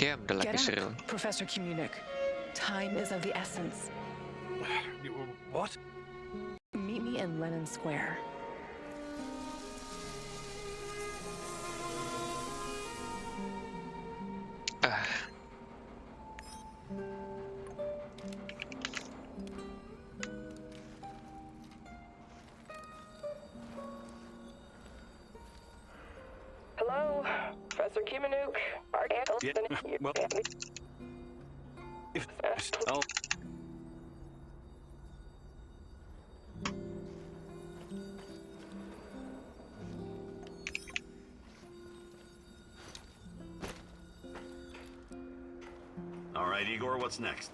am the Get Lucky up, Cyril. Professor Kimunuk. Time is of the essence. What? Meet me in Lenin Square. Ah, Hello, Professor Kimunuk. Yeah, well, if I'll... All right, Igor, what's next?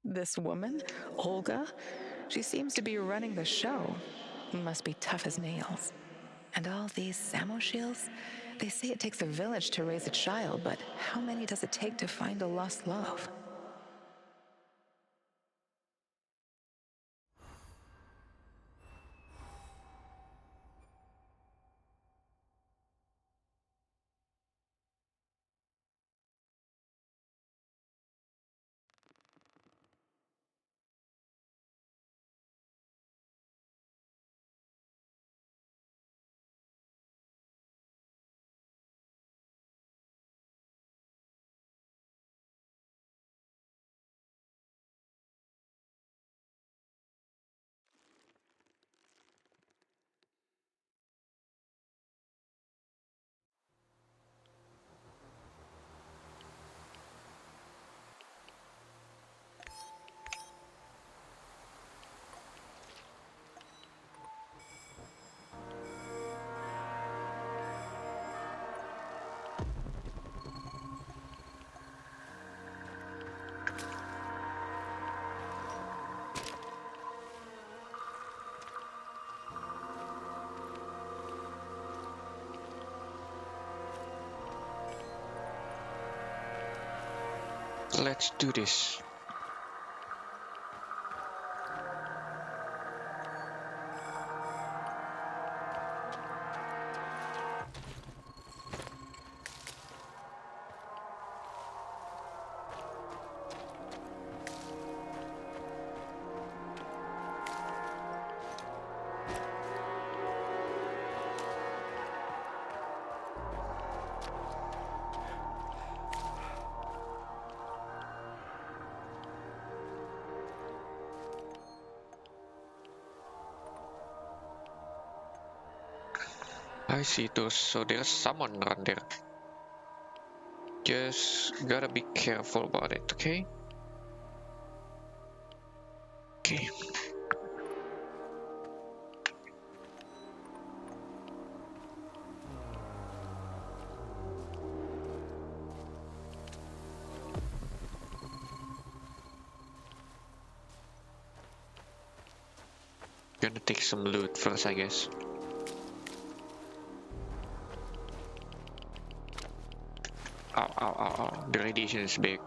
This woman, Olga, she seems to be running the show. Must be tough as nails. And all these Samoshils? They say it takes a village to raise a child, but how many does it take to find a lost love? let's do this. I see those, so there's someone around there. Just gotta be careful about it, okay? Okay. Gonna take some loot first, I guess. Ow, ow, ow, ow. The radiation is big.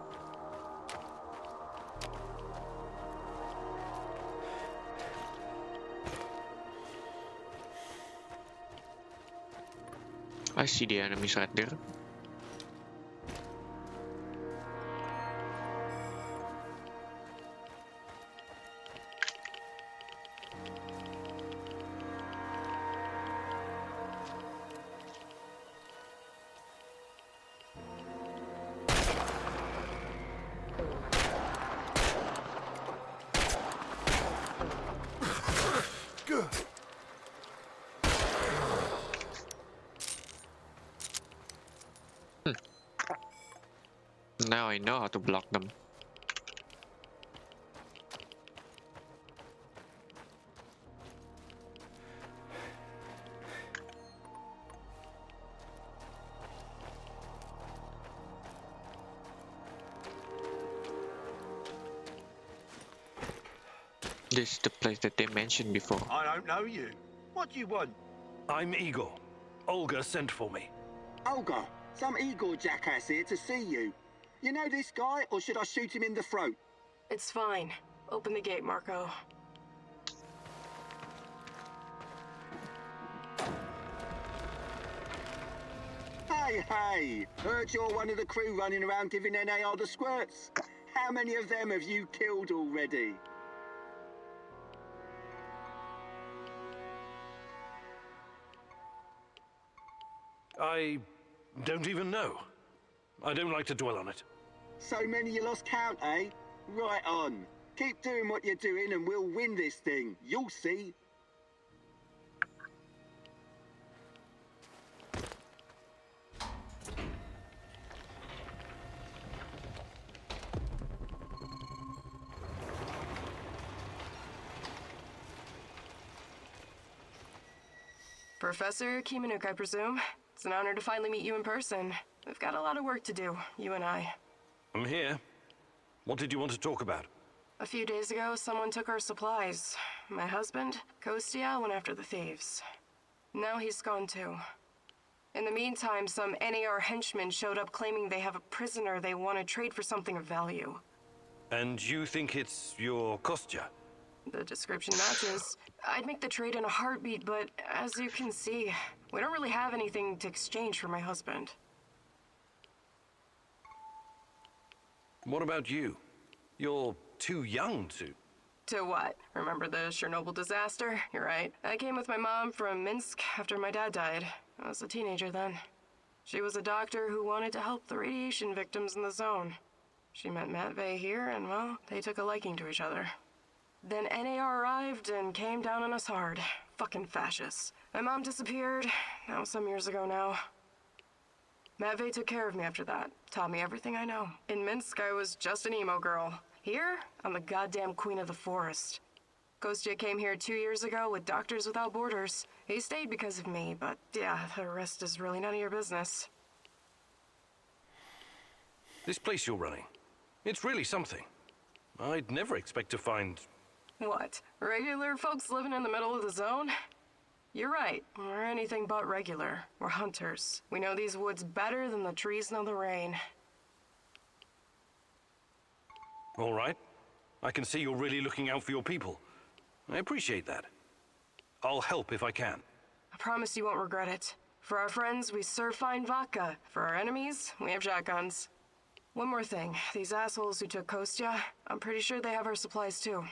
I see the enemies right there. Now I know how to block them. This is the place that they mentioned before. I don't know you. What do you want? I'm Igor. Olga sent for me. Olga, some Igor jackass here to see you. You know this guy, or should I shoot him in the throat? It's fine. Open the gate, Marco. Hey, heard you're one of the crew running around giving NAR the squirts. How many of them have you killed already? I don't even know. I don't like to dwell on it. So many you lost count, eh? Right on. Keep doing what you're doing and we'll win this thing. You'll see. Professor Kimanuk, I presume. It's an honor to finally meet you in person. We've got a lot of work to do, you and I. I'm here. What did you want to talk about? A few days ago, someone took our supplies. My husband, Kostya, went after the thieves. Now he's gone too. In the meantime, some NAR henchmen showed up claiming they have a prisoner they want to trade for something of value. And you think it's your Kostya? The description matches. I'd make the trade in a heartbeat, but as you can see, we don't really have anything to exchange for my husband. What about you? You're too young to... To what? Remember the Chernobyl disaster? You're right. I came with my mom from Minsk after my dad died. I was a teenager then. She was a doctor who wanted to help the radiation victims in the zone. She met Matvey here, and well, they took a liking to each other. Then NAR arrived and came down on us hard. Fucking fascists. My mom disappeared. That was some years ago now. Matvey took care of me after that. Taught me everything I know. In Minsk, I was just an emo girl. Here, I'm the goddamn queen of the forest. Kostya came here 2 years ago with Doctors Without Borders. He stayed because of me, but yeah, the rest is really none of your business. This place you're running, it's really something. I'd never expect to find... What? Regular folks living in the middle of the zone? You're right. We're anything but regular. We're hunters. We know these woods better than the trees know the rain. All right. I can see you're really looking out for your people. I appreciate that. I'll help if I can. I promise you won't regret it. For our friends, we serve fine vodka. For our enemies, we have shotguns. One more thing. These assholes who took Kostya, I'm pretty sure they have our supplies too.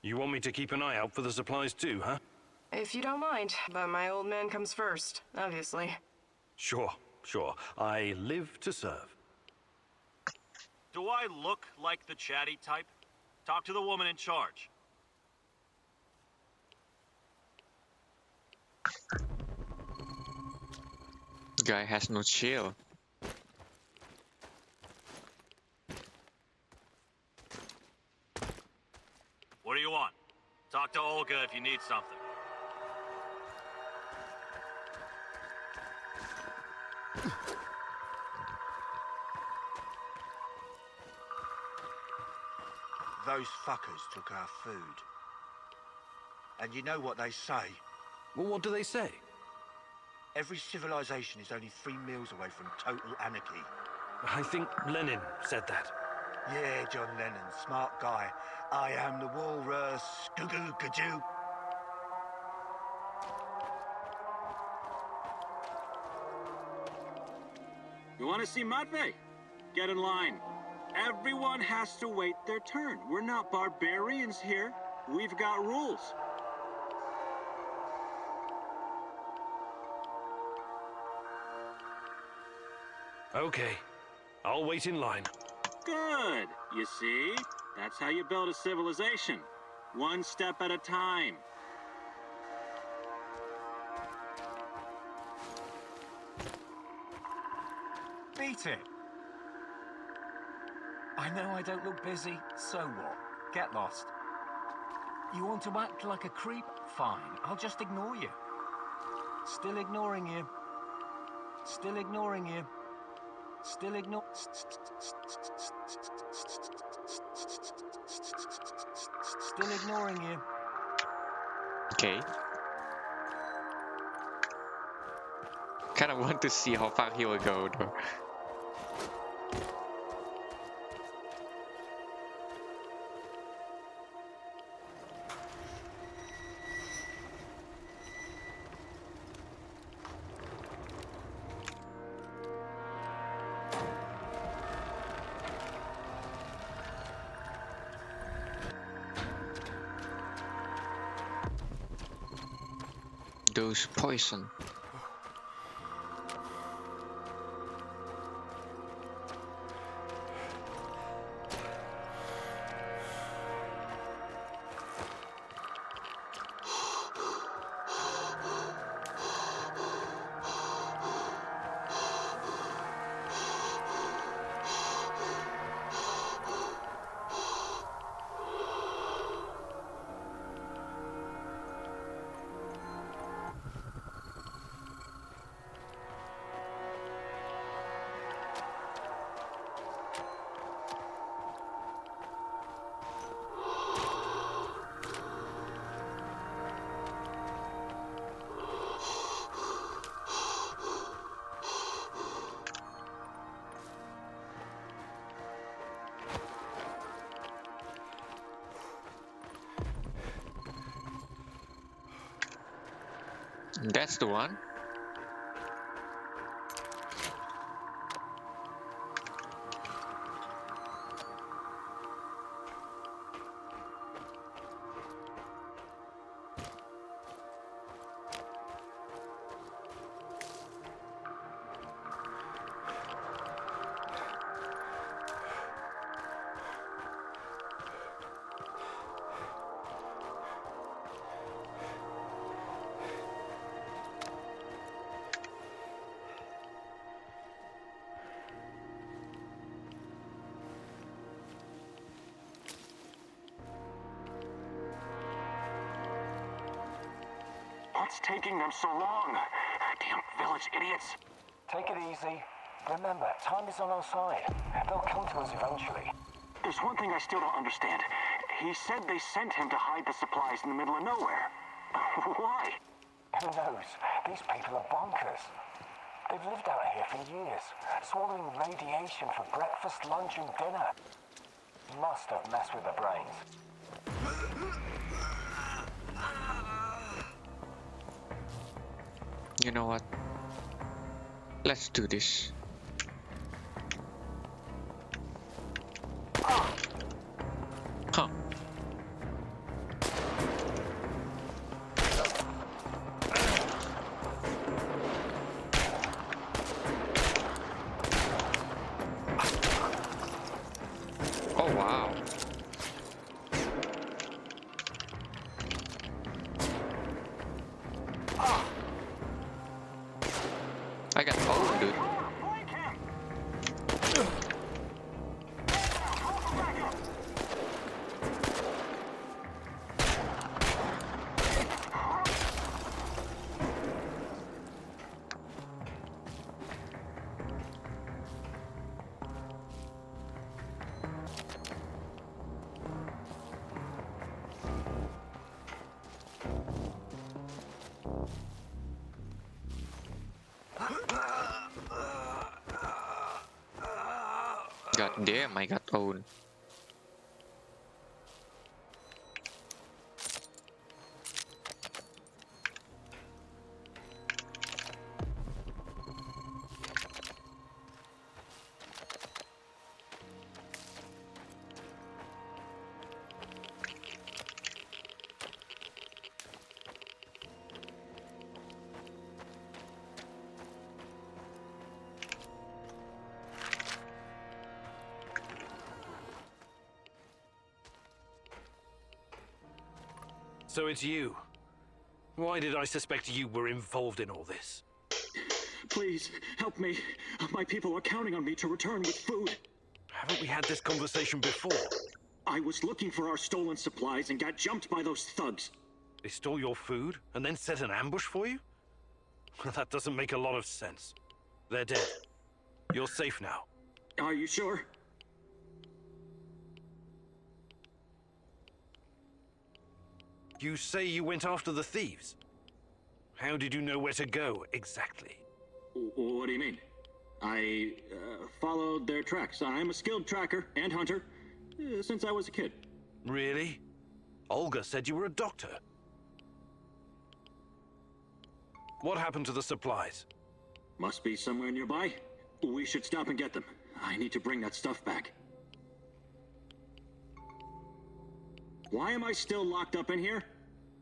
You want me to keep an eye out for the supplies too, huh? If you don't mind, but my old man comes first, obviously. Sure. I live to serve. Do I look like the chatty type? Talk to the woman in charge. Guy has no shield. What do you want? Talk to Olga if you need something. Those fuckers took our food. And you know what they say? Well, what do they say? Every civilization is only 3 meals away from total anarchy. I think Lenin said that. Yeah, John Lennon, smart guy. I am the walrus. Goo-goo, gajoo. You want to see Matvey? Get in line. Everyone has to wait their turn. We're not barbarians here. We've got rules. Okay. I'll wait in line. Good. You see? That's how you build a civilization. One step at a time. Beat it. I know I don't look busy, so what? Get lost. You want to act like a creep? Fine, I'll just ignore you. Still ignoring you. Still ignoring you. Still ignore. Still ignoring you. Okay. Kind of want to see how far he will go, though. Those poison. That's the one. What's taking them so long? Damn village idiots. Take it easy. Remember, time is on our side. They'll come to us eventually. There's one thing I still don't understand. He said they sent him to hide the supplies in the middle of nowhere. Why? Who knows? These people are bonkers. They've lived out here for years, swallowing radiation for breakfast, lunch, and dinner. Must have messed with their brains. You know what? Let's do this. Huh. Oh wow. I got owned, dude. God damn, I got owned. So it's you. Why did I suspect you were involved in all this? Please, help me. My people are counting on me to return with food. Haven't we had this conversation before? I was looking for our stolen supplies and got jumped by those thugs. They stole your food and then set an ambush for you? That doesn't make a lot of sense. They're dead. You're safe now. Are you sure? You say you went after the thieves. How did you know where to go, exactly? What do you mean? I followed their tracks. I'm a skilled tracker and hunter since I was a kid. Really? Olga said you were a doctor. What happened to the supplies? Must be somewhere nearby. We should stop and get them. I need to bring that stuff back. Why am I still locked up in here?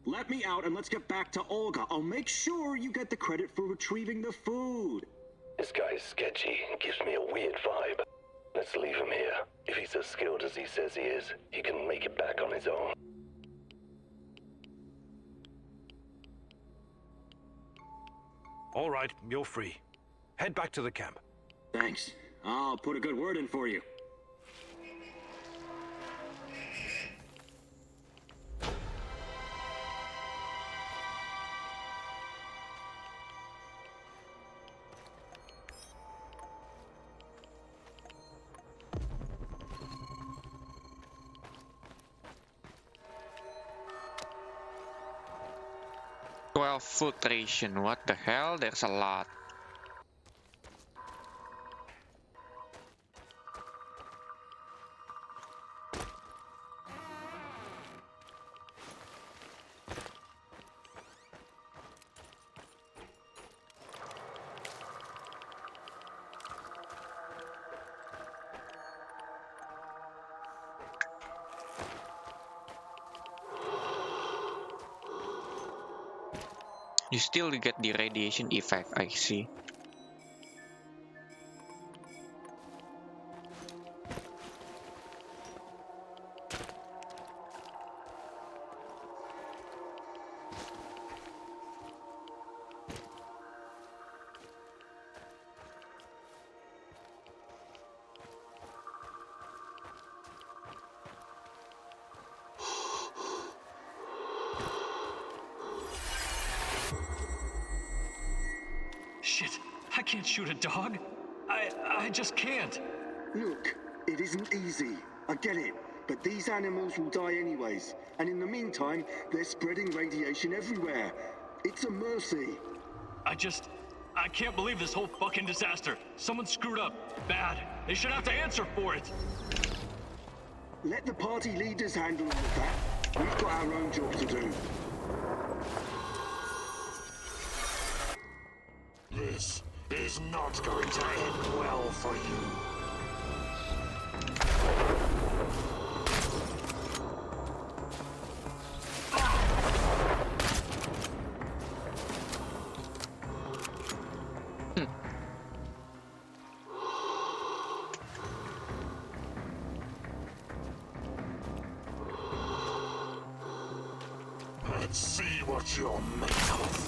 Let me out and let's get back to Olga. I'll make sure you get the credit for retrieving the food. This guy's sketchy and gives me a weird vibe. Let's leave him here. If he's as skilled as he says he is, he can make it back on his own. All right, you're free. Head back to the camp. Thanks. I'll put a good word in for you. Food ration, what the hell? There's a lot. You still get the radiation effect, I see. Shit, I can't shoot a dog. I just can't. Look, it isn't easy. I get it. But these animals will die anyways. And in the meantime, they're spreading radiation everywhere. It's a mercy. I can't believe this whole fucking disaster. Someone screwed up. Bad. They should have to answer for it. Let the party leaders handle all of that. We've got our own job to do. This is not going to end well for you. Let's see what you're made of.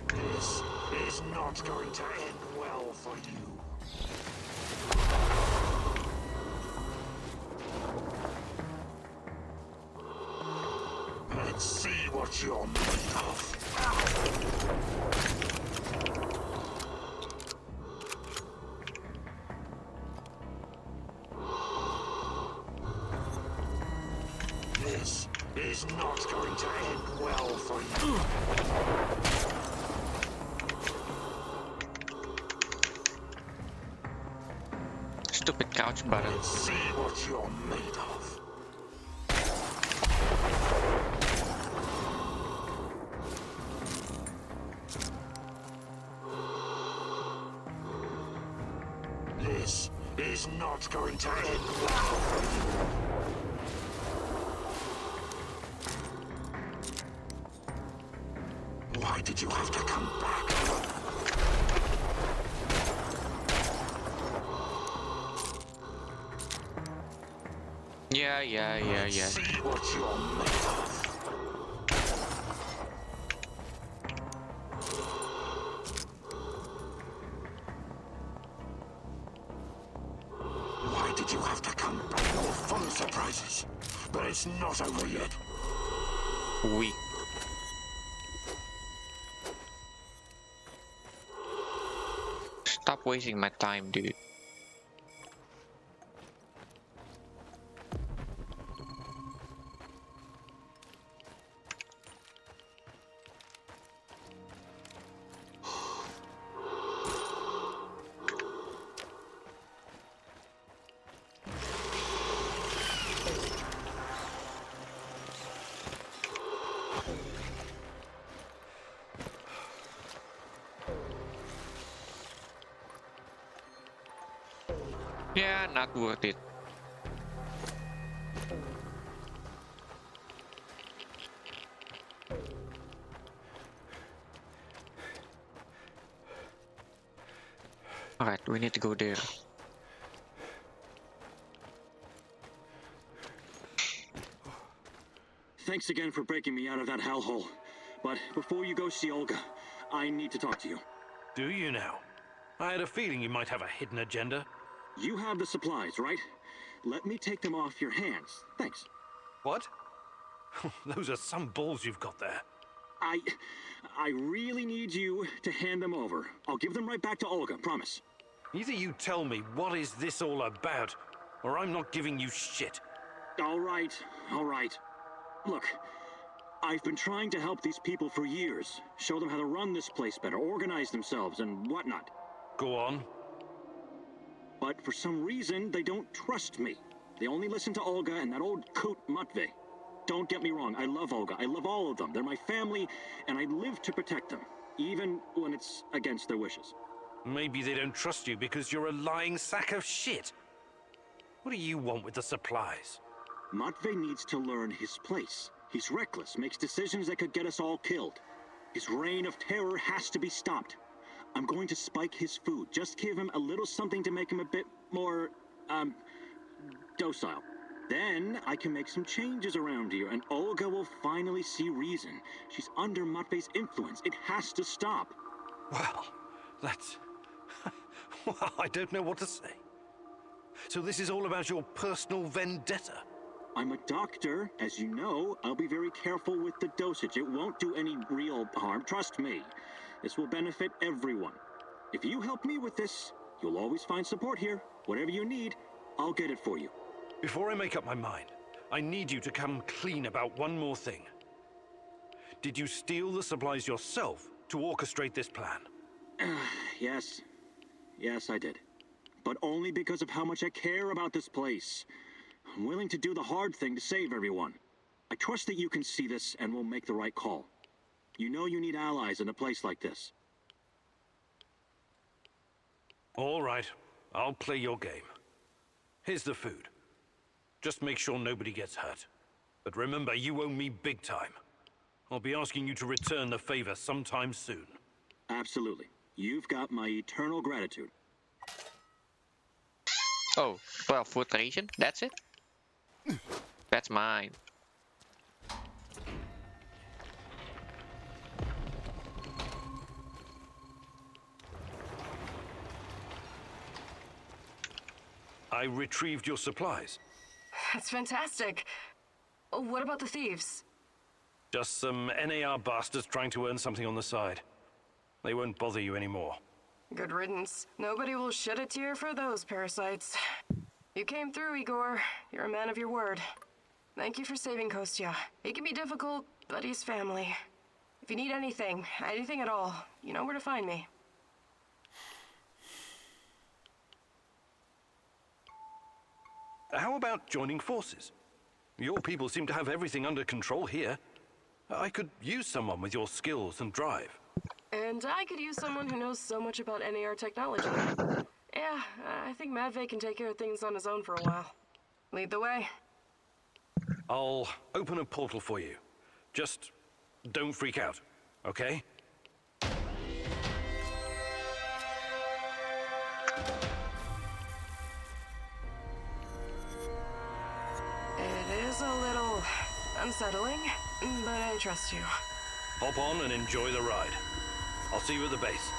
This is not going to end well for you. Let's see what you're made of. This is not going to end well for you. Stupid couch button. Let's see what you're made of. This is not going to end well for you. Why did you have to come back? Yeah. See what you're made of. did you have to come? More fun surprises. But it's not over yet. Oui. Stop wasting my time, dude. Yeah, not worth it. Alright, we need to go there. Thanks again for breaking me out of that hellhole. But before you go see Olga, I need to talk to you. Do you now? I had a feeling you might have a hidden agenda. You have the supplies, right? Let me take them off your hands. Thanks. What? Those are some balls you've got there. I really need you to hand them over. I'll give them right back to Olga, promise. Either you tell me what is this all about, or I'm not giving you shit. All right. Look, I've been trying to help these people for years. Show them how to run this place better, organize themselves, and whatnot. Go on. But for some reason, they don't trust me. They only listen to Olga and that old coot Matvey. Don't get me wrong, I love Olga. I love all of them. They're my family, and I live to protect them, even when it's against their wishes. Maybe they don't trust you because you're a lying sack of shit. What do you want with the supplies? Matvey needs to learn his place. He's reckless, makes decisions that could get us all killed. His reign of terror has to be stopped. I'm going to spike his food. Just give him a little something to make him a bit more, docile. Then I can make some changes around here, and Olga will finally see reason. She's under Matvey's influence. It has to stop. Well, that's... well, I don't know what to say. So this is all about your personal vendetta? I'm a doctor. As you know, I'll be very careful with the dosage. It won't do any real harm. Trust me. This will benefit everyone. If you help me with this, you'll always find support here. Whatever you need, I'll get it for you. Before I make up my mind, I need you to come clean about one more thing. Did you steal the supplies yourself to orchestrate this plan? Yes. Yes, I did. But only because of how much I care about this place. I'm willing to do the hard thing to save everyone. I trust that you can see this and will make the right call. You know you need allies in a place like this. All right, I'll play your game. Here's the food. Just make sure nobody gets hurt. But remember, you owe me big time. I'll be asking you to return the favor sometime soon. Absolutely. You've got my eternal gratitude. Oh, 12 food ration? That's it? That's mine. I retrieved your supplies. That's fantastic. What about the thieves? Just some NAR bastards trying to earn something on the side. They won't bother you anymore. Good riddance. Nobody will shed a tear for those parasites. You came through, Igor. You're a man of your word. Thank you for saving Kostya. He can be difficult, but he's family. If you need anything at all, you know where to find me. How about joining forces? Your people seem to have everything under control here. I could use someone with your skills and drive. And I could use someone who knows so much about NAR technology. Yeah, I think Matvey can take care of things on his own for a while. Lead the way. I'll open a portal for you. Just don't freak out, okay? It is a little unsettling, but I trust you. Hop on and enjoy the ride. I'll see you at the base.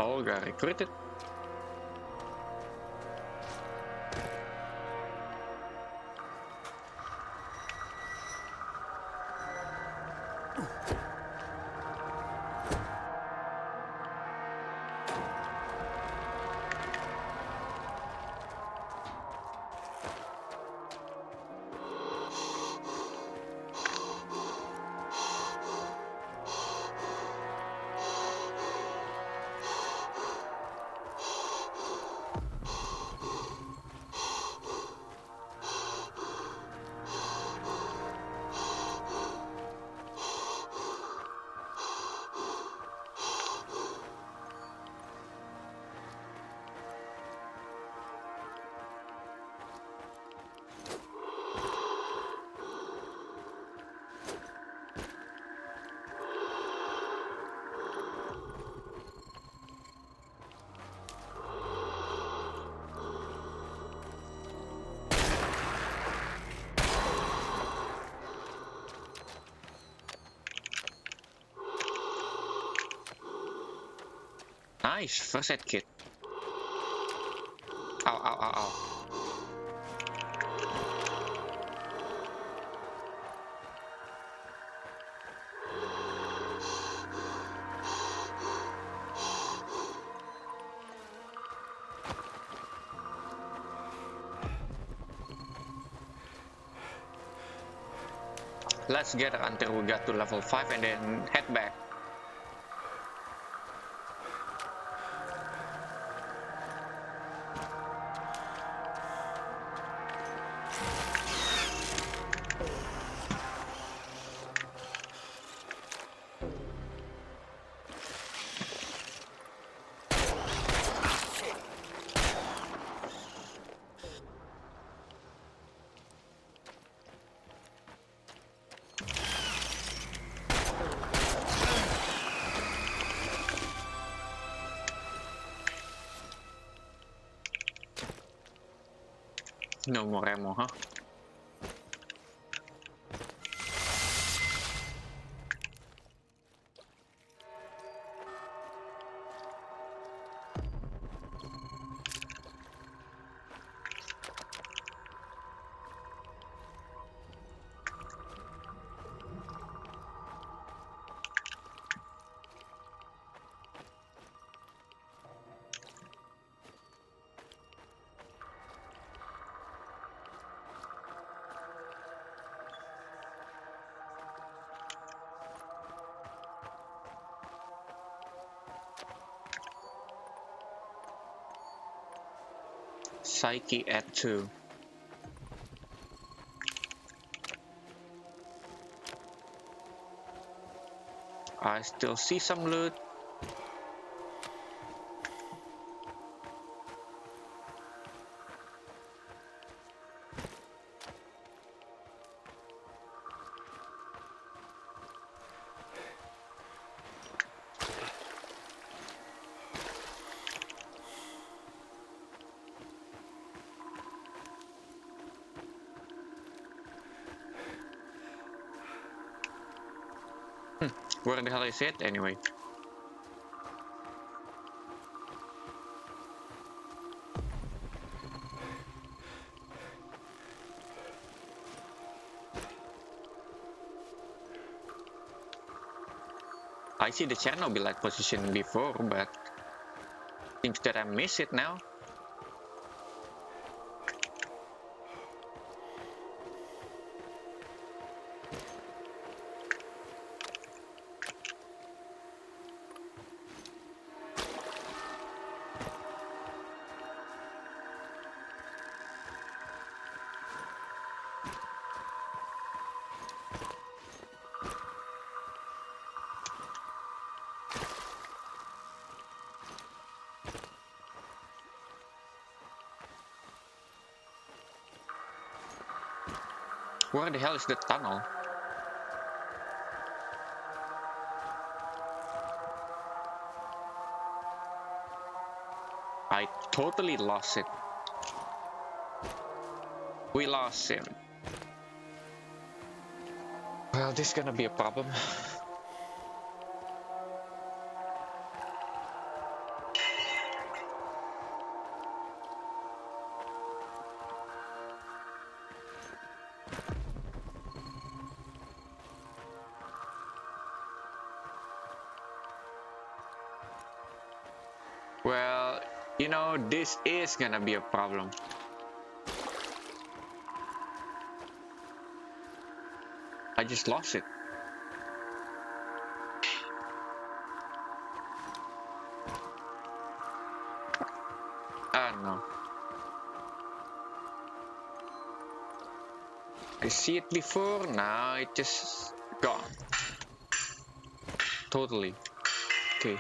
Olga recruited. Nice, first aid kit. Ow, ow, ow, ow. Let's get until we got to level 5 and then head back. No more ammo, huh? Psyche at 2. I still see some loot. Where the hell is it anyway? I see the Chernobylite position before, but seems that I miss it now. Where the hell is the tunnel? I totally lost it. We lost him. Well, this is gonna be a problem. You know, this is gonna be a problem. I just lost it. Ah, no. I see it before, now it just gone. Totally. Okay.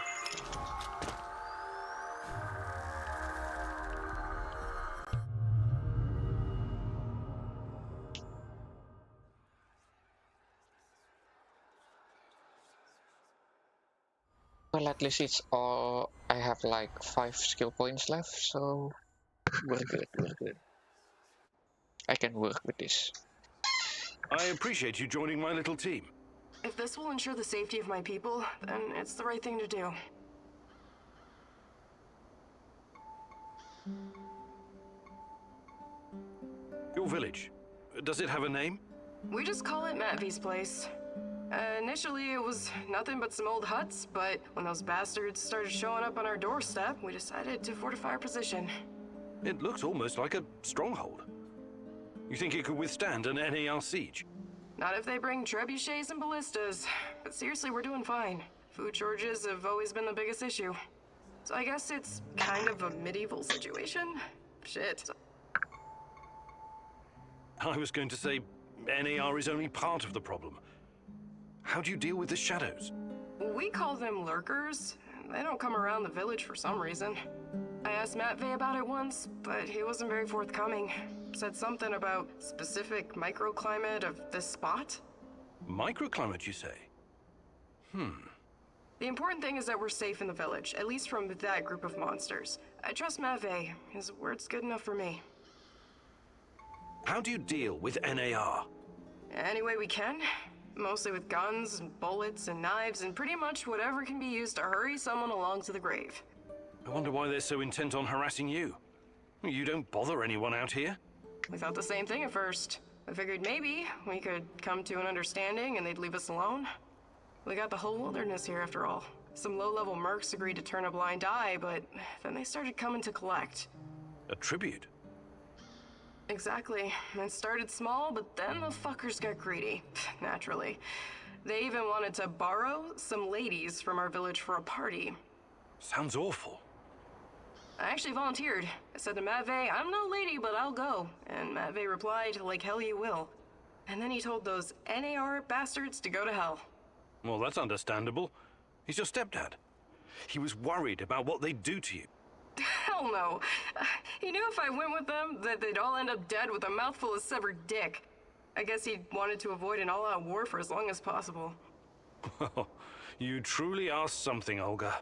Well, at least it's all. I have like 5 skill points left, so we're good, we're good. I can work with this. I appreciate you joining my little team. If this will ensure the safety of my people, then it's the right thing to do. Your village, does it have a name? We just call it Matvi's place. Initially, it was nothing but some old huts, but when those bastards started showing up on our doorstep, we decided to fortify our position. It looks almost like a stronghold. You think it could withstand an NAR siege? Not if they bring trebuchets and ballistas. But seriously, we're doing fine. Food shortages have always been the biggest issue. So I guess it's kind of a medieval situation? Shit. I was going to say, NAR is only part of the problem. How do you deal with the shadows? We call them lurkers. They don't come around the village for some reason. I asked Matvey about it once, but he wasn't very forthcoming. Said something about specific microclimate of this spot. Microclimate, you say? The important thing is that we're safe in the village, at least from that group of monsters. I trust Matvey. His word's good enough for me. How do you deal with NAR? Any way we can. Mostly with guns, and bullets, and knives, and pretty much whatever can be used to hurry someone along to the grave. I wonder why they're so intent on harassing you. You don't bother anyone out here? We thought the same thing at first. I figured maybe we could come to an understanding and they'd leave us alone. We got the whole wilderness here after all. Some low-level mercs agreed to turn a blind eye, but then they started coming to collect. A tribute? Exactly. It started small, but then the fuckers got greedy. Naturally. They even wanted to borrow some ladies from our village for a party. Sounds awful. I actually volunteered. I said to Matvey, I'm no lady, but I'll go. And Matvey replied, like hell you will. And then he told those NAR bastards to go to hell. Well, that's understandable. He's your stepdad. He was worried about what they'd do to you. Hell no. He knew if I went with them, that they'd all end up dead with a mouthful of severed dick. I guess he wanted to avoid an all-out war for as long as possible. You truly are something, Olga.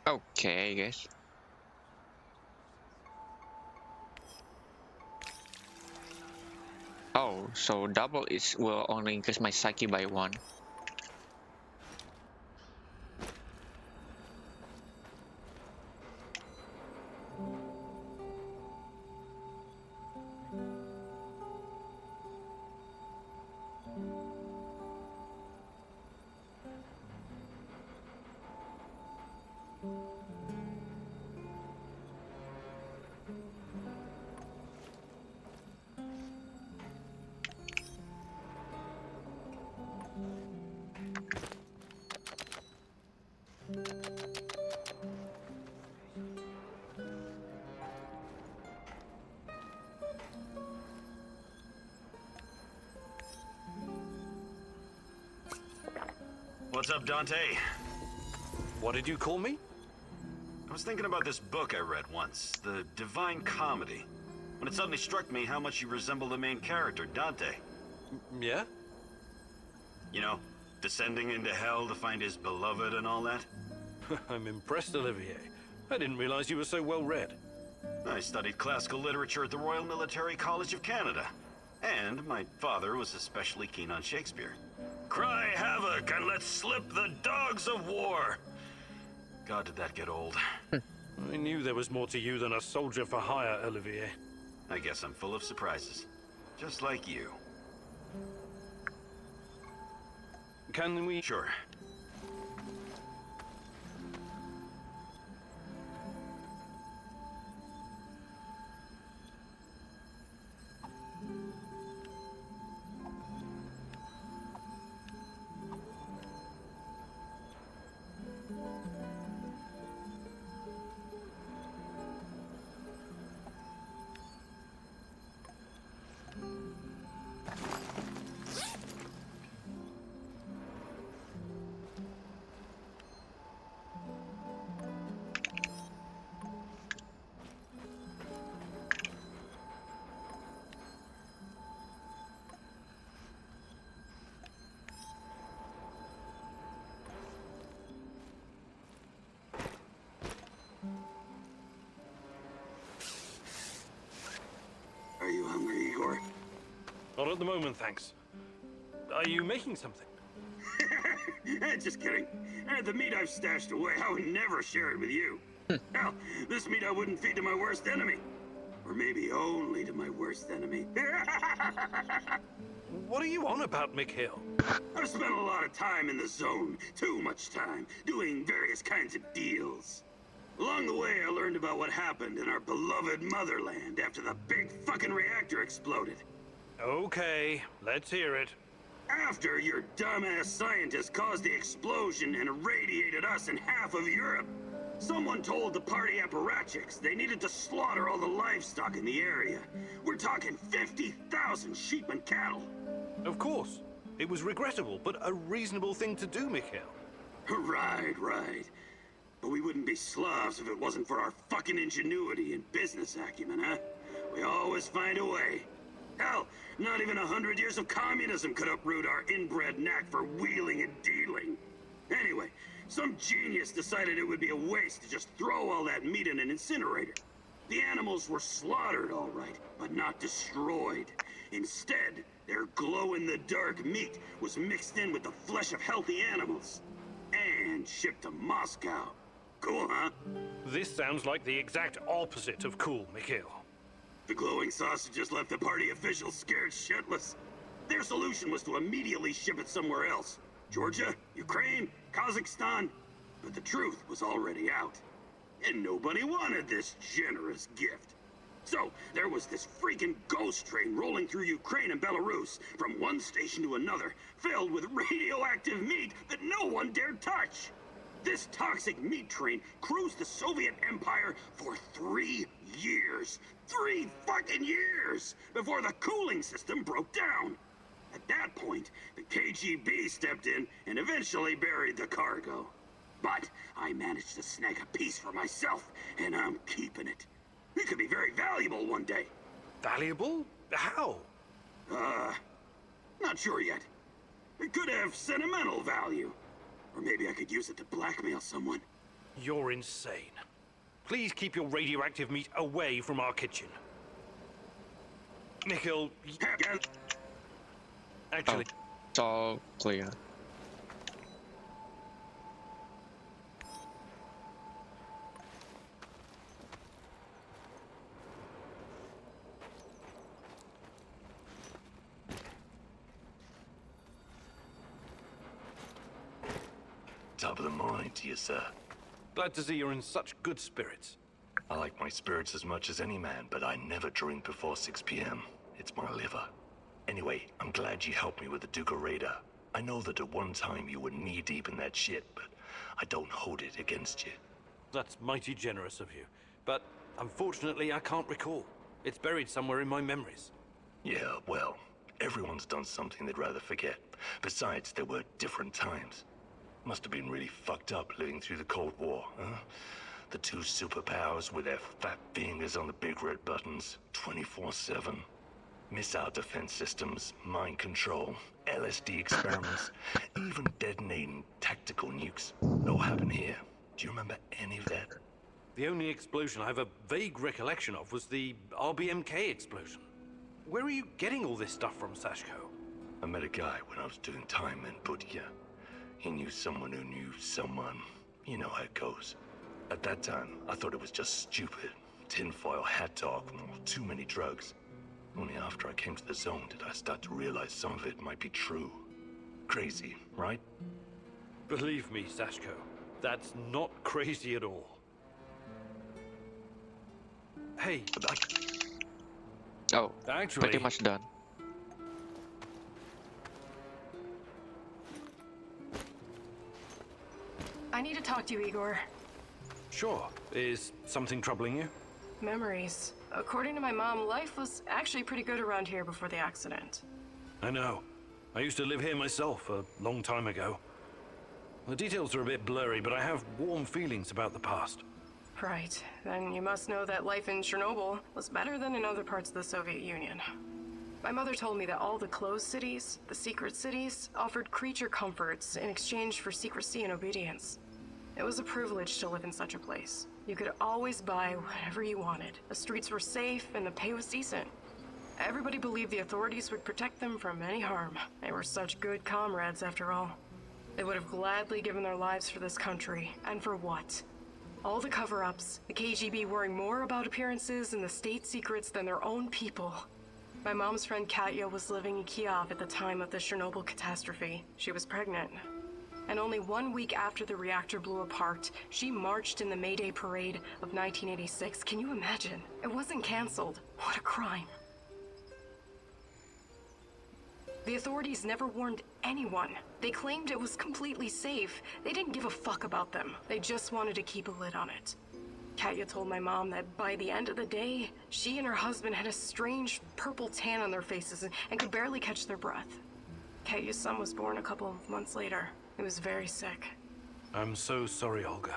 Okay, I guess. Oh, so double will only increase my psyche by 1. What's up, Dante? What did you call me? I was thinking about this book I read once, The Divine Comedy, when it suddenly struck me how much you resemble the main character, Dante. Yeah? You know, descending into hell to find his beloved and all that. I'm impressed, Olivier. I didn't realize you were so well read. I studied classical literature at the Royal Military College of Canada. And my father was especially keen on Shakespeare. Cry havoc and let slip the dogs of war. God, did that get old. I knew there was more to you than a soldier for hire, Olivier. I guess I'm full of surprises. Just like you. Can we... Sure. Are you hungry, Igor? Not at the moment, thanks. Are you making something? Just kidding. The meat I've stashed away, I would never share it with you. Hell, this meat I wouldn't feed to my worst enemy. Or maybe only to my worst enemy. What are you on about, Mikhail? I've spent a lot of time in the zone. Too much time. Doing various kinds of deals. Along the way, I learned about what happened in our beloved motherland after the big fucking reactor exploded. Okay, let's hear it. After your dumbass scientists caused the explosion and irradiated us and half of Europe, someone told the party apparatchiks they needed to slaughter all the livestock in the area. We're talking 50,000 sheep and cattle. Of course. It was regrettable, but a reasonable thing to do, Mikhail. Right. But we wouldn't be Slavs if it wasn't for our fucking ingenuity and business acumen, huh? We always find a way. Hell, not even 100 years of communism could uproot our inbred knack for wheeling and dealing. Anyway, some genius decided it would be a waste to just throw all that meat in an incinerator. The animals were slaughtered, all right, but not destroyed. Instead, their glow-in-the-dark meat was mixed in with the flesh of healthy animals and shipped to Moscow. Cool, huh? This sounds like the exact opposite of cool, Mikhail. The glowing sausages left the party officials scared shitless. Their solution was to immediately ship it somewhere else. Georgia, Ukraine, Kazakhstan. But the truth was already out. And nobody wanted this generous gift. So, there was this freaking ghost train rolling through Ukraine and Belarus, from one station to another, filled with radioactive meat that no one dared touch. This toxic meat train cruised the Soviet Empire for 3 years. 3 fucking years! Before the cooling system broke down. At that point, the KGB stepped in and eventually buried the cargo. But I managed to snag a piece for myself, and I'm keeping it. It could be very valuable one day. Valuable? How? Not sure yet. It could have sentimental value. Or maybe I could use it to blackmail someone. You're insane. Please keep your radioactive meat away from our kitchen. Mikhail... Actually... It's all clear. Top of the morning to you, sir. Glad to see you're in such good spirits. I like my spirits as much as any man, but I never drink before 6 p.m. It's my liver. Anyway, I'm glad you helped me with the Duca Raider. I know that at one time you were knee-deep in that shit, but I don't hold it against you. That's mighty generous of you. But unfortunately, I can't recall. It's buried somewhere in my memories. Yeah, well, everyone's done something they'd rather forget. Besides, there were different times. Must have been really fucked up living through the Cold War, huh? The two superpowers with their fat fingers on the big red buttons, 24/7. Missile defense systems, mind control, LSD experiments, even detonating tactical nukes. No happened here. Do you remember any of that? The only explosion I have a vague recollection of was the RBMK explosion. Where are you getting all this stuff from, Sashko? I met a guy when I was doing time in Budya. He knew someone who knew someone. You know how it goes. At that time, I thought it was just stupid. Tinfoil hat talk, too many drugs. Only after I came to the zone did I start to realize some of it might be true. Crazy, right? Believe me, Sashko, that's not crazy at all. Hey, Oh, actually, pretty much done. I need to talk to you, Igor. Sure. Is something troubling you? Memories. According to my mom, life was actually pretty good around here before the accident. I know. I used to live here myself a long time ago. The details are a bit blurry, but I have warm feelings about the past. Right. Then you must know that life in Chernobyl was better than in other parts of the Soviet Union. My mother told me that all the closed cities, the secret cities, offered creature comforts in exchange for secrecy and obedience. It was a privilege to live in such a place. You could always buy whatever you wanted. The streets were safe and the pay was decent. Everybody believed the authorities would protect them from any harm. They were such good comrades after all. They would have gladly given their lives for this country. And for what? All the cover-ups, the KGB worrying more about appearances and the state secrets than their own people. My mom's friend Katya was living in Kiev at the time of the Chernobyl catastrophe. She was pregnant. And only 1 week after the reactor blew apart, she marched in the May Day parade of 1986. Can you imagine? It wasn't canceled. What a crime. The authorities never warned anyone. They claimed it was completely safe. They didn't give a fuck about them. They just wanted to keep a lid on it. Katya told my mom that by the end of the day, she and her husband had a strange purple tan on their faces and could barely catch their breath. Katya's son was born a couple of months later. He was very sick. I'm so sorry, Olga.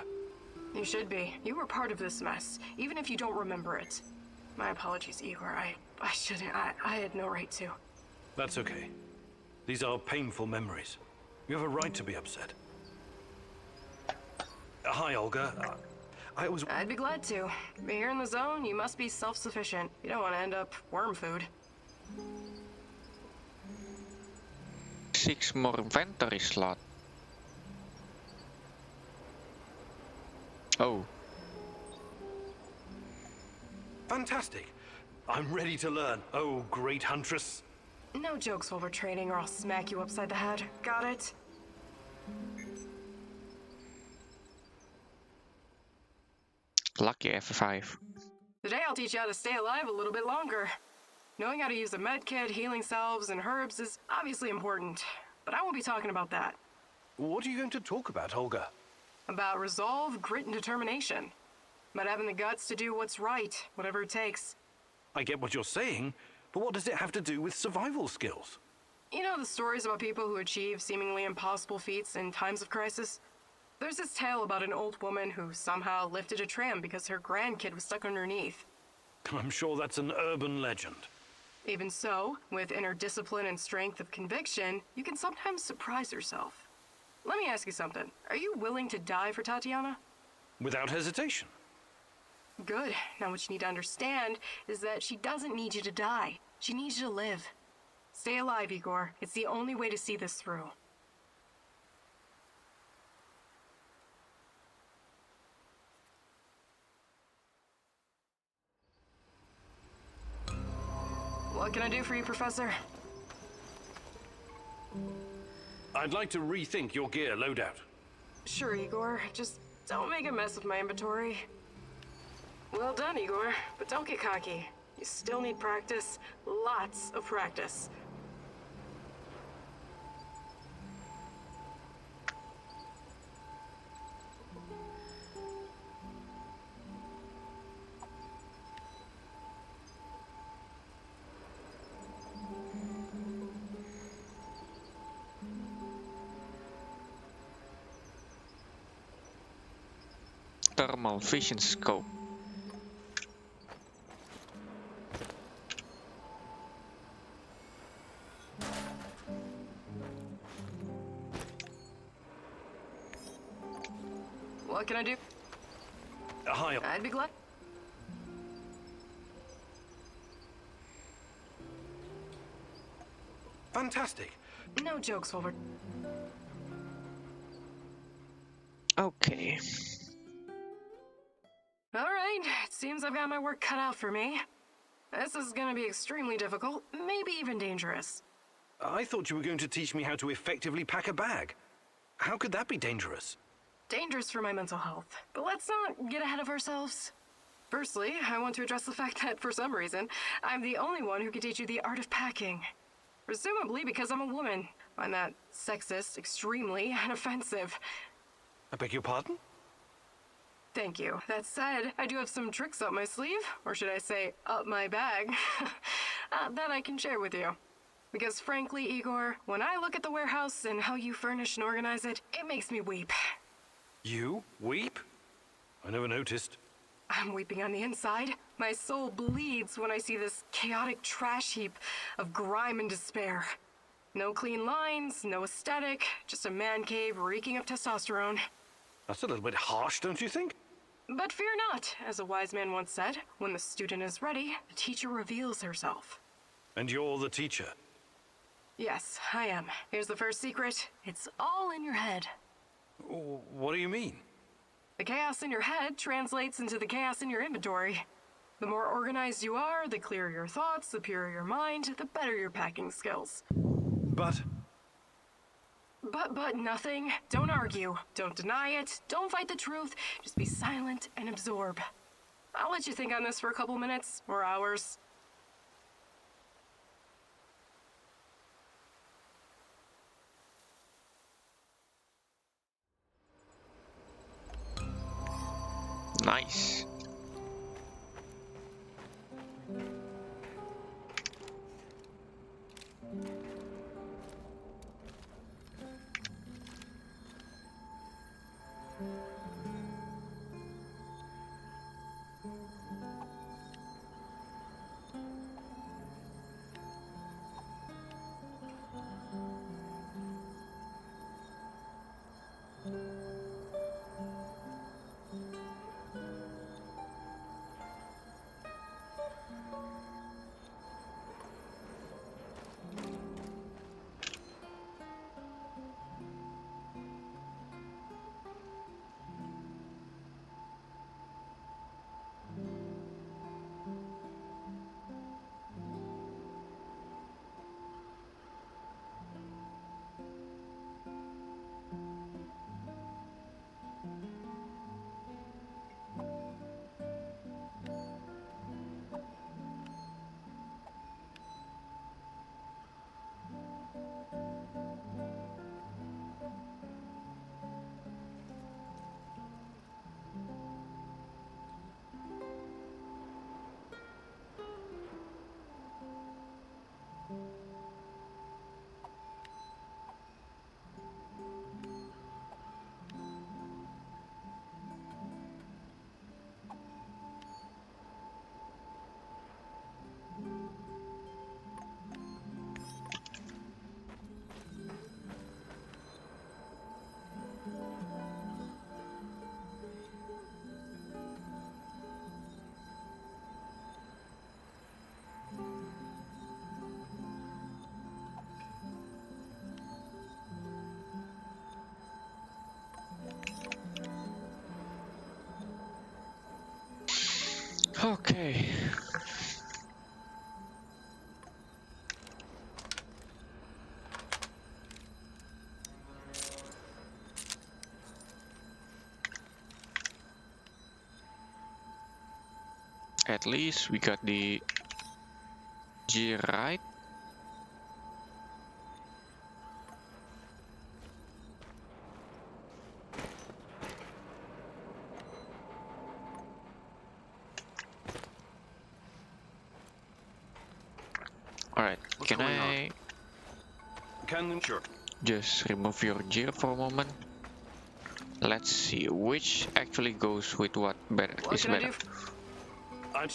You should be. You were part of this mess, even if you don't remember it. My apologies, Igor. I shouldn't. I had no right to. That's okay. These are painful memories. You have a right to be upset. Hi, Olga. I'd be glad to. But here in the zone, you must be self-sufficient. You don't want to end up worm food. 6 more inventory slot. Oh. Fantastic. I'm ready to learn. Oh, great huntress. No jokes while we're training or I'll smack you upside the head. Got it? Lucky F5. Today I'll teach you how to stay alive a little bit longer. Knowing how to use a med kit, healing salves, and herbs is obviously important, but I won't be talking about that. What are you going to talk about, Olga? About resolve, grit, and determination. About having the guts to do what's right, whatever it takes. I get what you're saying, but what does it have to do with survival skills? You know the stories about people who achieve seemingly impossible feats in times of crisis? There's this tale about an old woman who somehow lifted a tram because her grandkid was stuck underneath. I'm sure that's an urban legend. Even so, with inner discipline and strength of conviction, you can sometimes surprise yourself. Let me ask you something. Are you willing to die for Tatiana? Without hesitation. Good. Now what you need to understand is that she doesn't need you to die. She needs you to live. Stay alive, Igor. It's the only way to see this through. What can I do for you, Professor? I'd like to rethink your gear loadout. Sure, Igor. Just don't make a mess of my inventory. Well done, Igor. But don't get cocky. You still need practice. Lots of practice. Thermal vision scope. What can I do? Hi. I'd be glad. Fantastic. No jokes while we're... Okay. seems I've got my work cut out for me. This is gonna be extremely difficult, maybe even dangerous. I thought you were going to teach me how to effectively pack a bag. How could that be dangerous? Dangerous for my mental health. But let's not get ahead of ourselves. Firstly, I want to address the fact that, for some reason, I'm the only one who can teach you the art of packing. Presumably because I'm a woman. I find that sexist, extremely, and offensive. I beg your pardon? Thank you. That said, I do have some tricks up my sleeve, or should I say, up my bag, that I can share with you. Because frankly, Igor, when I look at the warehouse and how you furnish and organize it, it makes me weep. You weep? I never noticed. I'm weeping on the inside. My soul bleeds when I see this chaotic trash heap of grime and despair. No clean lines, no aesthetic, just a man cave reeking of testosterone. That's a little bit harsh, don't you think? But fear not, as a wise man once said, when the student is ready, the teacher reveals herself. And you're the teacher? Yes, I am. Here's the first secret. It's all in your head. What do you mean? The chaos in your head translates into the chaos in your inventory. The more organized you are, the clearer your thoughts, the purer your mind, the better your packing skills. But nothing. Don't argue. Don't deny it. Don't fight the truth. Just be silent and absorb. I'll let you think on this for a couple minutes or hours. Nice. Okay. At least we got the G right. Alright, can I Sure. just remove your gear for a moment? Let's see which actually goes with what better What is can I better. do? I'm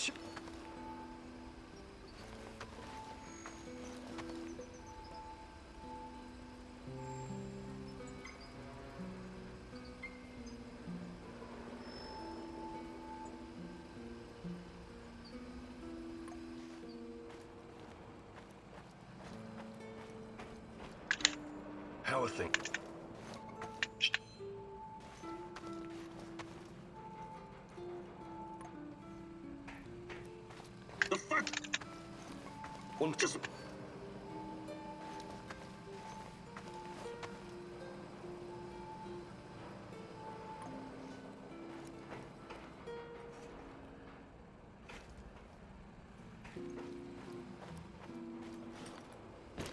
How are things? Und just...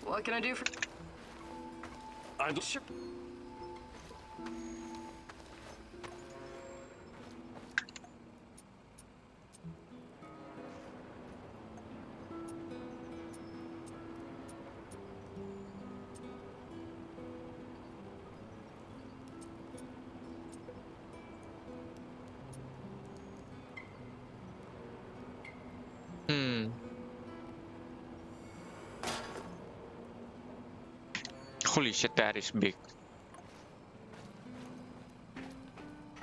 What can I do for... Sure. Holy shit, that is big.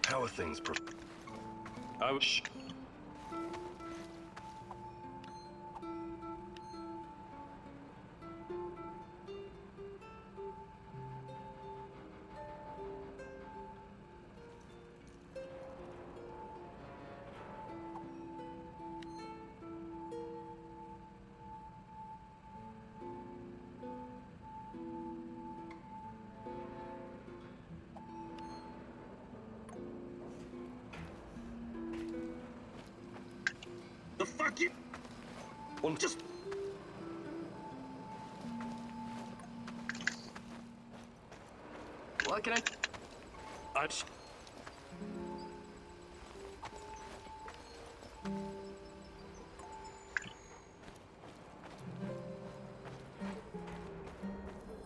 How are things? I was. The fuck you... Und just... What can I...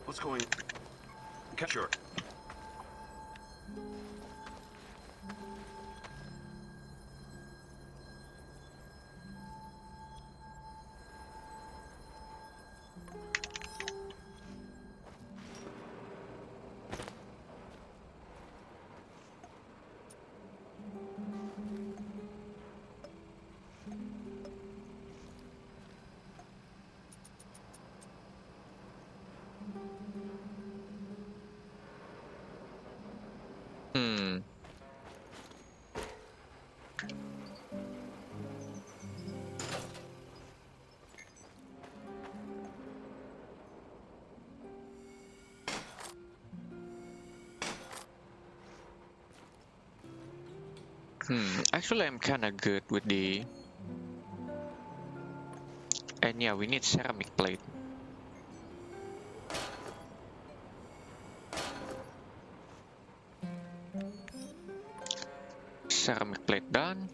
What's going... Sure. Actually, I'm kinda good with the... And yeah, we need ceramic plate. Ceramic plate done.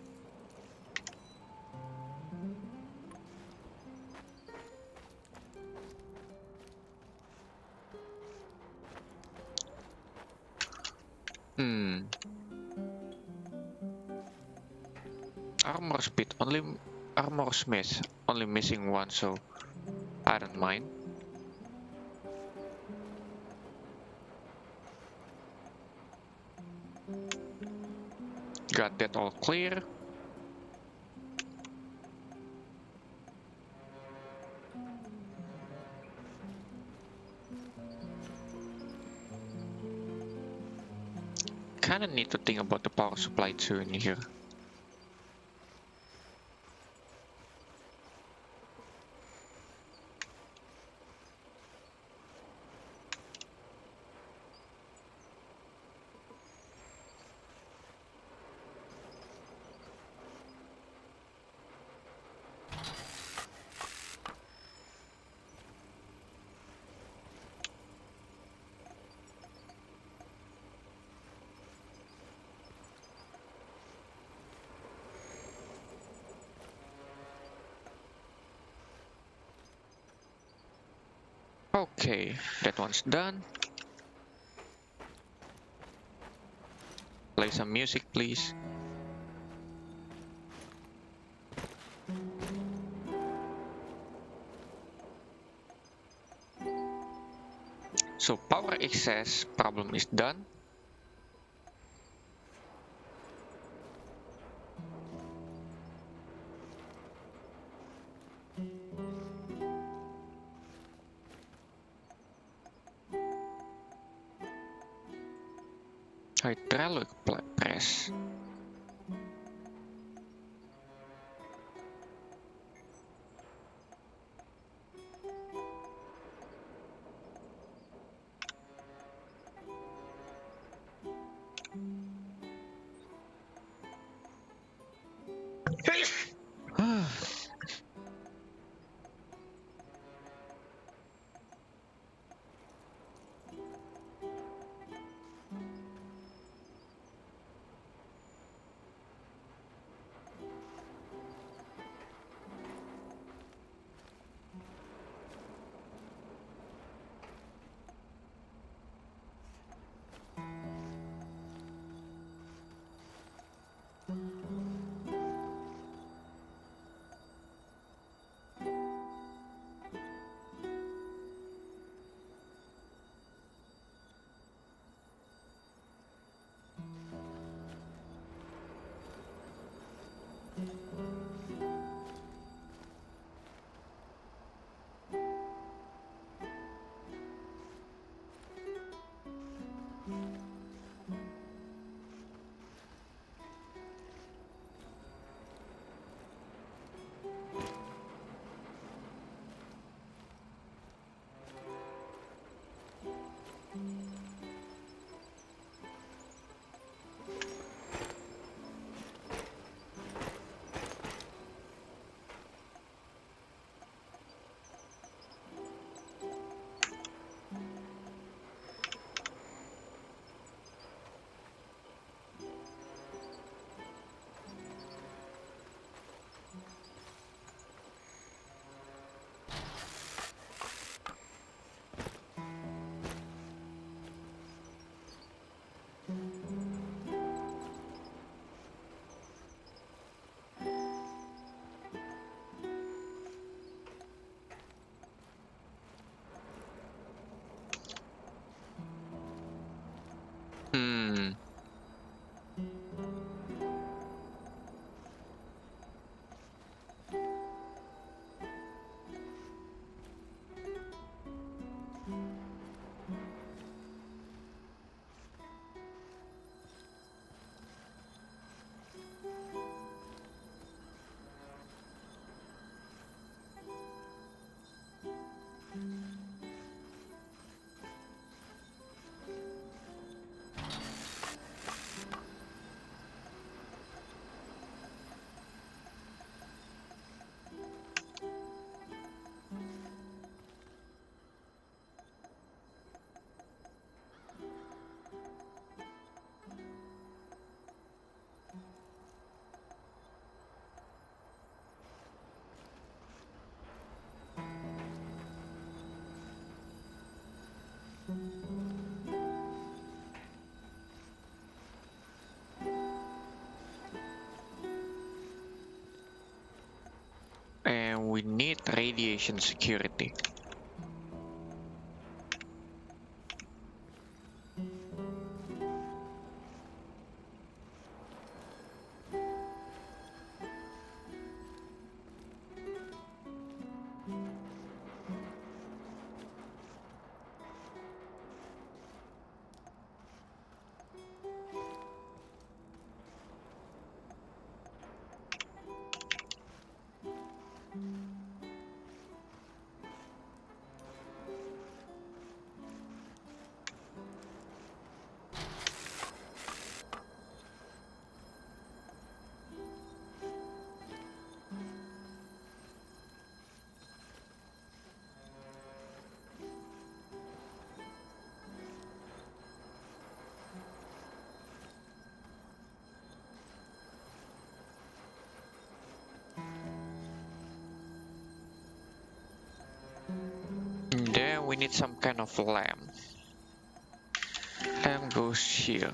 Armor speed, only armor smith, only missing one, so I don't mind. Got that all clear. Kinda need to think about the power supply too in here. Okay, that one's done. Play some music, please. So power excess problem is done. Hydraulic press. Hmm. And we need radiation security. And then we need some kind of lamp. Lamp goes here.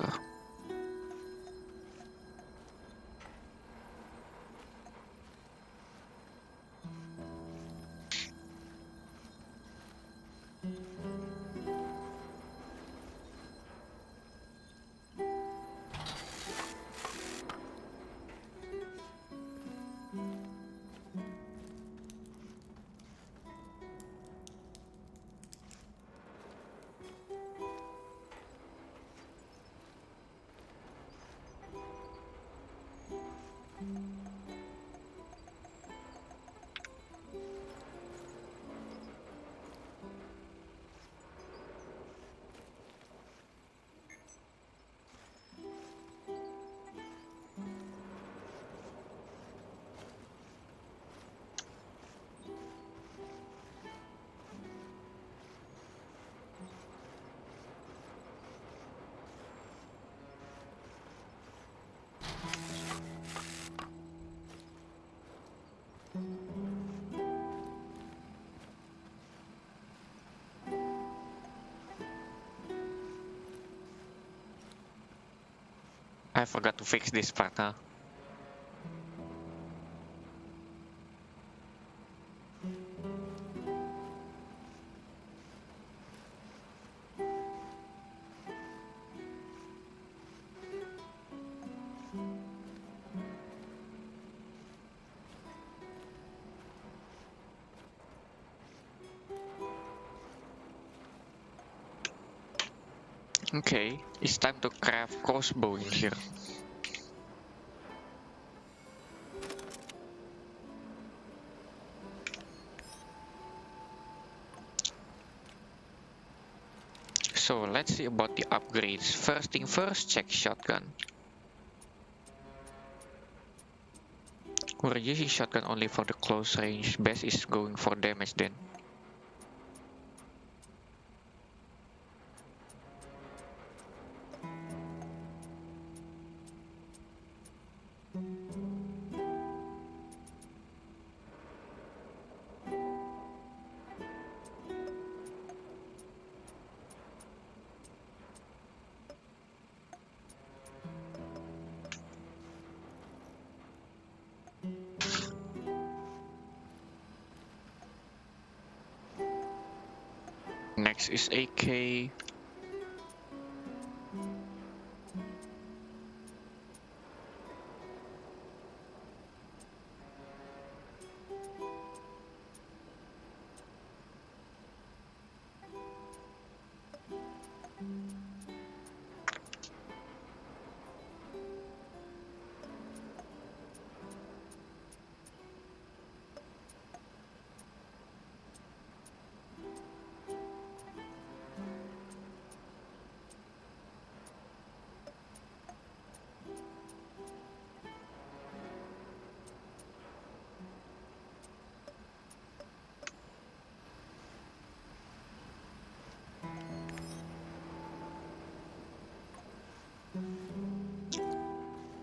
I forgot to fix this part, huh? Okay, it's time to craft crossbow in here. So let's see about the upgrades. First thing first, check shotgun. We're using shotgun only for the close range. Best is going for damage then. Next is AK.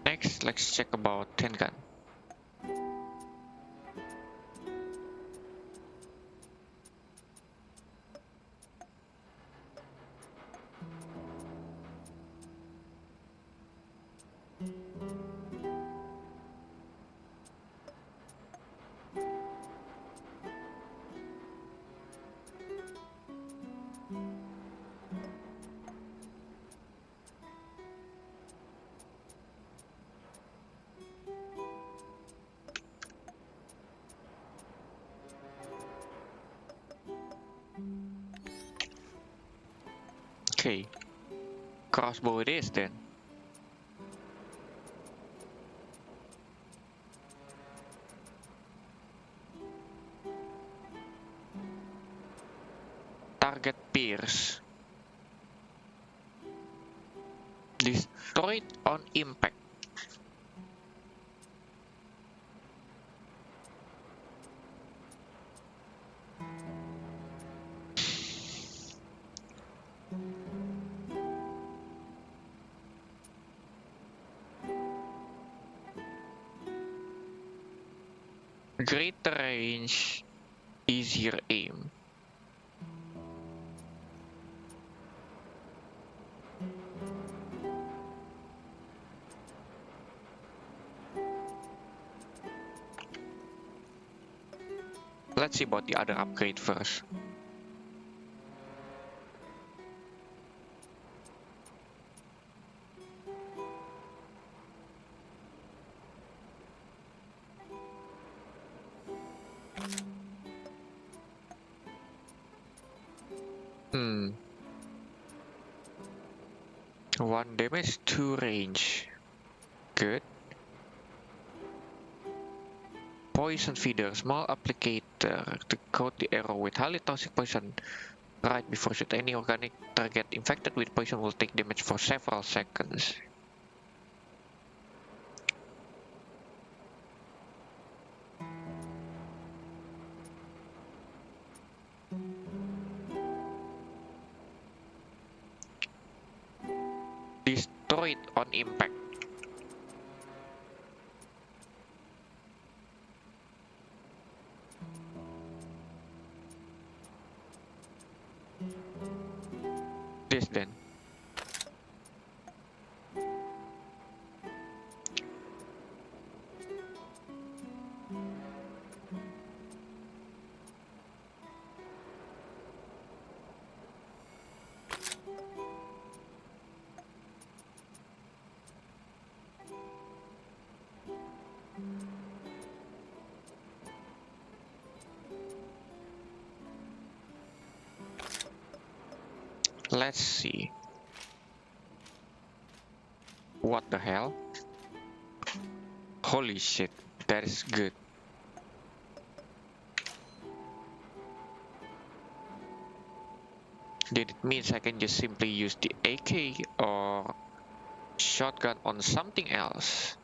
Next, let's check about handgun. Okay, crossbow it is then. Target pierce. Destroyed on impact. Greater range, easier aim. Let's see about the other upgrade first. One damage, 2 range. Good. Poison feeder, small applicator to coat the arrow with highly toxic poison right before shoot. Any organic target infected with poison will take damage for several seconds. Destroyed on impact. This then. Let's see. What the hell? Holy shit, that is good. Then it means I can just simply use the AK or shotgun on something else.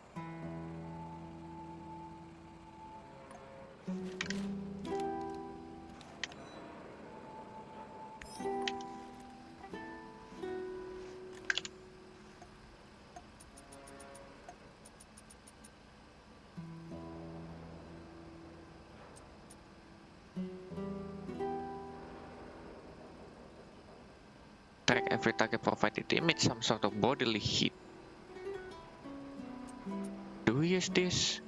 Track every target provided to emit some sort of bodily heat. Do we use this?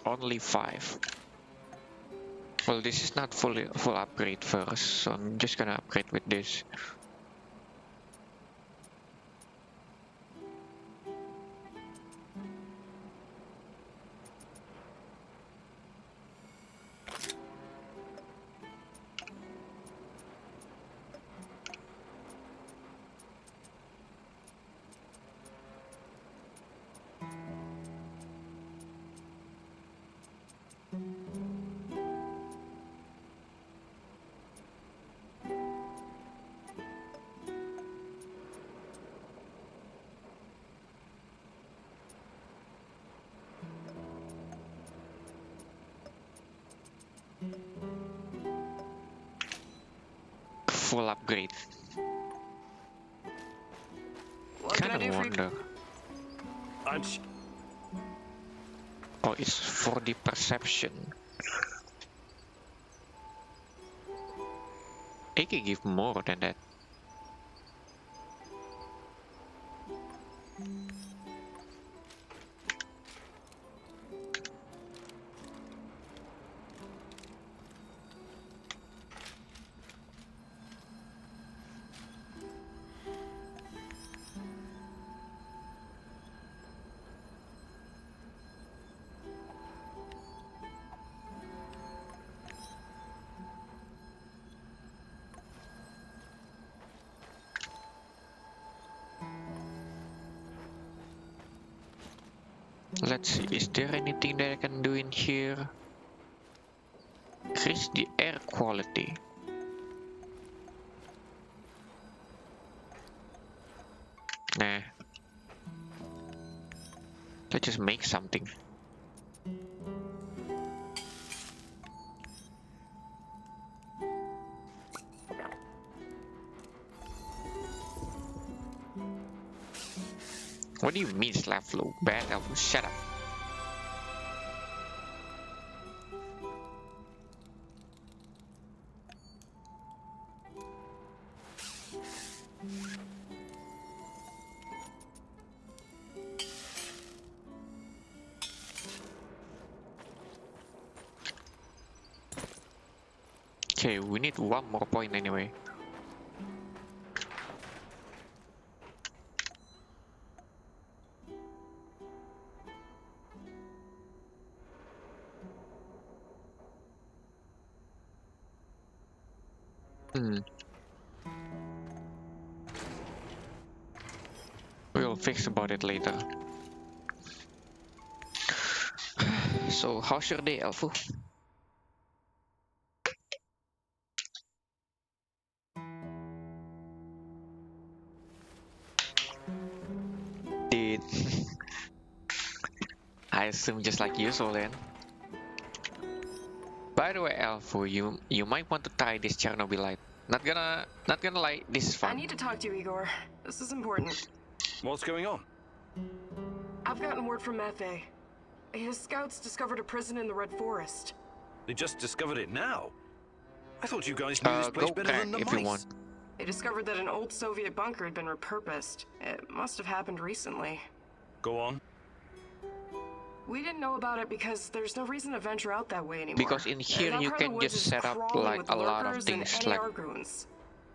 Only 5. Well, this is not full upgrade first, so I'm just gonna upgrade with this. Full upgrade. What can I do for you? Wonder. Oh, it's for the perception. I can give more than that. Let's see, is there anything that I can do in here? Increase the air quality. Nah. Let's just make something. What do you mean slap flow? Bad elbow, shut up. Okay, we need one more point anyway. We'll fix about it later. So, how's your day, Elfu? Did I assume just like usual then? By the way, Elfu, you might want to try this Chernobylite. Not gonna lie, this is I fun. need to talk to you, Igor. This is important. What's going on? I've gotten word from Maffei. His scouts discovered a prison in the Red Forest. They just discovered it now. I thought you guys knew this place Go better crack than the if mice. you want. They discovered that an old Soviet bunker had been repurposed. It must have happened recently. Go on. We didn't know about it because there's no reason to venture out that way anymore. Because in here That you part of can the woods just is set up crawling like with a lot of lurkers and things like NAR goons.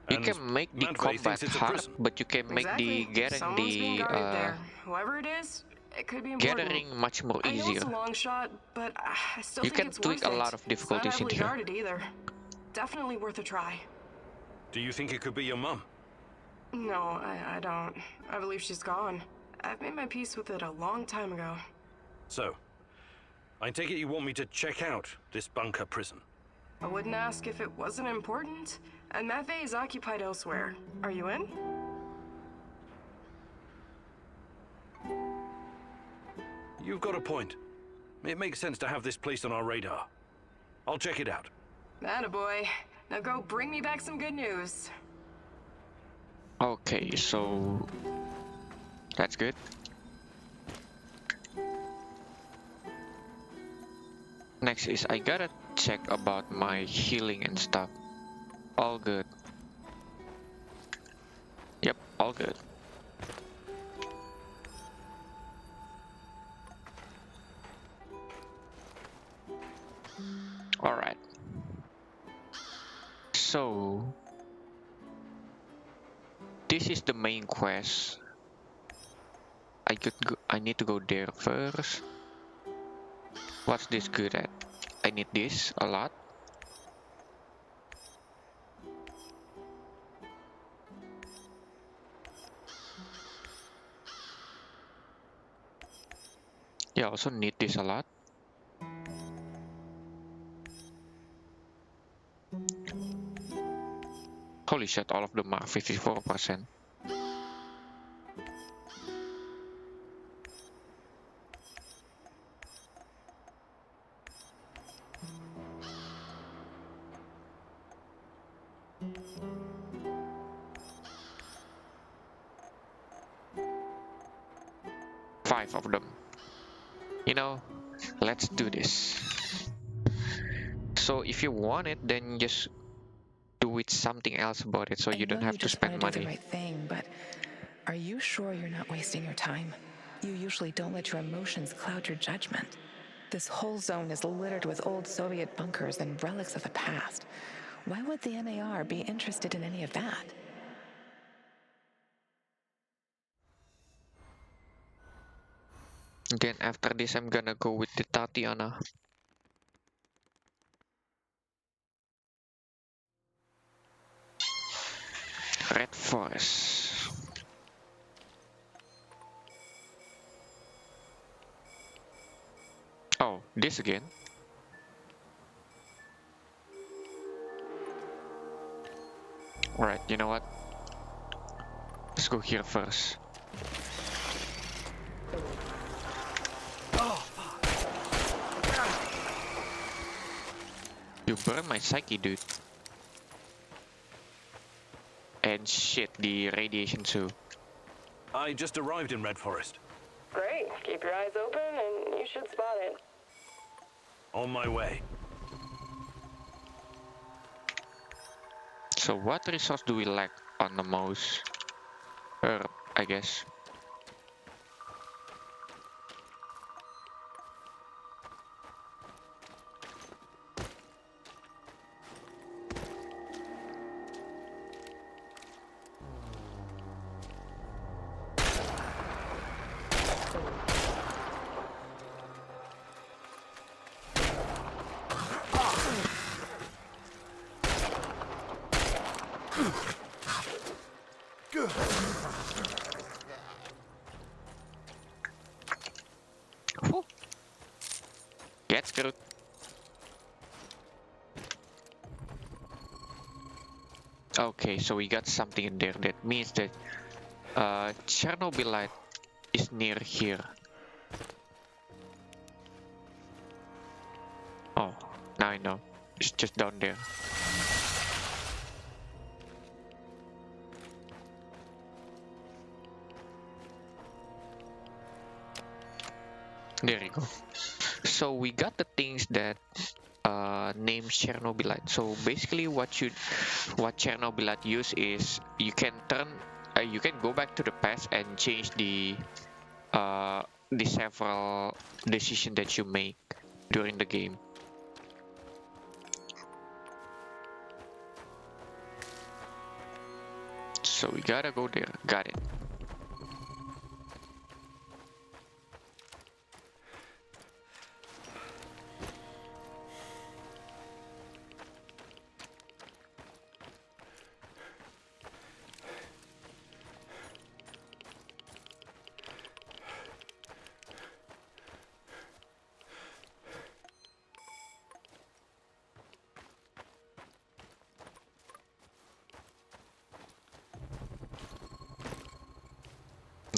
you And can make the Matvey combat thinks it's a hard, prison. but you can make Exactly. the getting Someone's being the guarded there. Whoever it is, it could be important. gathering much more I know easier. it's a long shot, but I still You think can it's tweak worth a it. lot of difficulties it's in not here. heavily guarded either. Definitely worth a try. Do you think it could be your mum? No, I don't. I believe she's gone. I've made my peace with it a long time ago. So, I take it you want me to check out this bunker prison. I wouldn't ask if it wasn't important. And Maffei is occupied elsewhere. Are you in? You've got a point. It makes sense to have this place on our radar. I'll check it out. Attaboy. Now go bring me back some good news. Okay, so that's good. Next is I gotta check about my healing and stuff. All good. Yep, all good. Alright. So this is the main quest. I need to go there first. What's this good at? I need this a lot. Yeah, I also need this a lot. Holy shit, all of them are 54%. Five of them. You know, let's do this. So if you want it, then just do it something else about it so you don't have to spend want to do the money. right thing, but are you sure you're not wasting your time? You usually don't let your emotions cloud your judgment. This whole zone is littered with old Soviet bunkers and relics of the past. Why would the NAR be interested in any of that? Then after this, I'm gonna go with the Tatiana. Red Forest. Oh, this again. Alright, you know what? Let's go here first. You burned my psyche, dude. And shit, the radiation too. I just arrived in Red Forest. Great. Keep your eyes open and you should spot it. On my way. So what resource do we lack on the most? Herb, I guess. Whew. Get screwed. Okay, so we got something in there. That means that Chernobylite is near here. Oh, now I know. It's just down there. There you go. So we got the things that name Chernobylite. So basically, what Chernobylite use is you can go back to the past and change the several decisions that you make during the game. So we gotta go there. Got it.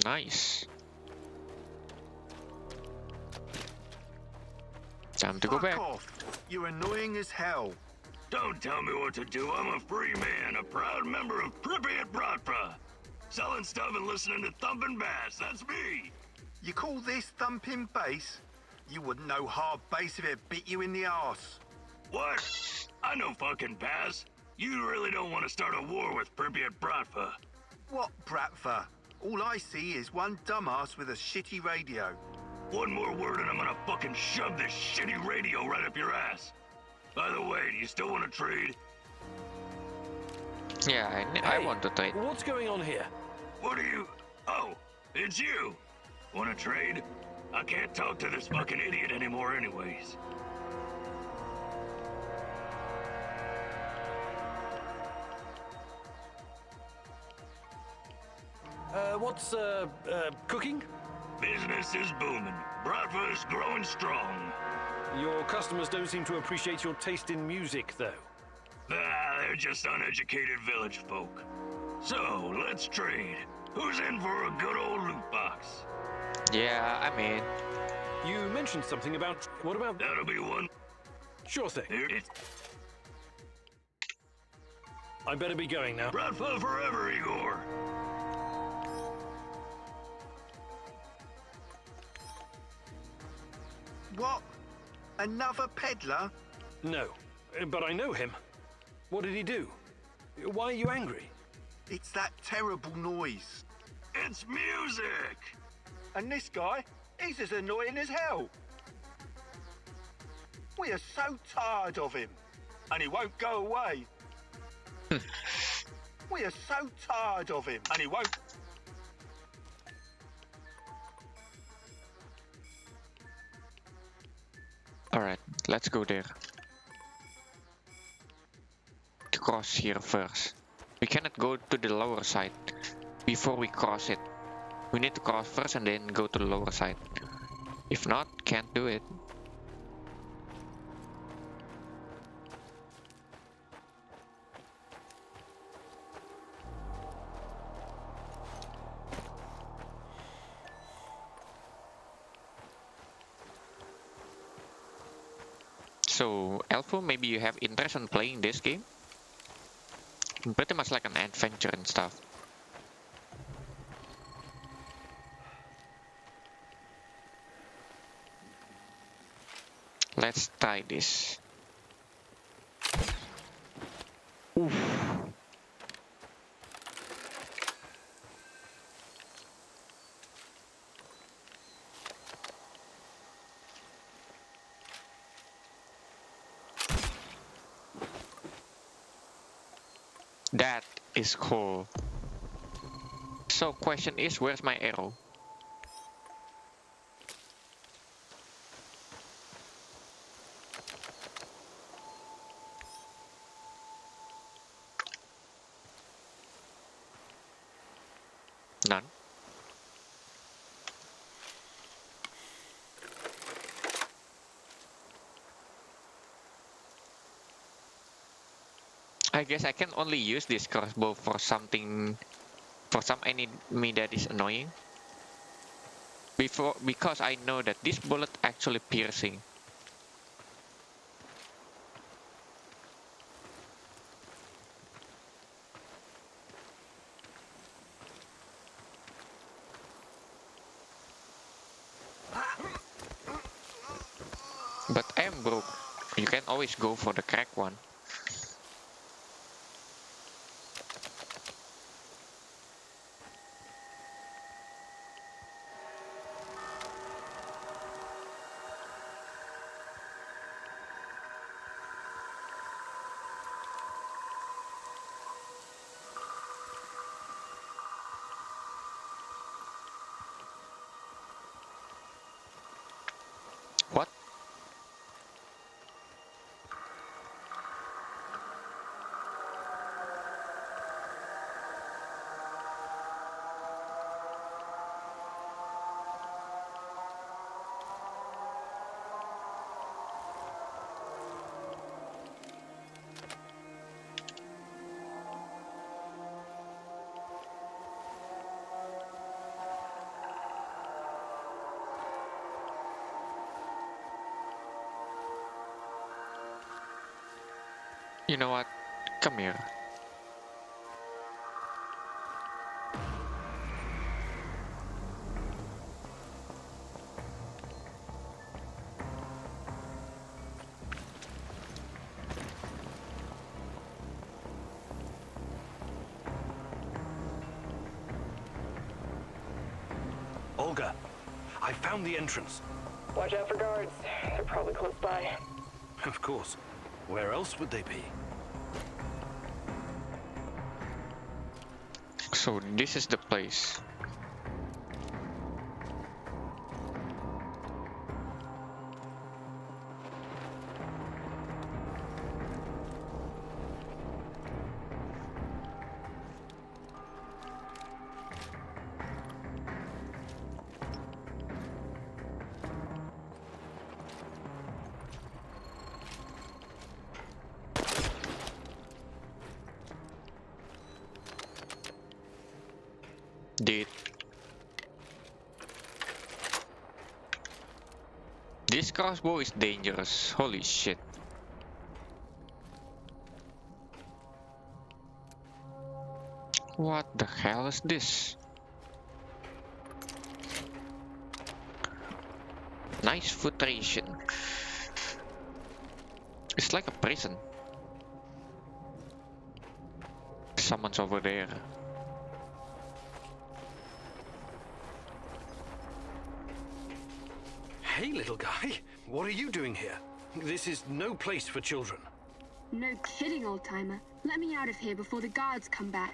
Nice. Time to go back. Off. You're annoying as hell. Don't tell me what to do. I'm a free man, a proud member of Pripyat Bratva. Selling stuff and listening to thumping bass. That's me. You call this thumping bass? You wouldn't know hard bass if it bit you in the arse. What? I know fucking bass. You really don't want to start a war with Pripyat Bratva. What Bratva? All I see is one dumbass with a shitty radio. One more word and I'm gonna fucking shove this shitty radio right up your ass. By the way, do you still want to trade? Yeah, I want to trade. What's going on here? What are you... Oh, it's you. Want to trade? I can't talk to this fucking idiot anymore anyways. What's cooking? Business is booming. Bratva is growing strong. Your customers don't seem to appreciate your taste in music, though. They're just uneducated village folk. So, let's trade. Who's in for a good old loot box? Yeah, I'm in. You mentioned something about... What about... That'll be one. Sure thing. It's I better be going now. Bratva forever, Igor. What? Another peddler? No, but I know him. What did he do? Why are you angry? It's that terrible noise. It's music! And this guy, he's as annoying as hell. We are so tired of him. And he won't go away. We are so tired of him. And he won't... Alright, let's go there. To cross here first. We cannot go to the lower side before we cross it. We need to cross first and then go to the lower side. If not, can't do it. So, Elfo, maybe you have interest in playing this game? Pretty much like an adventure and stuff. Let's try this. Oof. That is cool. So question is, where's my arrow? None. I guess I can only use this crossbow for something, for some enemy that is annoying. Because I know that this bullet actually piercing. But I am broke. You can always go for the crack one. What? You know what? Come here. Olga, I found the entrance. Watch out for guards. They're probably close by. Of course. Where else would they be? So this is the place. Dude. This crossbow is dangerous. Holy shit. What the hell is this? Nice filtration. It's like a prison. Someone's over there. Hey, little guy. What are you doing here? This is no place for children. No kidding, old-timer. Let me out of here before the guards come back.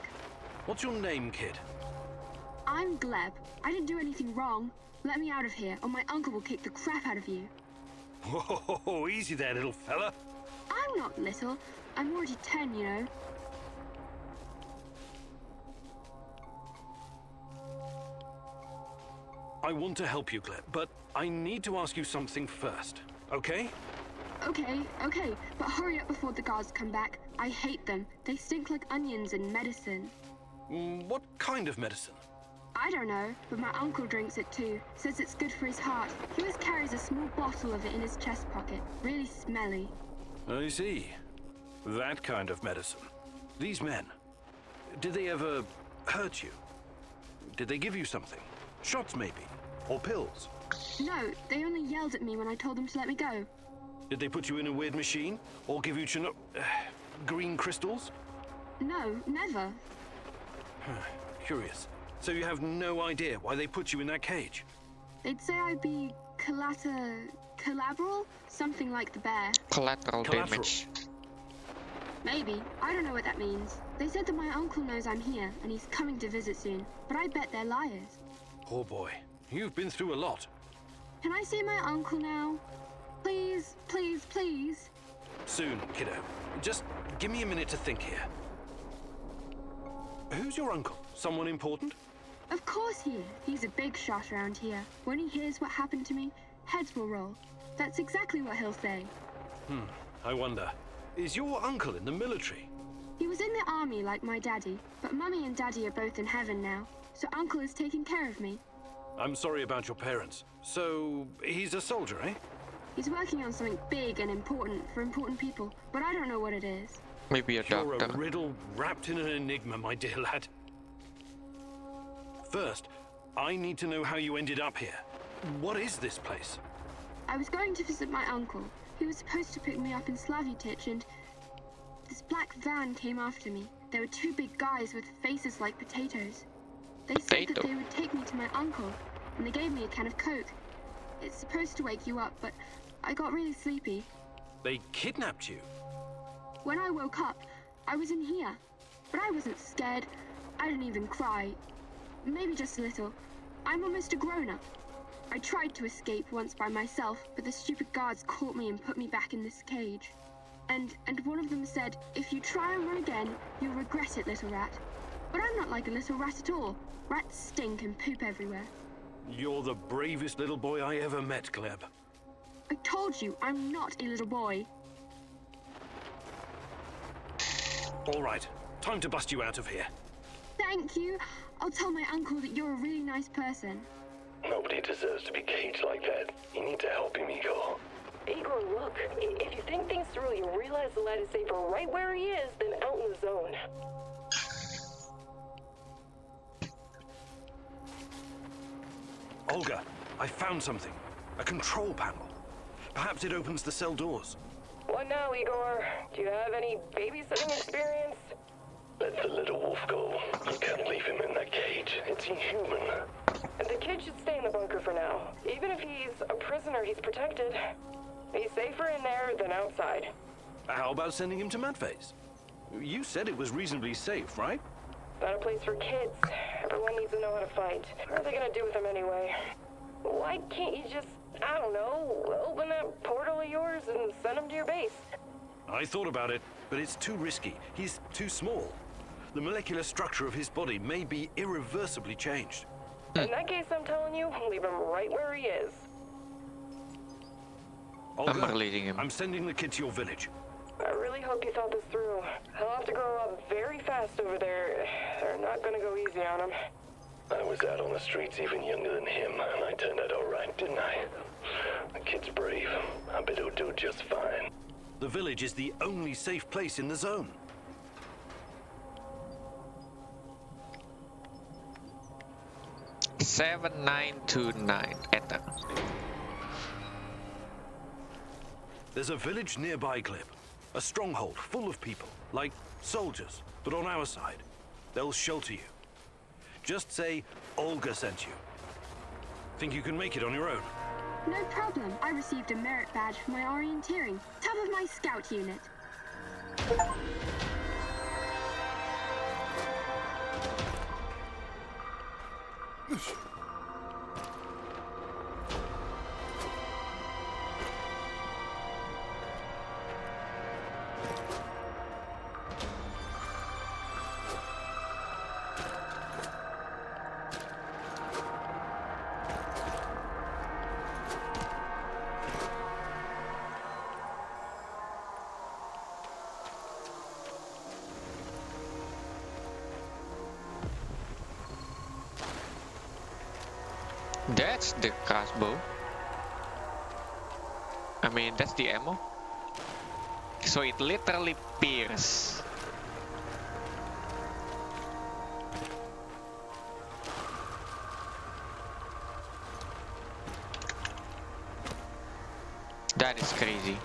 What's your name, kid? I'm Gleb. I didn't do anything wrong. Let me out of here, or my uncle will kick the crap out of you. Whoa, easy there, little fella. I'm not little. I'm already 10, you know. I want to help you, Gleb, but I need to ask you something first, okay? Okay, but hurry up before the guards come back. I hate them. They stink like onions and medicine. What kind of medicine? I don't know, but my uncle drinks it too. Says it's good for his heart. He always carries a small bottle of it in his chest pocket. Really smelly. I see. That kind of medicine. These men, did they ever hurt you? Did they give you something? Shots, maybe? Or pills? No, they only yelled at me when I told them to let me go. Did they put you in a weird machine? Or give you green crystals? No, never. Curious. So you have no idea why they put you in that cage? They'd say I'd be collateral? Something like the bear. Collateral damage. Maybe. I don't know what that means. They said that my uncle knows I'm here, and he's coming to visit soon. But I bet they're liars. Oh boy, you've been through a lot. Can I see my uncle now? Please, please, please. Soon, kiddo. Just give me a minute to think here. Who's your uncle? Someone important? Of course he is. He's a big shot around here. When he hears what happened to me, heads will roll. That's exactly what he'll say. I wonder, is your uncle in the military? He was in the army like my daddy, but Mummy and Daddy are both in heaven now, so Uncle is taking care of me. I'm sorry about your parents. So, he's a soldier, eh? He's working on something big and important for important people, but I don't know what it is. Maybe a You're doctor. a riddle wrapped in an enigma, my dear lad. First, I need to know how you ended up here. What is this place? I was going to visit my uncle. He was supposed to pick me up in Slavutich, and this black van came after me. There were two big guys with faces like potatoes. They said that they would take me to my uncle, and they gave me a can of Coke. It's supposed to wake you up, but I got really sleepy. They kidnapped you? When I woke up, I was in here. But I wasn't scared. I didn't even cry. Maybe just a little. I'm almost a grown-up. I tried to escape once by myself, but the stupid guards caught me and put me back in this cage. And one of them said, if you try and run again, you'll regret it, little rat. But I'm not like a little rat at all. Rats stink and poop everywhere. You're the bravest little boy I ever met, Gleb. I told you, I'm not a little boy. All right, time to bust you out of here. Thank you. I'll tell my uncle that you're a really nice person. Nobody deserves to be caged like that. You need to help him, Igor. Igor, look. If you think things through, you realize the lad is safer right where he is than out in the zone. Olga, I found something. A control panel. Perhaps it opens the cell doors. What now, Igor? Do you have any babysitting experience? Let the little wolf go. You can't leave him in that cage. It's inhuman. And the kid should stay in the bunker for now. Even if he's a prisoner, he's protected. He's safer in there than outside. How about sending him to Madface? You said it was reasonably safe, right? Not a place for kids. Everyone needs to know how to fight. What are they gonna do with him anyway? Why can't you just, I don't know, open that portal of yours and send him to your base? I thought about it, but it's too risky. He's too small. The molecular structure of his body may be irreversibly changed. In that case, I'm telling you, leave him right where he is. Olga, I'm releasing him. I'm sending the kid to your village. I really hope you thought this through. He'll have to grow up very fast over there. They're not gonna go easy on him. I was out on the streets even younger than him, and I turned out all right, didn't I? The kid's brave. I bet he'll do just fine. The village is the only safe place in the zone. $7,929. Enter. There's a village nearby, Glib. A stronghold full of people, like soldiers, but on our side. They'll shelter you. Just say Olga sent you. Think you can make it on your own? No problem. I received a merit badge for my orienteering. Top of my scout unit. That's the crossbow. I mean, that's the ammo. So it literally pierces. That is crazy.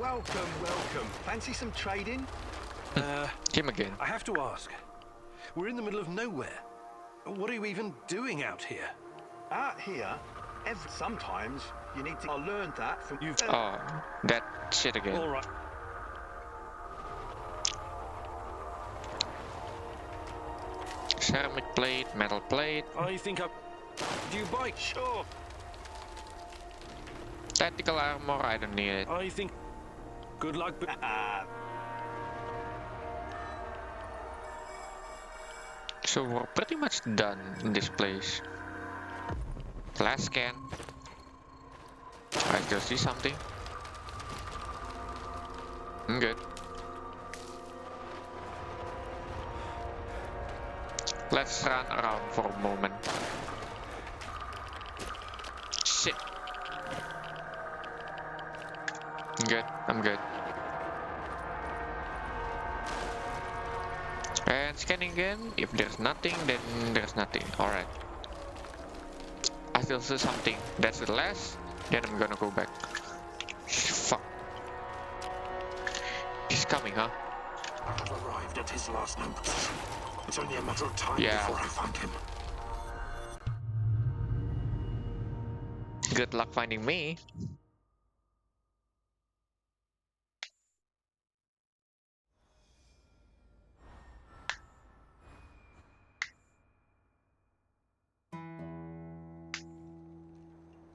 Welcome. Fancy some trading? Him again. I have to ask. We're in the middle of nowhere. What are you even doing out here? Out here, sometimes you need to. I learned that from you. Oh, that shit again. All right. Ceramic plate, metal plate. I think I... Do you buy? Sure. Tactical armor, I don't need it. I think... Good luck, but... So we're pretty much done in this place. Last scan. I still see something. I'm good. Let's run around for a moment. Shit. I'm good. I'm good. And scanning again. If there's nothing, then there's nothing. Alright. I still see something. That's the last. Then I'm gonna go back. Fuck. He's coming, huh? I've arrived at his last known position. It's only a matter of time Yeah. before I find him. Good luck finding me.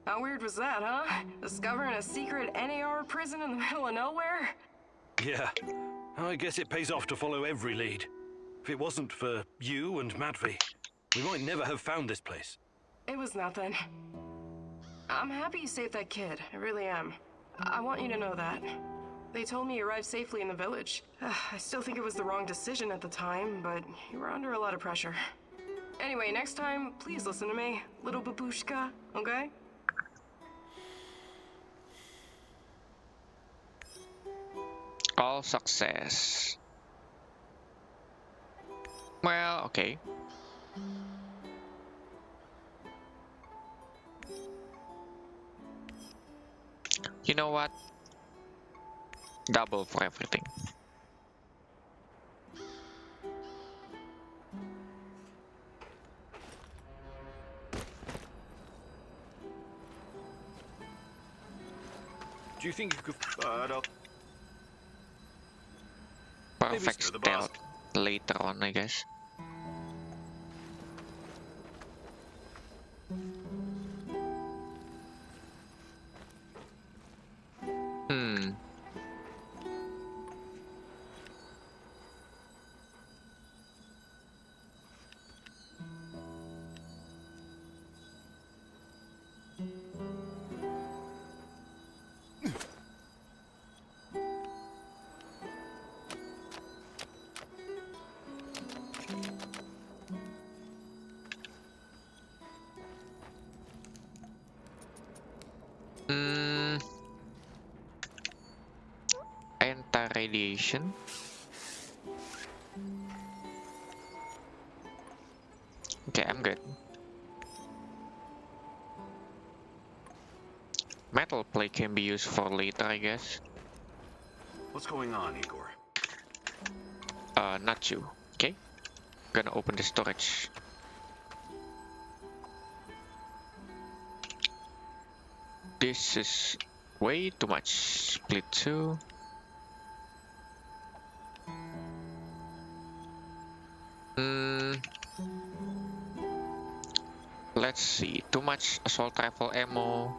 How weird was that, huh? Discovering a secret NAR prison in the middle of nowhere? Yeah. I guess it pays off to follow every lead. If it wasn't for you and Matvey, we might never have found this place. It was nothing. I'm happy you saved that kid. I really am. I want you to know that. They told me you arrived safely in the village. I still think it was the wrong decision at the time, but you were under a lot of pressure. Anyway, next time, please listen to me, little babushka, okay? All success. Well, okay. You know what? Double for everything. Do you think you could... Perfect stir the boss. stealth later on, I guess. Hmm. Hmm. Anti-radiation. Okay, I'm good. Metal plate can be used for later, I guess. What's going on, Igor? Not you. Okay. Gonna open the storage. This is way too much. Split 2. Let's see. Too much assault rifle ammo.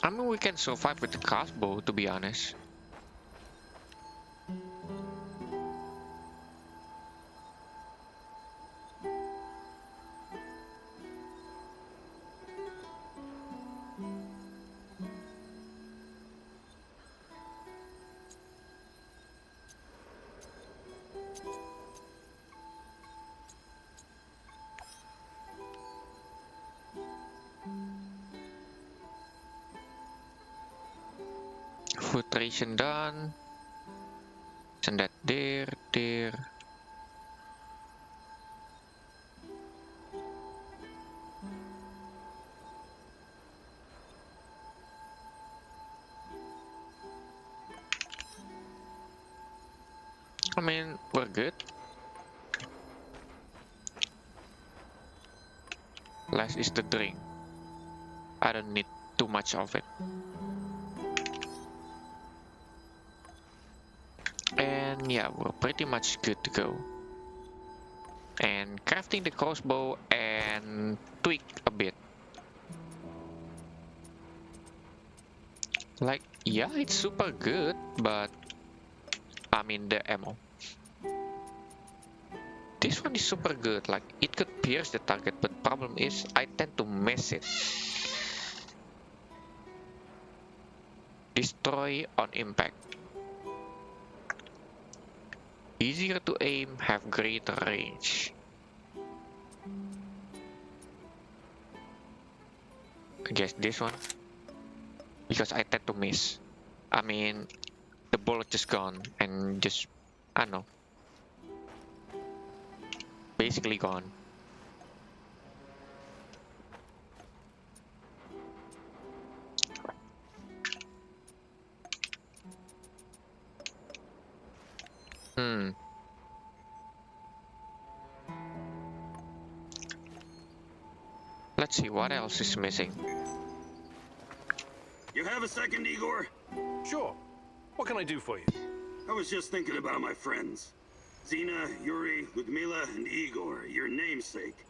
I mean, we can survive with the crossbow, to be honest. Filtration done. Send that there. I mean, we're good. Last is the drink. I don't need too much of it. then yeah, we're pretty much good to go. And crafting the crossbow and tweak a bit. Like, yeah, it's super good, but I mean the ammo. This one is super good, like it could pierce the target, but problem is I tend to miss it. Destroy on impact. Easier to aim, have greater range. I guess this one, because I tend to miss. I mean, the bullet just gone and just, I don't know, basically gone. Let's see what else is missing. You have a second, Igor? Sure. What can I do for you? I was just thinking about my friends. Zina, Yuri, Ludmila, and Igor, your namesake.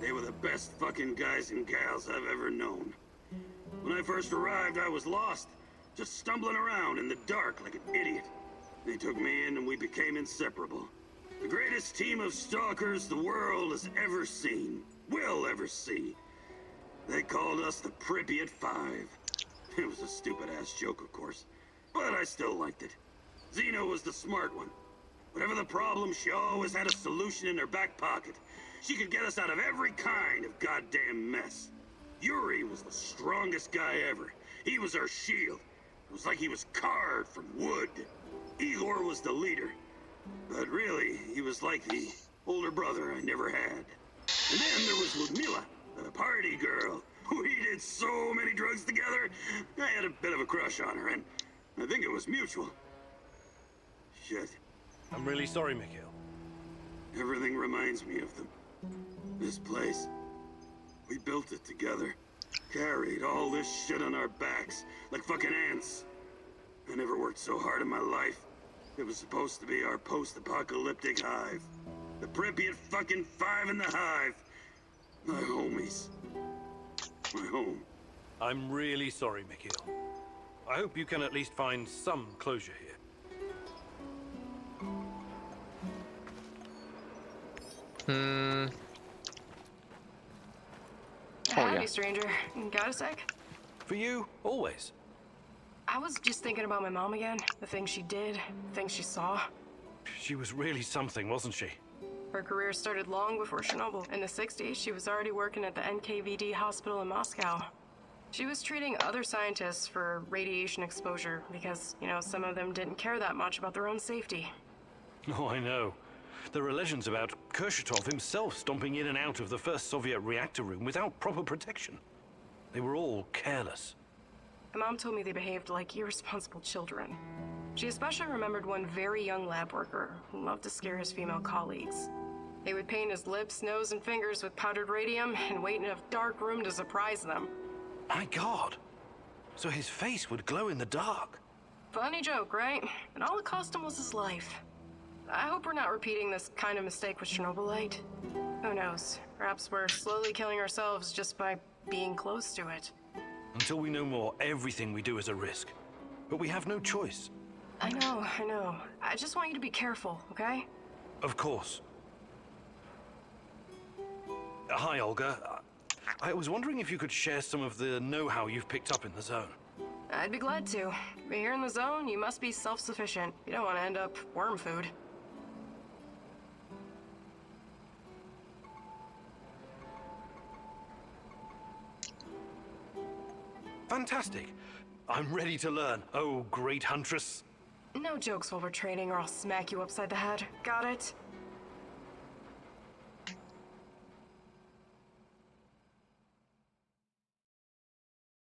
They were the best fucking guys and gals I've ever known. When I first arrived, I was lost, just stumbling around in the dark like an idiot. They took me in and we became inseparable. The greatest team of stalkers the world has ever seen, will ever see. They called us the Pripyat Five. It was a stupid-ass joke, of course, but I still liked it. Zina was the smart one. Whatever the problem, she always had a solution in her back pocket. She could get us out of every kind of goddamn mess. Yuri was the strongest guy ever. He was our shield. It was like he was carved from wood. Igor was the leader. But really, he was like the older brother I never had. And then there was Ludmila, the party girl. We did so many drugs together. I had a bit of a crush on her, and I think it was mutual. Shit. I'm really sorry, Mikhail. Everything reminds me of them. This place. We built it together. Carried all this shit on our backs, like fucking ants. I never worked so hard in my life. It was supposed to be our post-apocalyptic hive. The Pripyat fucking Five in the hive. My homies. My home. I'm really sorry, Mikhail. I hope you can at least find some closure here. Howdy, stranger. Got a sec? For you, always. I was just thinking about my mom again. The things she did, the things she saw. She was really something, wasn't she? Her career started long before Chernobyl. In the 60s, she was already working at the NKVD hospital in Moscow. She was treating other scientists for radiation exposure because, you know, some of them didn't care that much about their own safety. Oh, I know. There are legends about Kurchatov himself stomping in and out of the first Soviet reactor room without proper protection. They were all careless. My mom told me they behaved like irresponsible children. She especially remembered one very young lab worker who loved to scare his female colleagues. They would paint his lips, nose, and fingers with powdered radium and wait in a dark room to surprise them. My God! So his face would glow in the dark. Funny joke, right? And all it cost him was his life. I hope we're not repeating this kind of mistake with Chernobylite. Who knows? Perhaps we're slowly killing ourselves just by being close to it. Until we know more, everything we do is a risk. But we have no choice. I know. I just want you to be careful, okay? Of course. Hi, Olga. I was wondering if you could share some of the know-how you've picked up in the zone. I'd be glad to. But here in the zone, you must be self-sufficient. You don't want to end up worm food. Fantastic. I'm ready to learn. Oh, great huntress. No jokes while we're training or I'll smack you upside the head. Got it?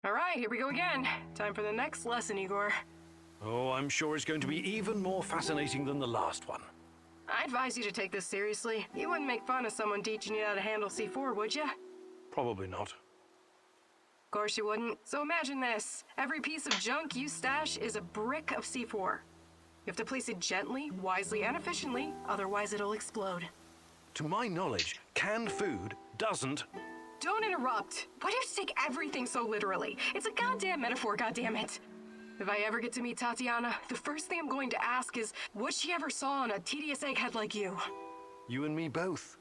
All right, here we go again. Time for the next lesson, Igor. Oh, I'm sure it's going to be even more fascinating than the last one. I advise you to take this seriously. You wouldn't make fun of someone teaching you how to handle C4, would you? Probably not. Of course you wouldn't. So imagine this. Every piece of junk you stash is a brick of C4. You have to place it gently, wisely, and efficiently, otherwise it'll explode. To my knowledge, canned food doesn't... Don't interrupt! Why do you take everything so literally? It's a goddamn metaphor, goddammit! If I ever get to meet Tatiana, the first thing I'm going to ask is what she ever saw in a tedious egghead like you. You and me both.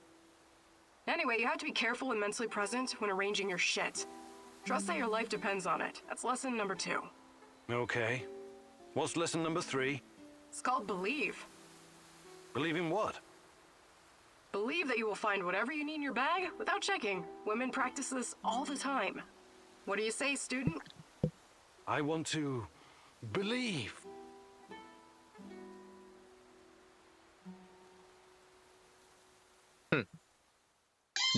Anyway, you have to be careful and mentally present when arranging your shit. Trust that your life depends on it. That's lesson number 2. Okay. What's lesson number 3? It's called believe. Believe in what? Believe that you will find whatever you need in your bag without checking. Women practice this all the time. What do you say, student? I want to... believe.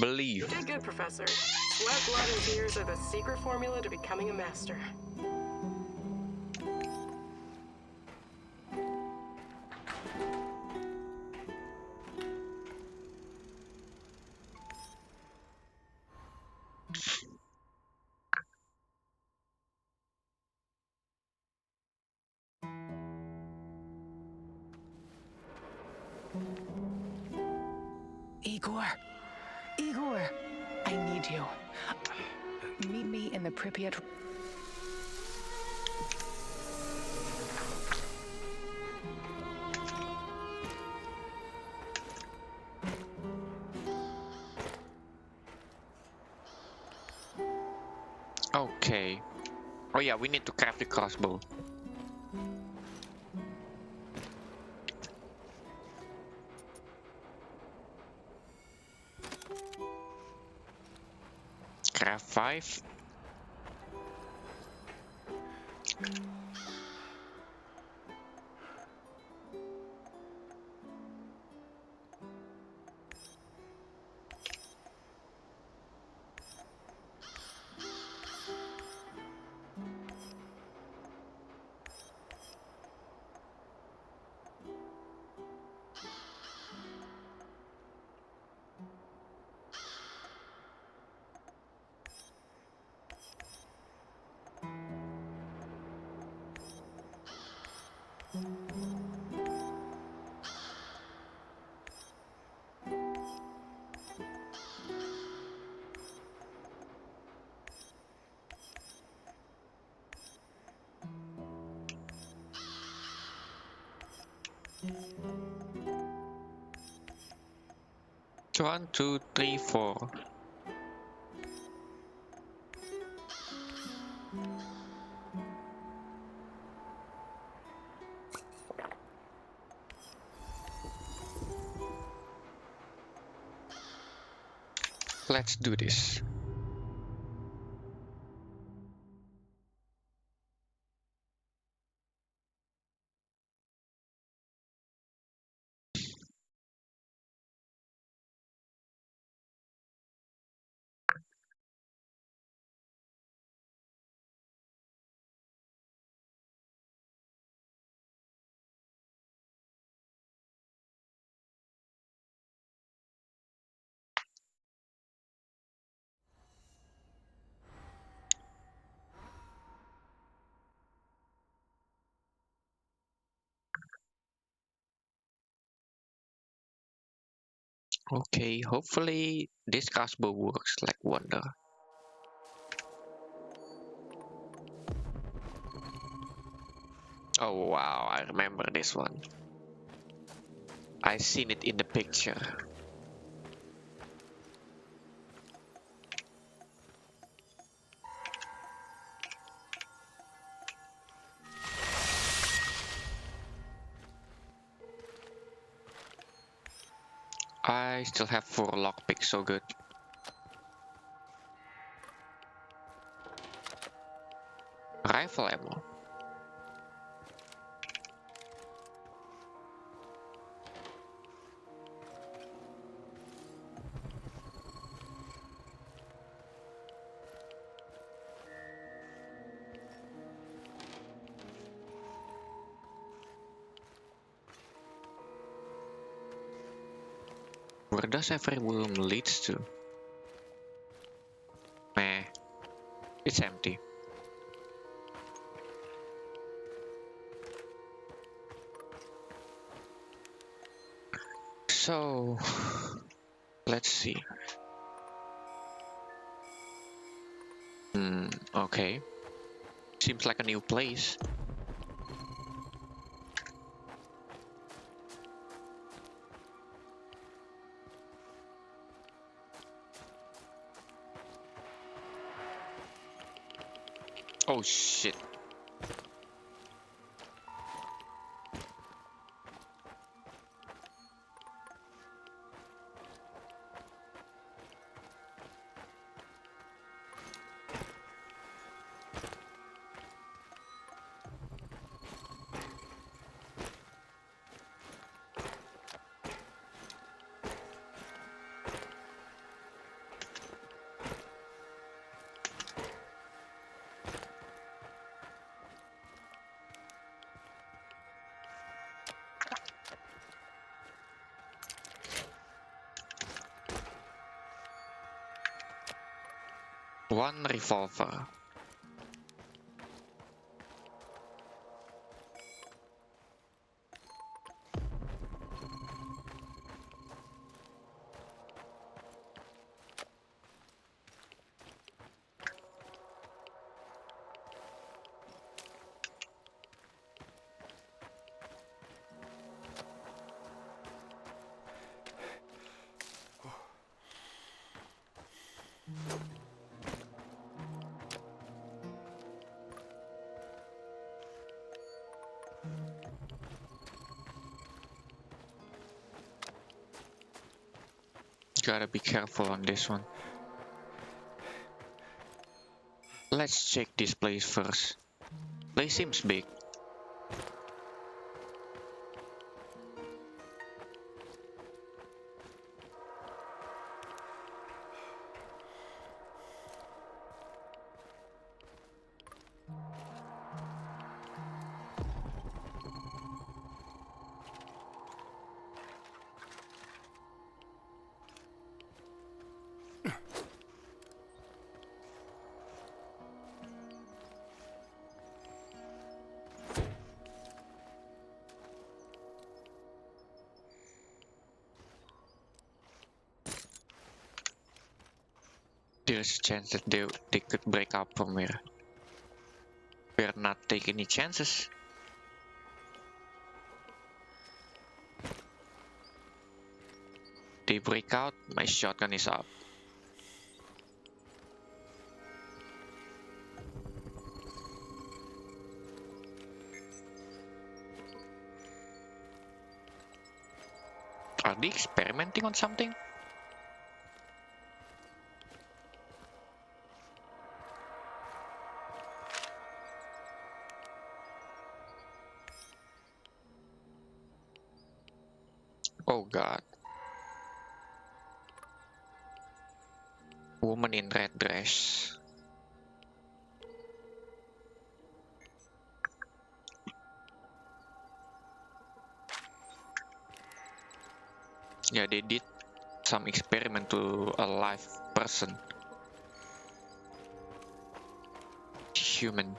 Believe. You did good, Professor. Sweat, blood, and tears are the secret formula to becoming a master. Igor! Igor! I need you. Meet me in the Pripyat... Okay. Oh yeah, we need to craft the crossbow. Craft 5. One, two, three, four. Let's do this. Okay, hopefully this crossbow works like wonder. Oh wow, I remember this one. I seen it in the picture. I still have 4 lockpicks, so good. Rifle ammo. Where does every room leads to? Meh. It's empty. So, let's see. Okay. Seems like a new place. Oh shit. One revolver. Gotta be careful on this one. Let's check this place first. Place seems big. There's a chance that they could break out from here. Better not take any chances. They break out, my shotgun is up. Are they experimenting on something? Oh god. Woman in red dress. Yeah, they did some experiment to a live person. Human.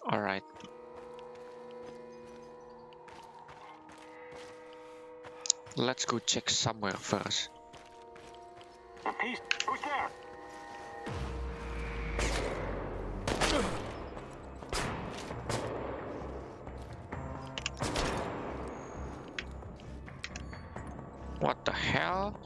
All right. Let's go check somewhere first. Who's there? What the hell?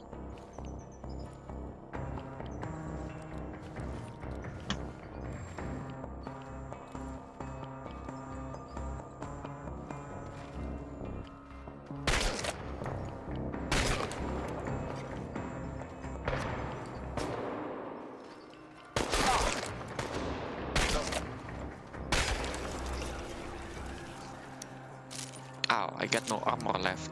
Ow, I got no armor left.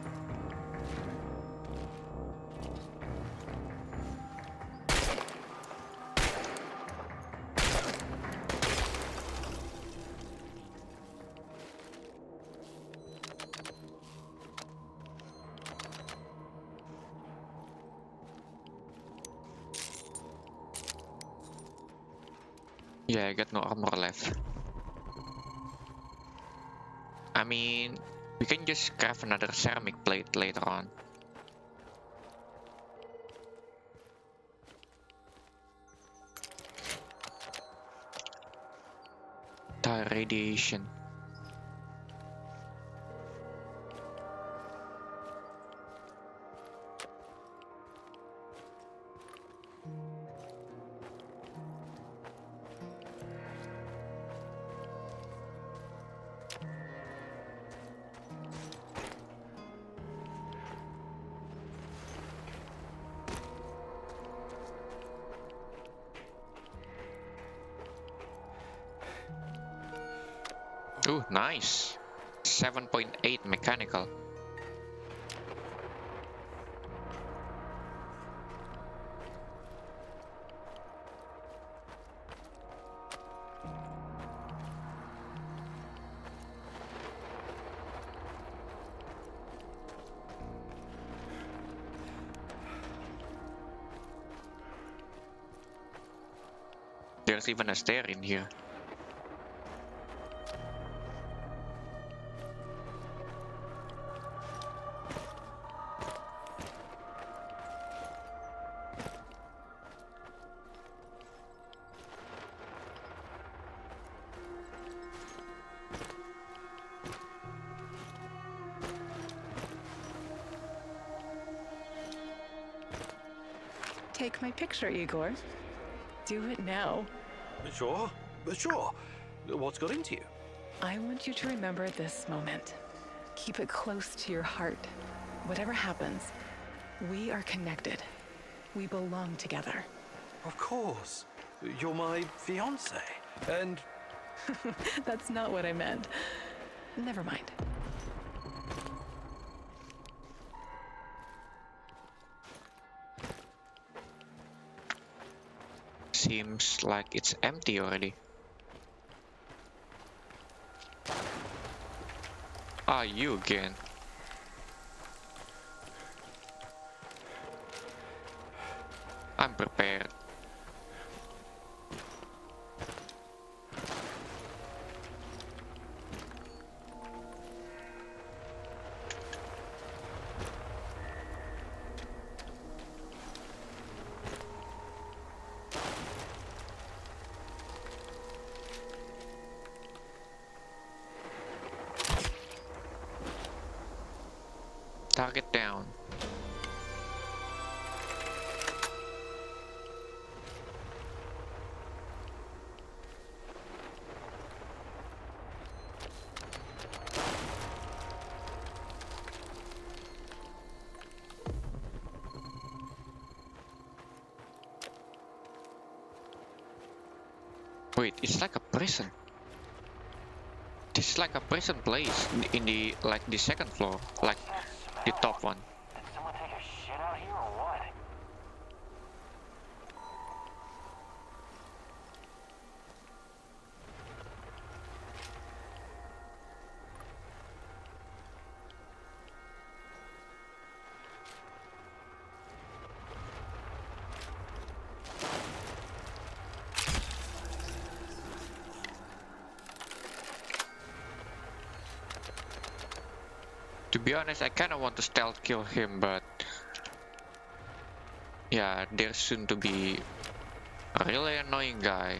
Yeah, I got no armor left. I mean, we can just craft another ceramic plate later on. Tire radiation. Ooh, nice. 7.8 mechanical. There's even a stair in here. Take my picture, Igor. Do it now. Sure, sure. What's got into you? I want you to remember this moment. Keep it close to your heart. Whatever happens, we are connected. We belong together. Of course. You're my fiancé, and... That's not what I meant. Never mind. Seems like it's empty already. Ah, you again. I'm prepared. Target down. Wait, it's like a prison. This is like a prison place in the like the second floor, like the top one. Did someone take a shit out here or what? To be honest, I kinda want to stealth kill him, but yeah, there's soon to be a really annoying guy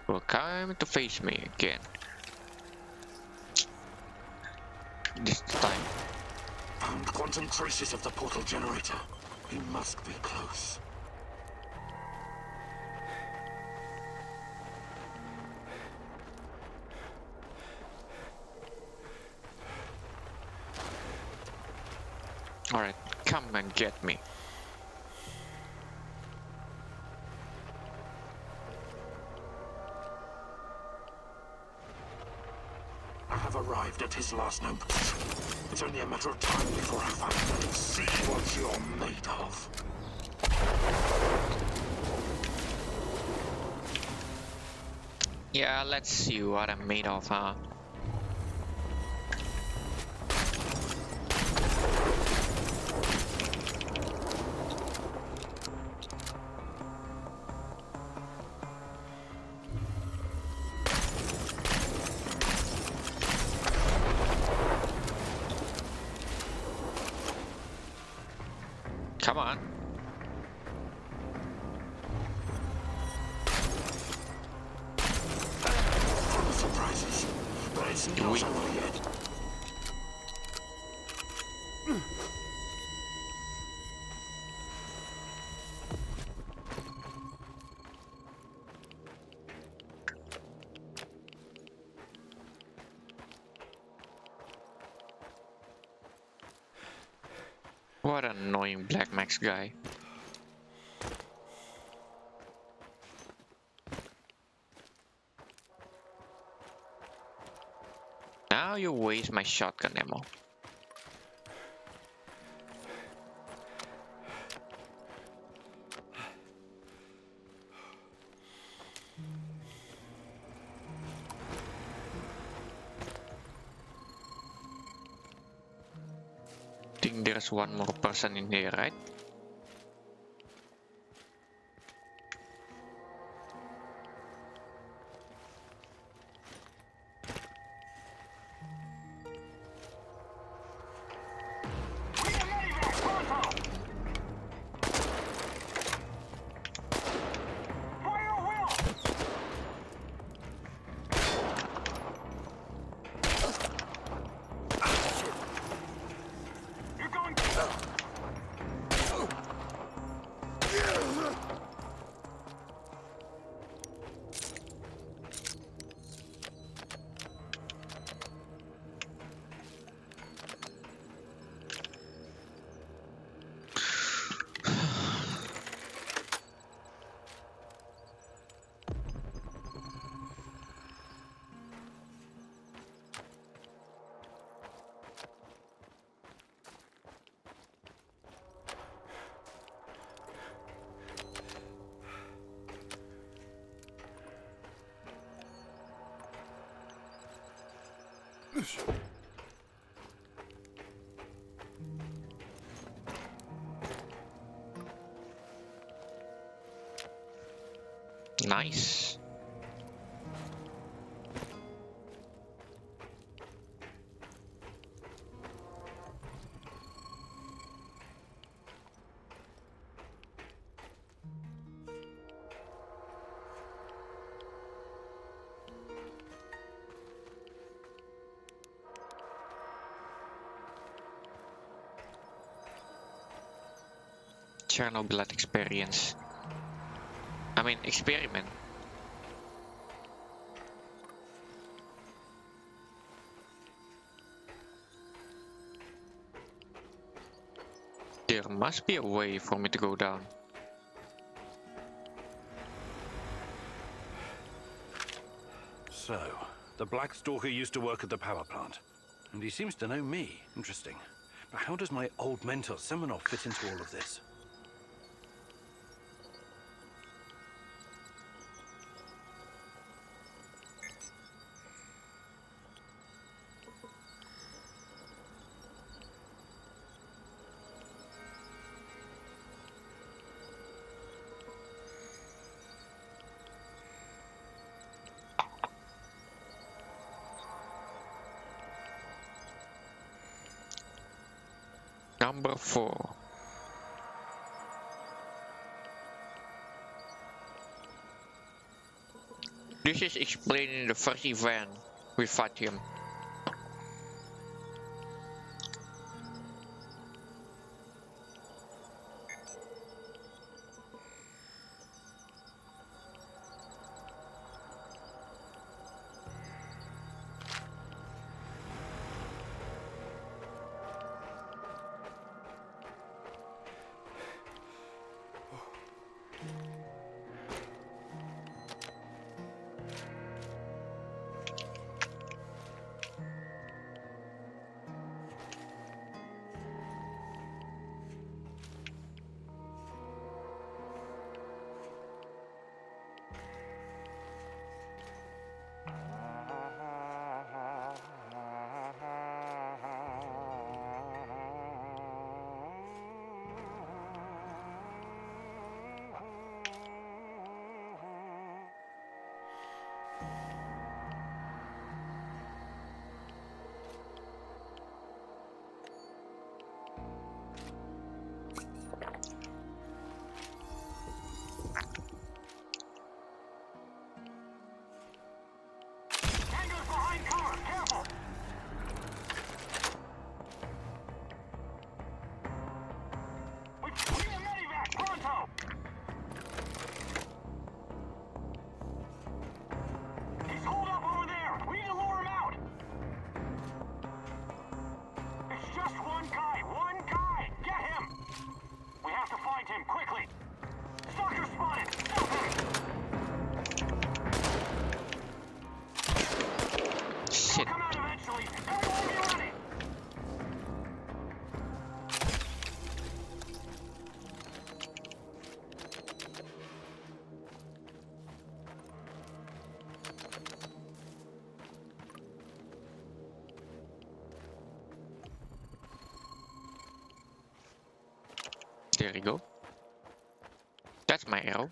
who will come to face me again. This time. Found quantum traces of the portal generator. We must be close. Alright, come and get me. I have arrived at his last known position. It's only a matter of time before I finally see what you're made of. Yeah, let's see what I'm made of, huh? Come on. Surprises, but it's not over yet. What an annoying Black Max guy. Now you waste my shotgun ammo. Think there's one more person in here, right? Nice. Chernobyl experience. I mean, experiment. There must be a way for me to go down. So, the Black Stalker used to work at the power plant. And he seems to know me. Interesting. But how does my old mentor Semenov fit into all of this? Number 4. This is explained in the first event with Fatim. There you go. That's my arrow.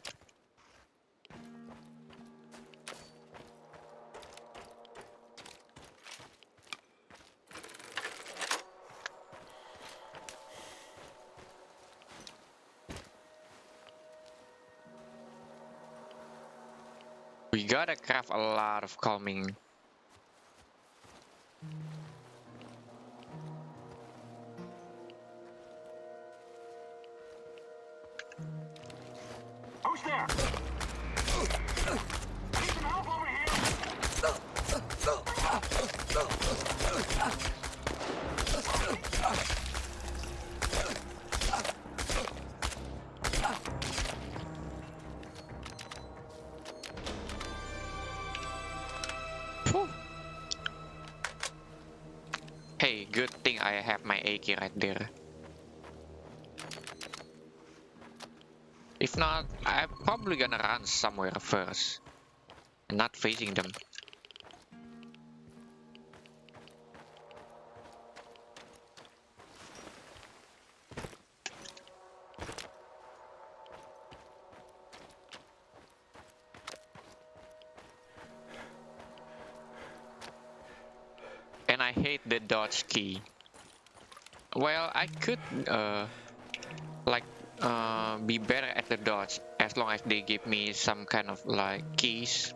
We gotta craft a lot of calming. Who's there? Need some help over Phew. Hey, good thing I have my AK right there. If not, I'm probably gonna run somewhere first and not facing them. And I hate the dodge key. Well, I could be better at the dodge as long as they give me some kind of like keys,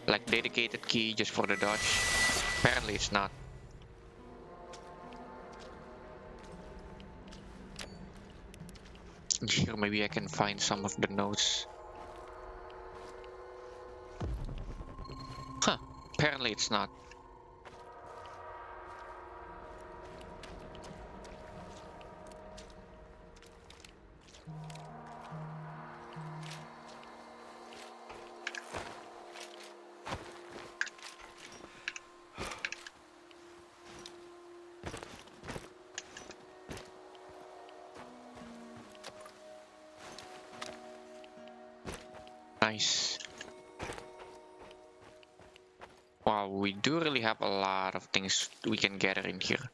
like dedicated key just for the dodge. Apparently it's not. Here maybe I can find some of the notes. Huh, apparently it's not. Nice. Wow, we do really have a lot of things we can gather in here.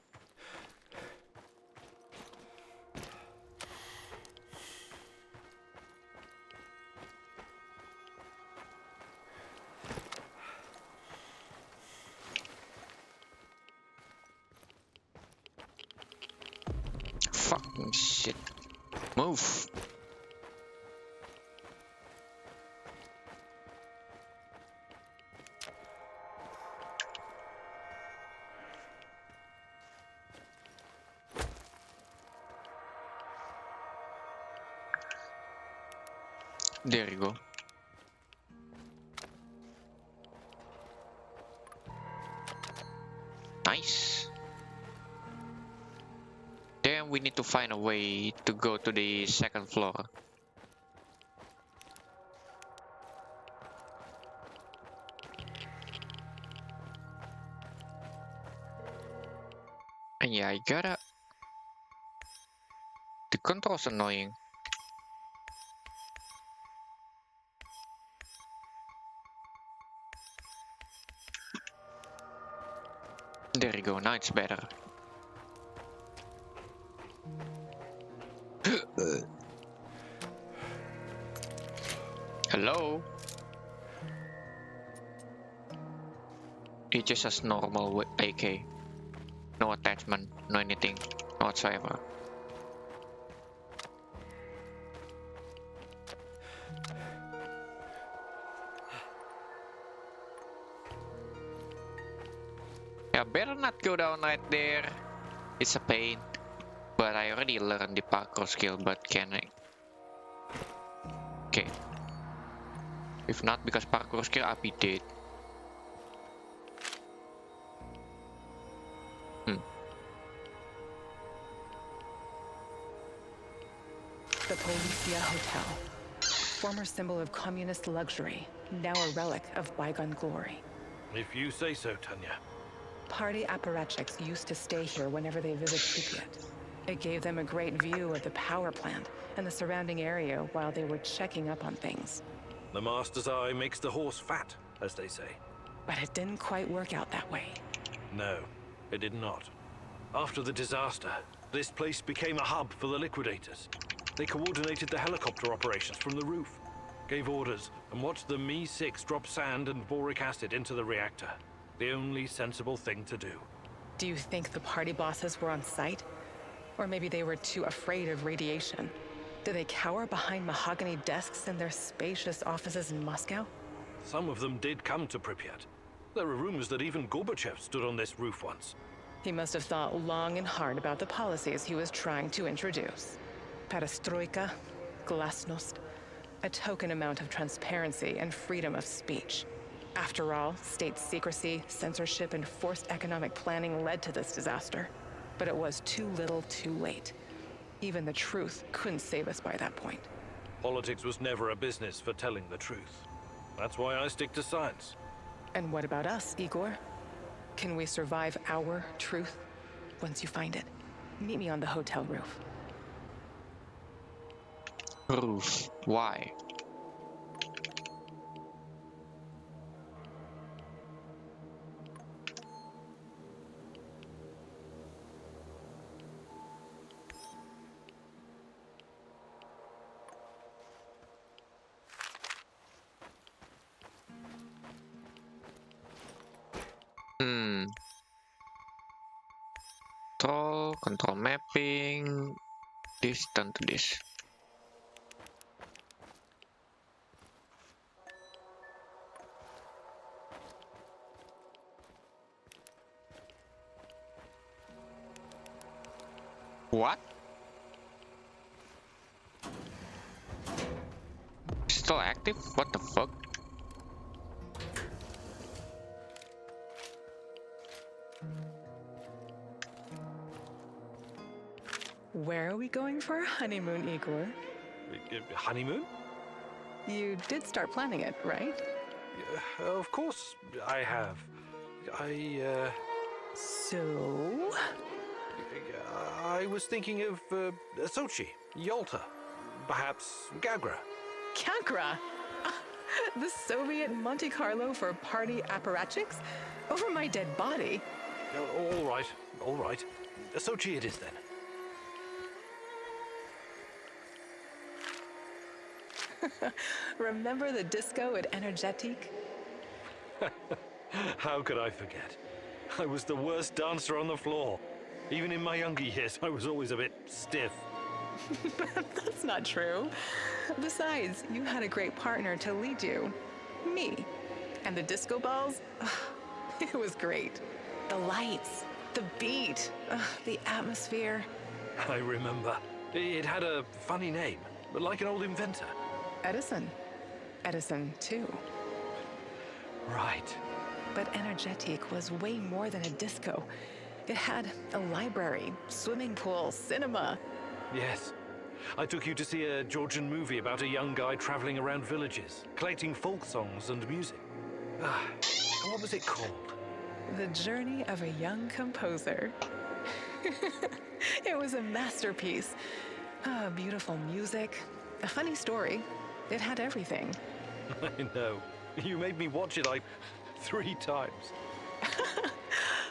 Fucking shit. Move. There you go. Nice. Then we need to find a way to go to the second floor. And yeah, I gotta... The control's annoying. There you go, now it's better. Hello? It just has normal AK. No attachment, no anything whatsoever. Yeah, better not go down right there. It's a pain. But I already learned the parkour skill, but can I? Okay. If not, because parkour skill, I'll be dead. The Policia Hotel. Former symbol of communist luxury, now a relic of bygone glory. If you say so, Tanya. Party apparatchiks used to stay here whenever they visit Pripyat. It gave them a great view of the power plant and the surrounding area while they were checking up on things. The master's eye makes the horse fat, as they say. But it didn't quite work out that way. No, it did not. After the disaster, This place became a hub for the liquidators. They coordinated the helicopter operations from the roof, gave orders, and watched the Mi-6 drop sand and boric acid into the reactor. The only sensible thing to do. Do you think the party bosses were on site? Or maybe they were too afraid of radiation? Do they cower behind mahogany desks in their spacious offices in Moscow? Some of them did come to Pripyat. There are rumors that even Gorbachev stood on this roof once. He must have thought long and hard about the policies he was trying to introduce. Perestroika, glasnost, a token amount of transparency and freedom of speech. After all, state secrecy, censorship, and forced economic planning led to this disaster. But it was too little, too late. Even the truth couldn't save us by that point. Politics was never a business for telling the truth. That's why I stick to science. And what about us, Igor? Can we survive our truth once you find it? Meet me on the hotel roof. Roof. Why? Control mapping, this done to this. What? Still active? What the fuck? Where are we going for our honeymoon, Igor? Honeymoon? You did start planning it, right? Of course I have. So? I was thinking of Sochi, Yalta, perhaps Gagra. Gagra? The Soviet Monte Carlo for party apparatchiks? Over my dead body? All right. Sochi it is then. Remember the disco at Energetic? How could I forget? I was the worst dancer on the floor. Even in my younger years, I was always a bit stiff. That's not true. Besides, you had a great partner to lead you. Me. And the disco balls? It was great. The lights, the beat, the atmosphere. I remember. It had a funny name, like an old inventor. Edison. Edison, too. Right. But Energetic was way more than a disco. It had a library, swimming pool, cinema. Yes. I took you to see a Georgian movie about a young guy traveling around villages, collecting folk songs and music. What was it called? The Journey of a Young Composer. It was a masterpiece. Beautiful music, a funny story. It had everything. I know. You made me watch it like 3 times.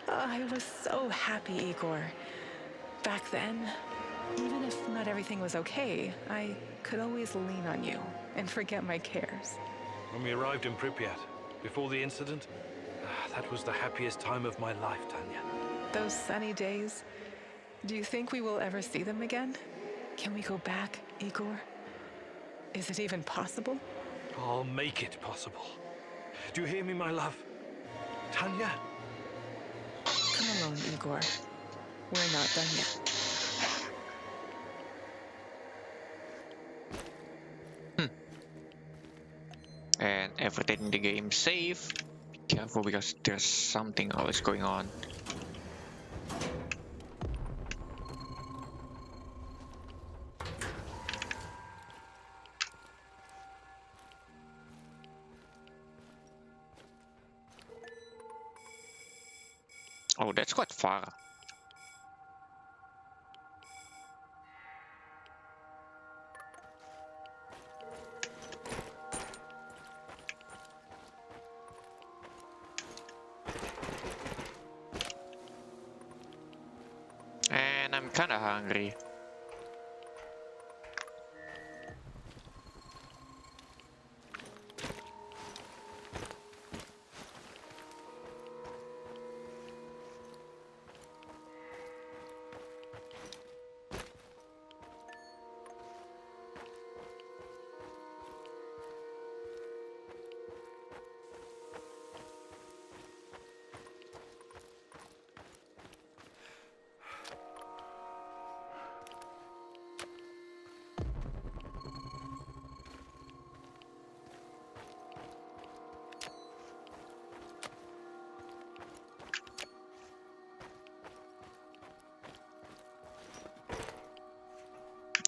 I was so happy, Igor. Back then, even if not everything was okay, I could always lean on you and forget my cares. When we arrived in Pripyat, before the incident, that was the happiest time of my life, Tanya. Those sunny days, do you think we will ever see them again? Can we go back, Igor? Is it even possible? I'll make it possible. Do you hear me, my love? Tanya? Come along, Igor. We're not done yet. And everything in the game safe. Be careful because there's something always going on. Oh, that's quite far. And I'm kinda hungry.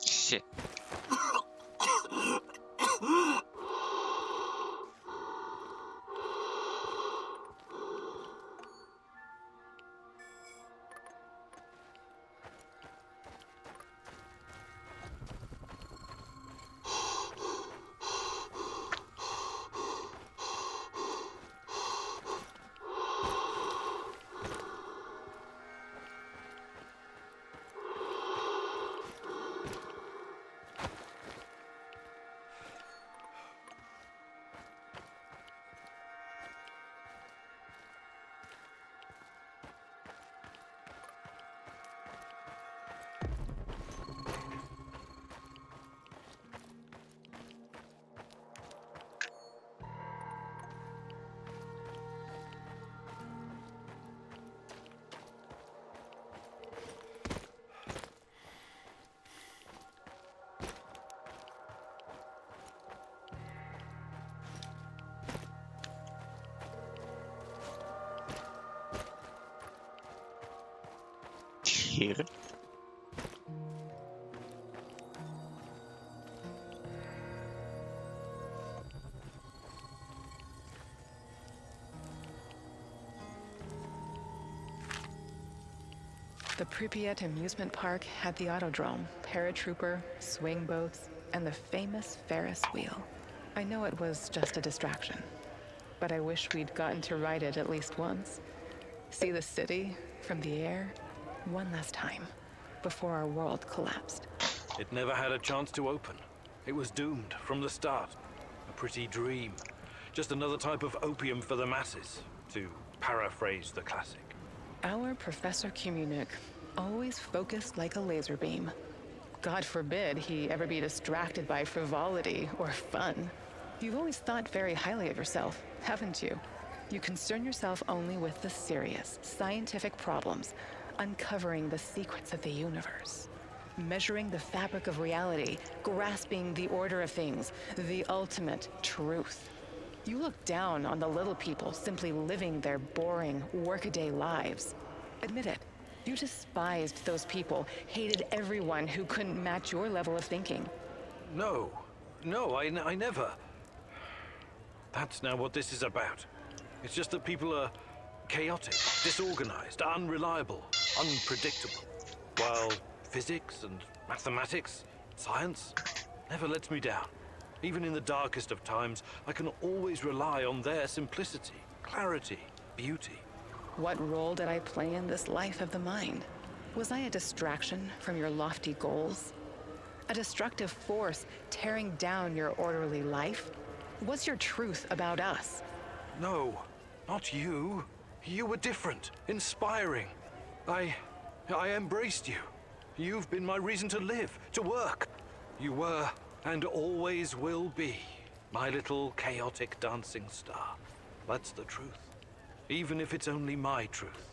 Shit. Here. The Pripyat amusement park had the Autodrome, paratrooper, swing boats, and the famous Ferris wheel. I know it was just a distraction, but I wish we'd gotten to ride it at least once. See the city from the air one last time before our world collapsed. It never had a chance to open. It was doomed from the start. A pretty dream. Just another type of opium for the masses, to paraphrase the classic. Our Professor Kumunuk always focused like a laser beam. God forbid he ever be distracted by frivolity or fun. You've always thought very highly of yourself, haven't you? You concern yourself only with the serious, scientific problems, uncovering the secrets of the universe, measuring the fabric of reality, grasping the order of things, the ultimate truth. You look down on the little people simply living their boring, workaday lives. Admit it, you despised those people, hated everyone who couldn't match your level of thinking. No, I never. That's now what this is about. It's just that people are chaotic, disorganized, unreliable, unpredictable. While physics and mathematics, science, never lets me down. Even in the darkest of times, I can always rely on their simplicity, clarity, beauty. What role did I play in this life of the mind? Was I a distraction from your lofty goals? A destructive force tearing down your orderly life? What's your truth about us? No, not you. You were different, inspiring. I embraced you. You've been my reason to live, to work. You were, and always will be, my little chaotic dancing star. That's the truth. Even if it's only my truth.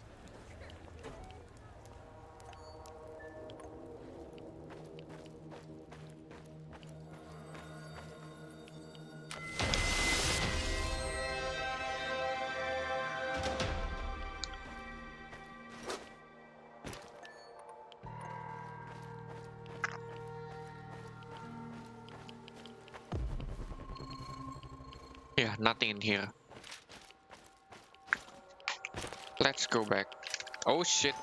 Yeah, nothing in here. Let's go back. Oh shit.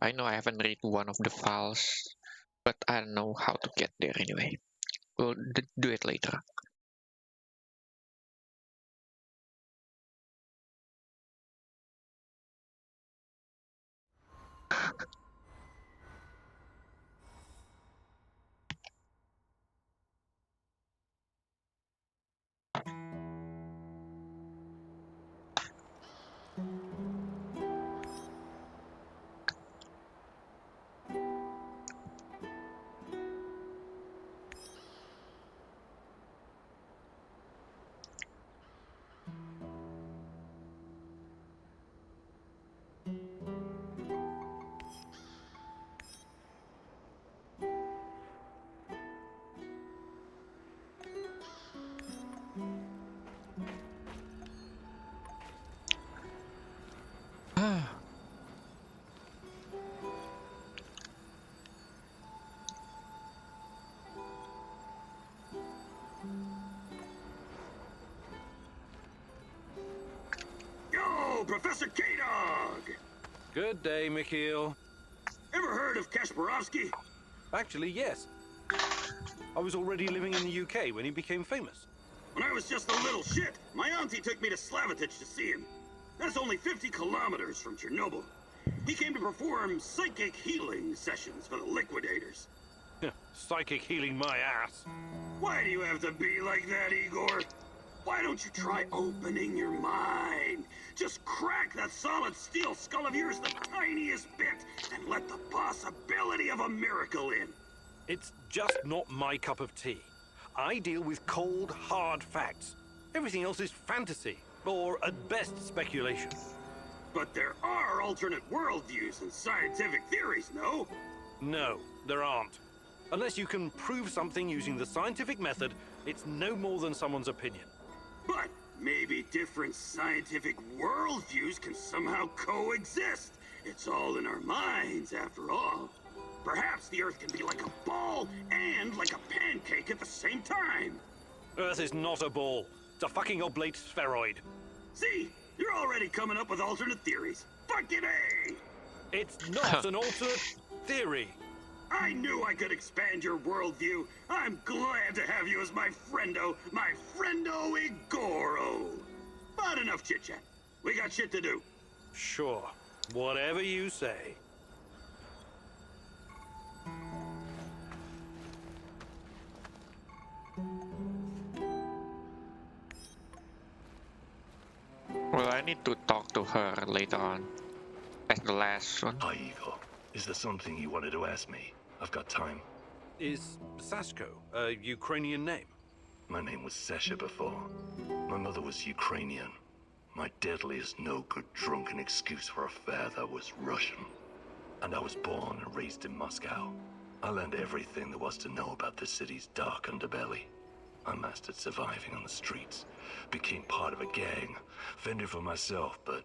I know I haven't read one of the files, but I don't know how to get there anyway. We'll do it later. Yo, Professor K-Dog! Good day, Mikhail. Ever heard of Kasparovsky? Actually, yes. I was already living in the UK when he became famous. When I was just a little shit, my auntie took me to Slavitich to see him. That's only 50 kilometers from Chernobyl. He came to perform psychic healing sessions for the liquidators. Psychic healing my ass. Why do you have to be like that, Igor? Why don't you try opening your mind? Just crack that solid steel skull of yours the tiniest bit and let the possibility of a miracle in. It's just not my cup of tea. I deal with cold, hard facts. Everything else is fantasy, or at best speculation. But there are alternate worldviews and scientific theories, no? No, there aren't. Unless you can prove something using the scientific method, it's no more than someone's opinion. But maybe different scientific worldviews can somehow coexist. It's all in our minds, after all. Perhaps the Earth can be like a ball and like a pancake at the same time. Earth is not a ball. It's a fucking oblate spheroid. See? You're already coming up with alternate theories. Fucking A! It's not an alternate theory. I knew I could expand your worldview. I'm glad to have you as my friendo Igoro. But enough chit-chat. We got shit to do. Sure. Whatever you say. Well, I need to talk to her later on. As the last one. Hi, Igor. Is there something you wanted to ask me? I've got time. Is Sashko a Ukrainian name? My name was Sasha before. My mother was Ukrainian. My deadliest no-good drunken excuse for a father was Russian. And I was born and raised in Moscow. I learned everything there was to know about the city's dark underbelly. I mastered surviving on the streets, became part of a gang, fended for myself, but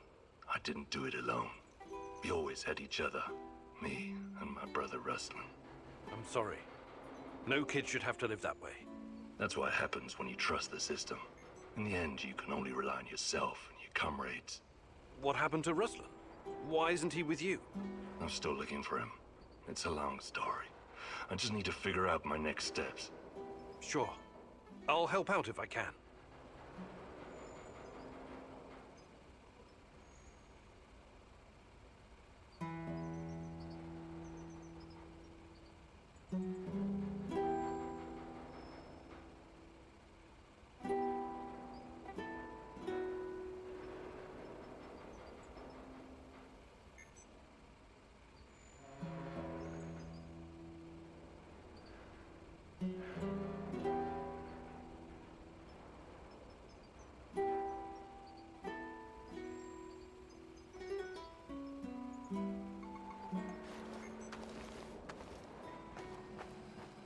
I didn't do it alone. We always had each other, me and my brother Ruslan. I'm sorry. No kid should have to live that way. That's what happens when you trust the system. In the end, you can only rely on yourself and your comrades. What happened to Ruslan? Why isn't he with you? I'm still looking for him. It's a long story. I just need to figure out my next steps. Sure. I'll help out if I can.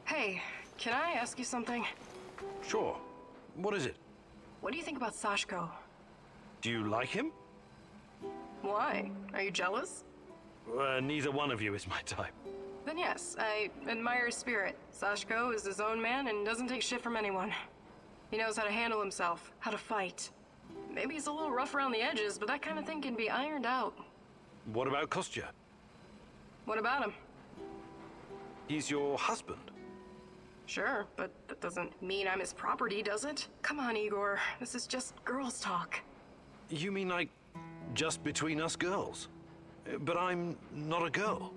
Hey, can I ask you something? Sure. What is it? What do you think about Sashko? Do you like him? Why? Are you jealous? Neither one of you is my type. Then yes, I admire his spirit. Sashko is his own man and doesn't take shit from anyone. He knows how to handle himself, how to fight. Maybe he's a little rough around the edges, but that kind of thing can be ironed out. What about Kostya? What about him? He's your husband. Sure, but that doesn't mean I'm his property, does it? Come on, Igor. This is just girls' talk. You mean like just between us girls? But I'm not a girl.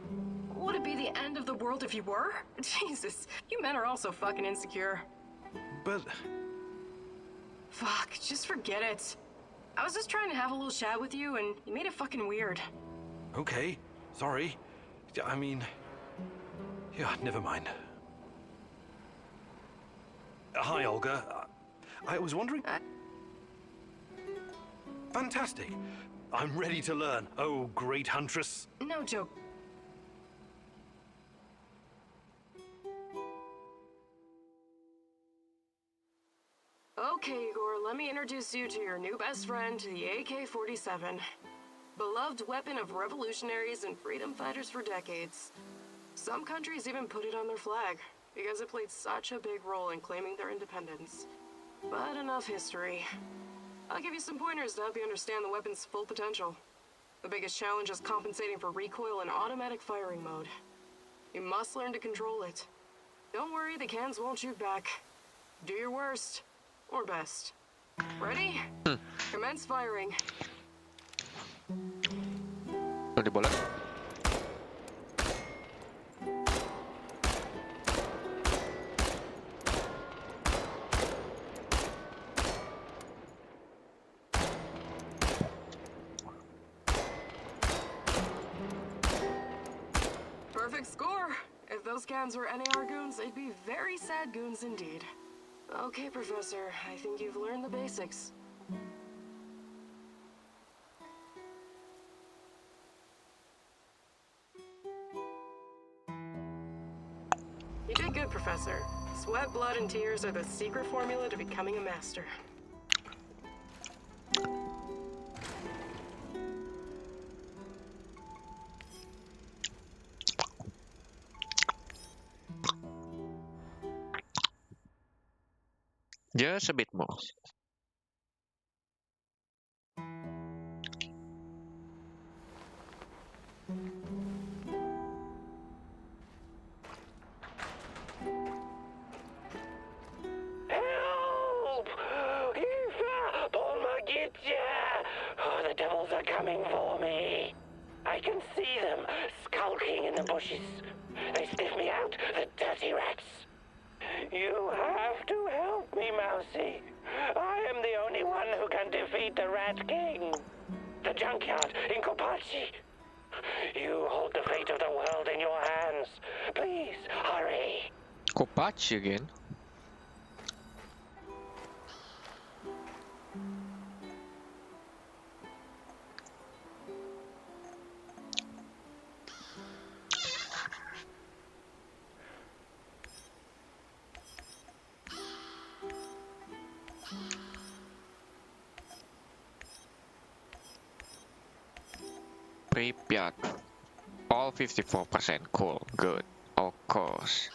Would it be the end of the world if you were? Jesus, you men are also fucking insecure. But... Fuck, just forget it. I was just trying to have a little chat with you, and you made it fucking weird. Okay, sorry. I mean... Yeah, never mind. Hi, Olga. I was wondering... Fantastic. I'm ready to learn. Oh, great huntress. No joke. Okay, Igor, let me introduce you to your new best friend, the AK-47. Beloved weapon of revolutionaries and freedom fighters for decades. Some countries even put it on their flag, because it played such a big role in claiming their independence. But enough history. I'll give you some pointers to help you understand the weapon's full potential. The biggest challenge is compensating for recoil in automatic firing mode. You must learn to control it. Don't worry, the cans won't shoot back. Do your worst. Or best. Ready? Commence firing. Udah boleh. Perfect score! If those cans were NAR goons, they'd be very sad goons indeed. Okay, Professor, I think you've learned the basics. You did good, Professor. Sweat, blood, and tears are the secret formula to becoming a master. Just a bit more. Help! Eva! Bulma, get ya! Oh, the devils are coming for me. I can see them skulking in the bushes. They sniff me out, the dirty rats. You have to help me, Mousy. I am the only one who can defeat the Rat King. The junkyard in Kopachi. You hold the fate of the world in your hands. Please, hurry. Kopachi again? Pripyat. All 54%. Cool. Good. Of course.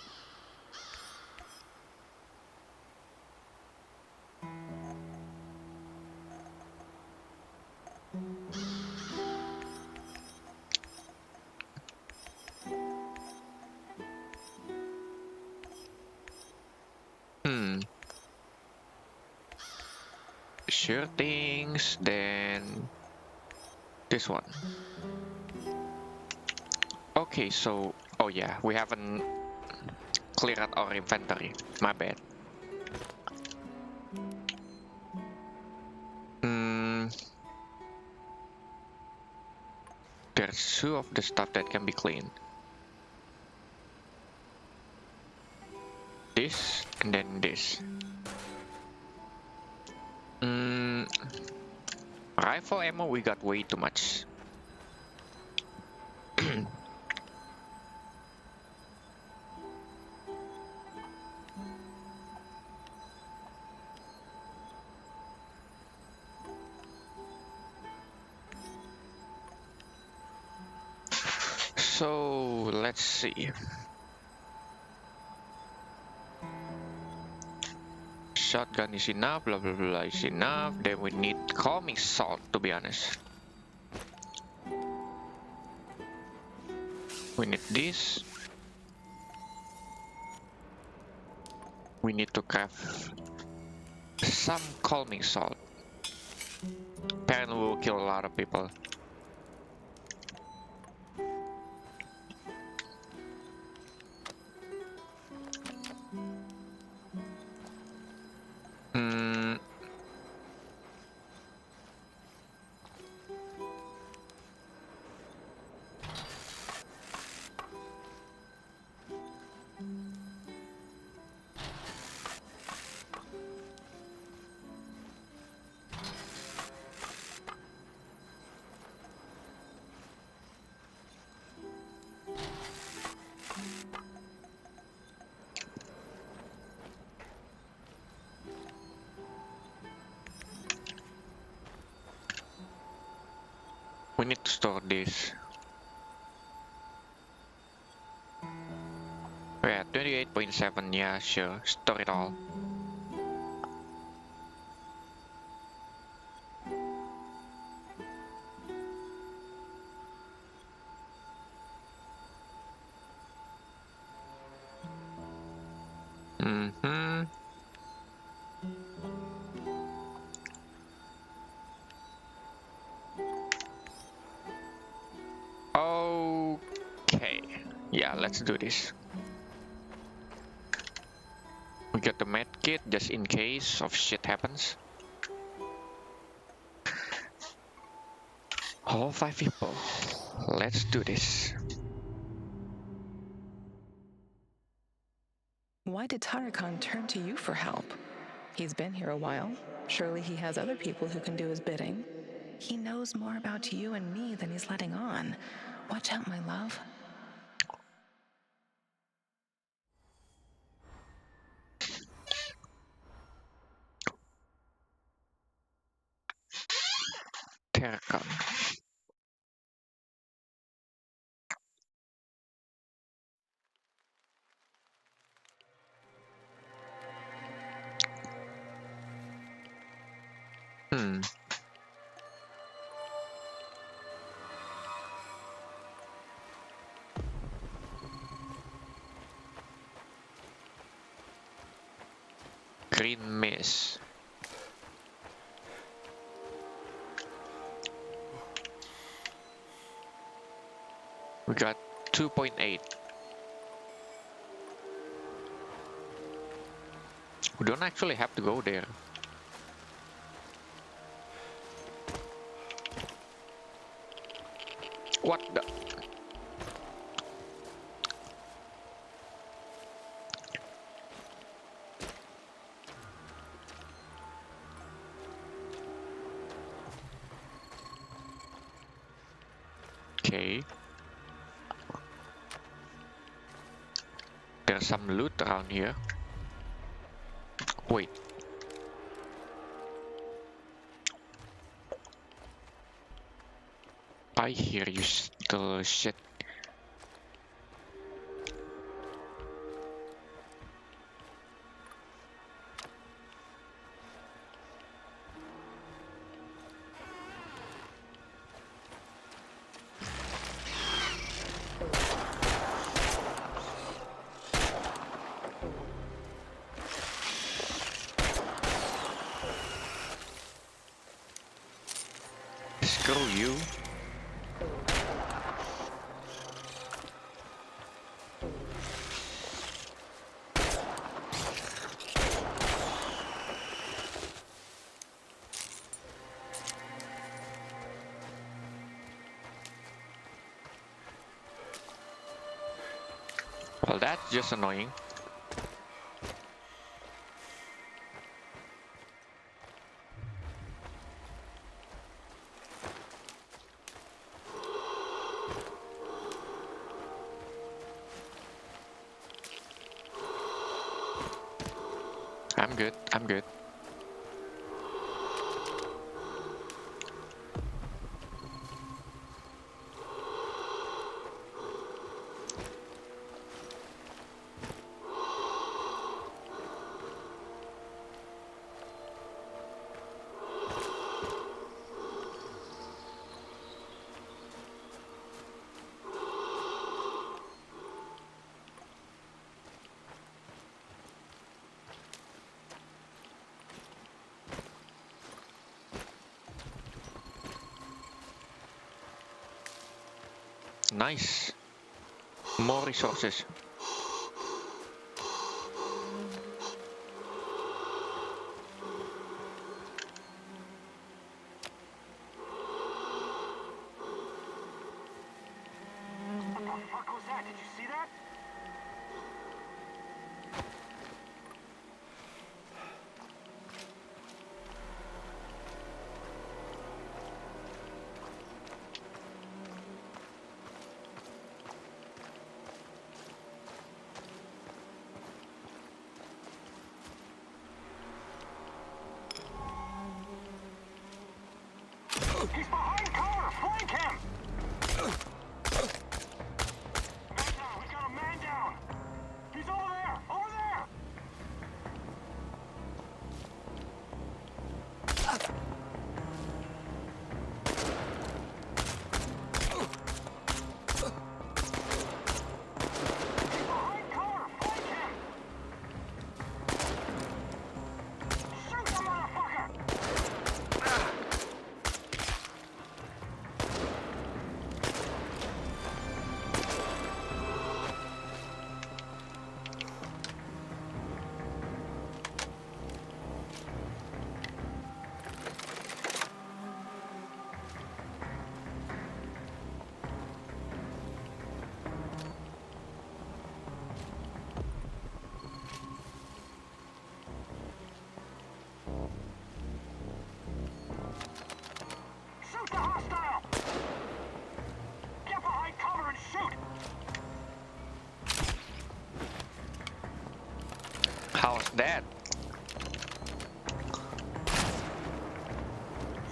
Sure things, then this one. Okay, so oh yeah, we haven't cleared out our inventory. My bad. There's two of the stuff that can be cleaned. This and then this. Rifle ammo, we got way too much. So let's see. Shotgun is enough, blah blah blah is enough. Then we need calming salt, to be honest. We need this. We need to craft some calming salt. Apparently we'll kill a lot of people. We need to store this. Oh yeah, 28.7, yeah, sure. Store it all. Okay. Yeah, let's do this. We got the med kit just in case of shit happens. All 5 people. Let's do this. Why did Tarakan turn to you for help? He's been here a while. Surely he has other people who can do his bidding. He knows more about you and me than he's letting on. Watch out, my love. Tarakan. Green mist. We got 2.8. We don't actually have to go there. What the? Okay. There's some loot around here. Wait. I hear you still shit. Screw you. Well, that's just annoying. I'm good, I'm good. Nice. More resources. What the fuck was that? Did you see that? He's behind cover! Flank him! that?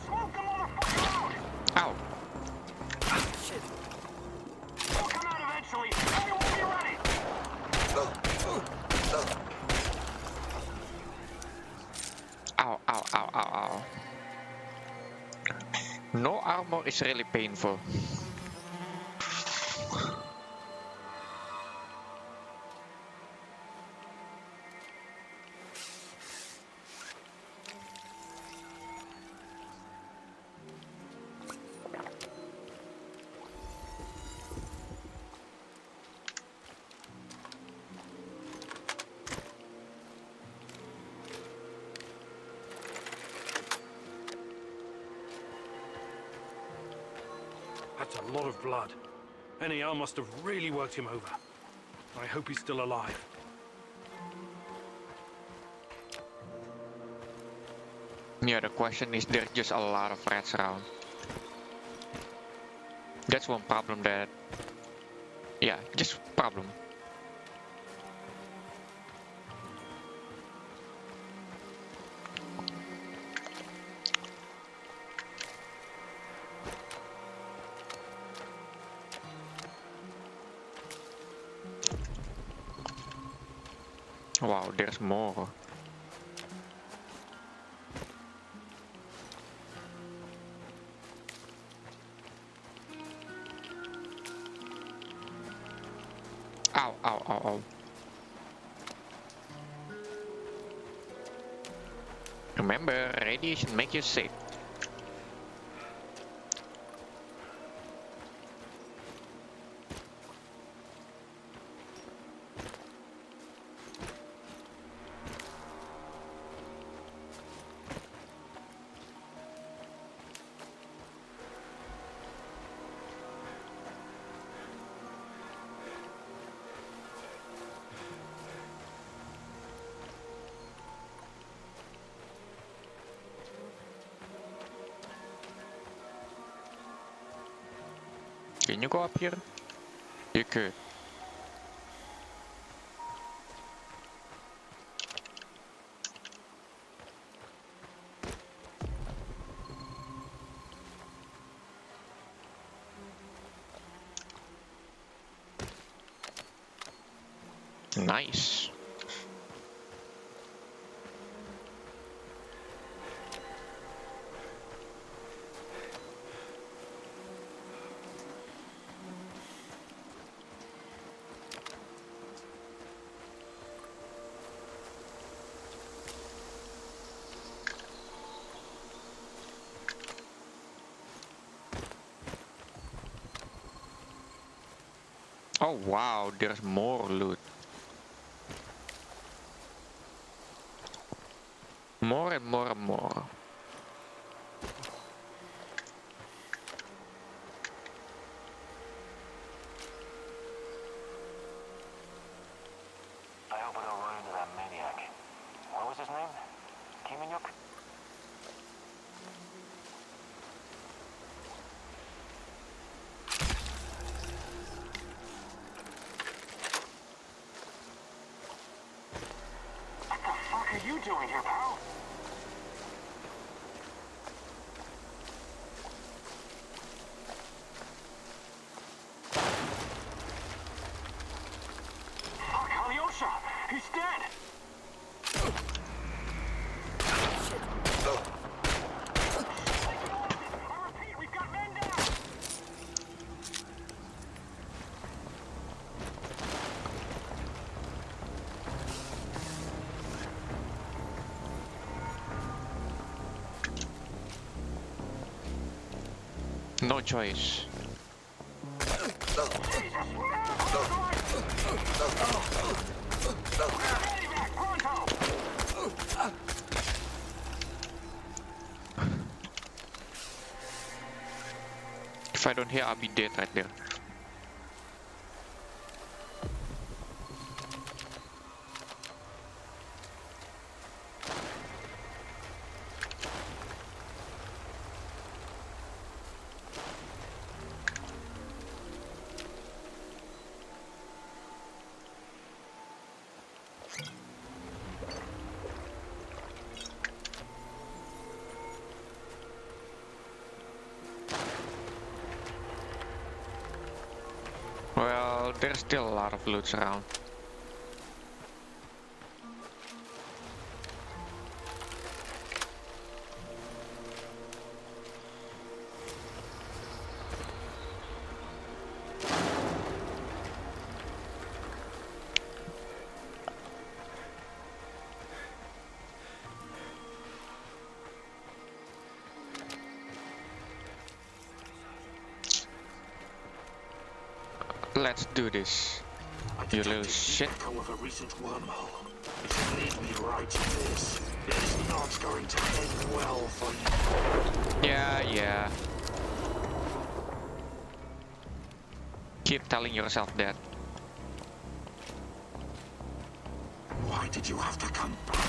Smoke the motherfucker out! Ow. Shit. We'll come out eventually. Everyone be ready! Ow, ow, ow, ow, ow. No armor is really painful. That's a lot of blood. NER must have really worked him over. I hope he's still alive. Yeah, the question is there's just a lot of rats around. That's one problem that... Yeah, just problem. Wow, there's more. Ow, ow, ow, ow. Remember, radiation makes you sick. Can you go up here? You could. Nice. Oh wow, there's more loot. More and more and more. I hope I don't run into that maniac. What was his name? Kiminyuk? What the fuck are you doing here, pal? Fuck, Alyosha! He's dead! I repeat, we've got men down! No choice. If I don't hear, I'll be dead right there. Well, there's still a lot of loot around. Let's do this, you little shit. Echo of a recent wormhole. It should lead me right to this. It is not going to end well for you. Yeah. Keep telling yourself that. Why did you have to come back?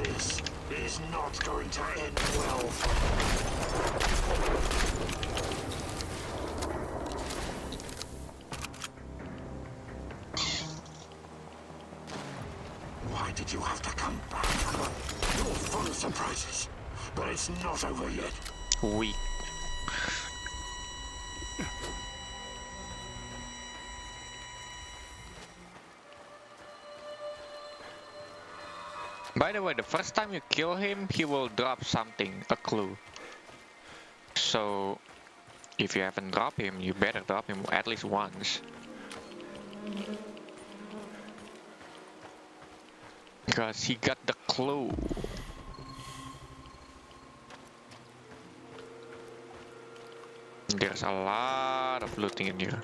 This is not going to end well for Why did you have to come back? You're full of surprises, but it's not over yet. Weak. By the way, the first time you kill him, he will drop something, a clue. So, if you haven't dropped him, you better drop him at least once. Because he got the clue. There's a lot of looting in here.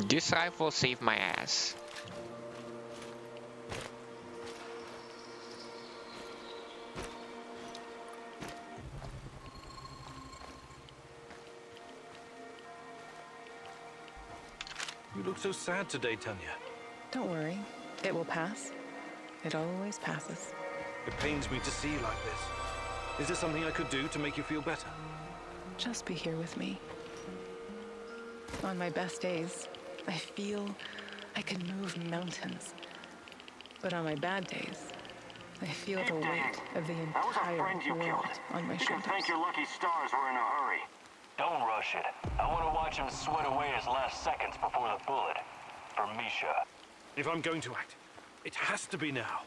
This rifle saved my ass. You look so sad today, Tanya. Don't worry, it will pass. It always passes. It pains me to see you like this. Is there something I could do to make you feel better? Just be here with me. On my best days, I feel I can move mountains. But on my bad days, I feel the weight of the entire world on my You can shoulders. thank your lucky stars we're in a hurry. Don't rush it. I want to watch him sweat away his last seconds before the bullet. For Misha. If I'm going to act, it has to be now.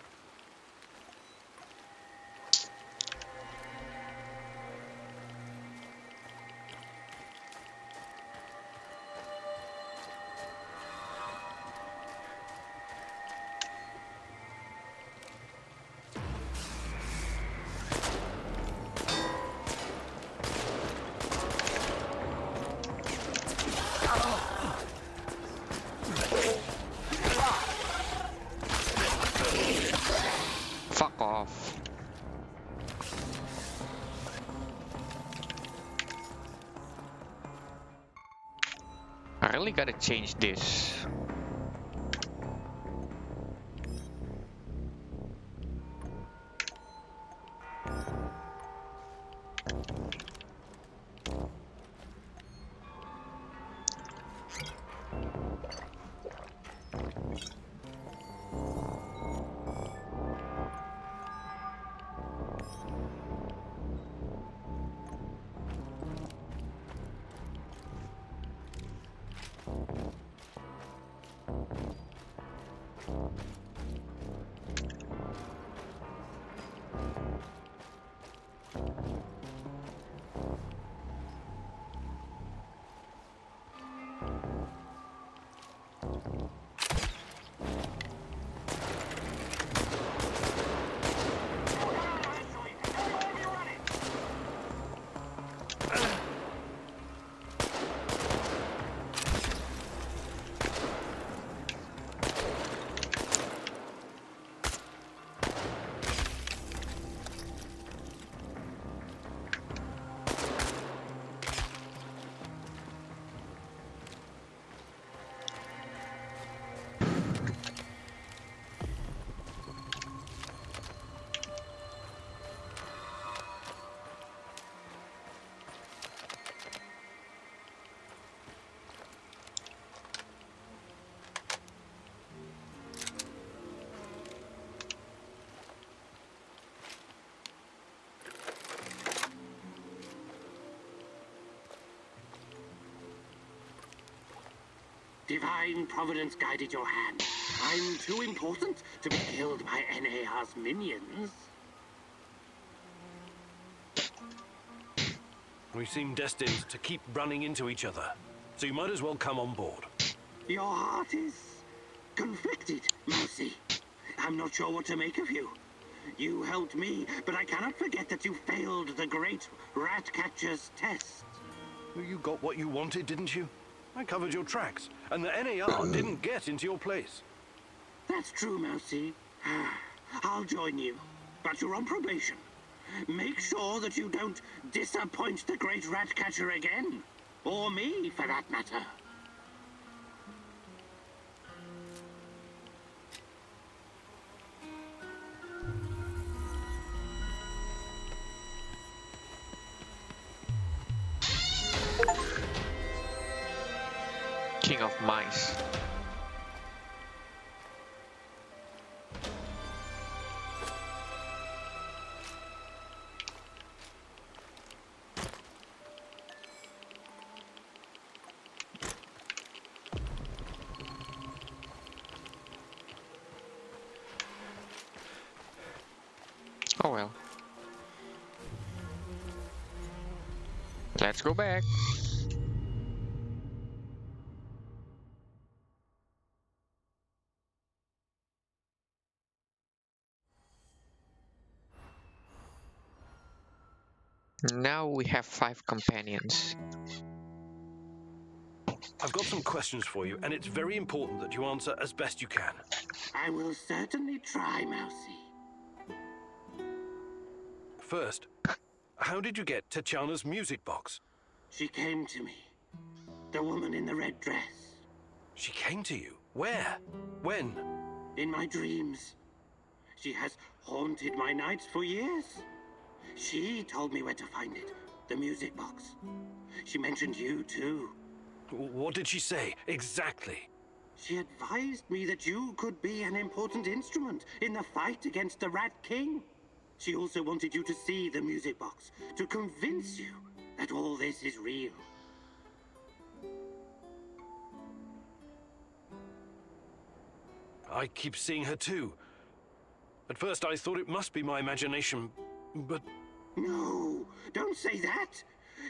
Fuck off. I really gotta change this. Divine Providence guided your hand. I'm too important to be killed by NAR's minions. We seem destined to keep running into each other, so you might as well come on board. Your heart is conflicted, Mousy. I'm not sure what to make of you. You helped me, but I cannot forget that you failed the great Ratcatcher's test. You got what you wanted, didn't you? I covered your tracks, and the NAR didn't get into your place. That's true, Mousy. I'll join you, but you're on probation. Make sure that you don't disappoint the great Ratcatcher again. Or me, for that matter. King of Mice. Oh well. Let's go back. Now we have 5 companions. I've got some questions for you, and it's very important that you answer as best you can. I will certainly try, Mousy. First, how did you get Tatiana's music box? She came to me. The woman in the red dress. She came to you? Where? When? In my dreams. She has haunted my nights for years. She told me where to find it. The music box. She mentioned you, too. What did she say, exactly? She advised me that you could be an important instrument in the fight against the Rat King. She also wanted you to see the music box, to convince you that all this is real. I keep seeing her too. At first I thought it must be my imagination, but... No, don't say that.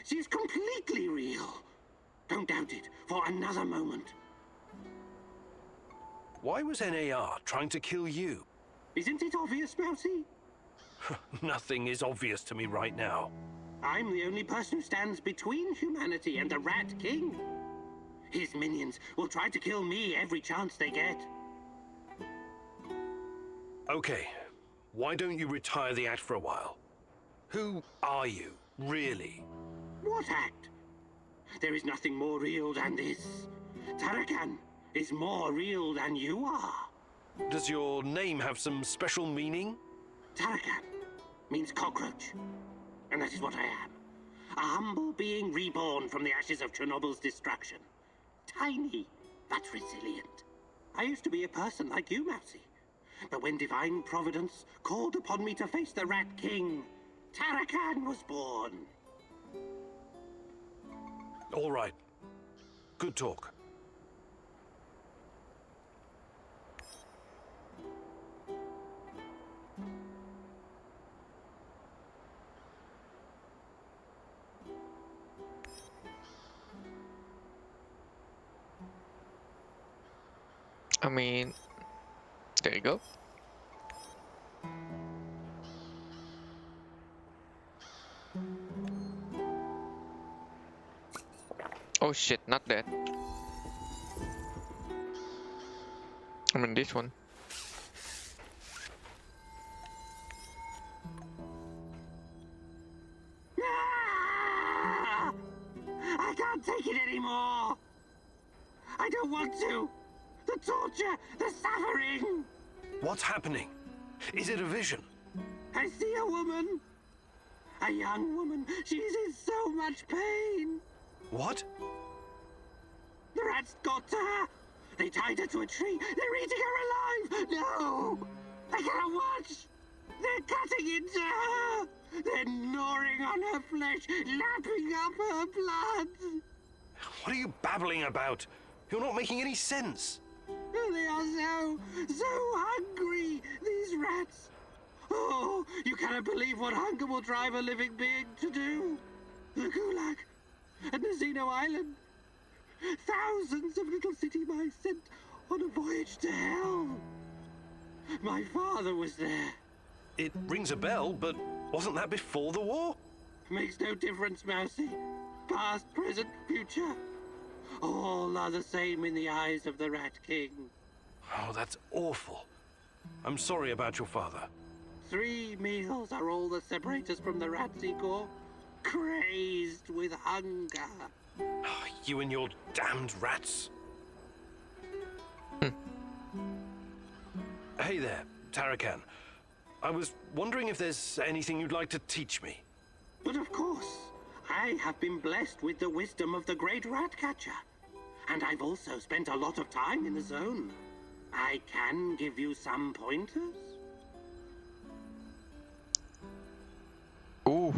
She's completely real. Don't doubt it for another moment. Why was NAR trying to kill you? Isn't it obvious, Mousy? Nothing is obvious to me right now. I'm the only person who stands between humanity and the Rat King. His minions will try to kill me every chance they get. Okay, why don't you retire the act for a while? Who are you, really? What act? There is nothing more real than this. Tarakan is more real than you are. Does your name have some special meaning? Tarakan means cockroach. And that is what I am. A humble being reborn from the ashes of Chernobyl's destruction. Tiny, but resilient. I used to be a person like you, Mousy. But when Divine Providence called upon me to face the Rat King, Tarakan was born. All right. Good talk. I mean, there you go. Oh shit, not that. I mean this one. I can't take it anymore. I don't want to. The torture, the suffering. What's happening? Is it a vision? I see a woman. A young woman. She's in so much pain. What? The rats got to her. They tied her to a tree. They're eating her alive. No! I cannot watch. They're cutting into her. They're gnawing on her flesh, lapping up her blood. What are you babbling about? You're not making any sense. They are so hungry, these rats. Oh, you cannot believe what hunger will drive a living being to do. The Gulag and Nazino Island. Thousands of little city mice sent on a voyage to hell. My father was there. It rings a bell, but wasn't that before the war? Makes no difference, Mousy. Past, present, future. All are the same in the eyes of the Rat King. Oh, that's awful. I'm sorry about your father. 3 meals are all that separate us from the Ratseecore. Crazed with hunger. You and your damned rats. Hey there, Tarakan. I was wondering if there's anything you'd like to teach me. But of course, I have been blessed with the wisdom of the great Ratcatcher. And I've also spent a lot of time in the zone. I can give you some pointers. Ooh.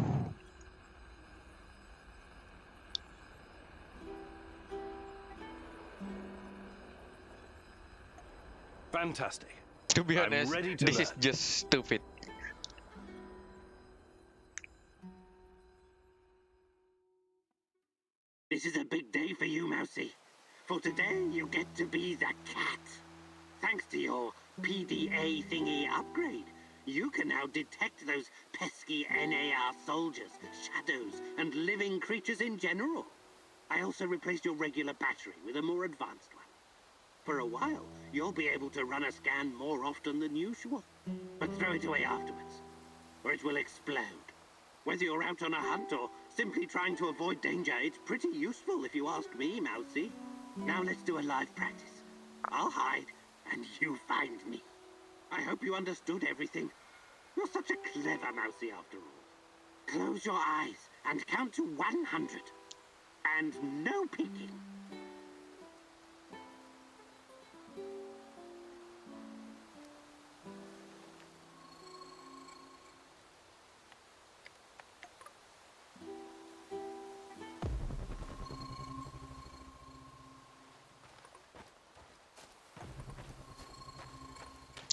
Fantastic. To be I'm honest, ready to this learn. is just stupid. This is a big day for you, Mousy. For today, you get to be the cat. Thanks to your PDA thingy upgrade, you can now detect those pesky NAR soldiers, shadows, and living creatures in general. I also replaced your regular battery with a more advanced one. For a while, you'll be able to run a scan more often than usual. But throw it away afterwards, or it will explode. Whether you're out on a hunt or simply trying to avoid danger, it's pretty useful if you ask me, Mousy. Now let's do a live practice. I'll hide, and you find me. I hope you understood everything. You're such a clever Mousy after all. Close your eyes and count to 100. And no peeking.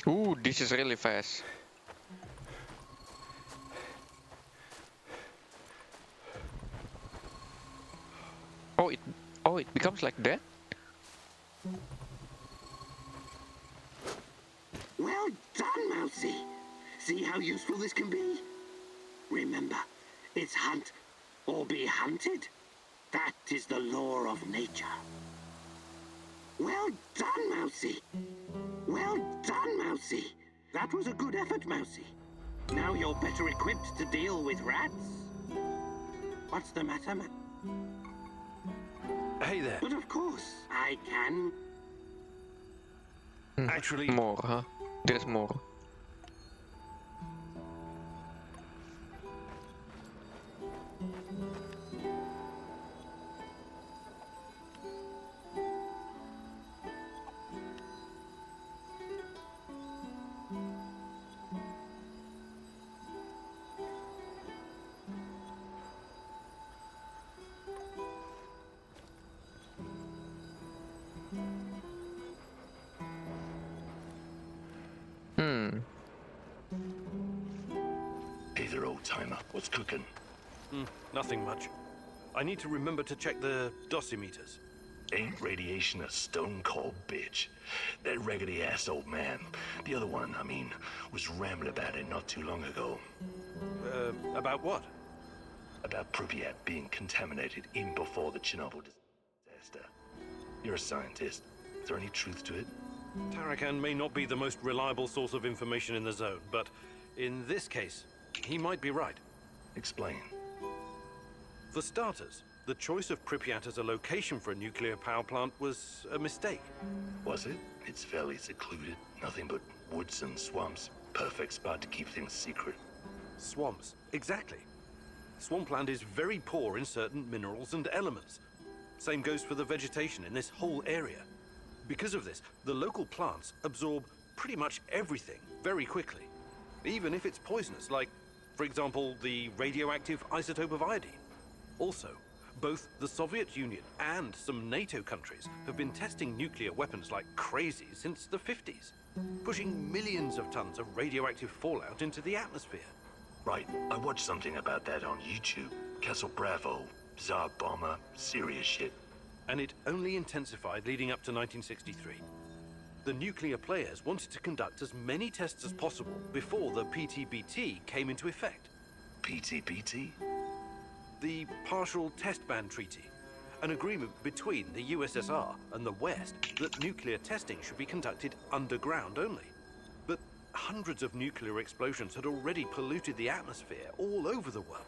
Ooh, this is really fast. It becomes like that? Well done, Mousy. See how useful this can be? Remember, it's hunt or be hunted. That is the law of nature. Well done, Mousy. Well done, Mousy. That was a good effort, Mousy. Now you're better equipped to deal with rats. What's the matter, man? Hey there. But of course, I can. Actually... More, huh? There's more. Hey there, old timer. What's cooking? Nothing much. I need to remember to check the dosimeters. Ain't radiation a stone cold bitch? That raggedy ass old man, the other one, I mean, was rambling about it not too long ago. About what? About Pripyat being contaminated even before the Chernobyl disaster. You're a scientist. Is there any truth to it? Tarakan may not be the most reliable source of information in the zone, but in this case, he might be right. Explain. For starters, the choice of Pripyat as a location for a nuclear power plant was a mistake. Was it? It's fairly secluded. Nothing but woods and swamps. Perfect spot to keep things secret. Swamps, exactly. Swampland is very poor in certain minerals and elements. Same goes for the vegetation in this whole area. Because of this, the local plants absorb pretty much everything very quickly. Even if it's poisonous, like, for example, the radioactive isotope of iodine. Also, Both the Soviet Union and some NATO countries have been testing nuclear weapons like crazy since the 50s, pushing millions of tons of radioactive fallout into the atmosphere. Right, I watched something about that on YouTube. Castle Bravo, Tsar Bomber, serious shit. And it only intensified leading up to 1963. The nuclear players wanted to conduct as many tests as possible before the PTBT came into effect. PTBT? The Partial Test Ban Treaty, an agreement between the USSR and the West that nuclear testing should be conducted underground only. But hundreds of nuclear explosions had already polluted the atmosphere all over the world,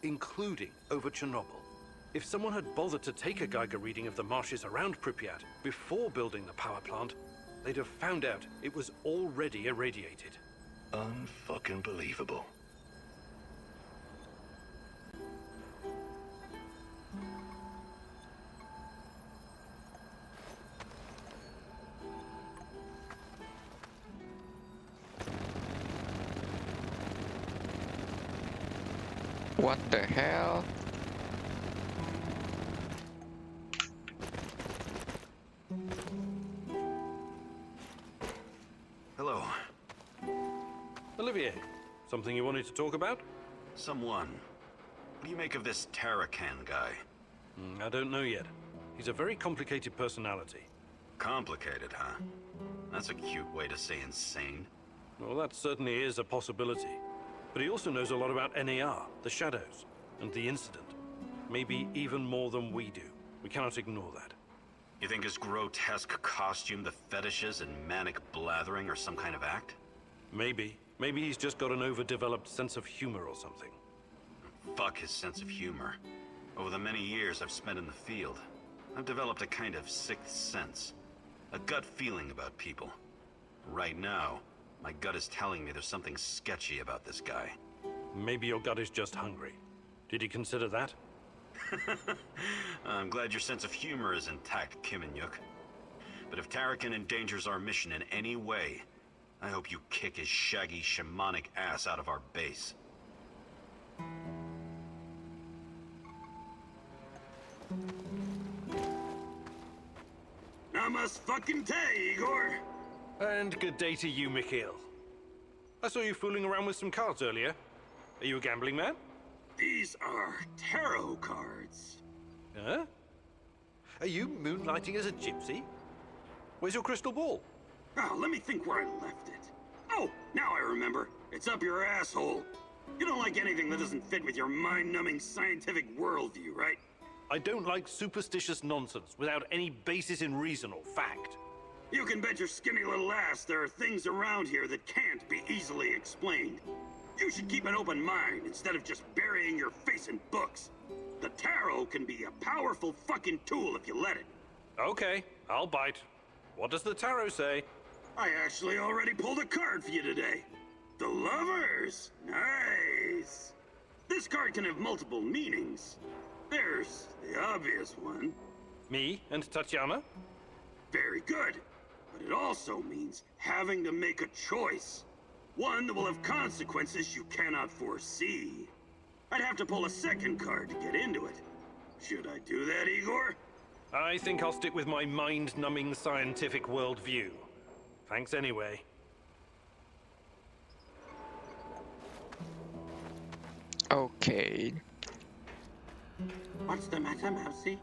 including over Chernobyl. If someone had bothered to take a Geiger reading of the marshes around Pripyat before building the power plant, they'd have found out it was already irradiated. Unfucking believable. What the hell? Hello. Olivier, something you wanted to talk about? Someone. What do you make of this Tarakan guy? I don't know yet. He's a very complicated personality. Complicated, huh? That's a cute way to say insane. Well, that certainly is a possibility. But he also knows a lot about NAR, the Shadows, and the incident. Maybe even more than we do. We cannot ignore that. You think his grotesque costume, the fetishes, and manic blathering are some kind of act? Maybe. Maybe he's just got an overdeveloped sense of humor or something. Fuck his sense of humor. Over the many years I've spent in the field, I've developed a kind of sixth sense. A gut feeling about people. Right now, my gut is telling me there's something sketchy about this guy. Maybe your gut is just hungry. Did you consider that? I'm glad your sense of humor is intact, Kiminyuk. But if Tarakan endangers our mission in any way, I hope you kick his shaggy shamanic ass out of our base. Namas fucking tay, Igor! And good day to you, Mikhail. I saw you fooling around with some cards earlier. Are you a gambling man? These are tarot cards. Huh? Are you moonlighting as a gypsy? Where's your crystal ball? Oh, let me think where I left it. Oh, now I remember. It's up your asshole. You don't like anything that doesn't fit with your mind-numbing scientific worldview, right? I don't like superstitious nonsense without any basis in reason or fact. You can bet your skinny little ass there are things around here that can't be easily explained. You should keep an open mind instead of just burying your face in books. The tarot can be a powerful fucking tool if you let it. Okay, I'll bite. What does the tarot say? I actually already pulled a card for you today. The Lovers. Nice. This card can have multiple meanings. There's the obvious one. Me and Tatiana? Very good. But it also means having to make a choice. One that will have consequences you cannot foresee. I'd have to pull a second card to get into it. Should I do that, Igor? I think I'll stick with my mind-numbing scientific worldview. Thanks anyway. Okay. What's the matter, Mousy?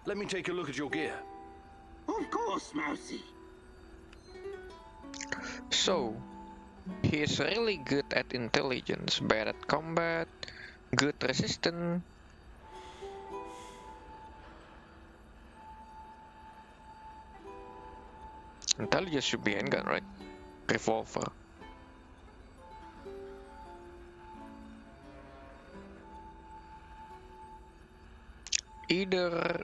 Let me take a look at your gear. Of course, Mousy. So, he's really good at intelligence, bad at combat, good resistance. Intelligence should be handgun, right? Revolver. Either...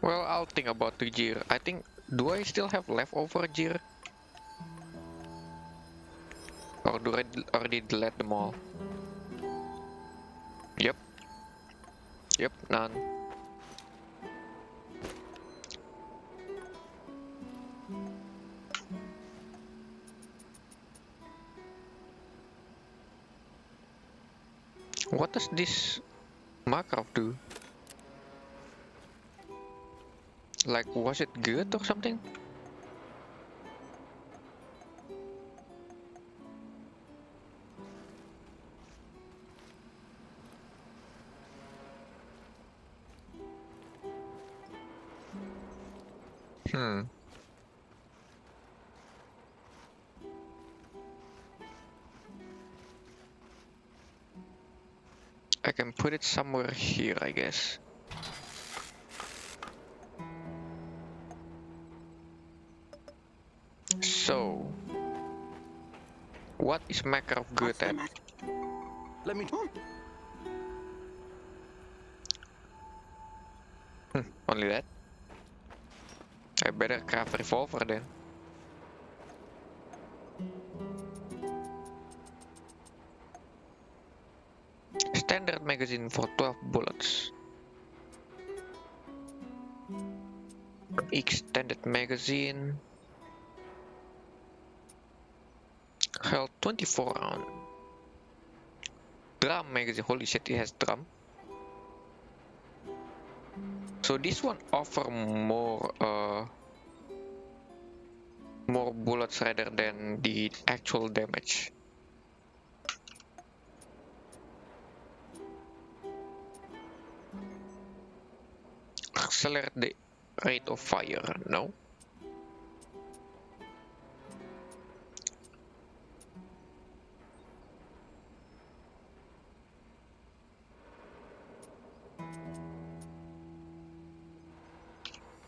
Well, I'll think about the gear. I think, do I still have leftover gear? Or do I already delete them all? Yep. Yep, none. What does this Makarov do? Like, was it good or something? I can put it somewhere here, I guess. So, what is Makarov good at? Let me. Only that? I better craft revolver then. Standard magazine for 12 bullets. Extended magazine. Held 24 round. Drum magazine. Holy shit, it has drum. So this one offer more bullets rather than the actual damage. Accelerate the rate of fire. No.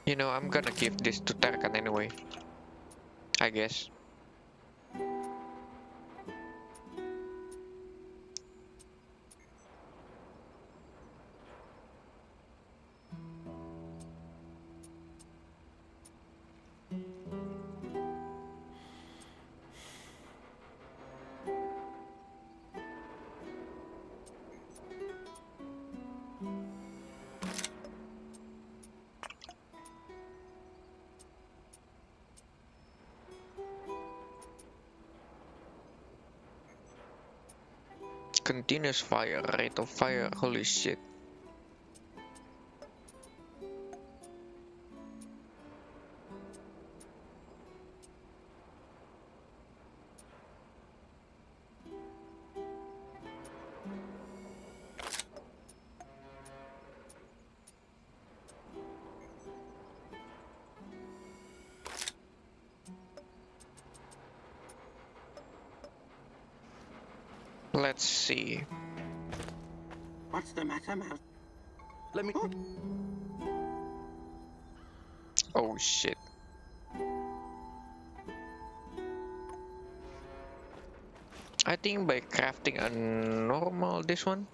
You know, I'm gonna give this to Tarkan anyway, I guess. Continuous fire, rate of fire, holy shit. Let's see. What's the matter, Mouse? Let me. Oh shit. I think by crafting a normal this one.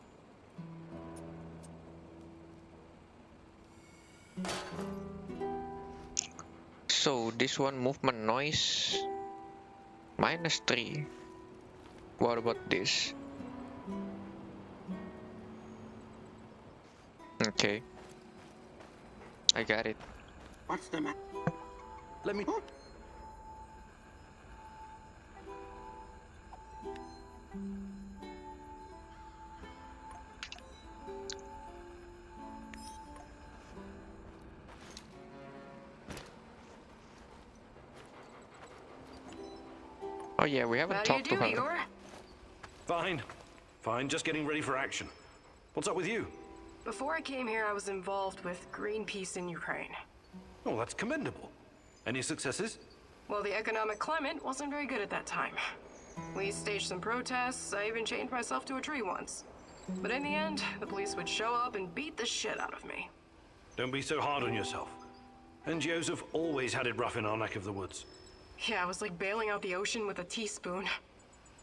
So this one movement noise -3. What about this? Okay. I got it. What's the matter? Let me. Oh yeah, we haven't talked to her. Igor? Fine. Fine, just getting ready for action. What's up with you? Before I came here, I was involved with Greenpeace in Ukraine. Oh, that's commendable. Any successes? Well, the economic climate wasn't very good at that time. We staged some protests, I even chained myself to a tree once. But in the end, the police would show up and beat the shit out of me. Don't be so hard on yourself. NGOs have always had it rough in our neck of the woods. Yeah, it was like bailing out the ocean with a teaspoon.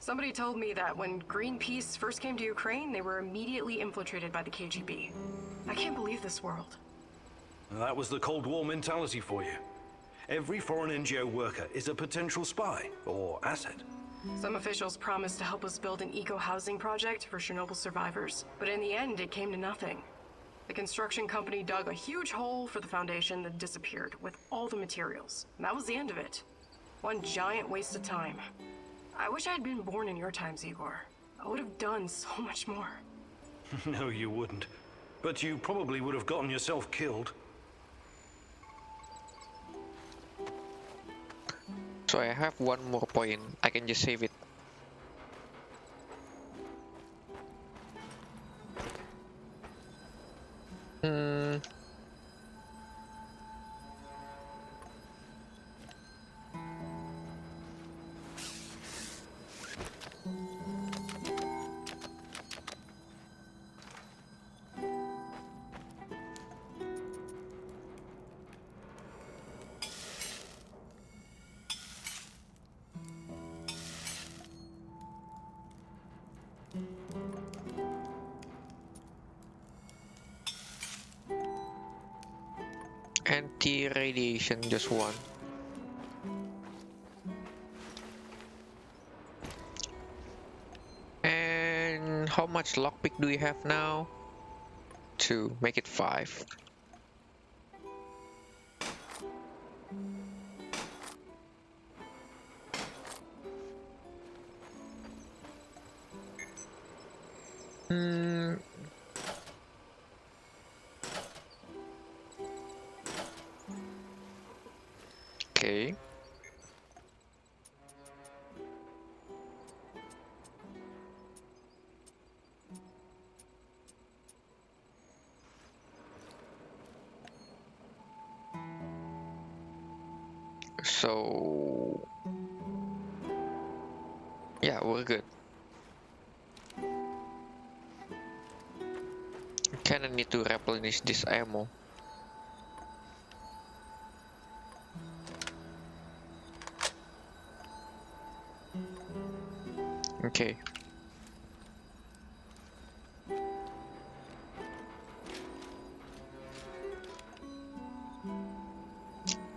Somebody told me that when Greenpeace first came to Ukraine, they were immediately infiltrated by the KGB. I can't believe this world. That was the Cold War mentality for you. Every foreign NGO worker is a potential spy or asset. Some officials promised to help us build an eco-housing project for Chernobyl survivors, but in the end, it came to nothing. The construction company dug a huge hole for the foundation that disappeared with all the materials. And that was the end of it. One giant waste of time. I wish I had been born in your times, Igor. I would have done so much more. No, you wouldn't. But you probably would have gotten yourself killed. So I have one more point. I can just save it. Anti-radiation, just one. And how much lockpick do we have now? 2. Make it 5. Okay. So yeah, we're good. Kinda need to replenish this ammo. Okay.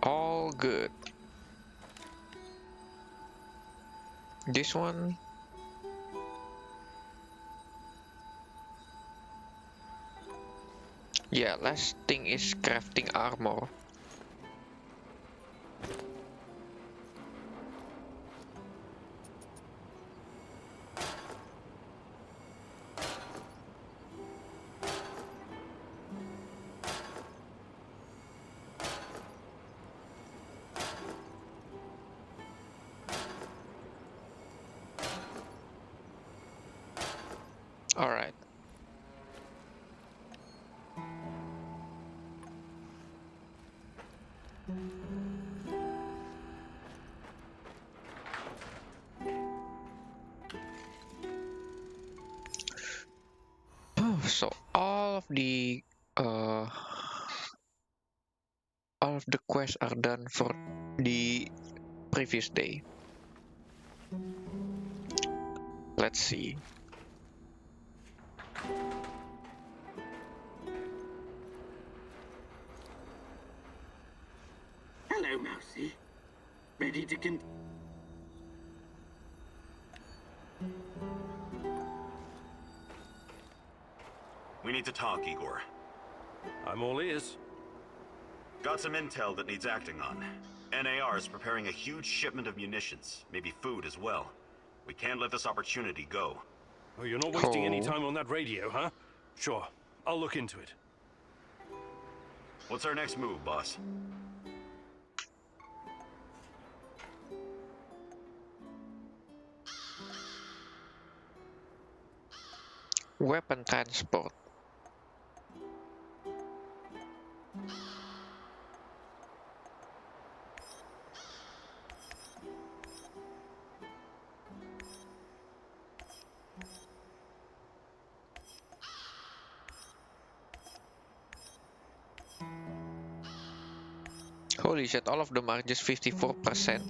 All good. This one. Yeah, last thing is crafting armor. All right. So all of the quests are done for the previous day. Let's see. Hello, Mousy. Ready to We need to talk, Igor. I'm all ears. Got some intel that needs acting on. NAR is preparing a huge shipment of munitions, maybe food as well. We can't let this opportunity go. Oh, you're not wasting any time on that radio, huh? Sure, I'll look into it. What's our next move, boss? Weapon transport. Holy shit, all of them are just 54%.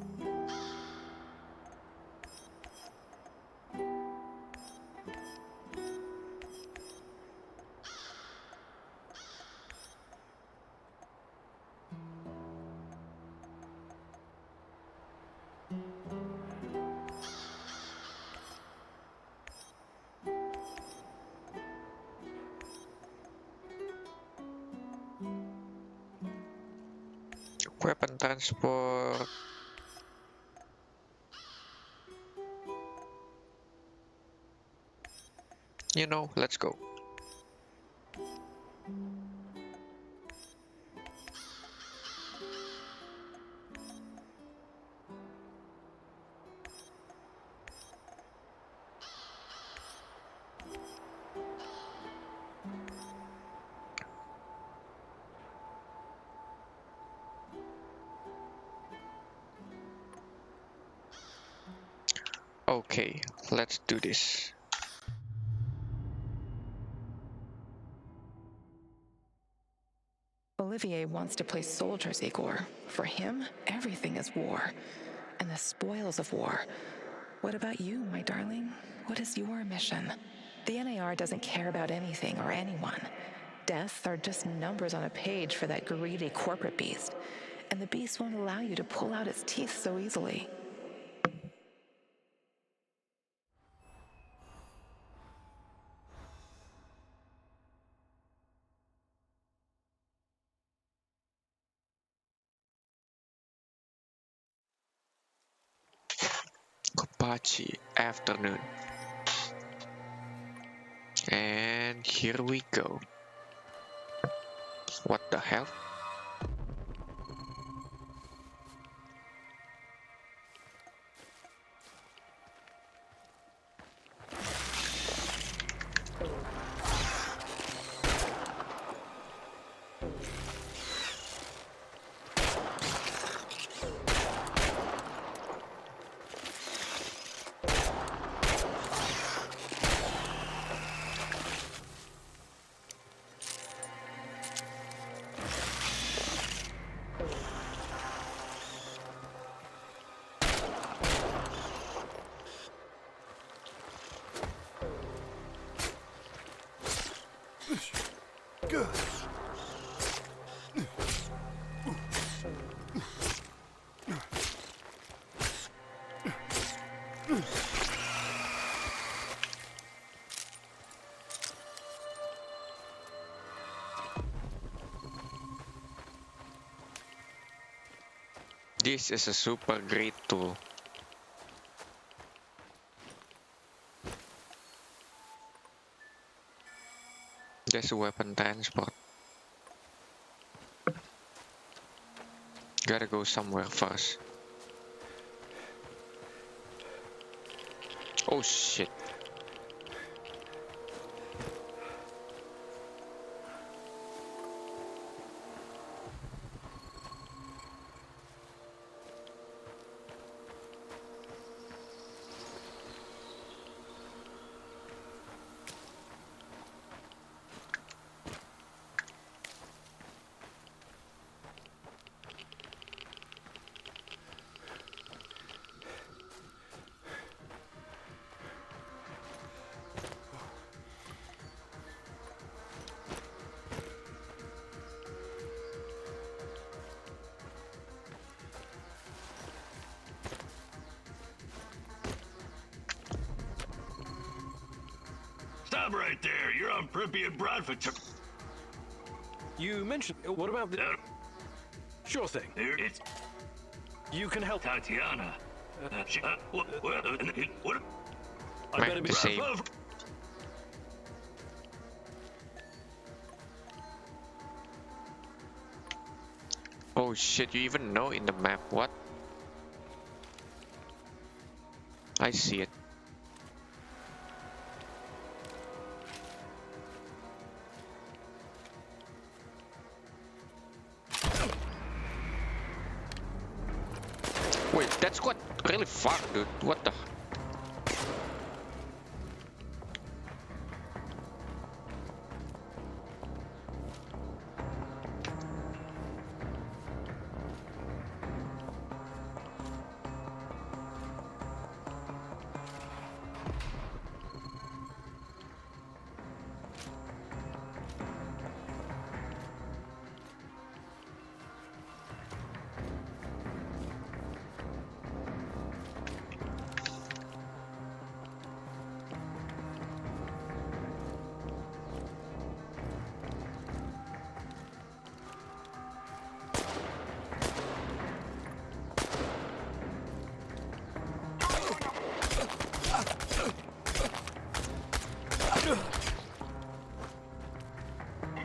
Weapon transport. You know, let's go. Okay, let's do this. Olivier wants to play soldiers, Igor. For him, everything is war. And the spoils of war. What about you, my darling? What is your mission? The NAR doesn't care about anything or anyone. Deaths are just numbers on a page for that greedy corporate beast. And the beast won't allow you to pull out its teeth so easily. Kopachi afternoon. And here we go. What the hell? This is a super great tool. There's a weapon transport. Gotta go somewhere first. Oh shit. Stop right there. You're on Pripyat Bradford. You mentioned... What about the... Sure thing. It's... You can help... Tatiana. What? I better be... Oh shit, you even know in the map, what? I see it. Wait, that's quite really far, dude. What the?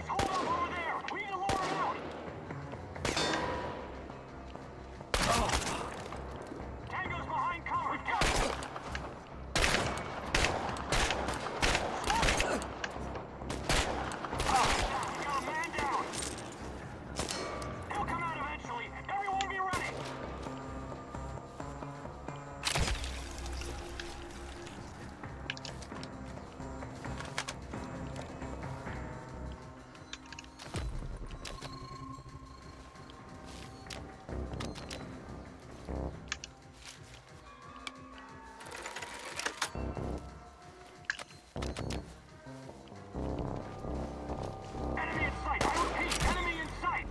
holed up over there! We need to lure him out! Tango's behind cover! Go! We got a man down! He'll come out eventually! Everyone be ready! Enemy in sight! I repeat, enemy in sight!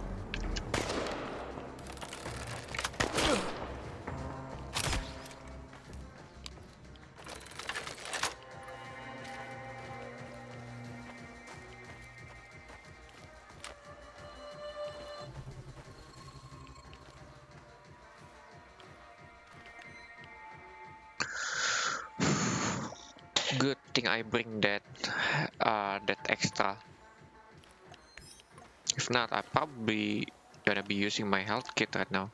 Good thing I bring that that extra. If not, I probably gonna be using my health kit right now.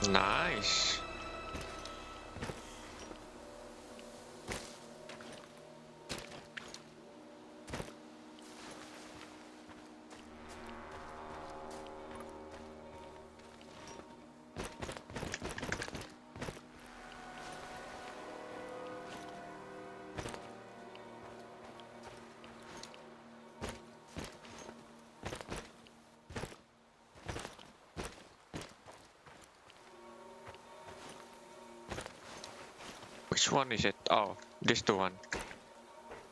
Nice. Which one is it? Oh, this the one.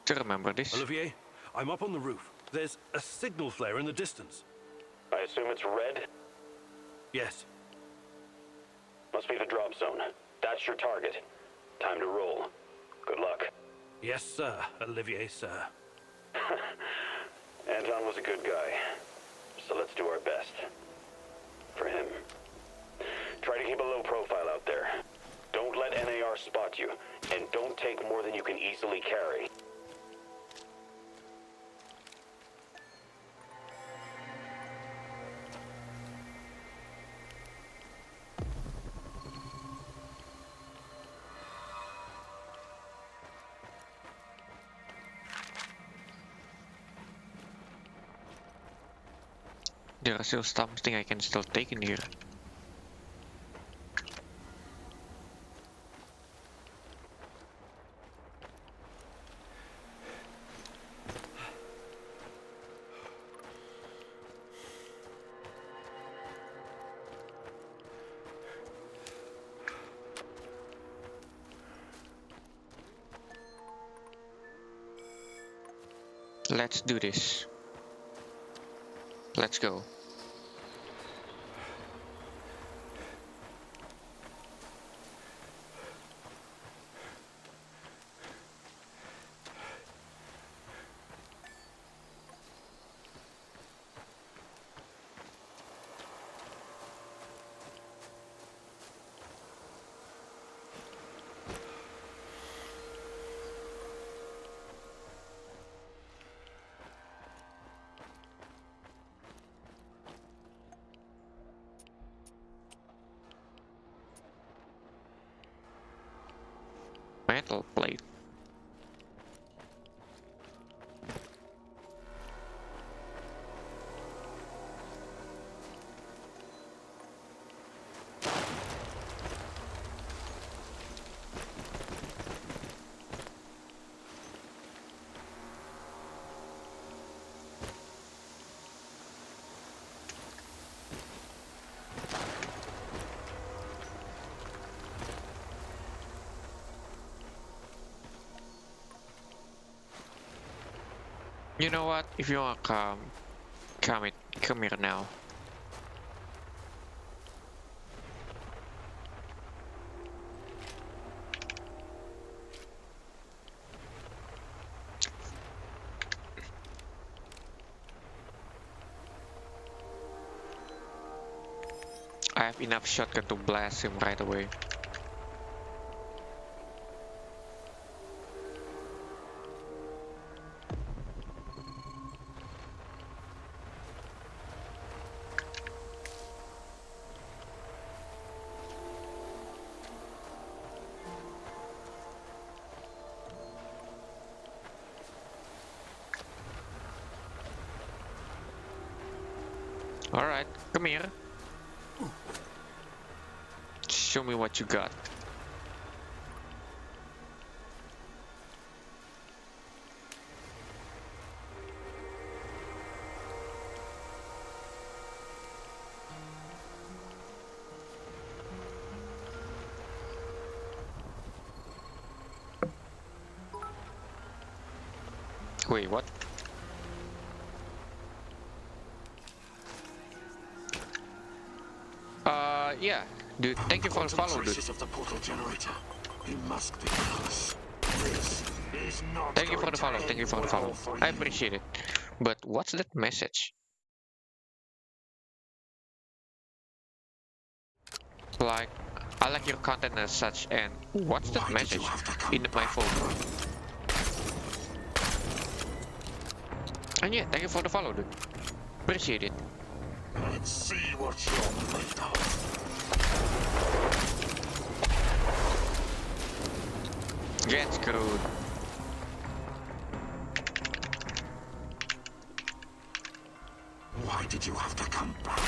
Do you remember this? Olivier, I'm up on the roof. There's a signal flare in the distance. I assume it's red? Yes. Must be the drop zone. That's your target. Time to roll. Good luck. Yes, sir, Olivier, sir. Anton was a good guy. So let's do our best. For him. Try to keep a low profile out there. Don't let NAR spot you, and don't take more than you can easily carry. There is still something I can still take in here. Let's do this. Let's go. metal plate. You know what? If you want to come here now. I have enough shotgun to blast him right away. Alright, come here. Show me what you got. Wait, what? Yeah, dude, thank you for the follow, dude. Of the portal generator. He must be close. This is not Thank you for going the to follow, end thank you for the well follow. for I you. appreciate it. But what's that message? Like, I like your content as such, and what's that message in my phone? And yeah, thank you for the follow, dude. Appreciate it. Let's see what you're made of. Get screwed. Why did you have to come back?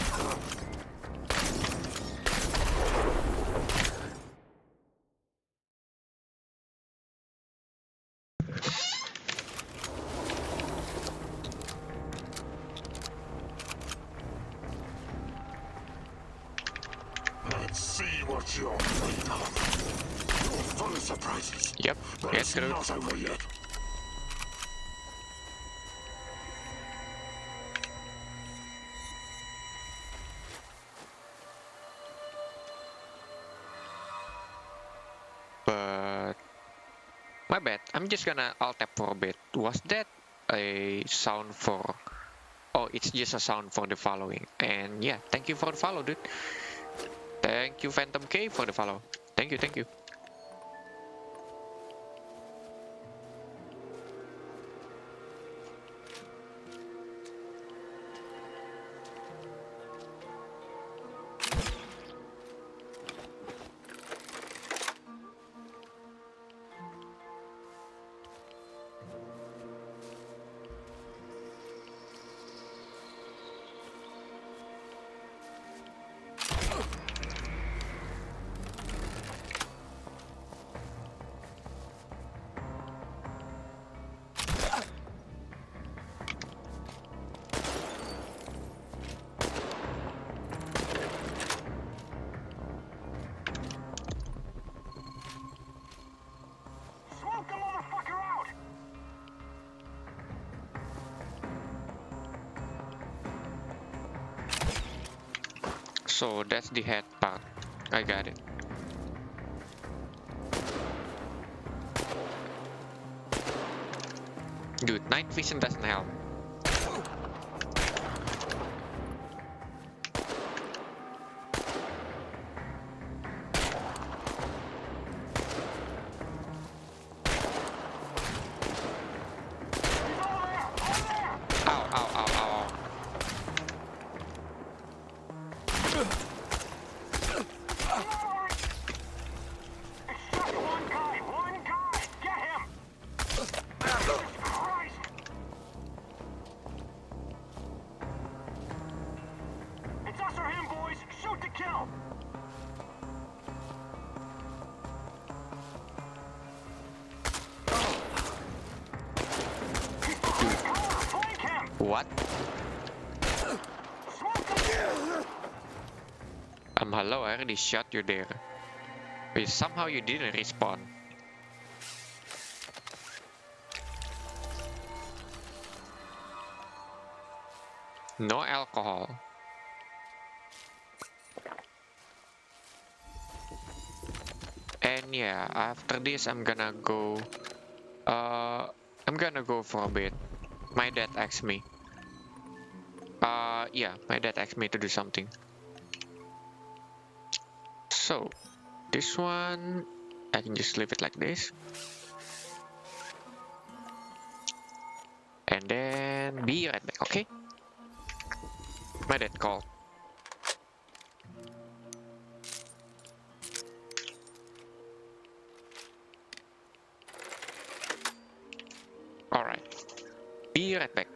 Let's see what you're made of. You're full of surprises. Yep, But get it's screwed. not over yet. But my bad. I'm just gonna alt tab for a bit. Was that a sound for? Oh, it's just a sound for the following. And yeah, thank you for the follow, dude. Thank you, Phantom K, for the follow. Thank you, thank you. So that's the head part. I got it. Dude, night vision doesn't help. Ow, ow, ow, ow, ow. now! What? Hello, I already shot you there. But somehow you didn't respawn. No alcohol. And yeah, after this I'm gonna go for a bit. My dad asked me. Yeah, my dad asked me to do something. So, this one, I can just leave it like this. And then be right back, okay? My dad called. Alright, be right back.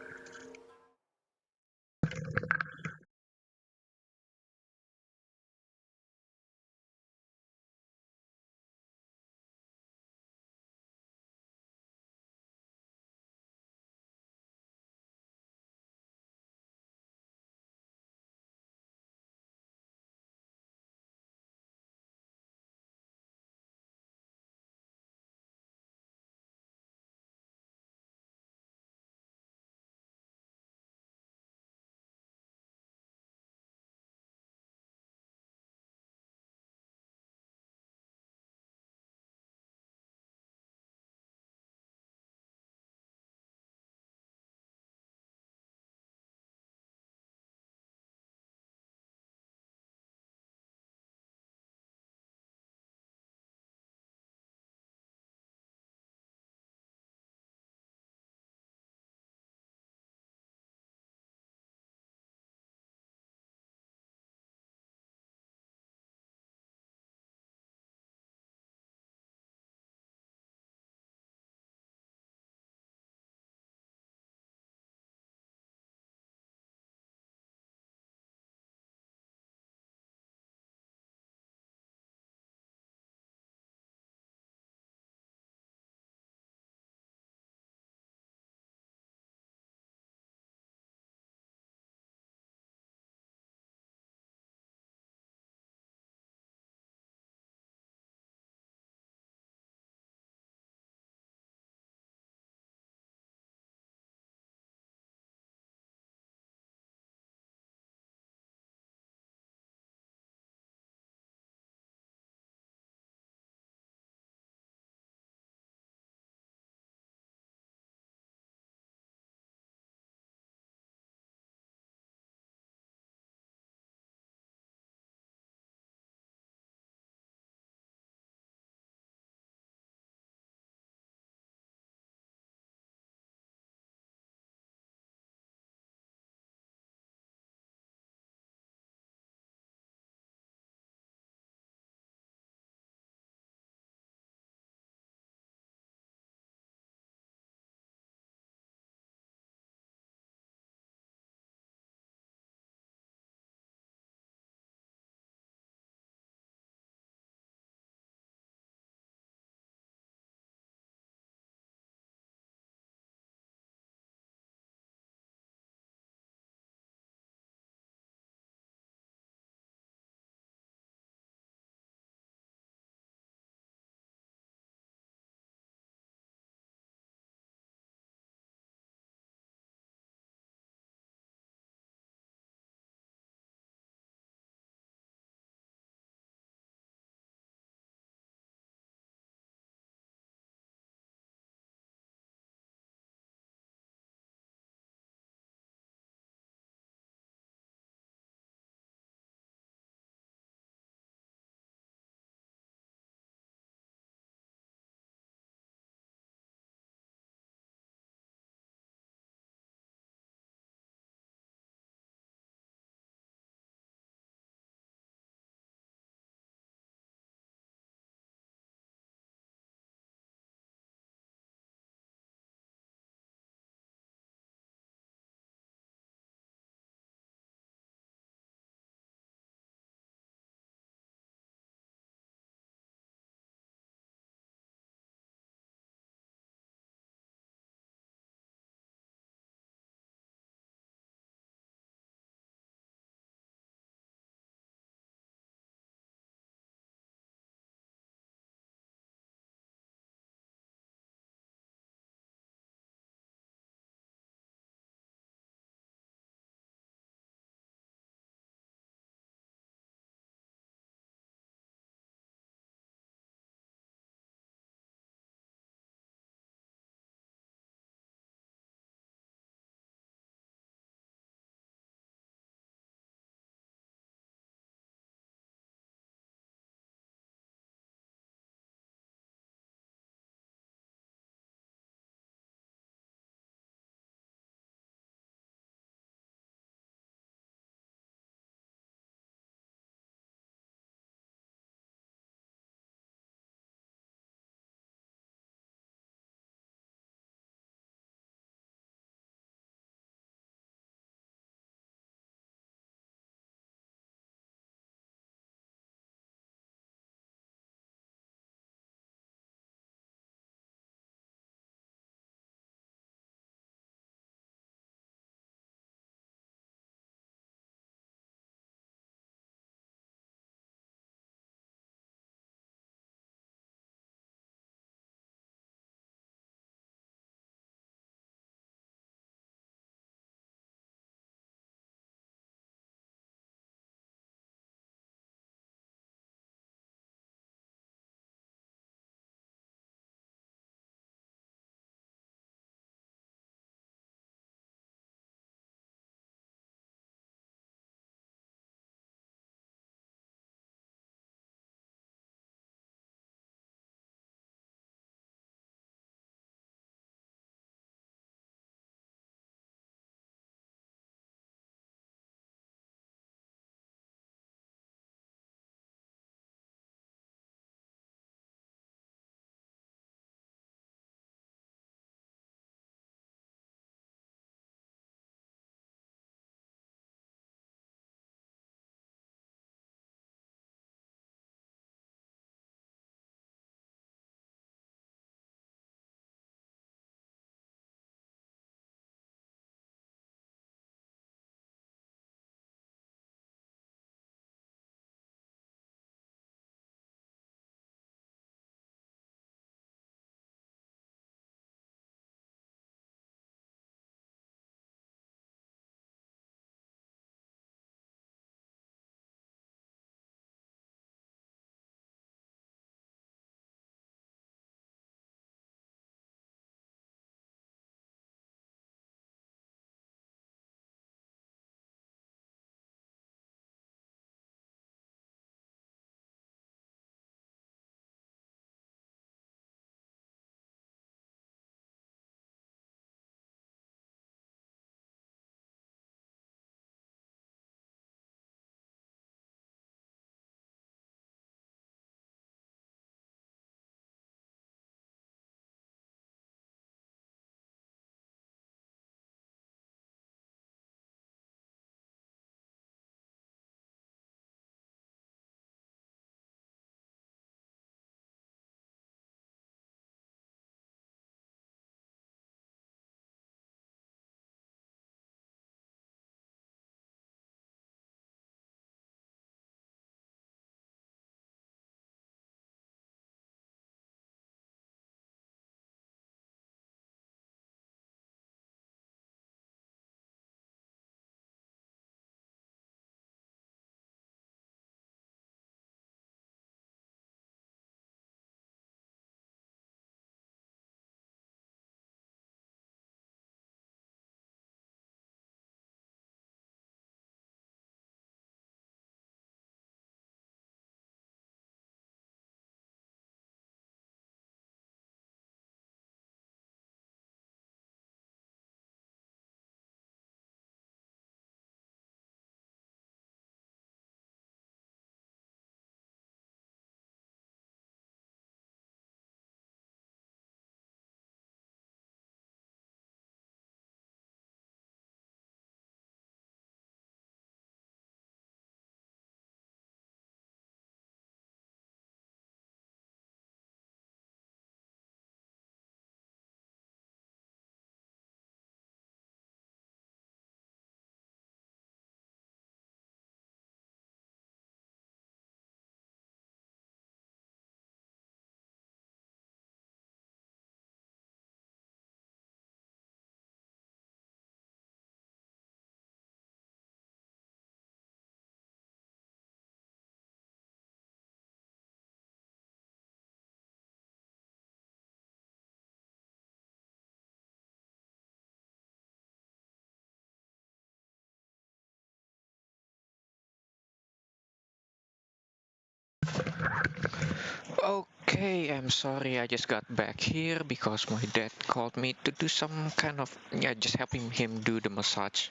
Okay, I'm sorry. I just got back here because my dad called me to do some kind of, yeah, just helping him do the massage.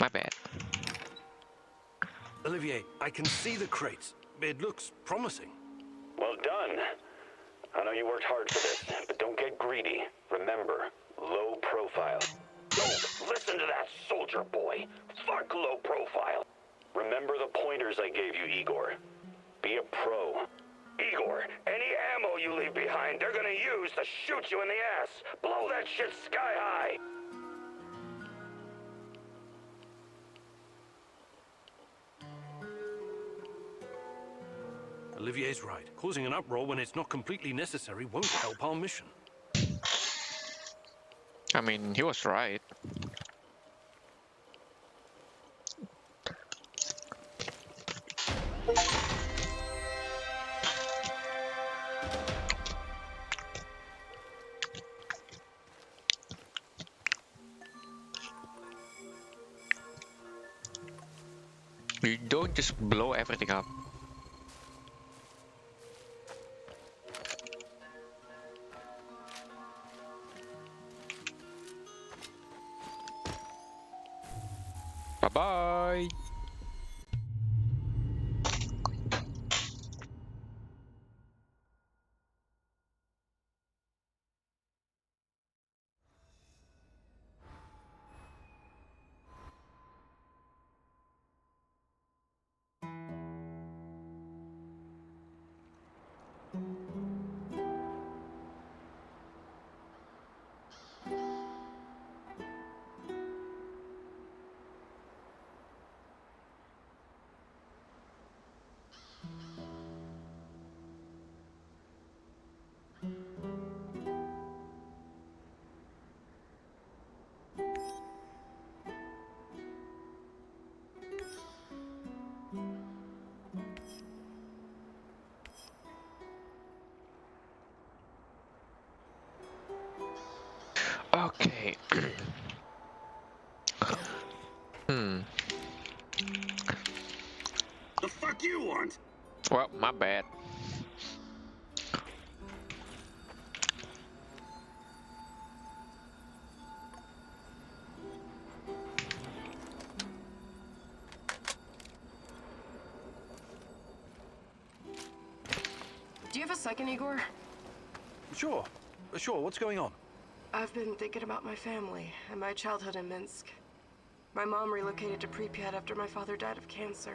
My bad. Olivier, I can see the crates. It looks promising. Well done. I know you worked hard for this, but don't get greedy. Remember, low profile. Don't listen to that soldier boy. Fuck low profile. Remember the pointers I gave you, Igor. Be a pro. Igor, any ammo you leave behind, they're gonna use to shoot you in the ass. Blow that shit sky high. Olivier's right. Causing an uproar when it's not completely necessary won't help our mission. I mean, he was right. You don't just blow everything up. Bye-bye. Okay. The fuck you want? Well, my bad. Do you have a second, Igor? Sure. Sure, what's going on? I've been thinking about my family and my childhood in Minsk. My mom relocated to Pripyat after my father died of cancer.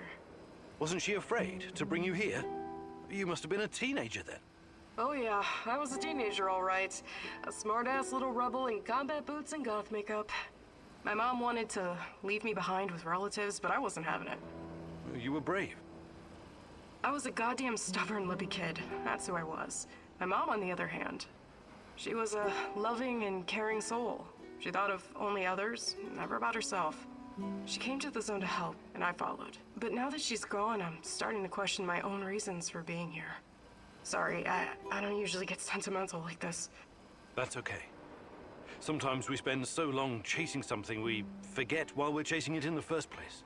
Wasn't she afraid to bring you here? You must have been a teenager then. Oh yeah, I was a teenager all right. A smart-ass little rebel in combat boots and goth makeup. My mom wanted to leave me behind with relatives, but I wasn't having it. You were brave. I was a goddamn stubborn lippy kid. That's who I was. My mom, on the other hand, she was a loving and caring soul. She thought of only others, never about herself. She came to the zone to help, and I followed. But now that she's gone, I'm starting to question my own reasons for being here. Sorry, I don't usually get sentimental like this. That's okay. Sometimes we spend so long chasing something we forget why we're chasing it in the first place.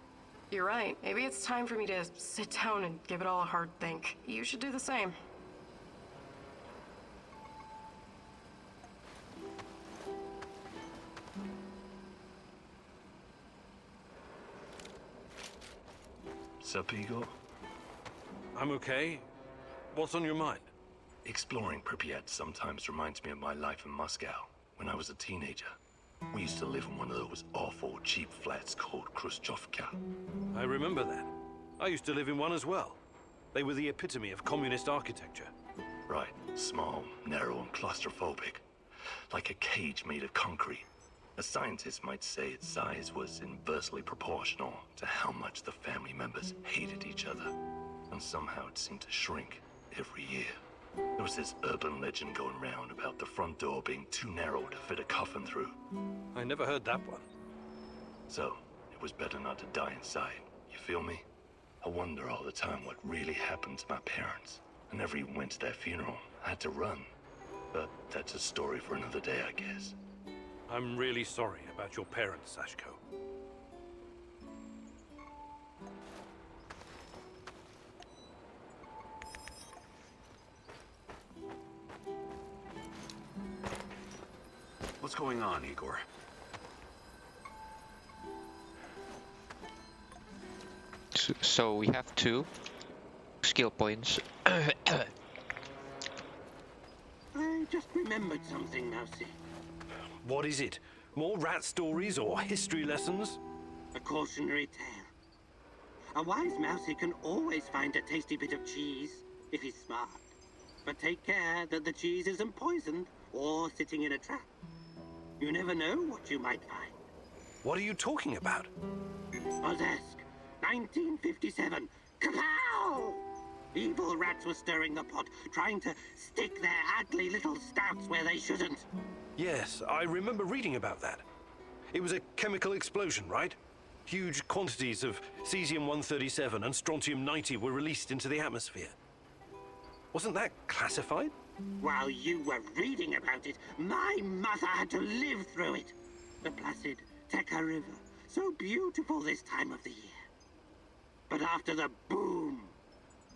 You're right. Maybe it's time for me to sit down and give it all a hard think. You should do the same. Sup, Igor? I'm okay. What's on your mind? Exploring Pripyat sometimes reminds me of my life in Moscow when I was a teenager. We used to live in one of those awful cheap flats called Khrushchevka. I remember that. I used to live in one as well. They were the epitome of communist architecture. Right. Small, narrow, and claustrophobic. Like a cage made of concrete. A scientist might say its size was inversely proportional to how much the family members hated each other. And somehow it seemed to shrink every year. There was this urban legend going around about the front door being too narrow to fit a coffin through. I never heard that one. So, it was better not to die inside. You feel me? I wonder all the time what really happened to my parents. I never even went to their funeral. I had to run. But that's a story for another day, I guess. I'm really sorry about your parents, Sashko. What's going on, Igor? So we have 2 skill points. I just remembered something, Mousy. What is it? More rat stories or history lessons? A cautionary tale. A wise Mousy can always find a tasty bit of cheese, if he's smart. But take care that the cheese isn't poisoned or sitting in a trap. You never know what you might find. What are you talking about? Ozesk, 1957. Kapow! Evil rats were stirring the pot, trying to stick their ugly little snouts where they shouldn't. Yes, I remember reading about that. It was a chemical explosion, right? Huge quantities of cesium-137 and strontium-90 were released into the atmosphere. Wasn't that classified? While you were reading about it, my mother had to live through it. The placid Tekka River, so beautiful this time of the year. But after the boom,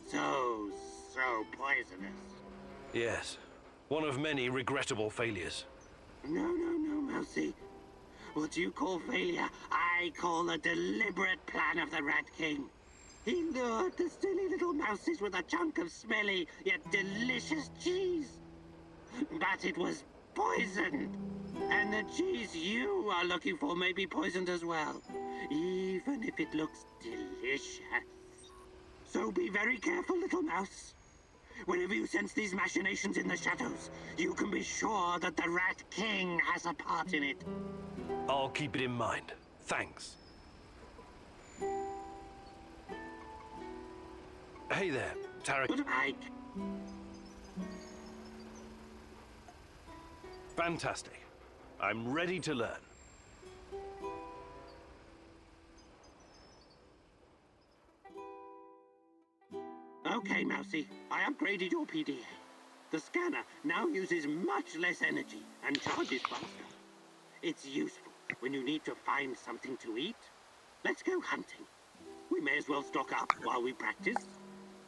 so poisonous. Yes, one of many regrettable failures. No, Mousy. What you call failure, I call a deliberate plan of the Rat King. He lured the silly little mouses with a chunk of smelly yet delicious cheese. But it was poisoned. And the cheese you are looking for may be poisoned as well, even if it looks delicious. So be very careful, little mouse. Whenever you sense these machinations in the shadows, you can be sure that the Rat King has a part in it. I'll keep it in mind. Thanks. Hey there, Tarek. Fantastic. I'm ready to learn. Okay, Mousy, I upgraded your PDA. The scanner now uses much less energy and charges faster. It's useful when you need to find something to eat. Let's go hunting. We may as well stock up while we practice.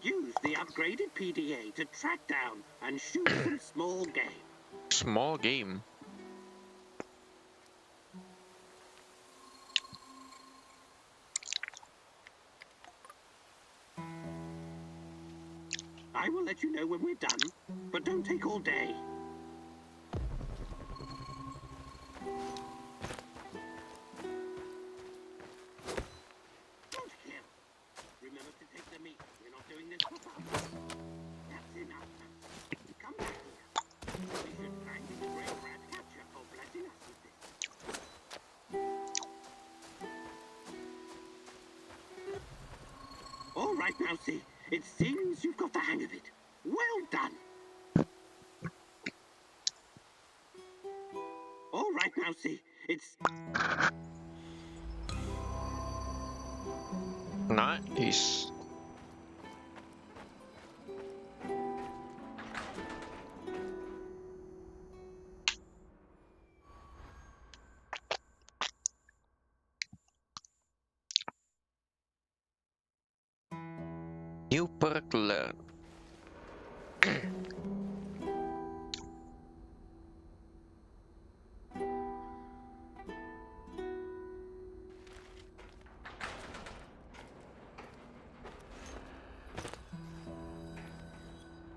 Use the upgraded PDA to track down and shoot some small game. Small game? I will let you know when we're done, but don't take all day. Don't kill. Remember to take the meat. We're not doing this for fun. That's enough. Come back here. We should thank the great rat catcher for blessing us with this. All right, Mousy. It seems you've got the hang of it. Well done. All right, Mousy. It's... Nice. New perk learn.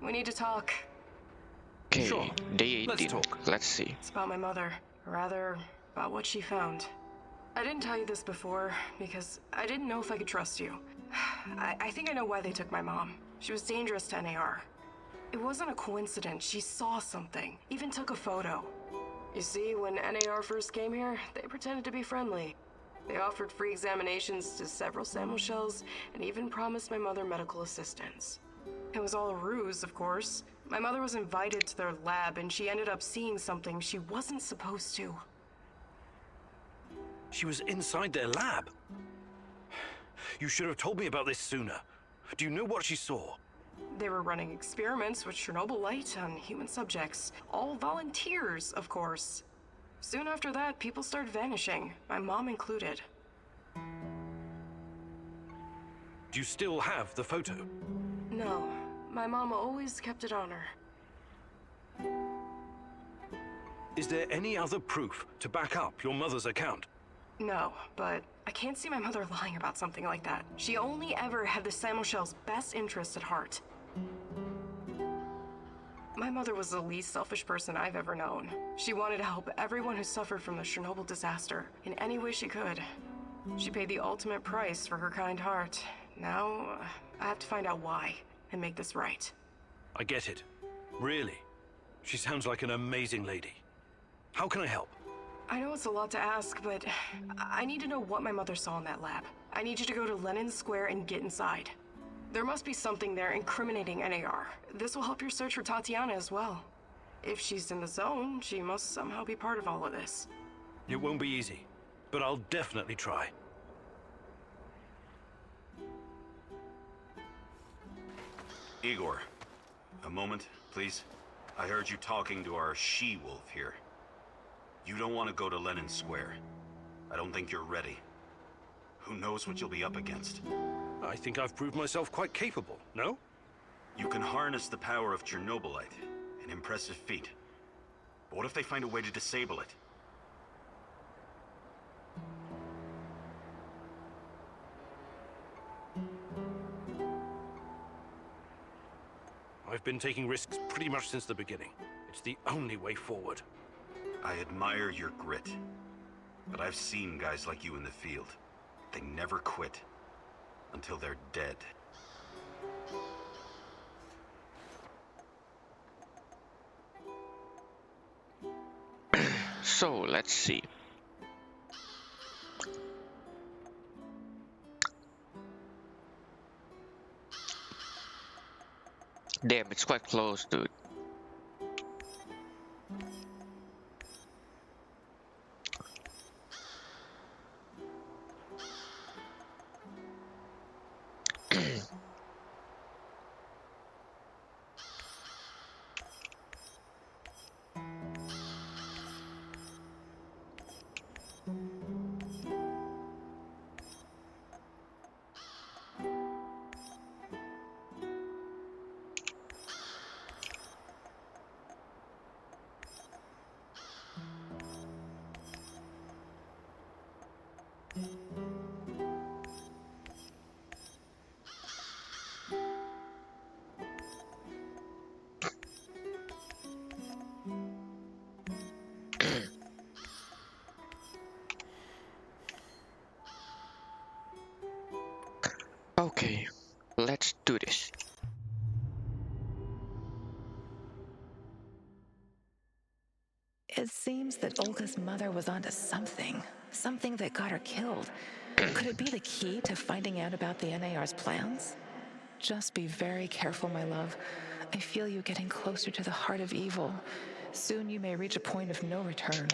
We need to talk. Okay, Sure. day 18. Let's talk. Let's see. It's about my mother. Or rather, about what she found. I didn't tell you this before because I didn't know if I could trust you. I think I know why they took my mom. She was dangerous to NAR. It wasn't a coincidence. She saw something, even took a photo. You see, when NAR first came here, they pretended to be friendly. They offered free examinations to several Samuels and even promised my mother medical assistance. It was all a ruse, of course. My mother was invited to their lab and she ended up seeing something she wasn't supposed to. She was inside their lab. You should have told me about this sooner. Do you know what she saw? They were running experiments with Chernobyl light on human subjects. All volunteers, of course. Soon after that, people started vanishing, my mom included. Do you still have the photo? No, my mom always kept it on her. Is there any other proof to back up your mother's account? No, but I can't see my mother lying about something like that. She only ever had the Samuel's best interest at heart. My mother was the least selfish person I've ever known. She wanted to help everyone who suffered from the Chernobyl disaster in any way she could. She paid the ultimate price for her kind heart. Now, I have to find out why and make this right. I get it. Really. She sounds like an amazing lady. How can I help? I know it's a lot to ask, but I need to know what my mother saw in that lab. I need you to go to Lenin Square and get inside. There must be something there incriminating NAR. This will help your search for Tatiana as well. If she's in the zone, she must somehow be part of all of this. It won't be easy, but I'll definitely try. Igor, a moment, please. I heard you talking to our she-wolf here. You don't want to go to Lenin Square. I don't think you're ready. Who knows what you'll be up against? I think I've proved myself quite capable, no? You can harness the power of Chernobylite. An impressive feat. But what if they find a way to disable it? I've been taking risks pretty much since the beginning. It's the only way forward. I admire your grit. But I've seen guys like you in the field. They never quit. Until they're dead. So, let's see. Damn, it's quite close, dude. Okay, let's do this. It seems that Olga's mother was onto something. Something that got her killed. Could it be the key to finding out about the NAR's plans? Just be very careful, my love. I feel you getting closer to the heart of evil. Soon you may reach a point of no return.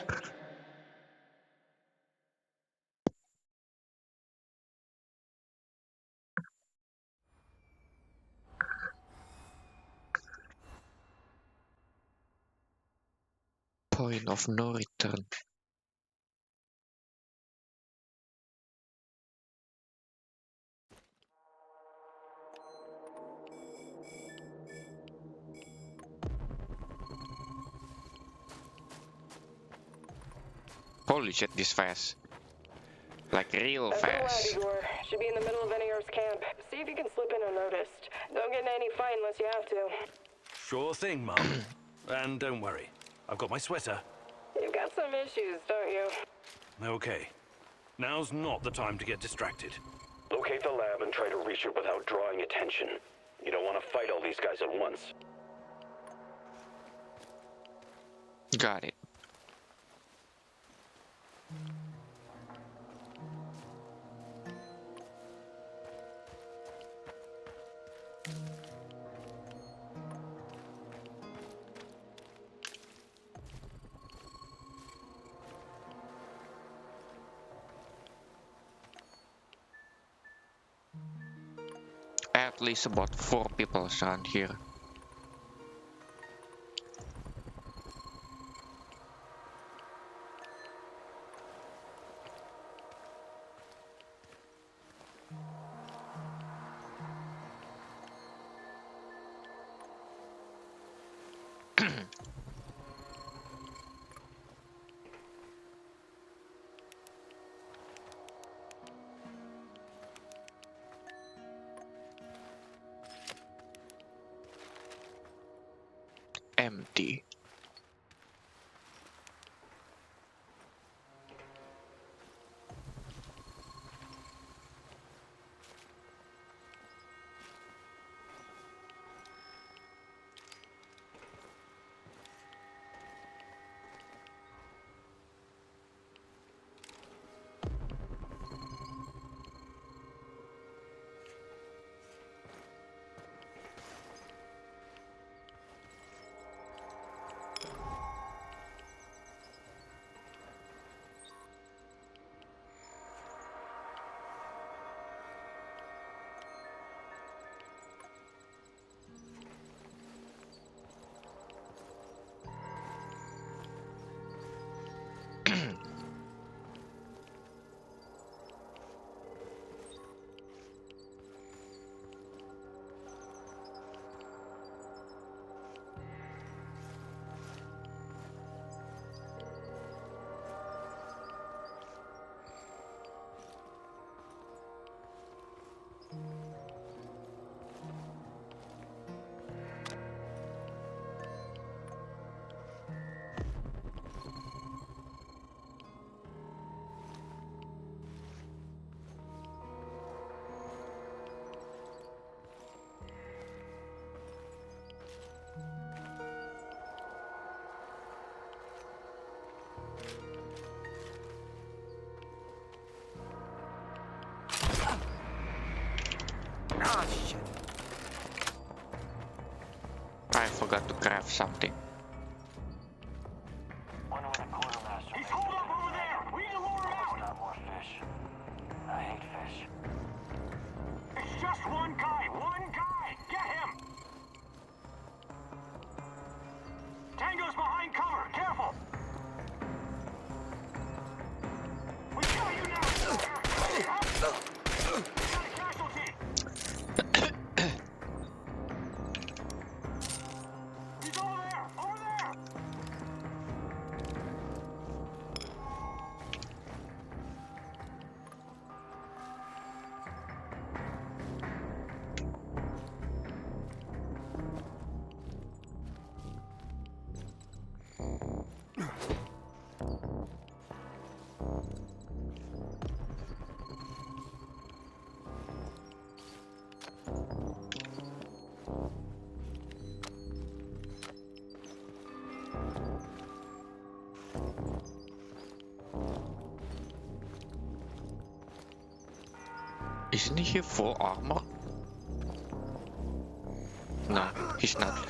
Point of no return. Holy shit, this fast. Like real fast. Igor. Should be in the middle of NAR's camp. See if you can slip in unnoticed. Don't get in any fight unless you have to. Sure thing, Mum. And don't worry, I've got my sweater. You've got some issues, don't you? Okay. Now's not the time to get distracted. Locate the lab and try to reach it without drawing attention. You don't want to fight all these guys at once. Got it. At least about 4 people around here. empty. Ah, shit. I forgot to craft something. He's holed up over there! We need to lure him out! Not more fish. I hate fish. It's just one guy! One guy! Get him! Tango's behind cover! Careful! We kill you now! We got a casualty! He's over there! Over there! Isn't he full armor? No, he's not.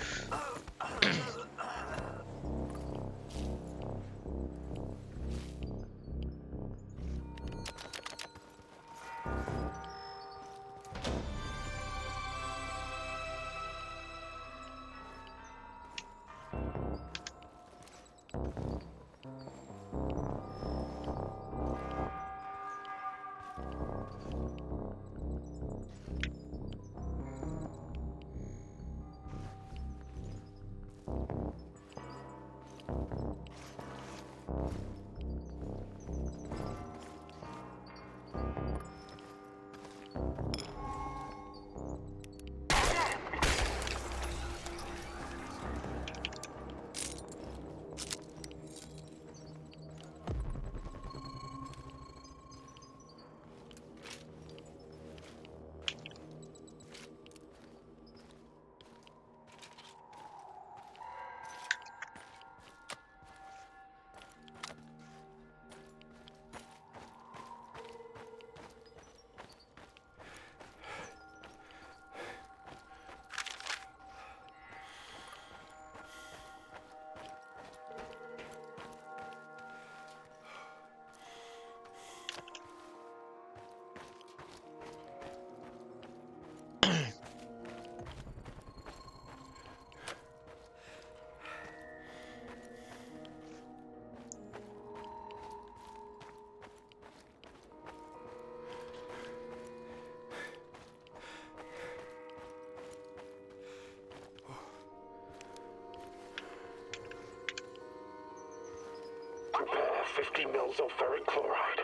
Prepare 50 mils of ferric chloride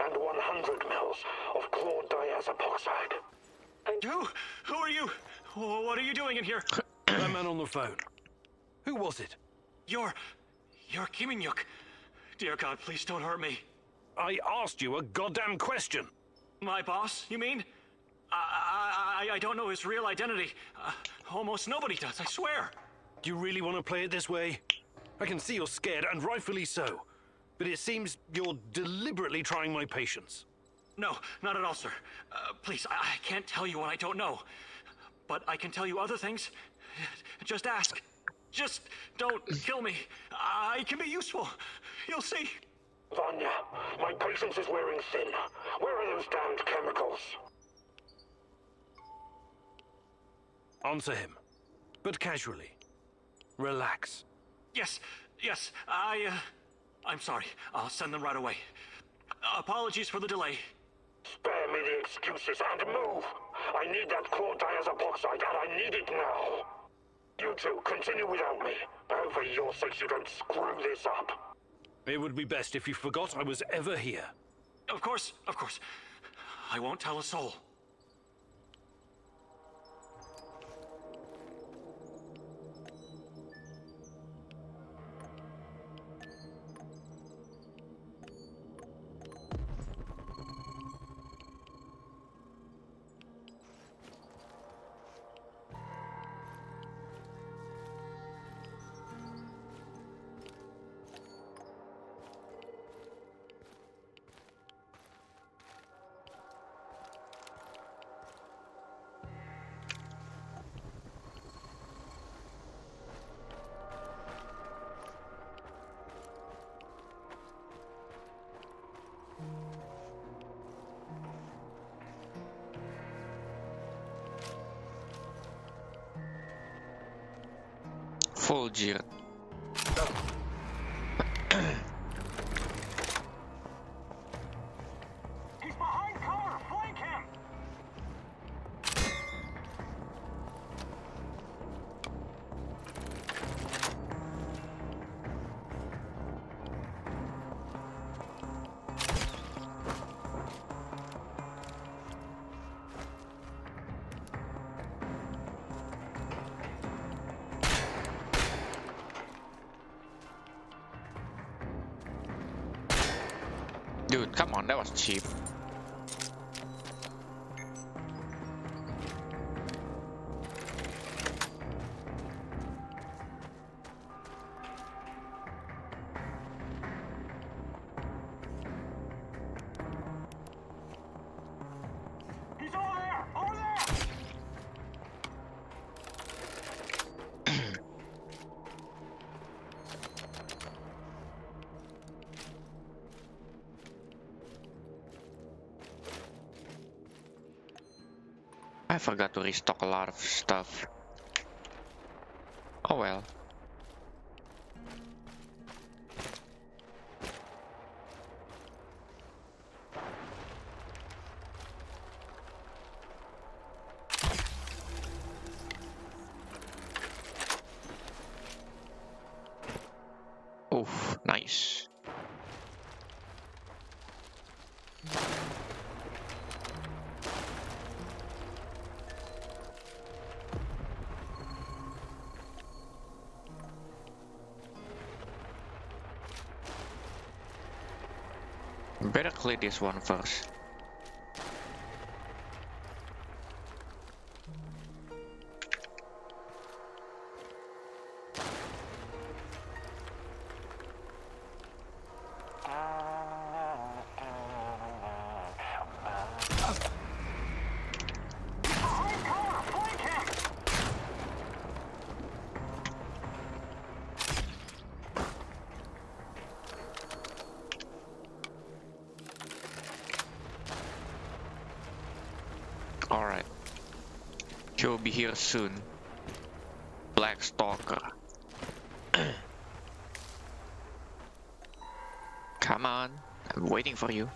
and 100 mils of chlordiazepoxide. Who are you? What are you doing in here? That man on the phone. Who was it? You're Kiminyuk. Dear God, please don't hurt me. I asked you a goddamn question. My boss, you mean? I don't know his real identity. Almost nobody does, I swear. Do you really want to play it this way? I can see you're scared, and rightfully so. But it seems you're deliberately trying my patience. No, not at all, sir. Please, I can't tell you what I don't know. But I can tell you other things. Just ask. Just don't kill me. I can be useful. You'll see. Vanya, my patience is wearing thin. Where are those damned chemicals? Answer him, but casually. Relax. Yes. I'm sorry. I'll send them right away. Apologies for the delay. Spare me the excuses and move. I need that core diazopoxide, and I need it now. You two, continue without me. For your sakes, you don't screw this up. It would be best if you forgot I was ever here. Of course. I won't tell a soul. Fulgir. He's behind cover! Flank him! Dude, come on, that was cheap. He's over there! Over there! I forgot to restock a lot of stuff. Oh well. Oof, nice. Better clear this one first. Behind cover! Flank him! Alright. He'll be here soon. Black Stalker. Come on, I'm waiting for you.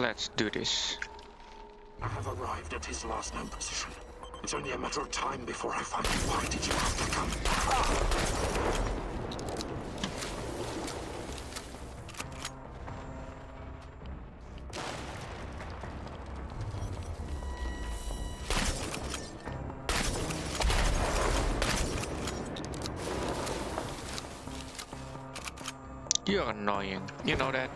Let's do this. I have arrived at his last known position. It's only a matter of time before I find him. Why did you have to come? You're annoying. You know that?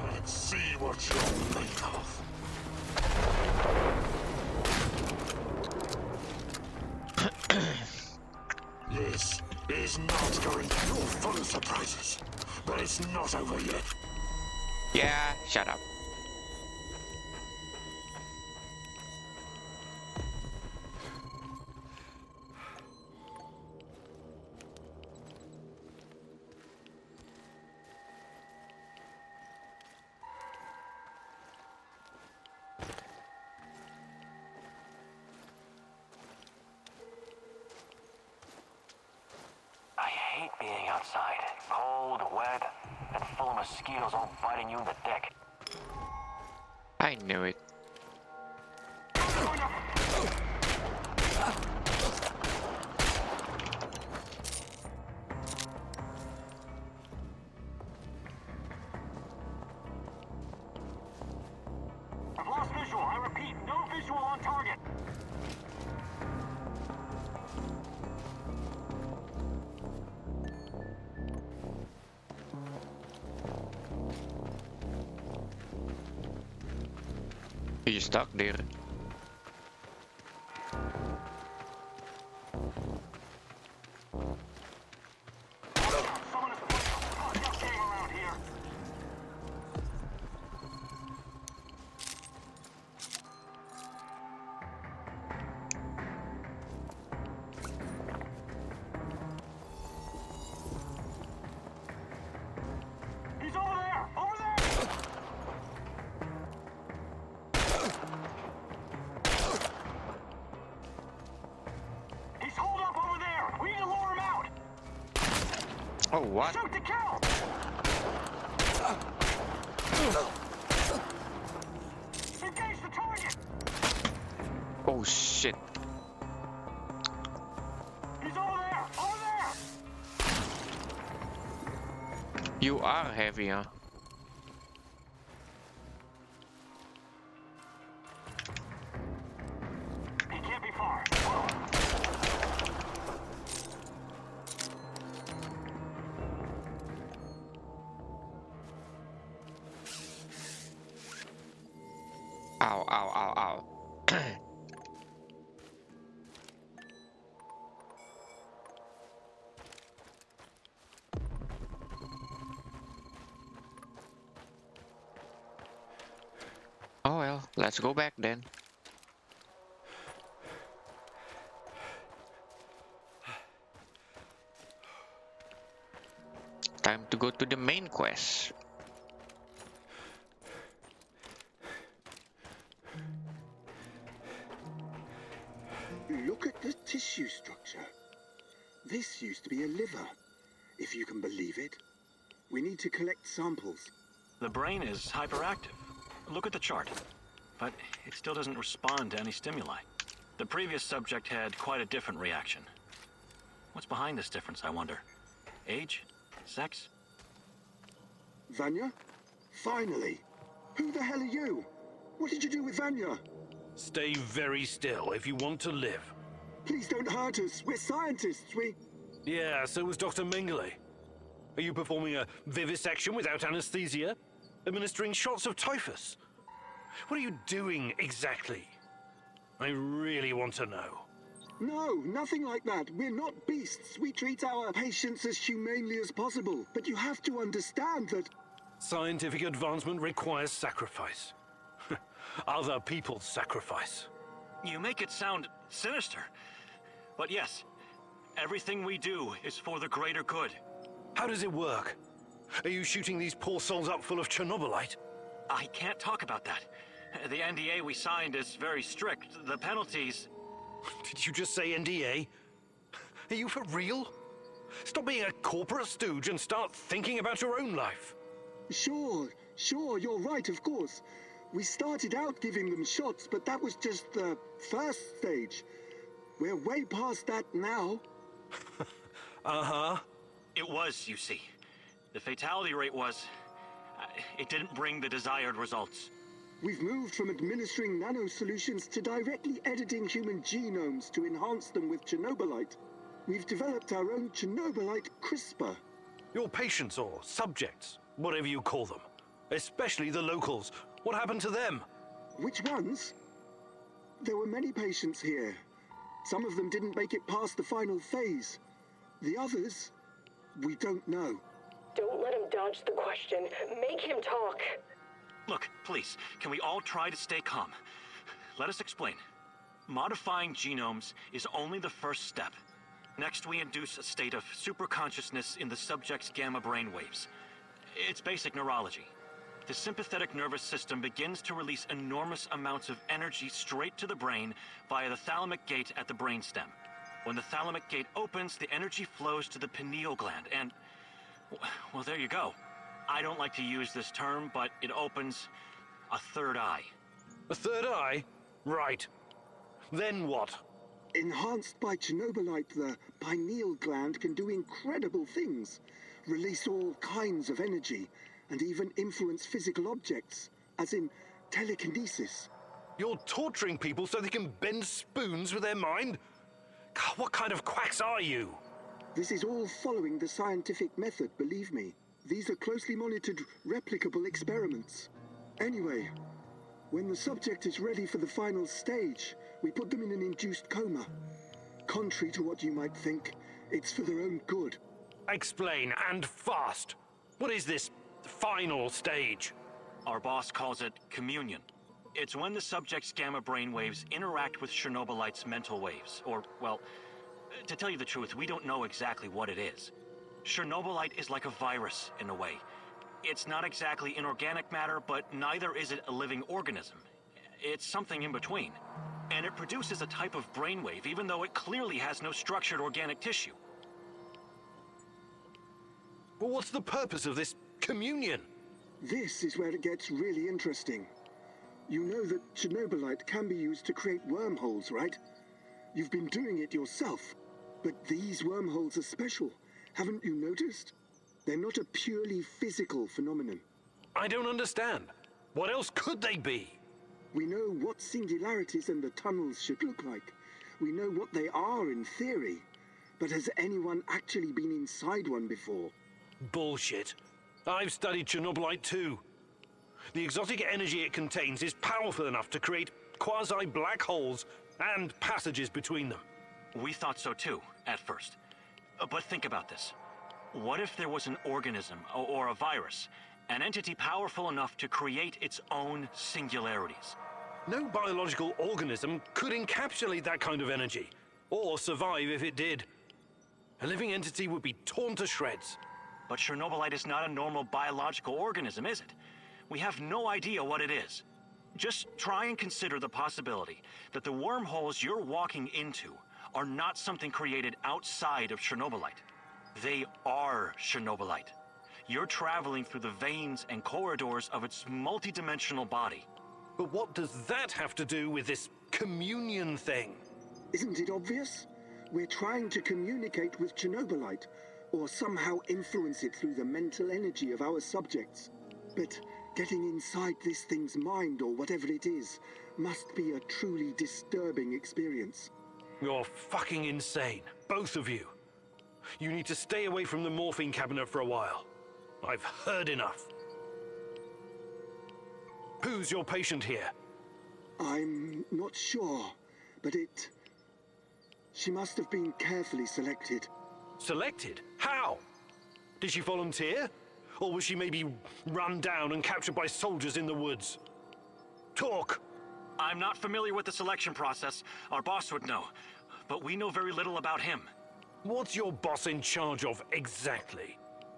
Let's see what you're made of. This is not going to be all fun surprises, but it's not over yet. Yeah, shut up. I hate being outside. Cold, wet, and full of mosquitoes all biting you in the dick. I knew it. I've lost visual. I repeat, no visual on target. You stuck there. He's over there! Over there! He's holed up over there! We need to lure him out! Oh, what? Shoot to kill! Engage the target! Oh shit. He's over there! Over there! You are heavy, huh? He can't be far. Ow, ow, ow, ow. Oh well, let's go back then. Time to go to the main quest. Look at the tissue structure. This used to be a liver, if you can believe it. We need to collect samples. The brain is hyperactive. Look at the chart. But it still doesn't respond to any stimuli. The previous subject had quite a different reaction. What's behind this difference, I wonder? Age? Sex? Vanya? Finally! Who the hell are you? What did you do with Vanya? Stay very still if you want to live. Please don't hurt us. We're scientists. Yeah, so was Dr. Mengele. Are you performing a vivisection without anesthesia? Administering shots of typhus? What are you doing exactly? I really want to know. No, nothing like that. We're not beasts. We treat our patients as humanely as possible. But you have to understand that... Scientific advancement requires sacrifice. Other people's sacrifice. You make it sound sinister. But yes, everything we do is for the greater good. How does it work? Are you shooting these poor souls up full of Chernobylite? I can't talk about that. The NDA we signed is very strict. The penalties... Did you just say NDA? Are you for real? Stop being a corporate stooge and start thinking about your own life. Sure, you're right, of course. We started out giving them shots, but that was just the first stage. We're way past that now. Uh-huh. It was, you see. The fatality rate was... it didn't bring the desired results. We've moved from administering nano-solutions to directly editing human genomes to enhance them with Chernobylite. We've developed our own Chernobylite CRISPR. Your patients or subjects, whatever you call them. Especially the locals. What happened to them? Which ones? There were many patients here. Some of them didn't make it past the final phase. The others, we don't know. Don't let him dodge the question. Make him talk. Look, please, can we all try to stay calm? Let us explain. Modifying genomes is only the first step. Next, we induce a state of superconsciousness in the subject's gamma brainwaves. It's basic neurology. The sympathetic nervous system begins to release enormous amounts of energy straight to the brain via the thalamic gate at the brainstem. When the thalamic gate opens, the energy flows to the pineal gland and... well, there you go. I don't like to use this term, but it opens a third eye. A third eye? Right. Then what? Enhanced by Chernobylite, the pineal gland can do incredible things. Release all kinds of energy, and even influence physical objects, as in telekinesis. You're torturing people so they can bend spoons with their mind? God, what kind of quacks are you? This is all following the scientific method, believe me. These are closely monitored, replicable experiments. Anyway, when the subject is ready for the final stage, we put them in an induced coma. Contrary to what you might think, it's for their own good. Explain, and fast. What is this final stage? Our boss calls it communion. It's when the subject's gamma brainwaves interact with Chernobylite's mental waves. Or, well, to tell you the truth, we don't know exactly what it is. Chernobylite is like a virus, in a way. It's not exactly inorganic matter, but neither is it a living organism. It's something in between. And it produces a type of brainwave, even though it clearly has no structured organic tissue. Well, what's the purpose of this communion? This is where it gets really interesting. You know that Chernobylite can be used to create wormholes, right? You've been doing it yourself. But these wormholes are special. Haven't you noticed? They're not a purely physical phenomenon. I don't understand. What else could they be? We know what singularities and the tunnels should look like. We know what they are in theory. But has anyone actually been inside one before? Bullshit. I've studied Chernobylite too. The exotic energy it contains is powerful enough to create quasi-black holes and passages between them. We thought so too, at first. But think about this. What if there was an organism, or a virus, an entity powerful enough to create its own singularities? No biological organism could encapsulate that kind of energy, or survive if it did. A living entity would be torn to shreds. But Chernobylite is not a normal biological organism, is it? We have no idea what it is. Just try and consider the possibility that the wormholes you're walking into are not something created outside of Chernobylite. They are Chernobylite. You're traveling through the veins and corridors of its multidimensional body. But what does that have to do with this communion thing? Isn't it obvious? We're trying to communicate with Chernobylite, or somehow influence it through the mental energy of our subjects. But getting inside this thing's mind, or whatever it is, must be a truly disturbing experience. You're fucking insane, both of you. You need to stay away from the morphine cabinet for a while. I've heard enough. Who's your patient here? I'm not sure, but she must have been carefully selected. Selected? How? Did she volunteer? Or was she maybe run down and captured by soldiers in the woods? Talk! I'm not familiar with the selection process. Our boss would know. But we know very little about him. What's your boss in charge of exactly?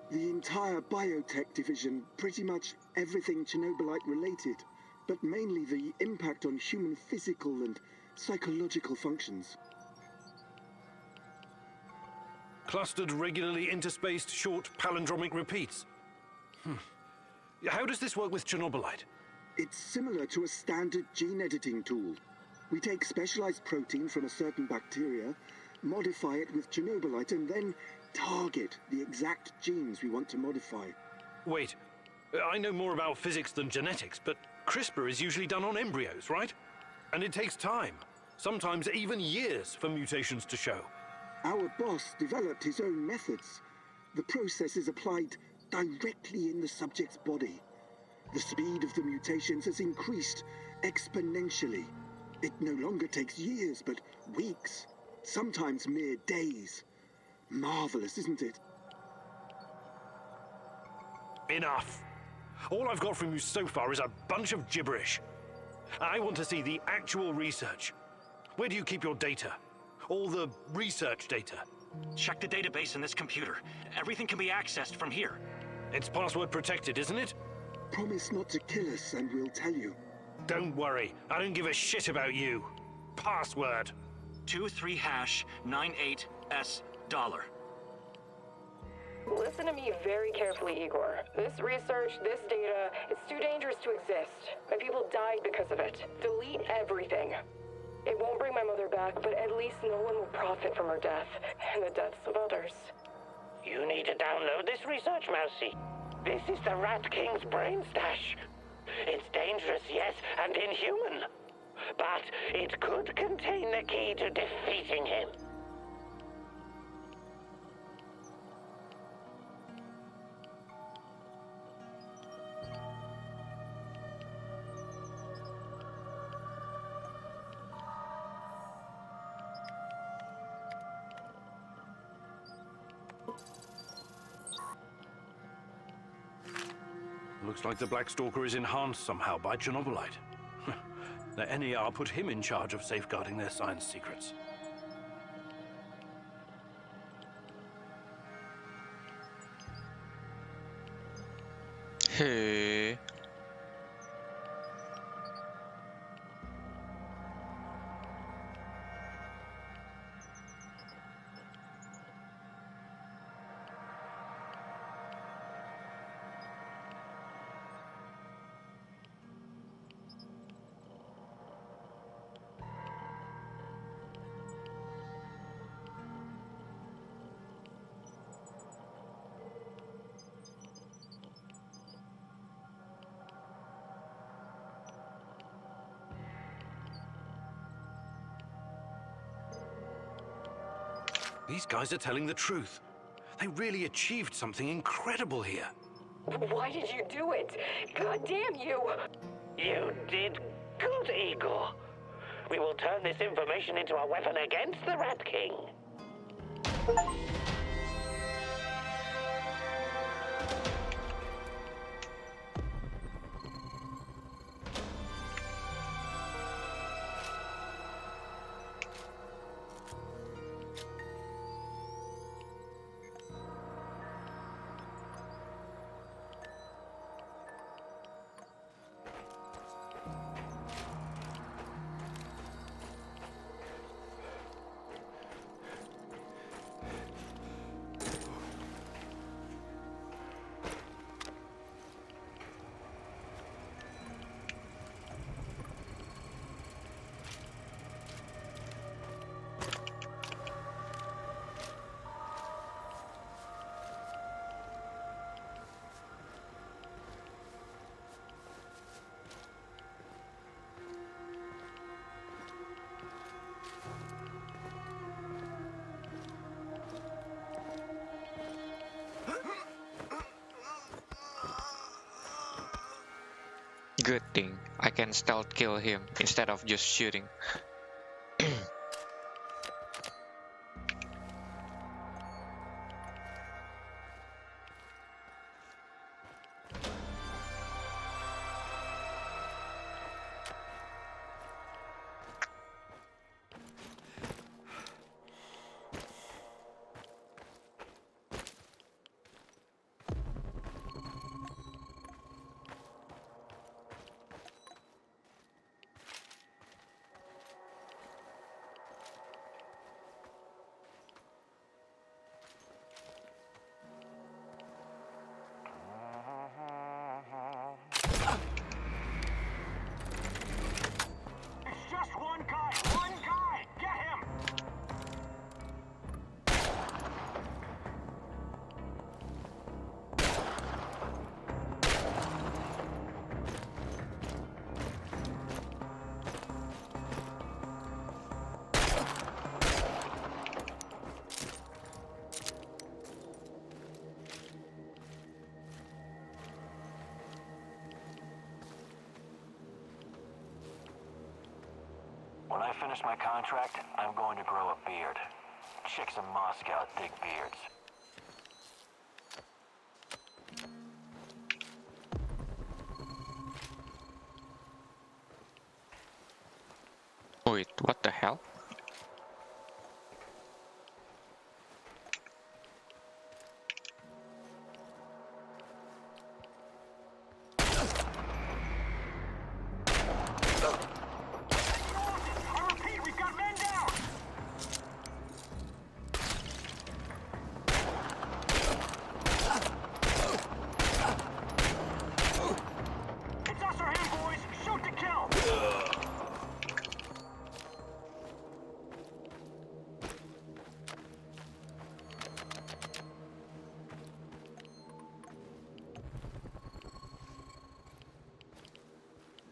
The entire biotech division, pretty much everything Chernobylite related. but mainly the impact on human physical and psychological functions. Clustered, regularly interspaced, short palindromic repeats. How does this work with Chernobylite? It's similar to a standard gene editing tool. We take specialized protein from a certain bacteria, modify it with Chernobylite, and then target the exact genes we want to modify. Wait, I know more about physics than genetics, but CRISPR is usually done on embryos, right? And it takes time, sometimes even years, for mutations to show. Our boss developed his own methods. The process is applied directly in the subject's body. The speed of the mutations has increased exponentially. It no longer takes years, but weeks, sometimes mere days. Marvelous, isn't it? Enough. All I've got from you so far is a bunch of gibberish. I want to see the actual research. Where do you keep your data? All the research data? Check the database in this computer. Everything can be accessed from here. It's password protected, isn't it? Promise not to kill us and we'll tell you. Don't worry, I don't give a shit about you. Password. 23#98S$. Listen to me very carefully, Igor. This research, this data, it's too dangerous to exist. My people died because of it. Delete everything. It won't bring my mother back, but at least no one will profit from her death, and the deaths of others. You need to download this research, Mousy. This is the Rat King's brain stash. It's dangerous, yes, and inhuman. But it could contain the key to defeating him. Looks like the Black Stalker is enhanced somehow by Chernobylite. The NER put him in charge of safeguarding their science secrets. Hey. These guys are telling the truth. They really achieved something incredible here. Why did you do it? God damn you! You did good, Igor. We will turn this information into a weapon against the Rat King. Good thing I can stealth kill him instead of just shooting. finish my contract, I'm going to grow a beard. Chicks in Moscow dig beards. Wait, what the hell?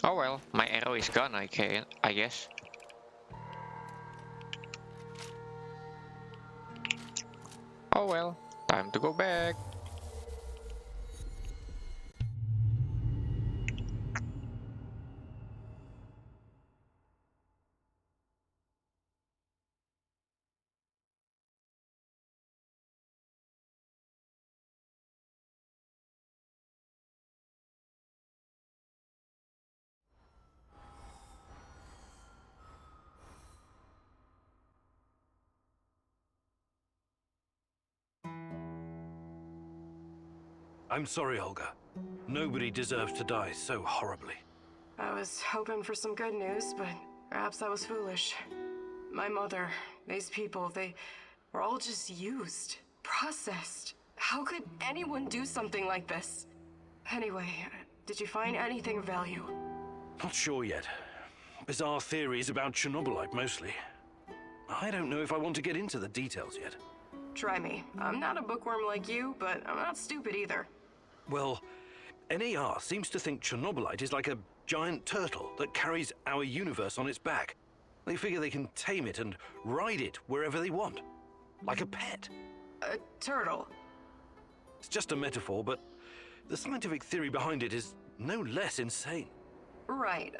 Oh well, my arrow is gone, I guess. Oh well, time to go back. I'm sorry, Olga. Nobody deserves to die so horribly. I was hoping for some good news, but perhaps I was foolish. My mother, these people, they were all just used, processed. How could anyone do something like this? Anyway, did you find anything of value? Not sure yet. Bizarre theories about Chernobylite, mostly. I don't know if I want to get into the details yet. Try me. I'm not a bookworm like you, but I'm not stupid either. Well, NAR seems to think Chernobylite is like a giant turtle that carries our universe on its back. They figure they can tame it and ride it wherever they want. Like a pet. A turtle? It's just a metaphor, but the scientific theory behind it is no less insane. Right.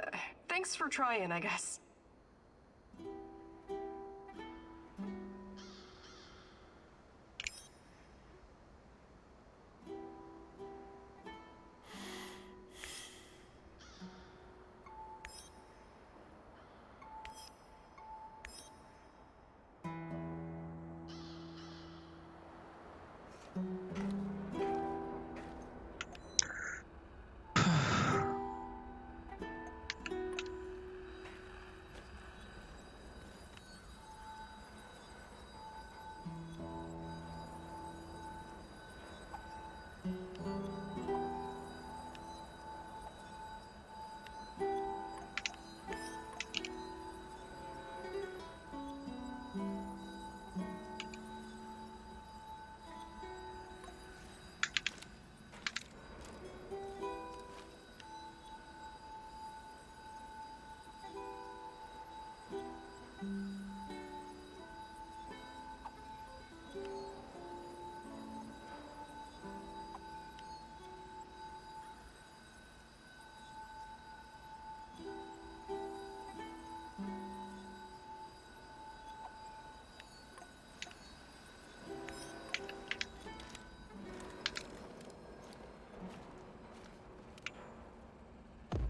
Thanks for trying, I guess.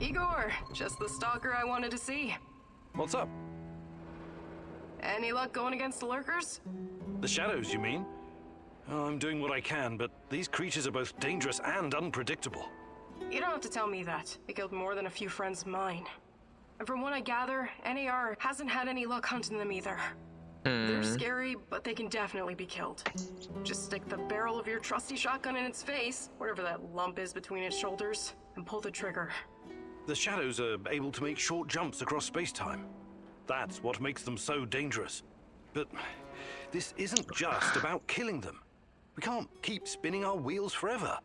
Igor, just the stalker I wanted to see. What's up? Any luck going against the lurkers? The shadows, you mean? Oh, I'm doing what I can, but these creatures are both dangerous and unpredictable. You don't have to tell me that. They killed more than a few friends of mine. And from what I gather, NAR hasn't had any luck hunting them either. They're scary, but they can definitely be killed. Just stick the barrel of your trusty shotgun in its face, whatever that lump is between its shoulders, and pull the trigger. The shadows are able to make short jumps across space-time. That's what makes them so dangerous. But this isn't just about killing them. We can't keep spinning our wheels forever.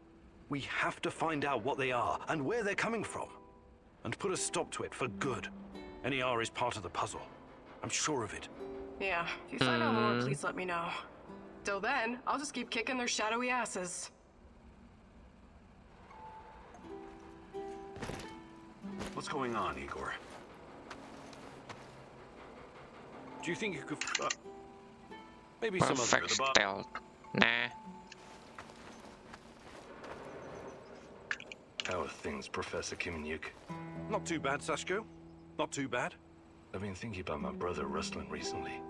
We have to find out what they are and where they're coming from, and put a stop to it for good. NAR is part of the puzzle. I'm sure of it. Yeah, if you find out more, please let me know. Till then, I'll just keep kicking their shadowy asses. What's going on, Igor? Do you think you could... maybe some other... Perfect stealth. Nah. How are things, Professor Kiminyuk? Not too bad, Sashko. Not too bad. I've been thinking about my brother Ruslan recently.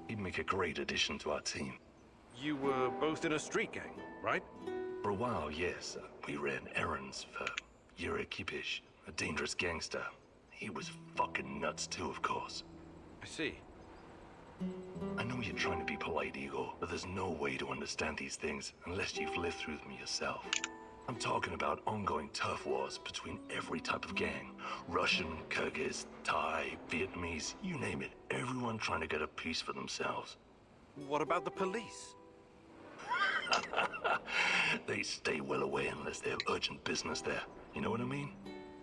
He'd make a great addition to our team. You were both in a street gang, right? For a while, yes. We ran errands for Yuri Kipish, a dangerous gangster. He was fucking nuts too, of course. I see. I know you're trying to be polite, Igor, but there's no way to understand these things unless you've lived through them yourself. I'm talking about ongoing turf wars between every type of gang. Russian, Kyrgyz, Thai, Vietnamese, you name it. Everyone trying to get a piece for themselves. What about the police? They stay well away unless they have urgent business there. You know what I mean?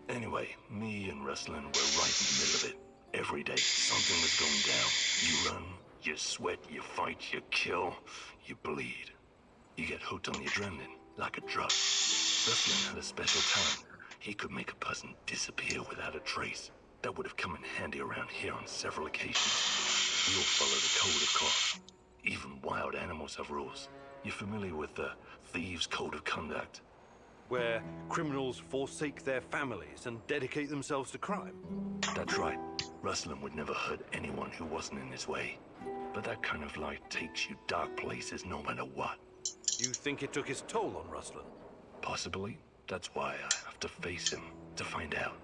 Anyway, me and Ruslan were right in the middle of it. Every day, something was going down. You run, you sweat, you fight, you kill, you bleed. You get hooked on the adrenaline, like a drug. Ruslan had a special talent. He could make a person disappear without a trace. That would have come in handy around here on several occasions. We all follow the code, of course. Even wild animals have rules. You're familiar with the Thieves' Code of Conduct? Where criminals forsake their families and dedicate themselves to crime. That's right. Ruslan would never hurt anyone who wasn't in his way. But that kind of life takes you dark places no matter what. You think it took its toll on Ruslan? Possibly. That's why I have to face him, to find out.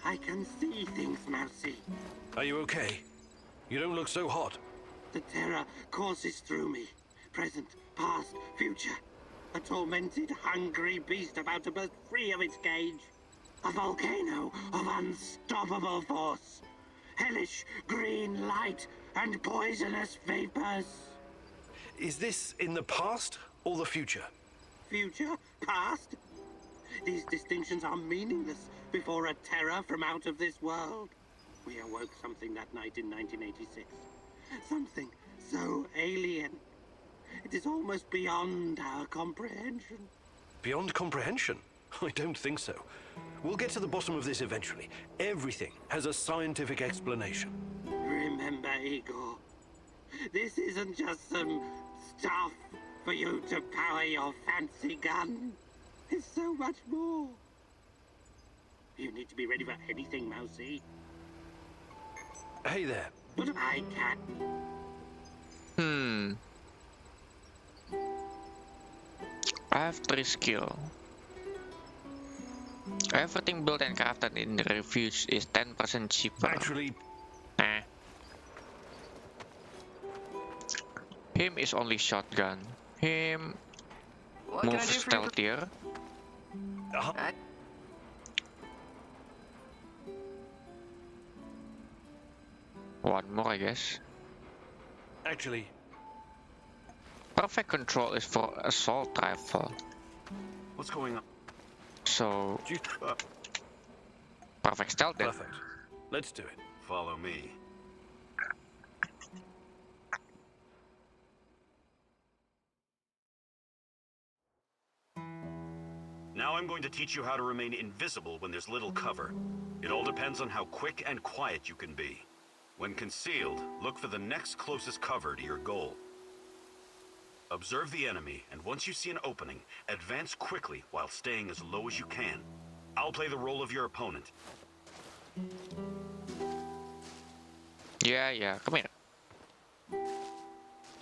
I can see things, Mousy. Are you okay? You don't look so hot. The terror courses through me. Present, past, future. A tormented, hungry beast about to burst free of its cage. A volcano of unstoppable force. Hellish green light and poisonous vapors. Is this in the past or the future? Future? Past? These distinctions are meaningless before a terror from out of this world. We awoke something that night in 1986. Something so alien. It is almost beyond our comprehension. Beyond comprehension? I don't think so. We'll get to the bottom of this eventually. Everything has a scientific explanation. Remember, Igor, this isn't just some stuff for you to power your fancy gun. It's so much more. You need to be ready for anything, Mousy. Hey there. But I can. I have 3 skill. Everything built and crafted in the refuge is 10% cheaper. Actually, him is only shotgun. Him What can I moves do for you? stealthier. One more, I guess. Actually, Perfect control is for assault rifle. What's going on? So perfect stealth then. Perfect. Let's do it. Follow me. Now I'm going to teach you how to remain invisible when there's little cover. It all depends on how quick and quiet you can be. When concealed, look for the next closest cover to your goal. Observe the enemy, and once you see an opening, advance quickly while staying as low as you can. I'll play the role of your opponent. Yeah, come here.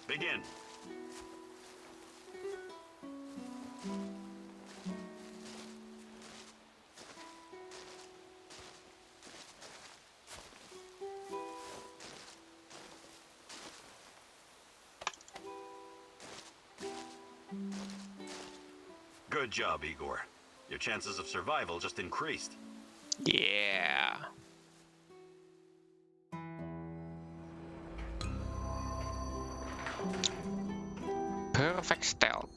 Begin. Good job, Igor. Your chances of survival just increased. Yeah. Perfect stealth.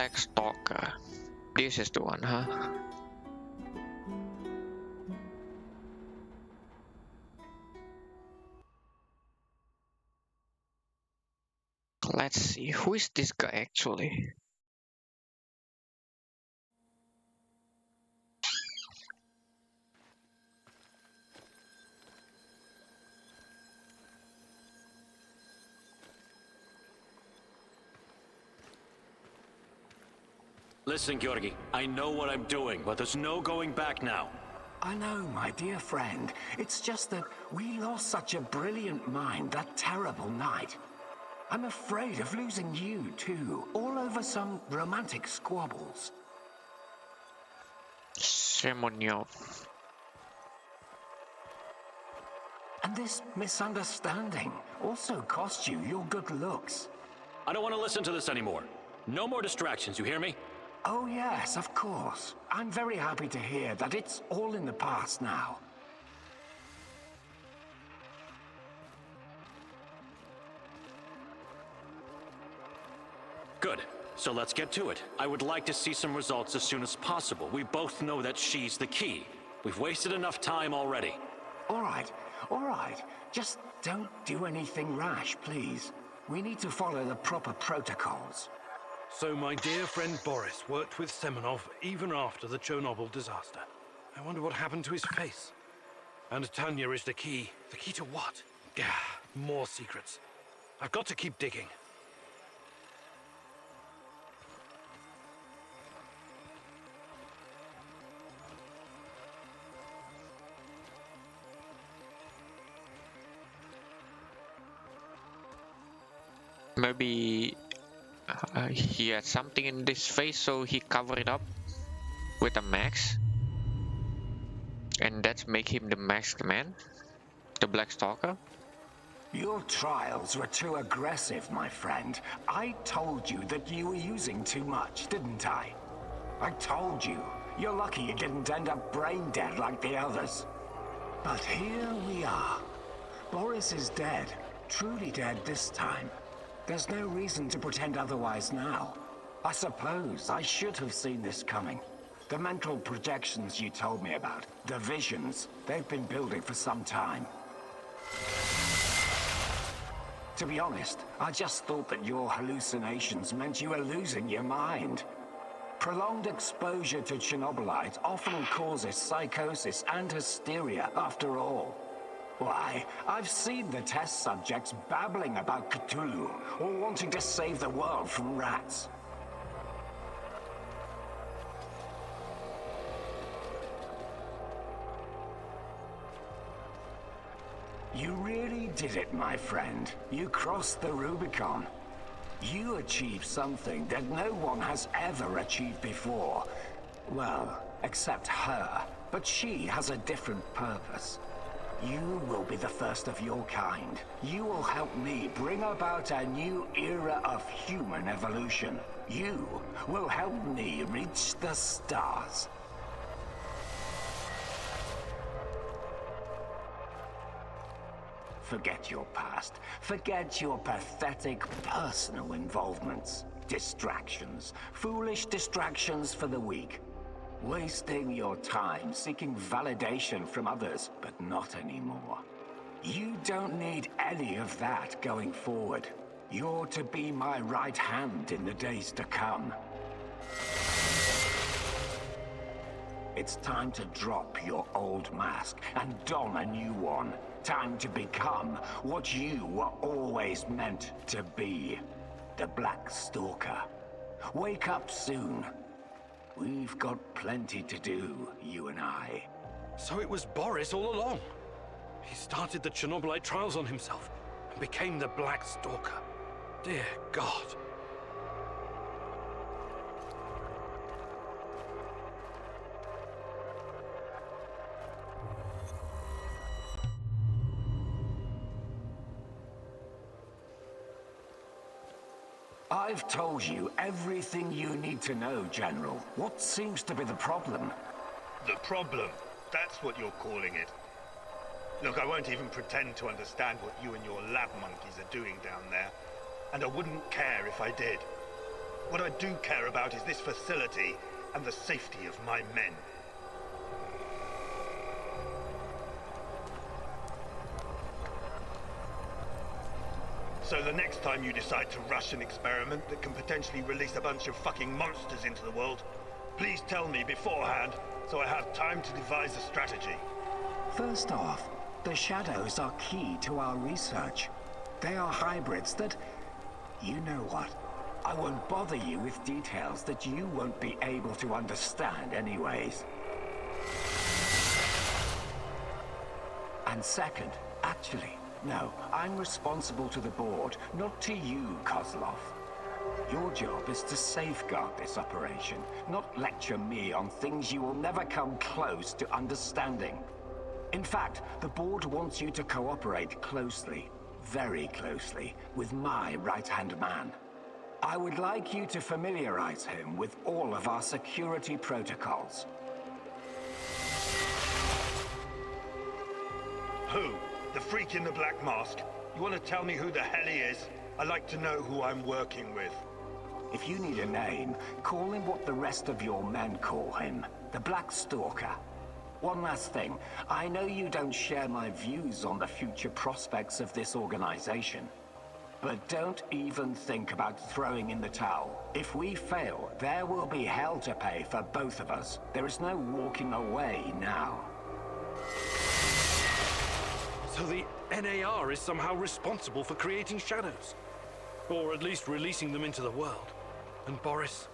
Black Stalker. This is the one, huh? Let's see, who is this guy actually? Listen, Georgi, I know what I'm doing, but there's no going back now. I know, my dear friend. It's just that we lost such a brilliant mind that terrible night. I'm afraid of losing you, too, all over some romantic squabbles. Semyonov. And this misunderstanding also cost you your good looks. I don't want to listen to this anymore. No more distractions, you hear me? Oh yes, of course. I'm very happy to hear that it's all in the past now. Good. So let's get to it. I would like to see some results as soon as possible. We both know that she's the key. We've wasted enough time already. All right. Just don't do anything rash, please. We need to follow the proper protocols. So my dear friend Boris worked with Semenov even after the Chernobyl disaster. I wonder what happened to his face. And Tanya is the key. The key to what? Gah, more secrets. I've got to keep digging. Maybe he had something in this face, so he covered it up with a mask, and that's make him the masked man, the Black Stalker. Your trials were too aggressive, my friend. I told you that you were using too much, didn't I? I told you. You're lucky you didn't end up brain dead like the others. But here we are. Boris is dead. Truly dead this time. There's no reason to pretend otherwise now. I suppose I should have seen this coming. The mental projections you told me about, the visions, they've been building for some time. To be honest, I just thought that your hallucinations meant you were losing your mind. Prolonged exposure to Chernobylite often causes psychosis and hysteria after all. Why, I've seen the test subjects babbling about Cthulhu or wanting to save the world from rats. You really did it, my friend. You crossed the Rubicon. You achieved something that no one has ever achieved before. Well, except her. But she has a different purpose. You will be the first of your kind. You will help me bring about a new era of human evolution. You will help me reach the stars. Forget your past. Forget your pathetic personal involvements. Distractions. Foolish distractions for the weak. Wasting your time seeking validation from others, but not anymore. You don't need any of that going forward. You're to be my right hand in the days to come. It's time to drop your old mask and don a new one. Time to become what you were always meant to be. The Black Stalker. Wake up soon. We've got plenty to do, you and I. So it was Boris all along. He started the Chernobylite trials on himself and became the Black Stalker. Dear God. I've told you everything you need to know, General. What seems to be the problem? The problem? That's what you're calling it. Look, I won't even pretend to understand what you and your lab monkeys are doing down there. And I wouldn't care if I did. What I do care about is this facility and the safety of my men. So the next time you decide to rush an experiment that can potentially release a bunch of fucking monsters into the world, please tell me beforehand so I have time to devise a strategy. First off, the shadows are key to our research. They are hybrids that... You know what? I won't bother you with details that you won't be able to understand anyways. And second, actually, no, I'm responsible to the board, not to you, Kozlov. Your job is to safeguard this operation, not lecture me on things you will never come close to understanding. In fact, the board wants you to cooperate closely, very closely, with my right-hand man. I would like you to familiarize him with all of our security protocols. Who? The freak in the black mask? You want to tell me who the hell he is? I like to know who I'm working with. If you need a name, call him what the rest of your men call him, the Black Stalker. One last thing, I know you don't share my views on the future prospects of this organization. But don't even think about throwing in the towel. If we fail, there will be hell to pay for both of us. There is no walking away now. So the NAR is somehow responsible for creating shadows. Or at least releasing them into the world. And Boris,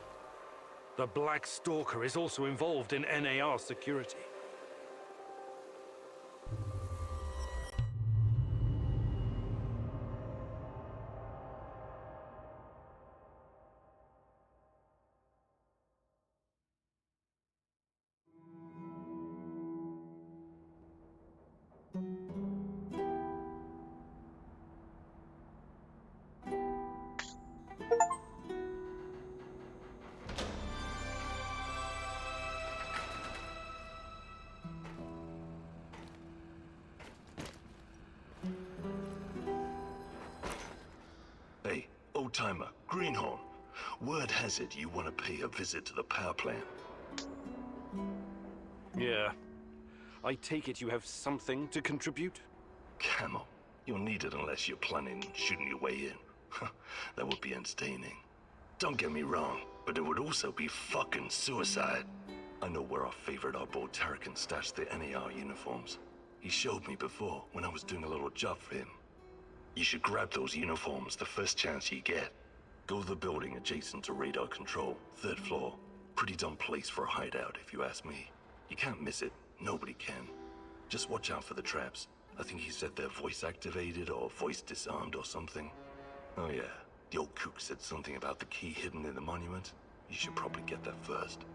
the Black Stalker is also involved in NAR security. Hey, old-timer, Greenhorn. Word has it you want to pay a visit to the power plant. Yeah. I take it you have something to contribute? Camel, you'll need it unless you're planning on shooting your way in. That would be entertaining. Don't get me wrong, but it would also be fucking suicide. I know where our favorite Arbor Tarakan stashed the NAR uniforms. He showed me before when I was doing a little job for him. You should grab those uniforms the first chance you get. Go to the building adjacent to radar control, 3rd floor. Pretty dumb place for a hideout, if you ask me. You can't miss it. Nobody can. Just watch out for the traps. I think he said they're voice activated or voice disarmed or something. Oh yeah, the old kook said something about the key hidden in the monument. You should probably get that first.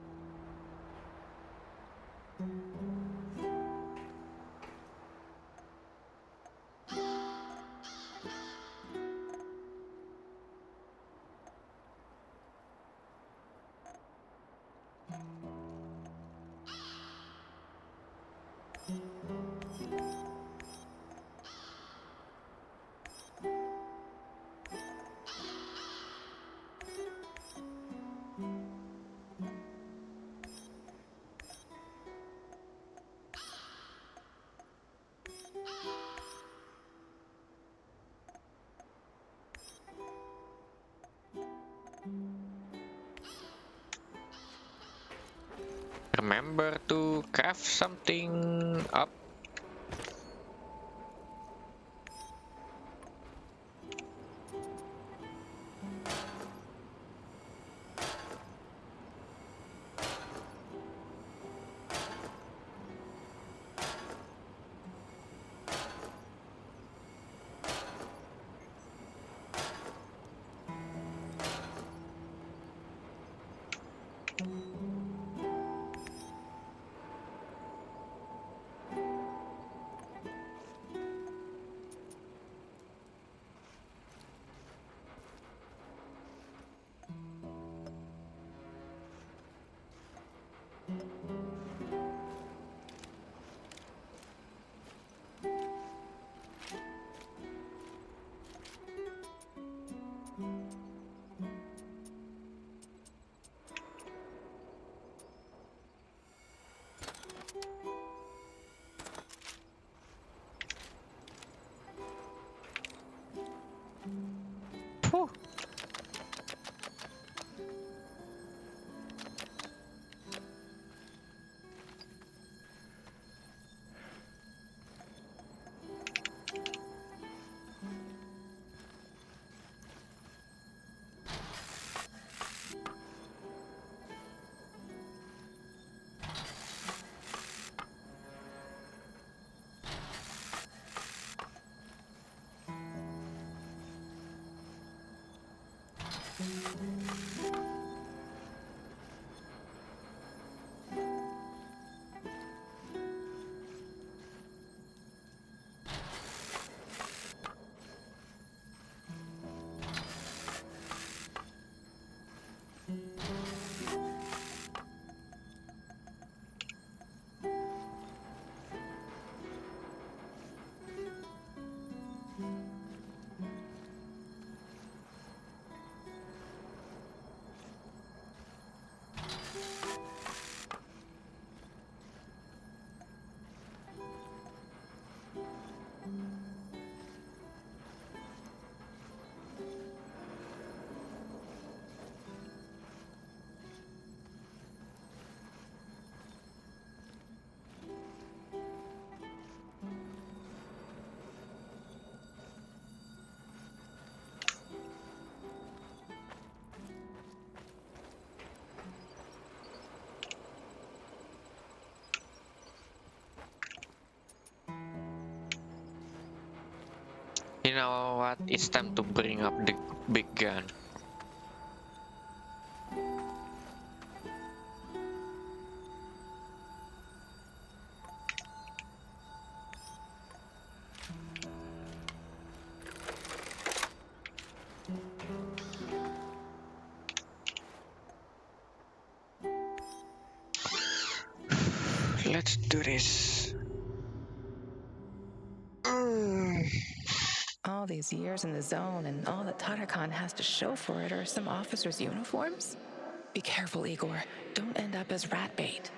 Remember to craft something up. You know what? It's time to bring up the big gun. Let's do this. All these years in the zone and all that Tatakan has to show for it are some officers' uniforms? Be careful, Igor. Don't end up as rat bait.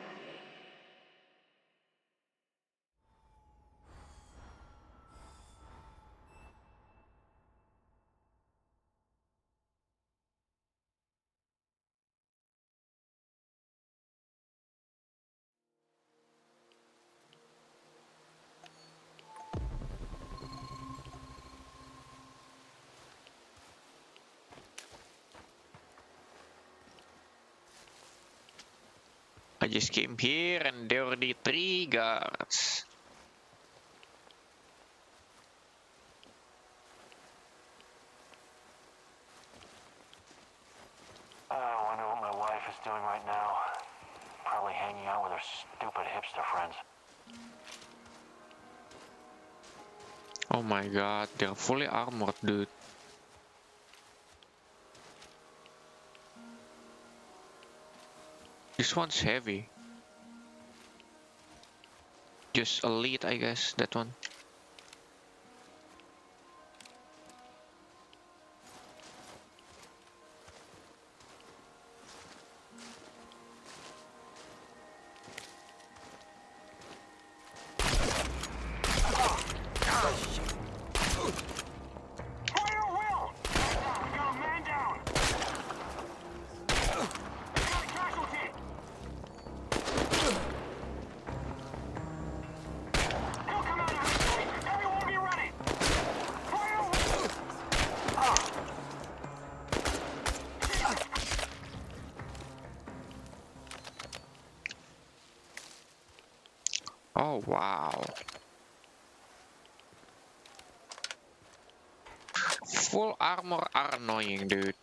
I just came here and there were the 3 guards. I wonder what my wife is doing right now. Probably hanging out with her stupid hipster friends. Oh my god, they're fully armored, dude. This one's heavy. Just elite, I guess, that one. Oh wow. Full armor are annoying, dude.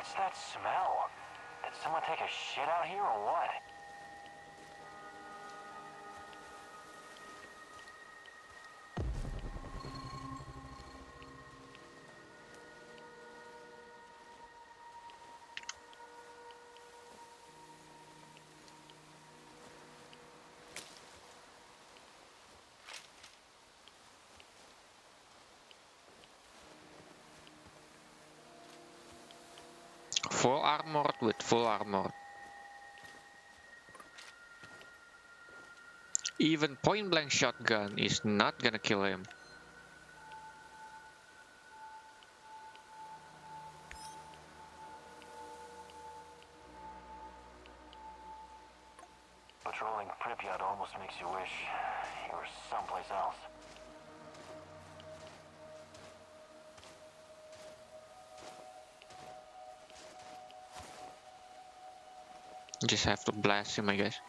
What's that smell? Did someone take a shit out here or what? Full armored with full armor. Even point blank shotgun is not gonna kill him. Patrolling Pripyat almost makes you wish you were someplace else. Just have to blast him, I guess.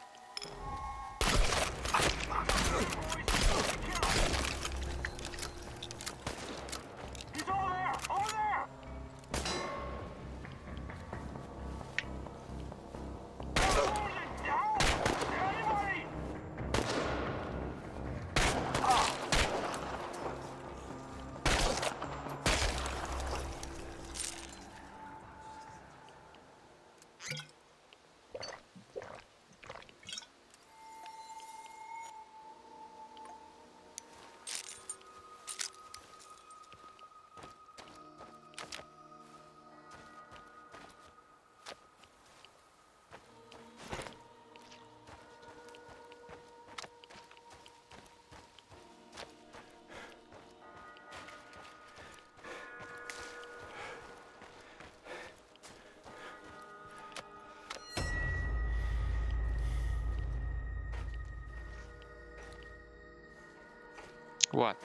What?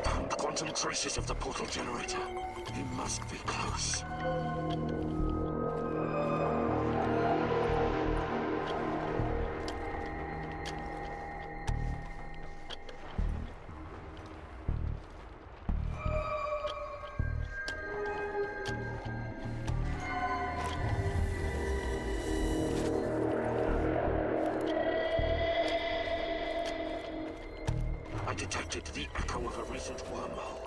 Found quantum traces of the portal generator. He must be close. I detected the echo of a recent wormhole.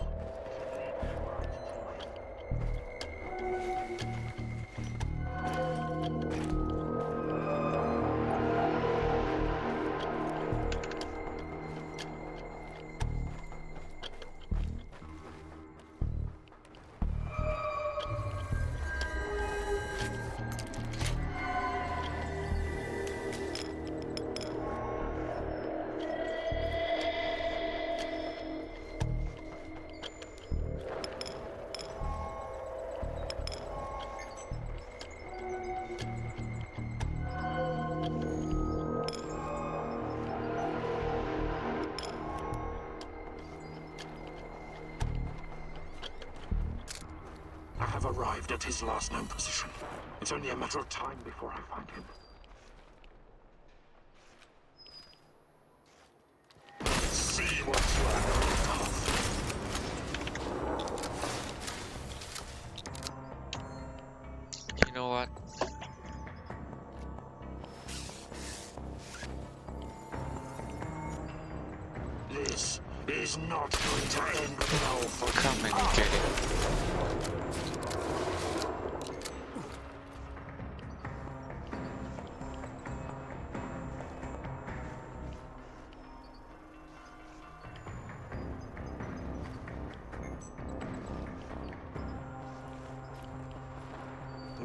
I have arrived at his last known position. It's only a matter of time before I find him. Let's see what you are made of. You know what? This is not going to end well for Come and get it.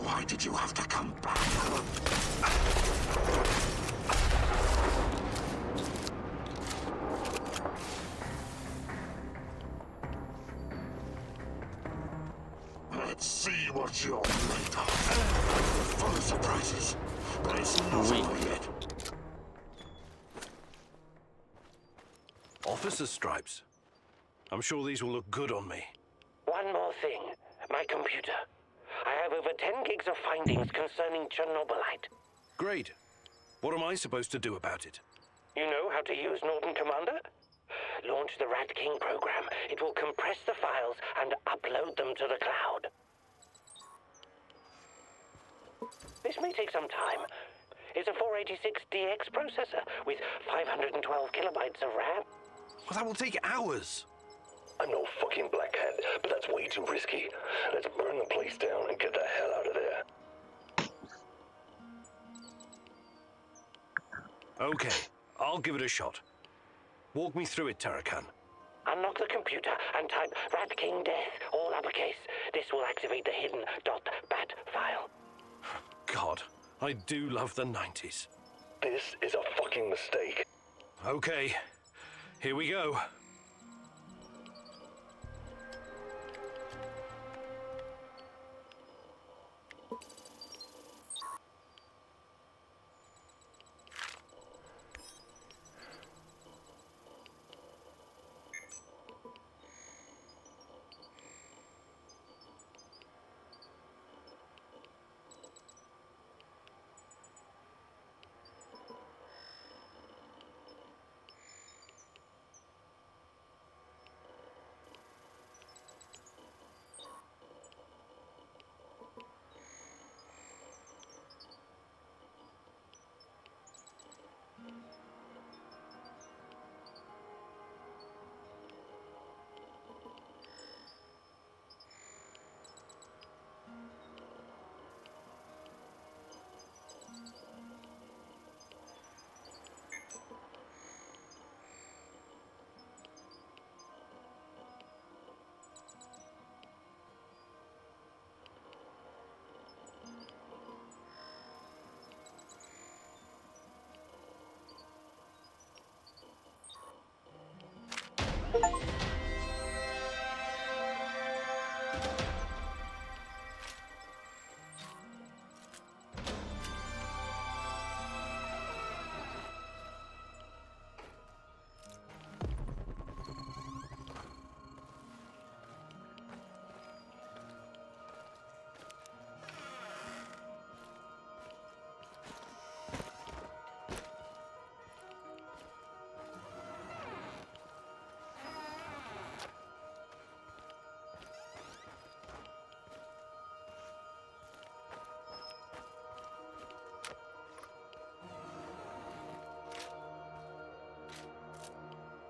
Why did you have to come back? Let's see what you're made of. Full of surprises, but it's not over yet. Officer's stripes. I'm sure these will look good on me. One more thing. My computer. I have over 10 gigs of findings concerning Chernobylite. Great. What am I supposed to do about it? You know how to use Norton Commander? Launch the Rat King program. It will compress the files and upload them to the cloud. This may take some time. It's a 486DX processor with 512 kilobytes of RAM. Well, that will take hours. I'm no fucking blackhead, but that's way too risky. Let's burn the place down and get the hell out of there. Okay, I'll give it a shot. Walk me through it, Tarakan. Unlock the computer and type Rat King Death, all uppercase. This will activate the hidden .bat file. God, I do love the 90s. This is a fucking mistake. Okay, here we go.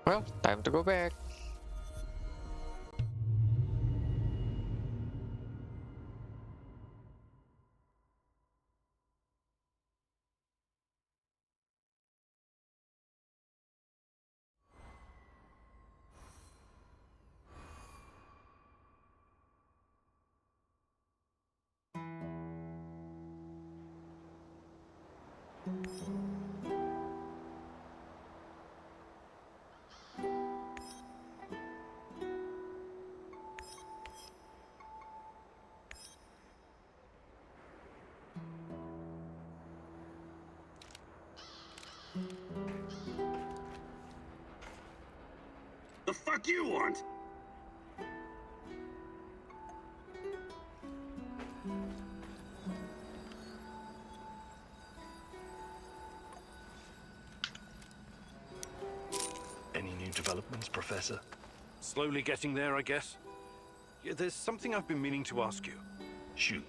Well, time to go back. The fuck you want? Any new developments, Professor? Slowly getting there, I guess. Yeah, there's something I've been meaning to ask you. Shoot.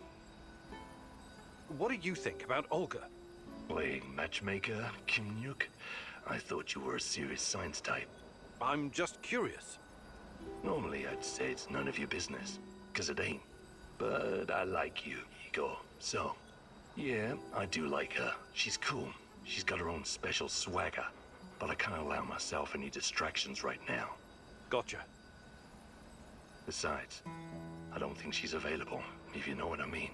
What do you think about Olga? Playing matchmaker, Kimnyuk? I thought you were a serious science type. I'm just curious. Normally I'd say it's none of your business, 'cause it ain't. But I like you, Igor, so... Yeah, I do like her. She's cool. She's got her own special swagger. But I can't allow myself any distractions right now. Gotcha. Besides, I don't think she's available, if you know what I mean.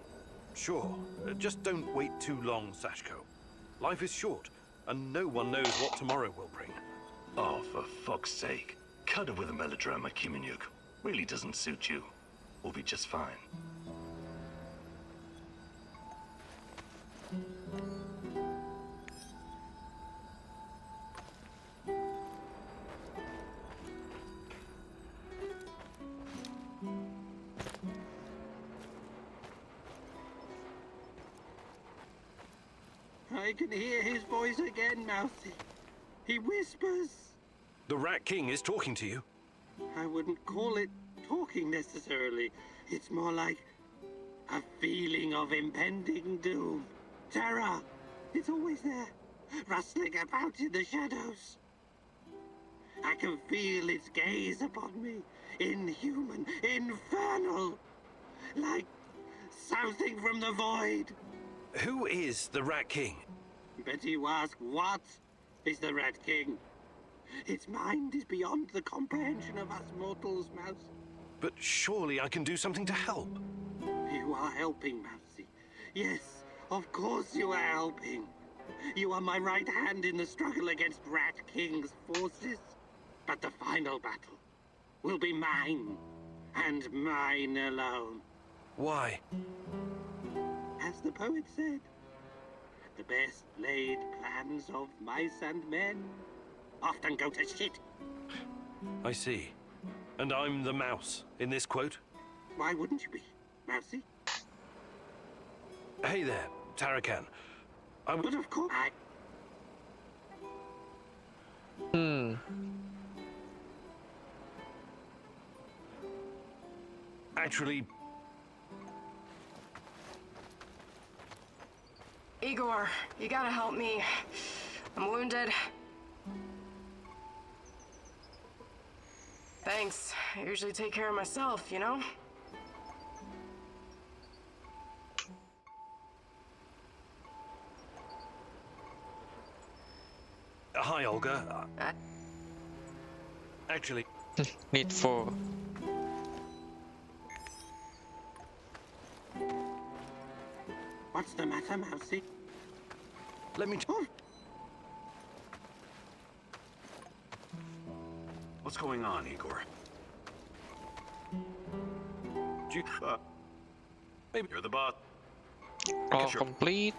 Sure. Just don't wait too long, Sashko. Life is short, and no one knows what tomorrow will bring. Oh, for fuck's sake. Cut it with a melodrama, Kimnyuk. Really doesn't suit you. We'll be just fine. I can hear his voice again, Mouthy. He whispers. The Rat King is talking to you. I wouldn't call it talking necessarily. It's more like a feeling of impending doom. Terror. It's always there, rustling about in the shadows. I can feel its gaze upon me. Inhuman, infernal. Like something from the void. Who is the Rat King? Bet you ask, what is the Rat King? Its mind is beyond the comprehension of us mortals, Mouse. But surely I can do something to help. You are helping, Mousy. Yes, of course you are helping. You are my right hand in the struggle against Rat King's forces. But the final battle will be mine, and mine alone. Why? As the poet said, the best laid plans of mice and men often go to shit. I see. And I'm the mouse in this quote? Why wouldn't you be, Mousy? Hey there, Tarakan. But of course I... Actually... Igor, you gotta help me. I'm wounded. Thanks. I usually take care of myself, you know? Hi, Olga. Actually... Need for... What's the matter, Mousy? Let me... What's going on, Igor? Maybe you're the boss. All complete.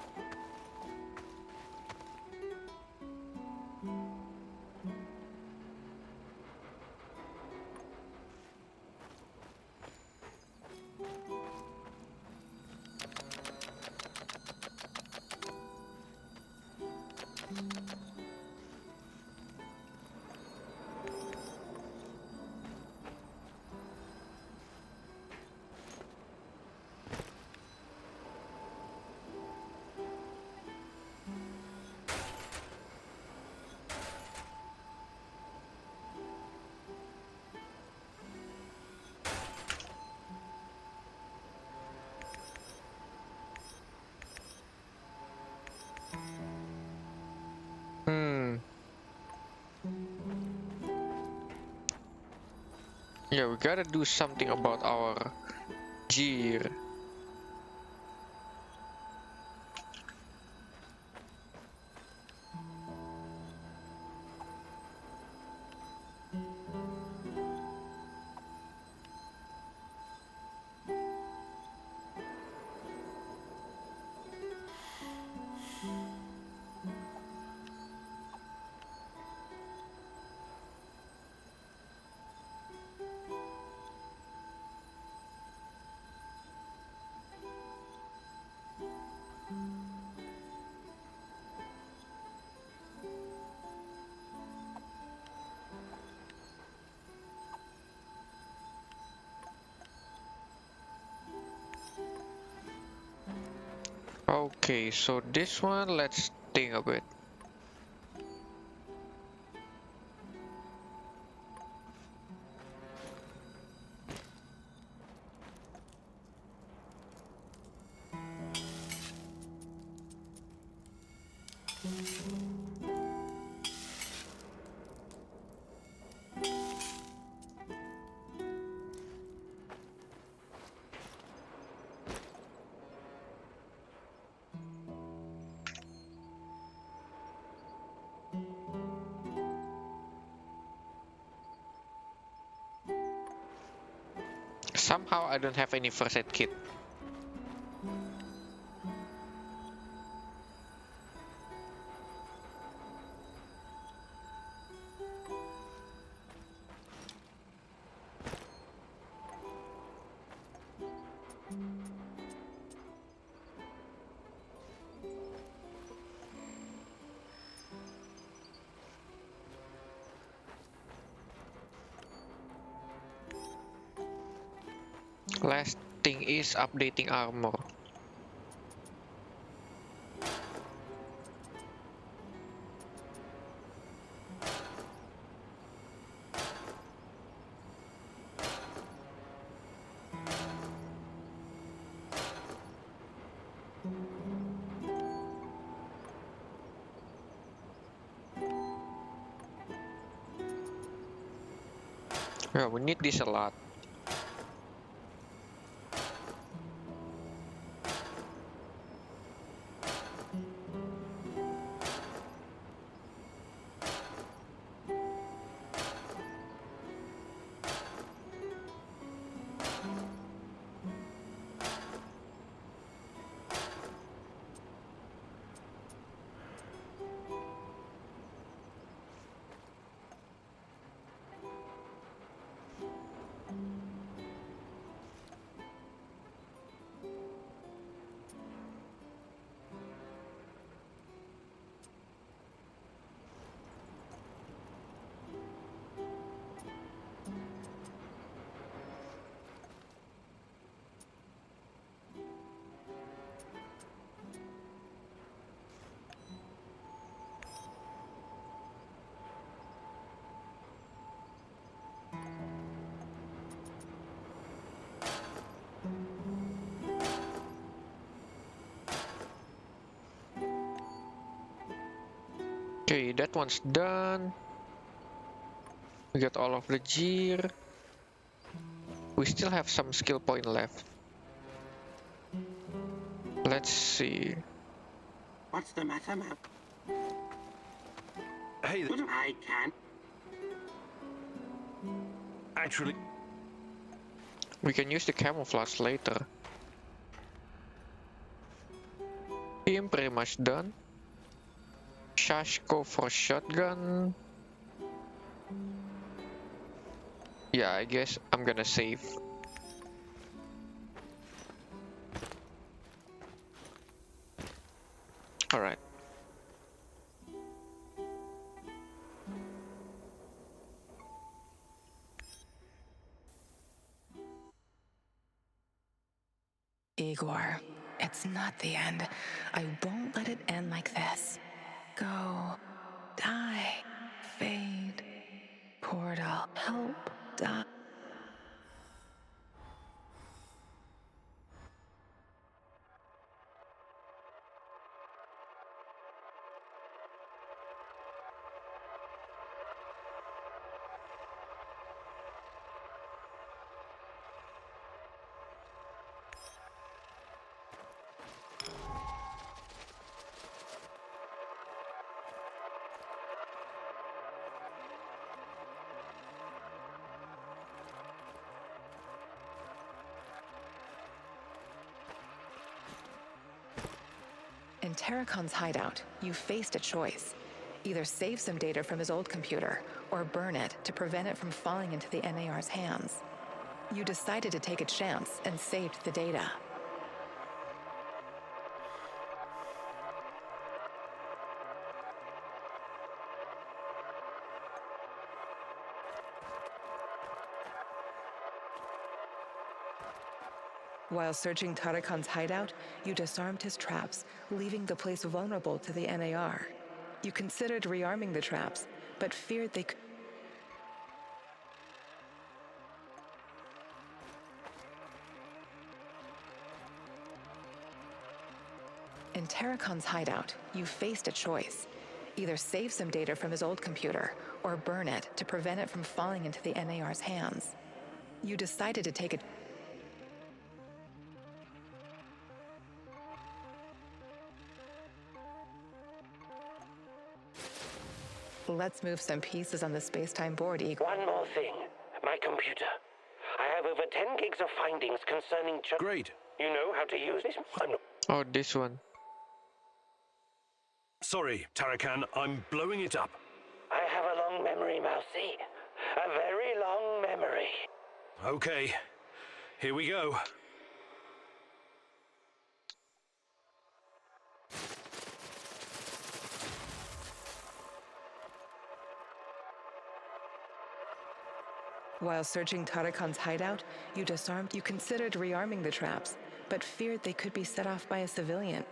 Yeah, we gotta do something about our gear. Okay, so this one, let's think of it. Somehow I don't have any first aid kit. Last thing is updating armor. Yeah, we need this a lot. Okay, that one's done. We got all of the gear. We still have some skill point left. Let's see. What's the matter, Map? Hey, I can. Actually, We can use the camouflage later. Team pretty much done. Shashko for shotgun. Yeah, I guess I'm gonna save. Alright. Igor, it's not the end. I won't let it end like this. Go. Die. Fade. Portal. Help. Die. In Tarakon's hideout, you faced a choice. Either save some data from his old computer, or burn it to prevent it from falling into the NAR's hands. You decided to take a chance and saved the data. While searching Tarakon's hideout, you disarmed his traps, leaving the place vulnerable to the NAR. You considered rearming the traps, but feared they could. In Tarakon's hideout, you faced a choice. Either save some data from his old computer, or burn it to prevent it from falling into the NAR's hands. You decided to take a Let's move some pieces on the space-time board, Igor. One more thing. My computer. I have over 10 gigs of findings concerning... Great. You know how to use this? Oh, this one. Sorry, Tarakan, I'm blowing it up. I have a long memory, Mousy. A very long memory. Okay, here we go. While searching Tarakon's hideout, you considered rearming the traps, but feared they could be set off by a civilian.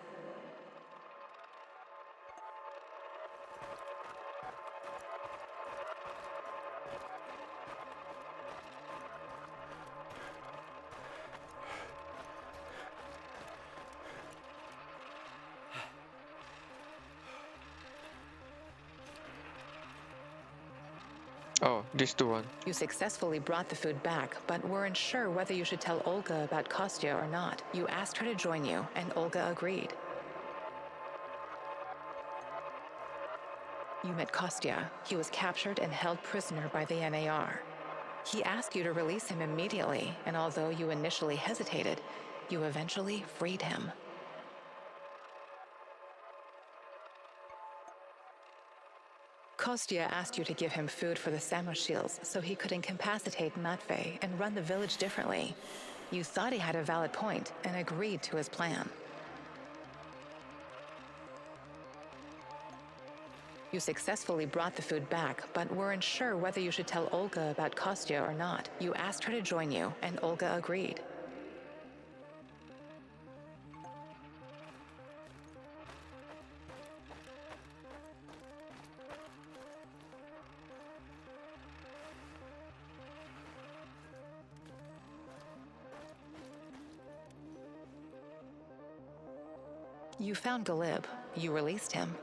Oh, this the one. You successfully brought the food back, but weren't sure whether you should tell Olga about Kostya or not. You asked her to join you, and Olga agreed. You met Kostya. He was captured and held prisoner by the NAR. He asked you to release him immediately, and although you initially hesitated, you eventually freed him. Kostya asked you to give him food for the Samoshils so he could incapacitate Matvey and run the village differently. You thought he had a valid point and agreed to his plan. You successfully brought the food back, but weren't sure whether you should tell Olga about Kostya or not. You asked her to join you, and Olga agreed. You found Galib. You released him.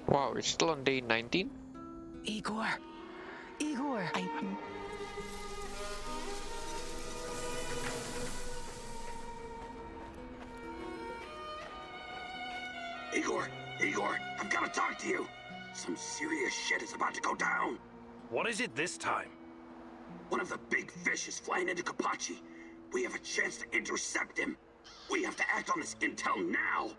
Wow, it's still on day 19? Igor! Igor! Igor, I've got to talk to you. Some serious shit is about to go down. What is it this time? One of the big fish is flying into Kapachi. We have a chance to intercept him. We have to act on this intel now.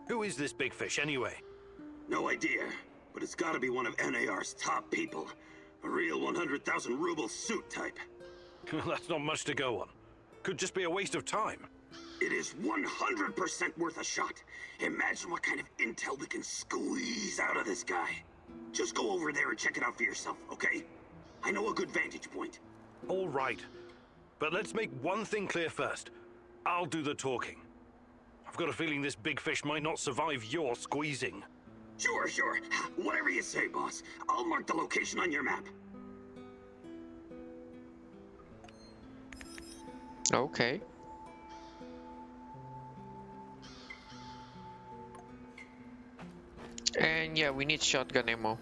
Who is this big fish, anyway? No idea, but it's gotta be one of NAR's top people. A real 100,000 ruble suit type. That's not much to go on. Could just be a waste of time. It is 100% worth a shot. Imagine what kind of intel we can squeeze out of this guy. Just go over there and check it out for yourself, okay? I know a good vantage point. All right. But let's make one thing clear first. I'll do the talking. I've got a feeling this big fish might not survive your squeezing. Sure, sure. Whatever you say, boss. I'll mark the location on your map. Okay. And yeah, we need shotgun ammo.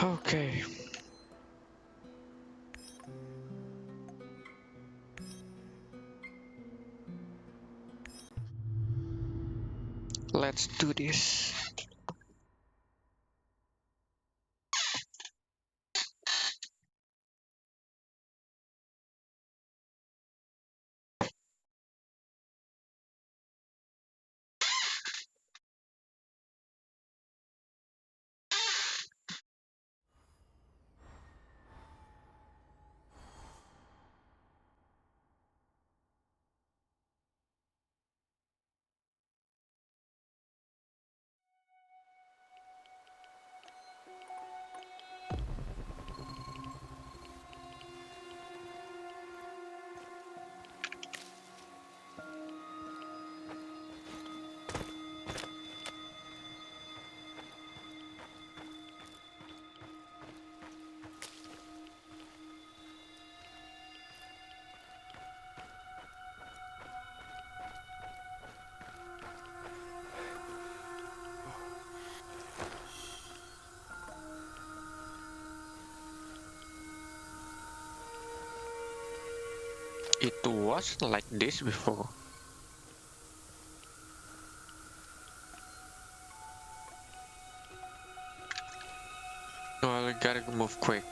Okay. Let's do this. It wasn't like this before. Well, we gotta move quick.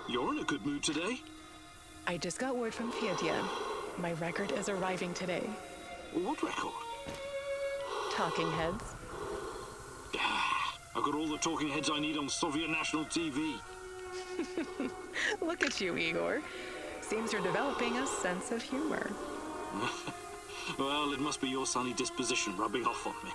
You're in a good mood today. I just got word from Fiedia. My record is arriving today. What record? Talking Heads. I've got all the talking heads I need on Soviet national TV. Look at you, Igor. Seems you're developing a sense of humor. Well, it must be your sunny disposition rubbing off on me.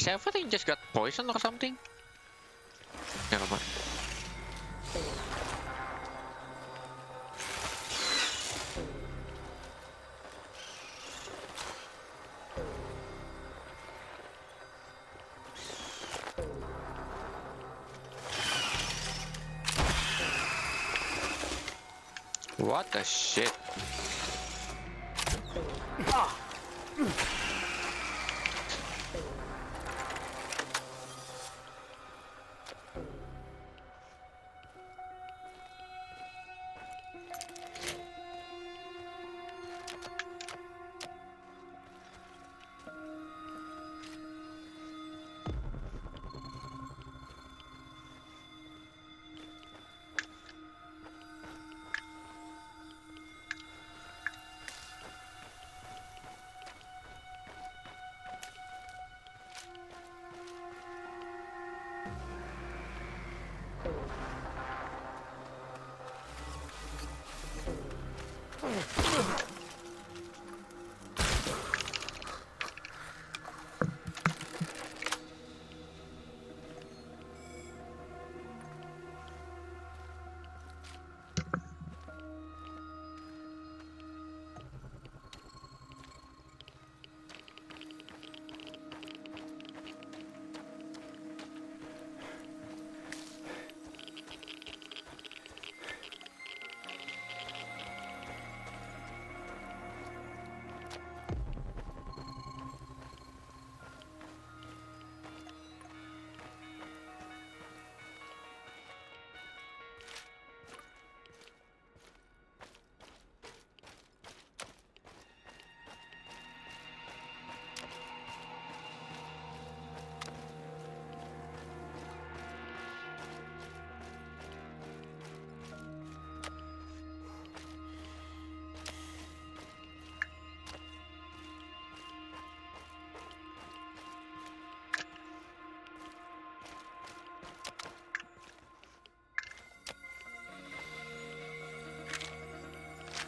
Is everything just got poisoned or something? Never mind. What the shit?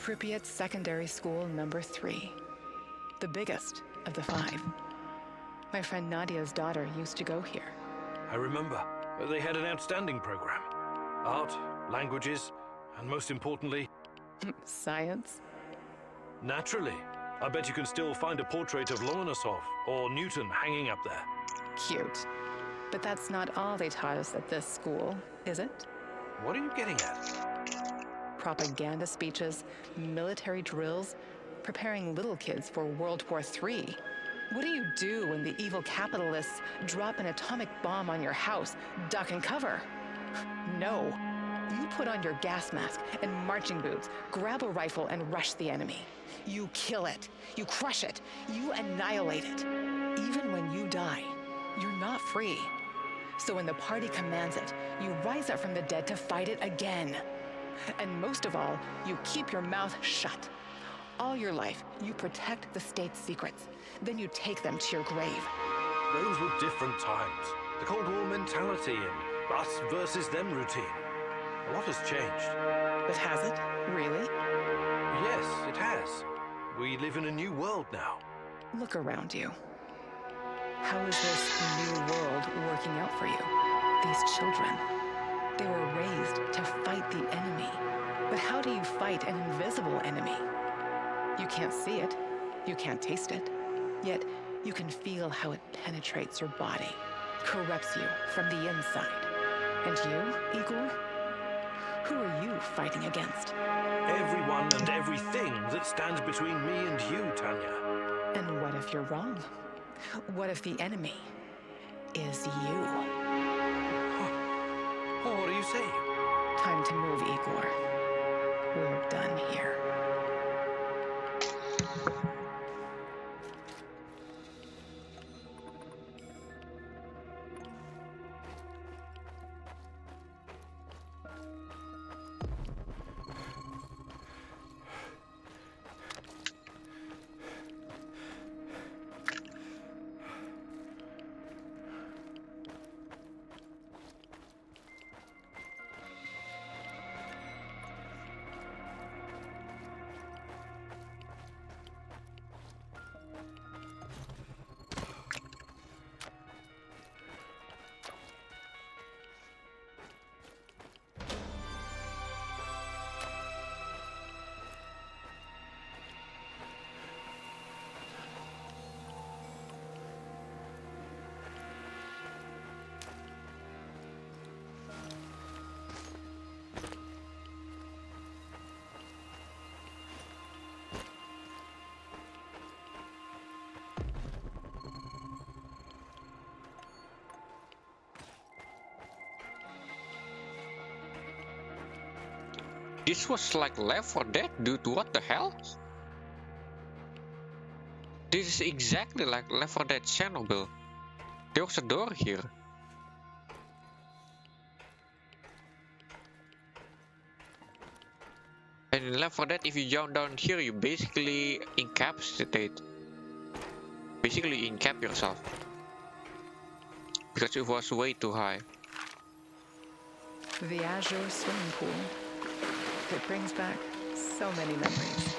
Pripyat Secondary School number 3. The biggest of the 5. My friend Nadia's daughter used to go here. I remember. They had an outstanding program. Art, languages, and most importantly... Science? Naturally. I bet you can still find a portrait of Lomonosov or Newton hanging up there. Cute. But that's not all they taught us at this school, is it? What are you getting at? Propaganda speeches, military drills, preparing little kids for World War III. What do you do when the evil capitalists drop an atomic bomb on your house? Duck and cover. No. You put on your gas mask and marching boots, grab a rifle and rush the enemy. You kill it. You crush it. You annihilate it. Even when you die, you're not free. So when the party commands it, you rise up from the dead to fight it again. And most of all, you keep your mouth shut. All your life, you protect the state's secrets. Then you take them to your grave. Those were different times. The Cold War mentality and us versus them routine. A lot has changed. But has it? Really? Yes, it has. We live in a new world now. Look around you. How is this new world working out for you? These children. They were raised to fight the enemy. But how do you fight an invisible enemy? You can't see it. You can't taste it. Yet, you can feel how it penetrates your body, corrupts you from the inside. And you, Igor? Who are you fighting against? Everyone and everything that stands between me and you, Tanya. And what if you're wrong? What if the enemy is you? What are you saying? Time to move, Igor. We're done here. This was like Left 4 Dead, dude. What the hell? This is exactly like Left 4 Dead Chernobyl. There was a door here. And in Left 4 Dead, if you jump down here, you basically incapacitate. Basically incap yourself. Because it was way too high. The Azure swimming pool. It brings back so many memories.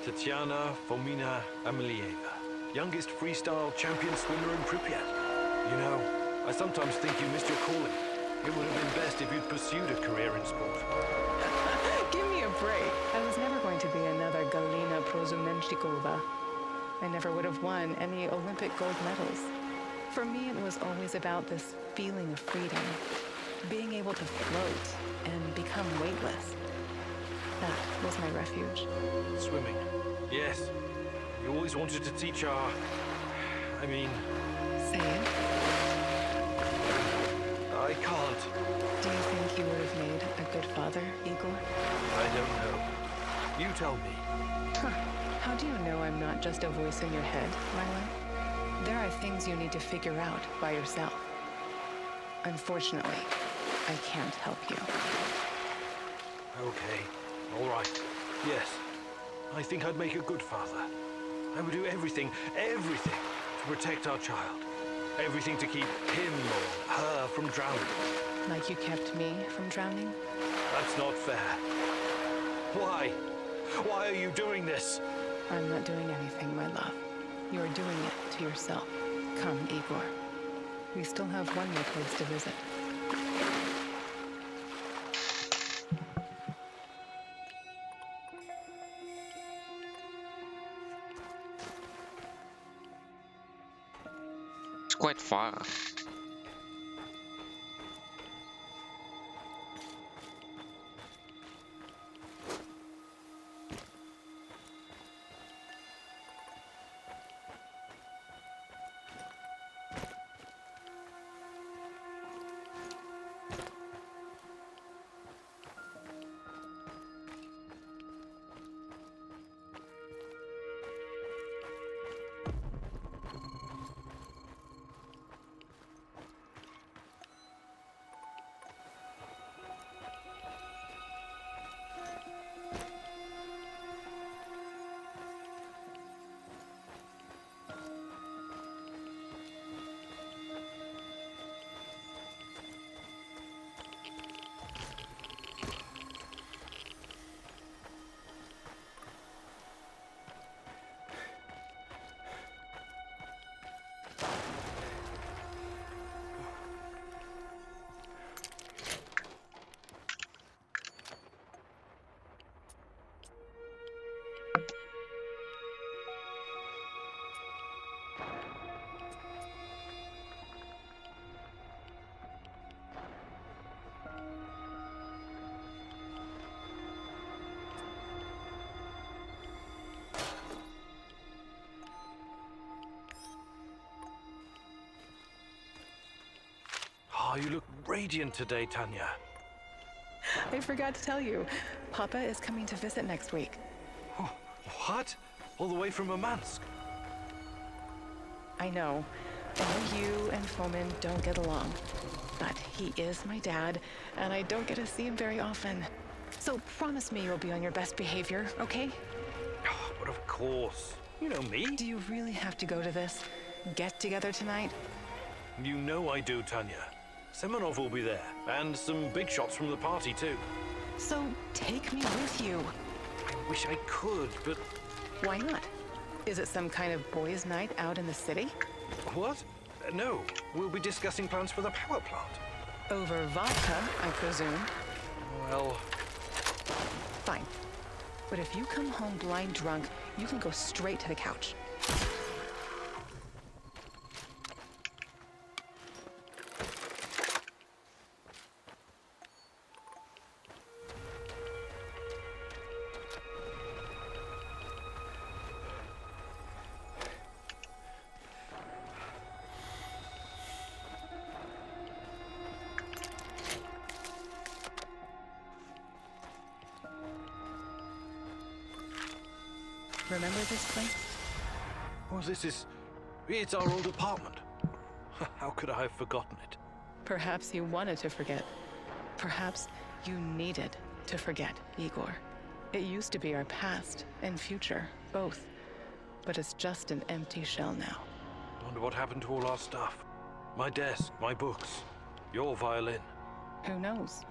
Tatiana Fomina Amelieva, youngest freestyle champion swimmer in Pripyat. You know, I sometimes think you missed your calling. It would have been best if you'd pursued a career in sport. Give me a break. I was never going to be another Galina Prozumenchikova. I never would have won any Olympic gold medals. For me, it was always about this feeling of freedom, being able to float and become weightless. That was my refuge. Swimming. Yes. You always wanted to teach our... Say it. I can't. Do you think you would have made a good father, Igor? I don't know. You tell me. Huh. How do you know I'm not just a voice in your head, Mylan? There are things you need to figure out by yourself. Unfortunately, I can't help you. Okay. All right. Yes. I think I'd make a good father. I would do everything to protect our child. Everything to keep him or her from drowning. Like you kept me from drowning? That's not fair. Why? Why are you doing this? I'm not doing anything, my love. You're doing it to yourself. Come, Igor. We still have one more place to visit. It's quite far. Oh, you look radiant today, Tanya. I forgot to tell you, Papa is coming to visit next week. What? All the way from Murmansk? I know you and Fomin don't get along, but he is my dad, and I don't get to see him very often. So promise me you'll be on your best behavior, okay? Oh, but of course. You know me. Do you really have to go to this get-together tonight? You know I do, Tanya. Semenov will be there, and some big shots from the party, too. So take me with you. I wish I could, but... Why not? Is it some kind of boys' night out in the city? What? No, we'll be discussing plans for the power plant. Over vodka, I presume. Well... Fine. But if you come home blind drunk, you can go straight to the couch. Remember this place? Well, it's our old apartment. How could I have forgotten it? Perhaps you wanted to forget. Perhaps you needed to forget, Igor. It used to be our past and future, both. But it's just an empty shell now. I wonder what happened to all our stuff. My desk, my books, your violin. Who knows?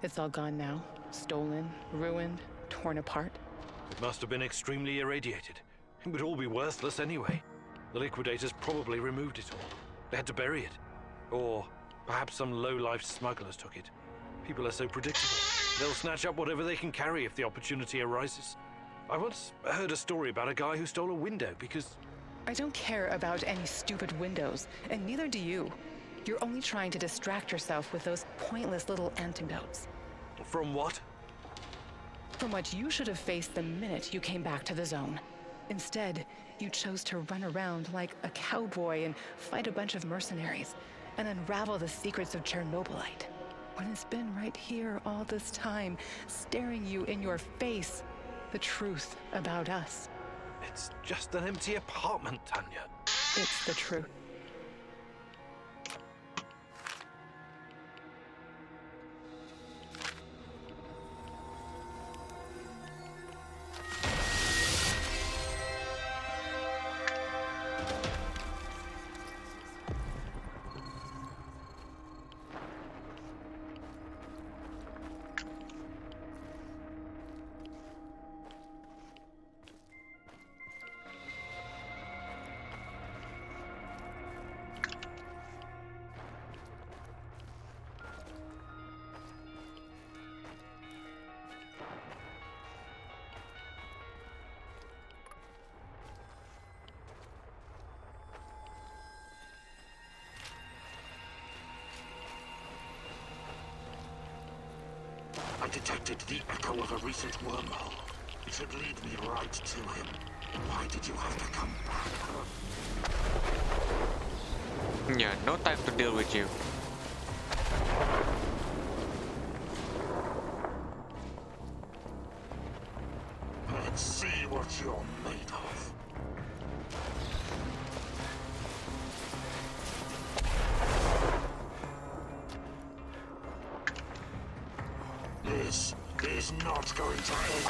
It's all gone now. Stolen, ruined, torn apart. It must have been extremely irradiated. It would all be worthless anyway. The liquidators probably removed it all. They had to bury it. Or perhaps some low-life smugglers took it. People are so predictable. They'll snatch up whatever they can carry if the opportunity arises. I once heard a story about a guy who stole a window because... I don't care about any stupid windows, and neither do you. You're only trying to distract yourself with those pointless little antidotes. From what? From what you should have faced the minute you came back to the zone. Instead, you chose to run around like a cowboy and fight a bunch of mercenaries and unravel the secrets of Chernobylite. When it's been right here all this time, staring you in your face, the truth about us. It's just an empty apartment, Tanya. It's the truth. I detected the echo of a recent wormhole. It should lead me right to him. Why did you have to come back? Yeah, no time to deal with you. Let's see what you're made of. This is not going to end.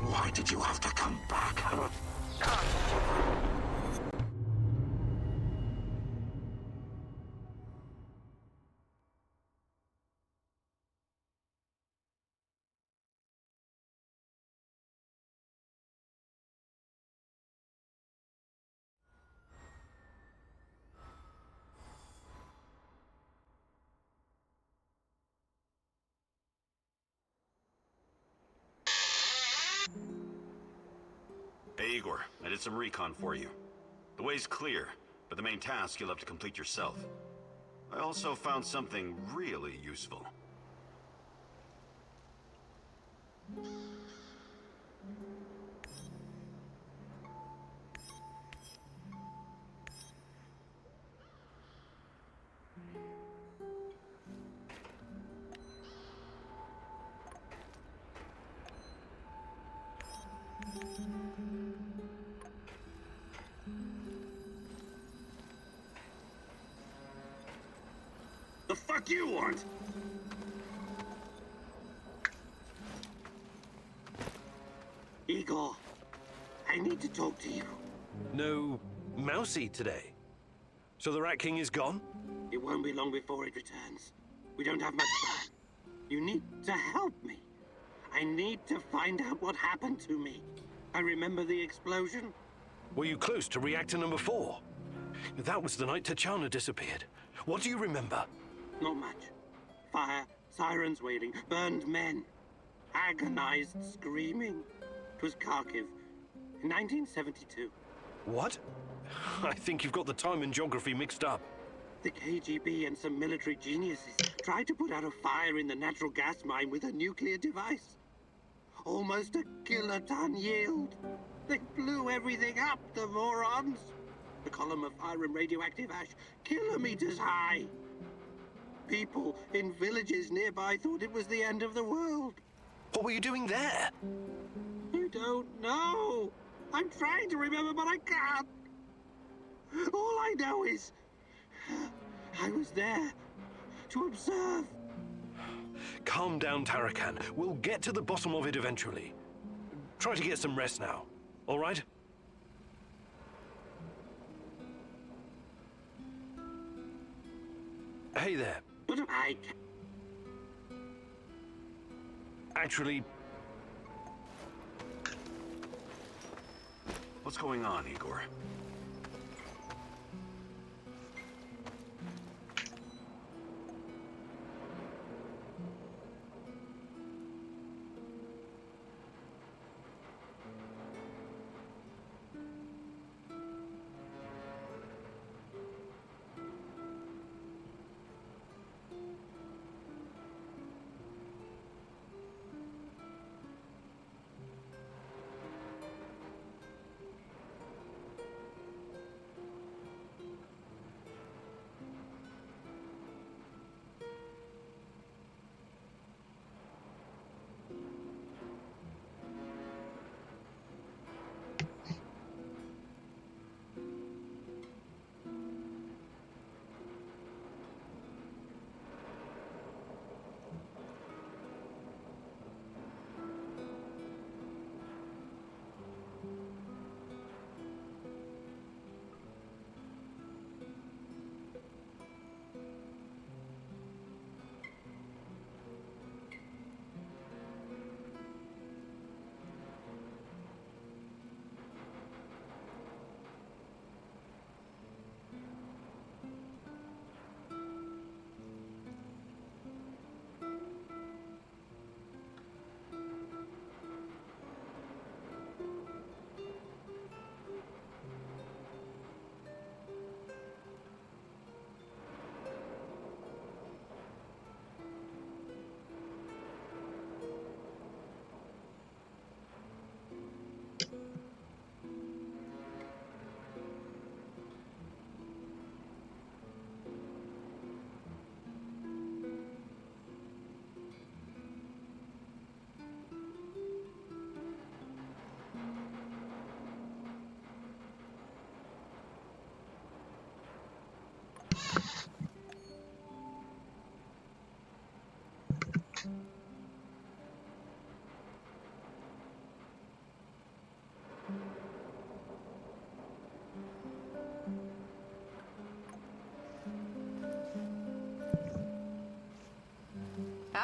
Why did you have to come back, huh? Hey, Igor, I did some recon for you. The way's clear, but the main task you'll have to complete yourself. I also found something really useful. The fuck you want? Igor, I need to talk to you. No Mousy today. So the Rat King is gone? It won't be long before it returns. We don't have much time. You need to help me. I need to find out what happened to me. I remember the explosion. Were you close to reactor number 4? That was the night Tatiana disappeared. What do you remember? Not much. Fire, sirens wailing, burned men. Agonized screaming. It was Kharkiv in 1972. What? I think you've got the time and geography mixed up. The KGB and some military geniuses tried to put out a fire in the natural gas mine with a nuclear device. Almost a kiloton yield. They blew everything up, the morons. The column of fire and radioactive ash, kilometers high. people in villages nearby thought it was the end of the world. What were you doing there? You don't know. I'm trying to remember, but I can't. All I know is I was there to observe. Calm down, Tarakan. We'll get to the bottom of it eventually. Try to get some rest now, all right? Hey there. But I... Actually... What's going on, Igor?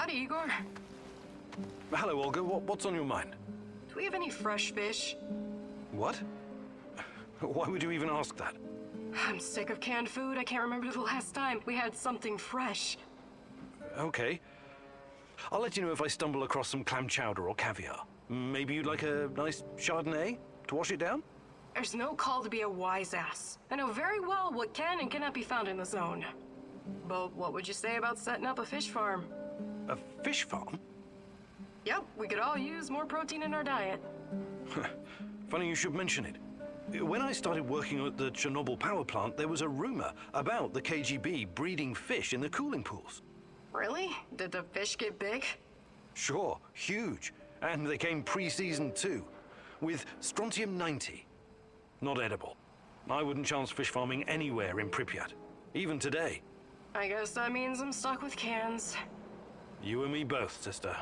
Howdy, Igor. Hello, Olga. What's on your mind? Do we have any fresh fish? What? Why would you even ask that? I'm sick of canned food. I can't remember the last time we had something fresh. Okay. I'll let you know if I stumble across some clam chowder or caviar. Maybe you'd like a nice Chardonnay to wash it down? There's no call to be a wise ass. I know very well what can and cannot be found in the zone. But what would you say about setting up a fish farm? A fish farm? Yep, we could all use more protein in our diet. Funny you should mention it. When I started working at the Chernobyl power plant, there was a rumor about the KGB breeding fish in the cooling pools. Really? Did the fish get big? Sure, huge. And they came pre-seasoned too, with strontium-90. Not edible. I wouldn't chance fish farming anywhere in Pripyat, even today. I guess that means I'm stuck with cans. You and me both, sister.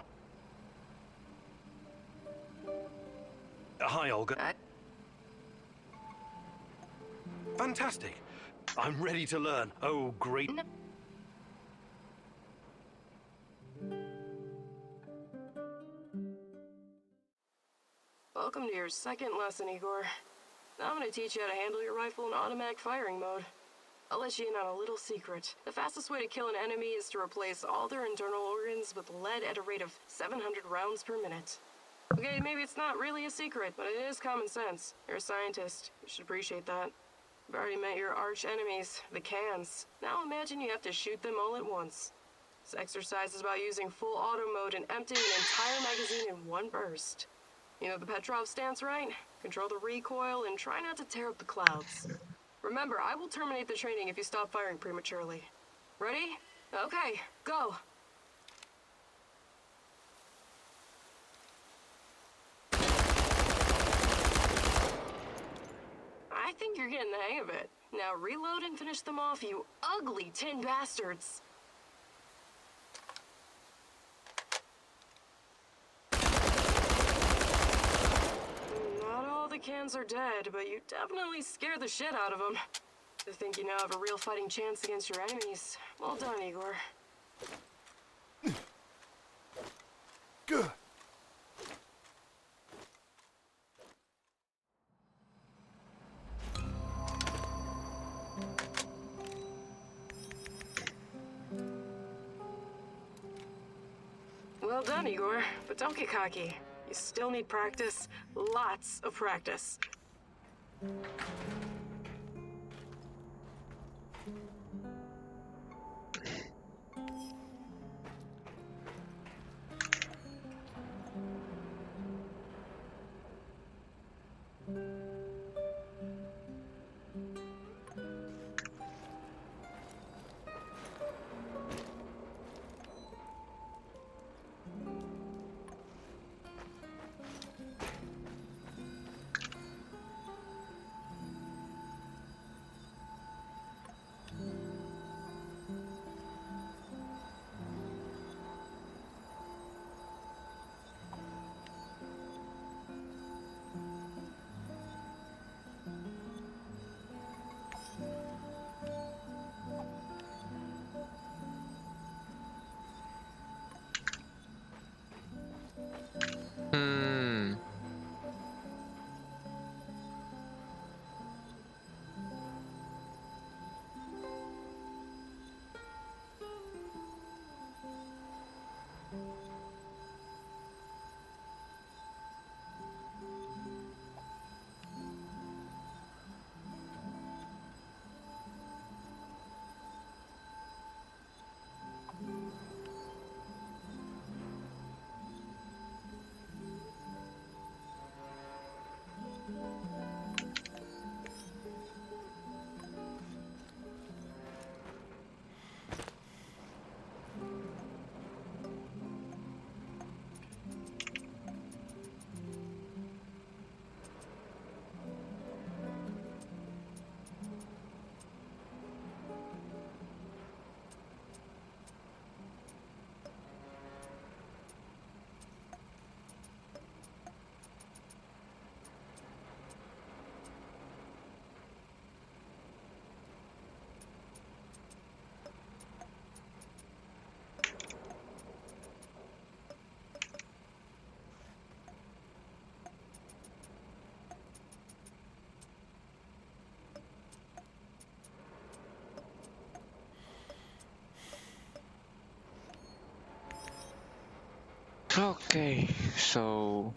Hi, Olga. Fantastic. I'm ready to learn. Oh, great. Welcome to your second lesson, Igor. Now I'm going to teach you how to handle your rifle in automatic firing mode. I'll let you in on a little secret. The fastest way to kill an enemy is to replace all their internal organs with lead at a rate of 700 rounds per minute. Okay, maybe it's not really a secret, but it is common sense. You're a scientist. You should appreciate that. You've already met your arch enemies, the cans. Now imagine you have to shoot them all at once. This exercise is about using full auto mode and emptying an entire magazine in one burst. You know the Petrov stance, right? Control the recoil and try not to tear up the clouds. Remember, I will terminate the training if you stop firing prematurely. Ready? Okay, go. I think you're getting the hang of it. Now reload and finish them off, you ugly tin bastards. Not all the cans are dead, but you definitely scared the shit out of them. To think you now have a real fighting chance against your enemies. Well done, Igor. Good. Well done, Igor. But don't get cocky. You still need practice. Lots of practice. Hmm. Okay, so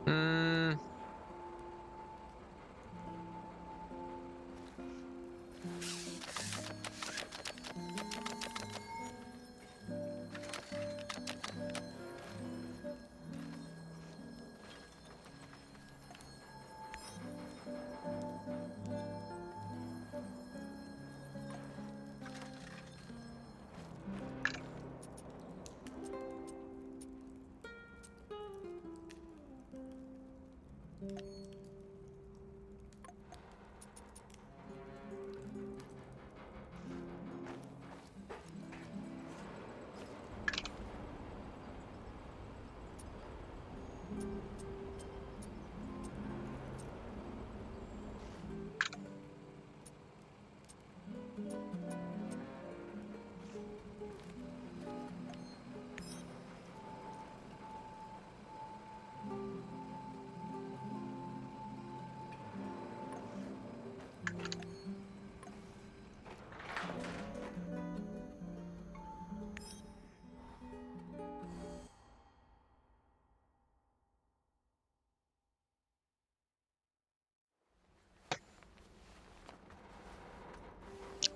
hmm.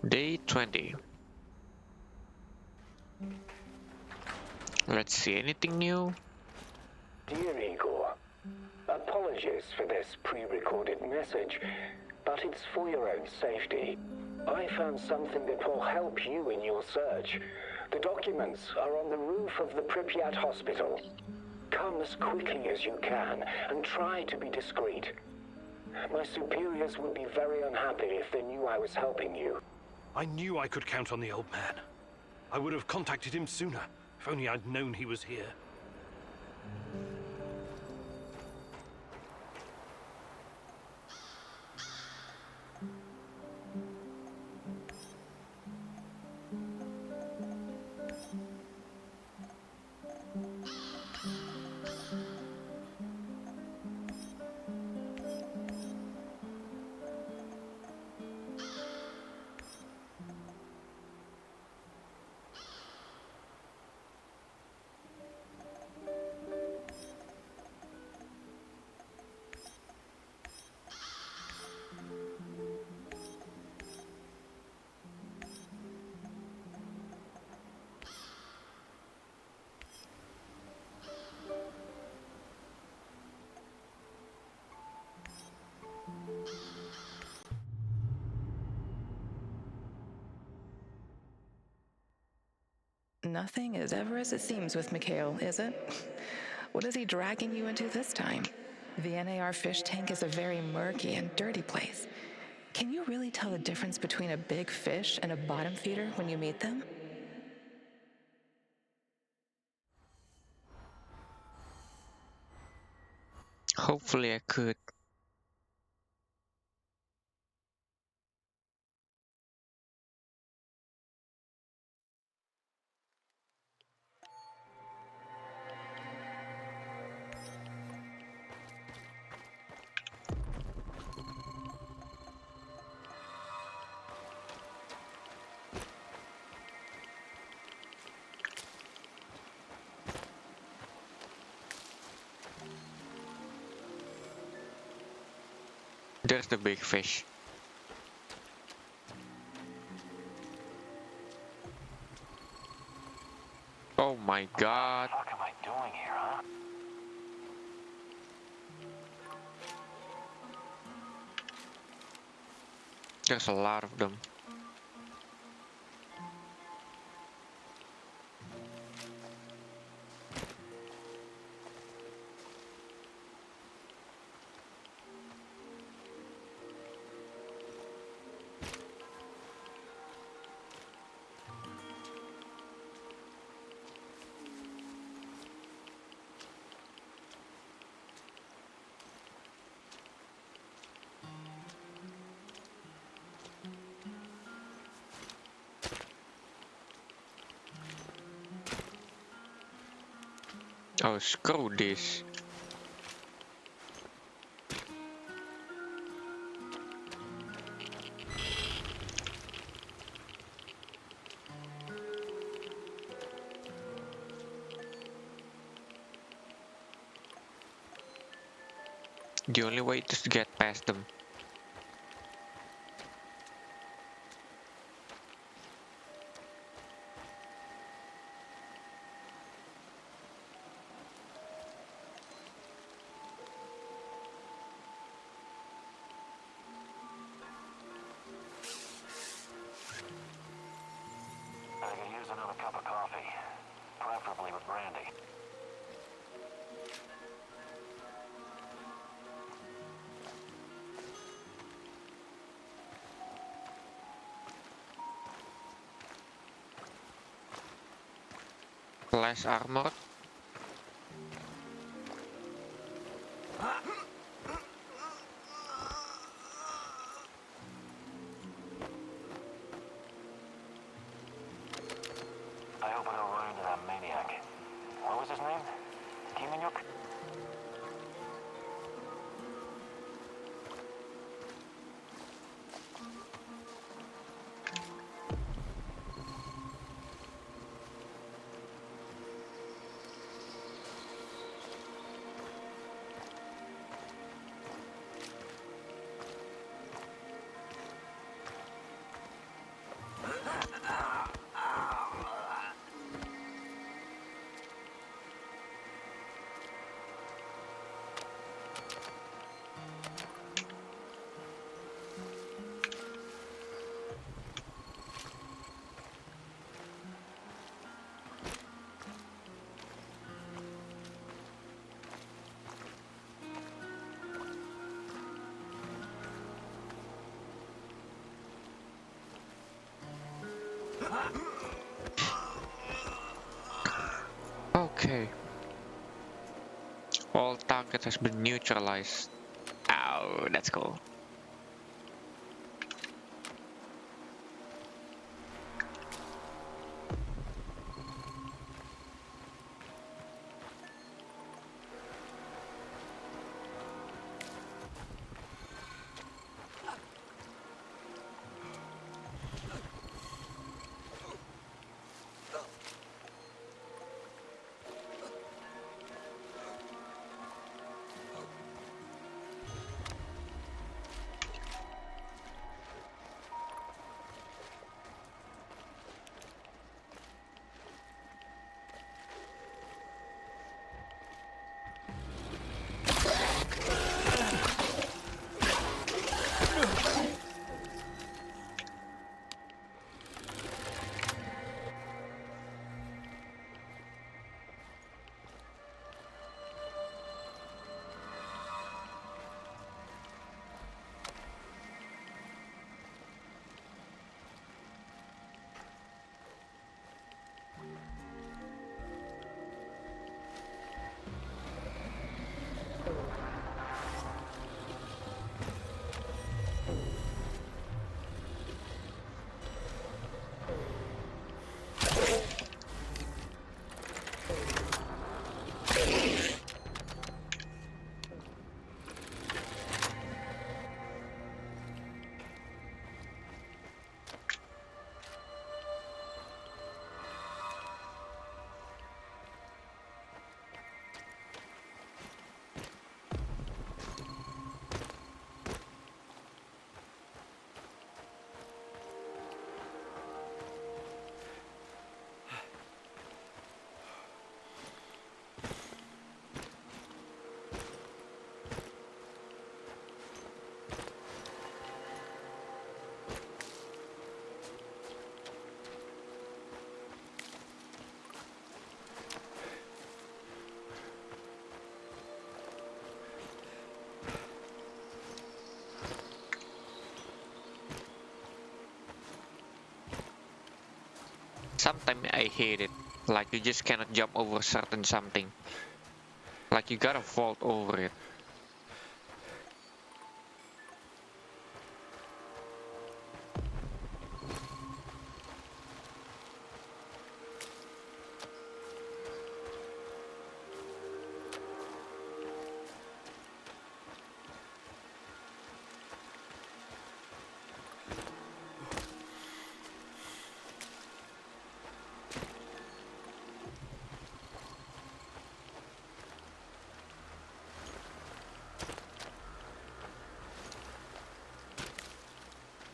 Day 20. Let's see, anything new? Dear Igor, apologies for this pre-recorded message, but it's for your own safety. I found something that will help you in your search. The documents are on the roof of the Pripyat hospital. Come as quickly as you can and try to be discreet. My superiors would be very unhappy if they knew I was helping you. I knew I could count on the old man. I would have contacted him sooner, if only I'd known he was here. Nothing is ever as it seems with Mikhail, is it? What is he dragging you into this time? The NAR fish tank is a very murky and dirty place. Can you really tell the difference between a big fish and a bottom feeder when you meet them? Hopefully I could. There's the big fish. Oh my god. What the fuck am I doing here, huh? There's a lot of them. Oh, screw this. The only way is to get past them. I could use another cup of coffee, preferably with brandy. Less armor. Okay. All target has been neutralized. Ow, that's cool. Sometimes I hate it. Like you just cannot jump over certain something. Like you gotta vault over it.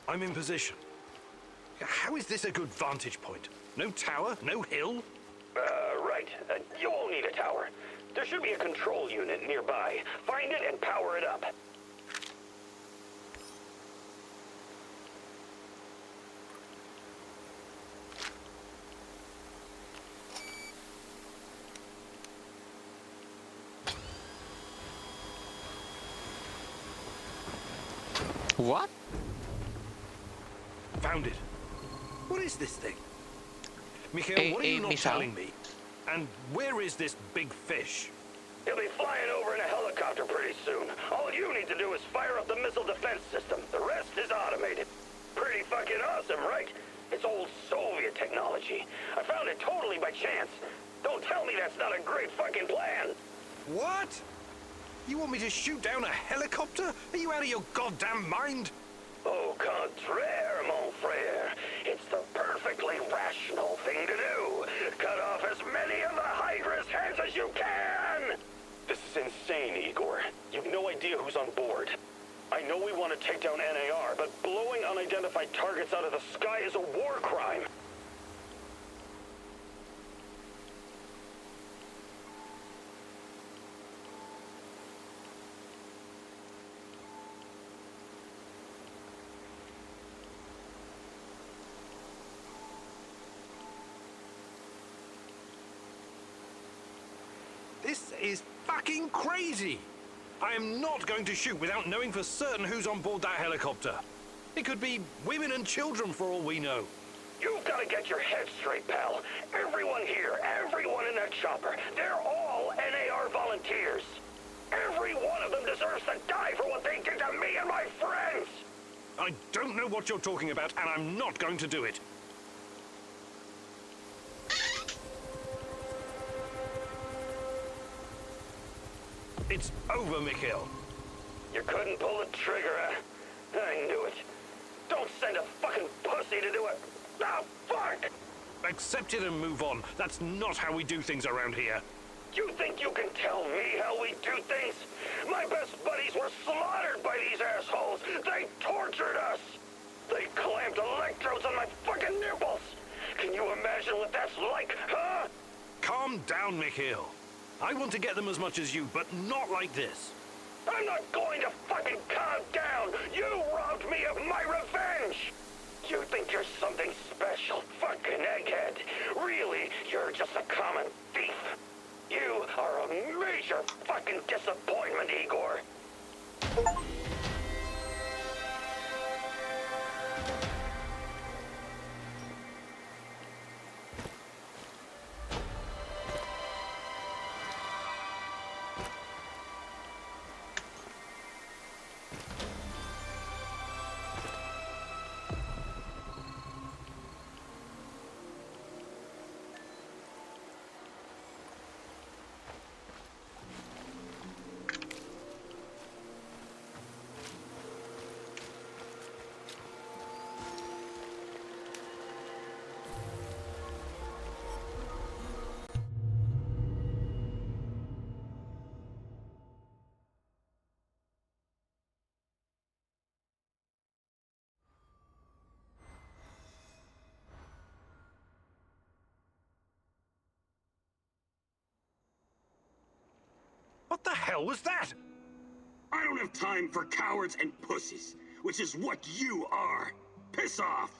I'm in position. How is this a good vantage point? No tower, no hill? Right. You won't need a tower. There should be a control unit nearby. Find it and power it up. What? Found it. What is this thing? Mikhail, what are you not telling me? And where is this big fish? He'll be flying over in a helicopter pretty soon. All you need to do is fire up the missile defense system. The rest is automated. Pretty fucking awesome, right? It's old Soviet technology. I found it totally by chance. Don't tell me that's not a great fucking plan. What? You want me to shoot down a helicopter? Are you out of your goddamn mind? Au contraire, mon frère. It's the perfectly rational thing to do. Cut off as many of the Hydra's heads as you can! This is insane, Igor. You've no idea who's on board. I know we want to take down NAR, but blowing unidentified targets targets out of the sky is a war crime. This is fucking crazy! I am not going to shoot without knowing for certain who's on board that helicopter. It could be women and children for all we know. You've got to get your head straight, pal. Everyone here, everyone in that chopper, they're all NAR volunteers. Every one of them deserves to die for what they did to me and my friends! I don't know what you're talking about, and I'm not going to do it. It's over, Mikhail. You couldn't pull the trigger, huh? I knew it. Don't send a fucking pussy to do it. Oh, fuck! Accept it and move on. That's not how we do things around here. You think you can tell me how we do things? My best buddies were slaughtered by these assholes. They tortured us. They clamped electrodes on my fucking nipples. Can you imagine what that's like, huh? Calm down, Mikhail. I want to get them as much as you, but not like this. I'm not going to fucking calm down! You robbed me of my revenge! You think you're something special, fucking egghead. Really, you're just a common thief. You are a major fucking disappointment, Igor. What the hell was that? I don't have time for cowards and pussies, which is what you are. Piss off!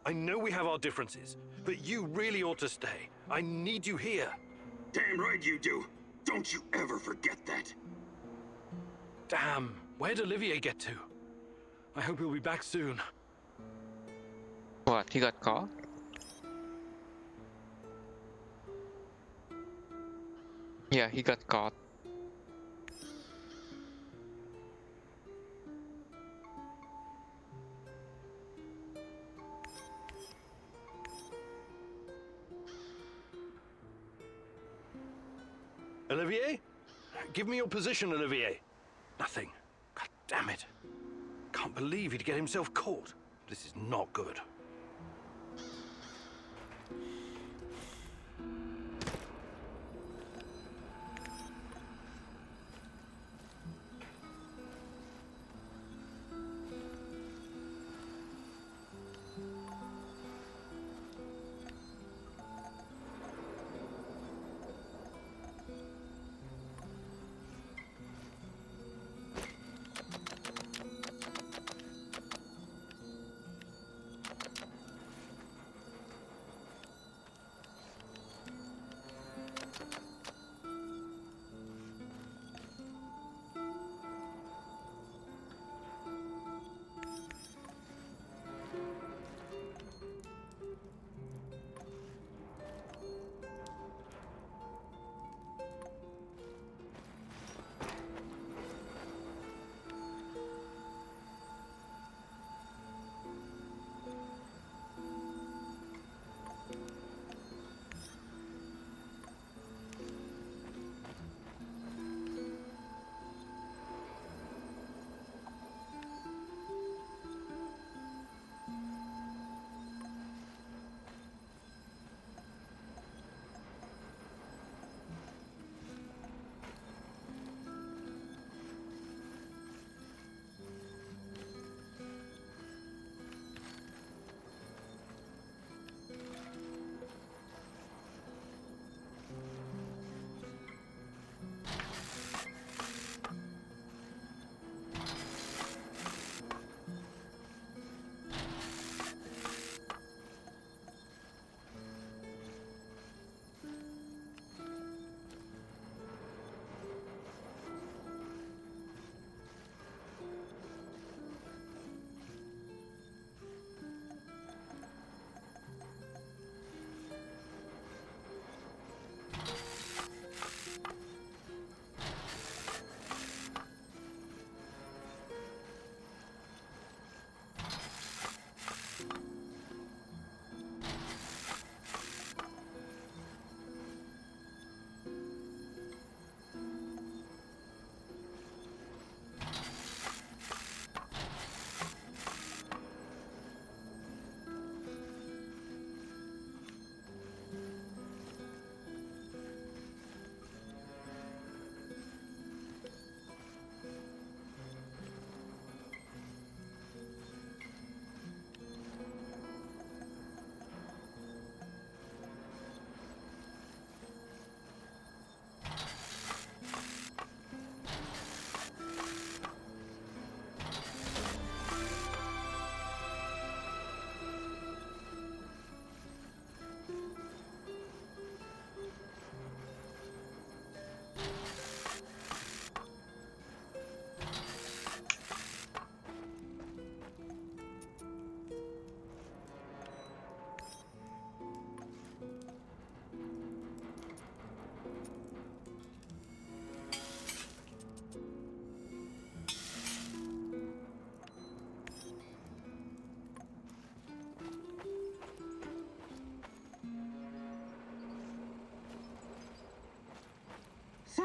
I know we have our differences, but you really ought to stay. I need you here. Damn right you do. Don't you ever forget that. Damn, where'd Olivier get to? I hope he'll be back soon. What, he got caught? Yeah, he got caught. Olivier? Give me your position, Olivier. Nothing. God damn it. Can't believe he'd get himself caught. This is not good.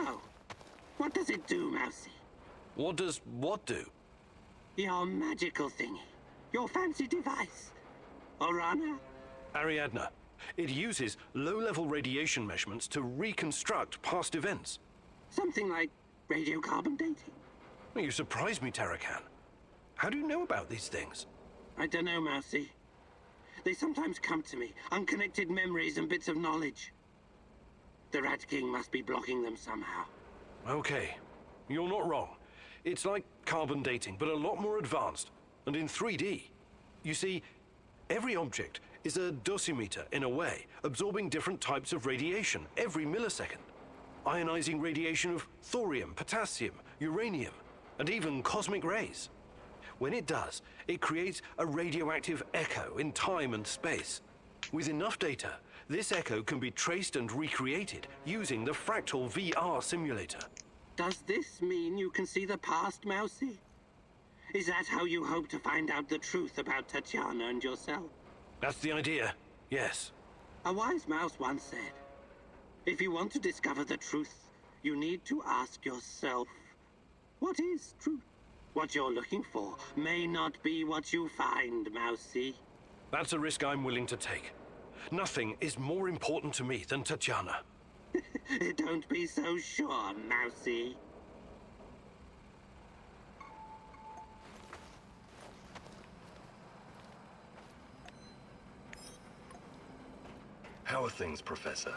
So, what does it do, Mousy? What does what do? Your magical thingy. Your fancy device. Orana? Ariadna. It uses low-level radiation measurements to reconstruct past events. Something like radiocarbon dating? You surprise me, Tarakan. How do you know about these things? I don't know, Mousy. They sometimes come to me, unconnected memories and bits of knowledge. The Rat King must be blocking them somehow. Okay, you're not wrong. It's like carbon dating, but a lot more advanced, and in 3D. You see, every object is a dosimeter in a way, absorbing different types of radiation every millisecond. Ionizing radiation of thorium, potassium, uranium, and even cosmic rays. When it does, it creates a radioactive echo in time and space. With enough data, this echo can be traced and recreated using the Fractal VR simulator. Does this mean you can see the past, Mousy? Is that how you hope to find out the truth about Tatiana and yourself? That's the idea, yes. A wise mouse once said, if you want to discover the truth, you need to ask yourself, what is truth? What you're looking for may not be what you find, Mousy. That's a risk I'm willing to take. Nothing is more important to me than Tatiana. Don't be so sure, Mousy. How are things, Professor?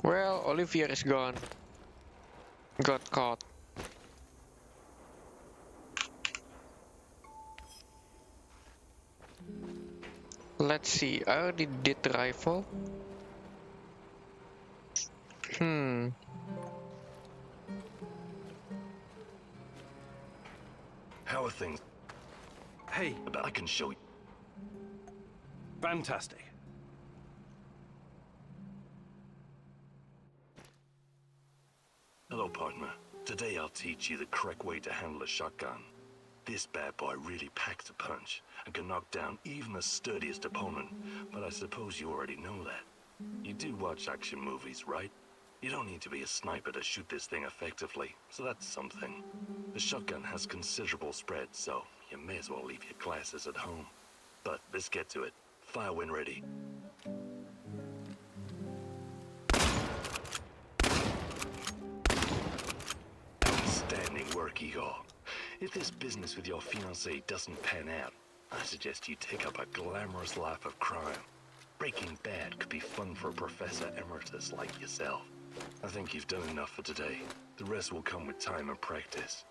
Well, Olivier is gone. Got caught. Let's see, I already did the rifle. How are things? Hey, I can show you. Fantastic. Hello, partner. Today I'll teach you the correct way to handle a shotgun. This bad boy really packs a punch and can knock down even the sturdiest opponent, but I suppose you already know that. You do watch action movies, right? You don't need to be a sniper to shoot this thing effectively, so that's something. The shotgun has considerable spread, so you may as well leave your classes at home. But let's get to it. Fire when ready. Outstanding work, Igor. If this business with your fiancée doesn't pan out, I suggest you take up a glamorous life of crime. Breaking Bad could be fun for a Professor Emeritus like yourself. I think you've done enough for today. The rest will come with time and practice.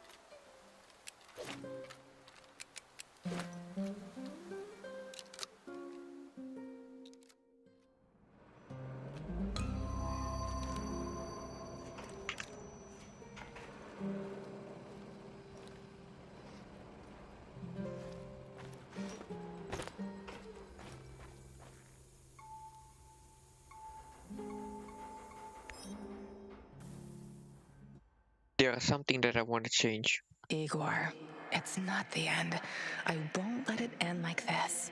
There's something that I want to change. Igor, it's not the end. I won't let it end like this.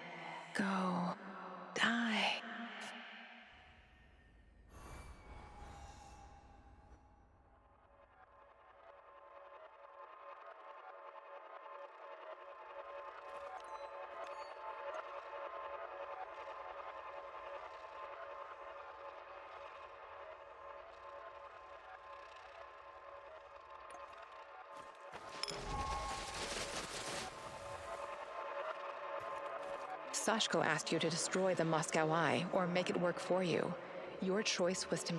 Go. Die. Sashko asked you to destroy the Moscow Eye or make it work for you. Your choice was to...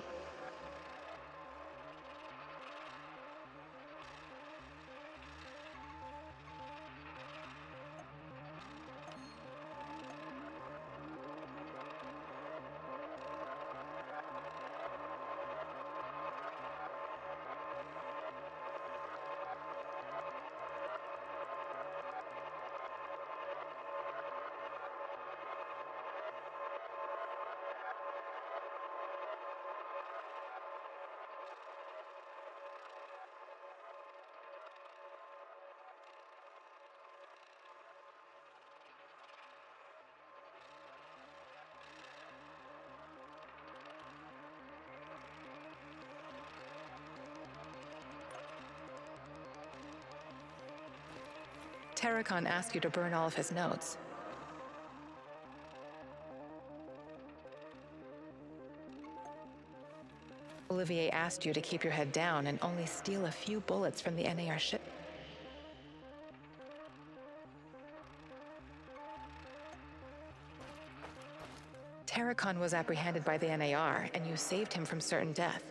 Terracon asked you to burn all of his notes. Olivier asked you to keep your head down and only steal a few bullets from the NAR ship. Terracon was apprehended by the NAR, and you saved him from certain death.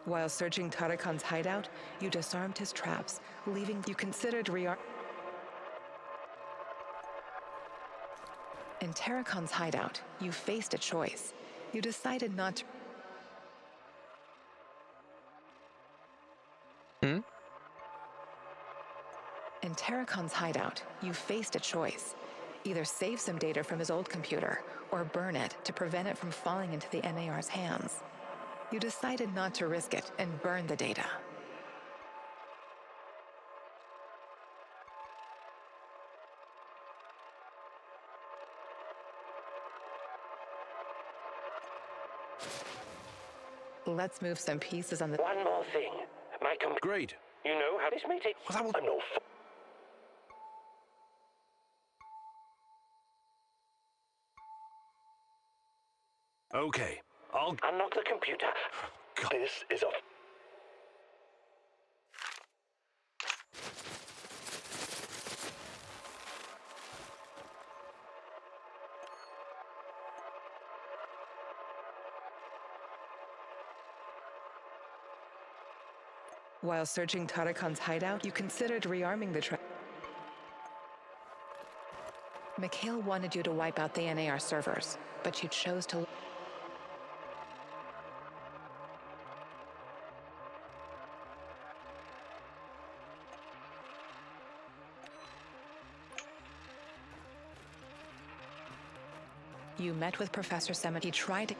While searching Tarakon's hideout, you disarmed his traps, leaving you considered In Terracon's hideout, you faced a choice. You decided not to... In Terracon's hideout, you faced a choice. Either save some data from his old computer, or burn it to prevent it from falling into the NAR's hands. You decided not to risk it and burn the data. Let's move some pieces on the... One more thing. My Great. You know how this may take... Well, that will... I'm no... Okay, I'll... Unlock the computer. God. This is a... While searching Tarakon's hideout, you considered rearming the Mikhail wanted you to wipe out the NAR servers, but you chose to... You met with Professor Semet. He tried to...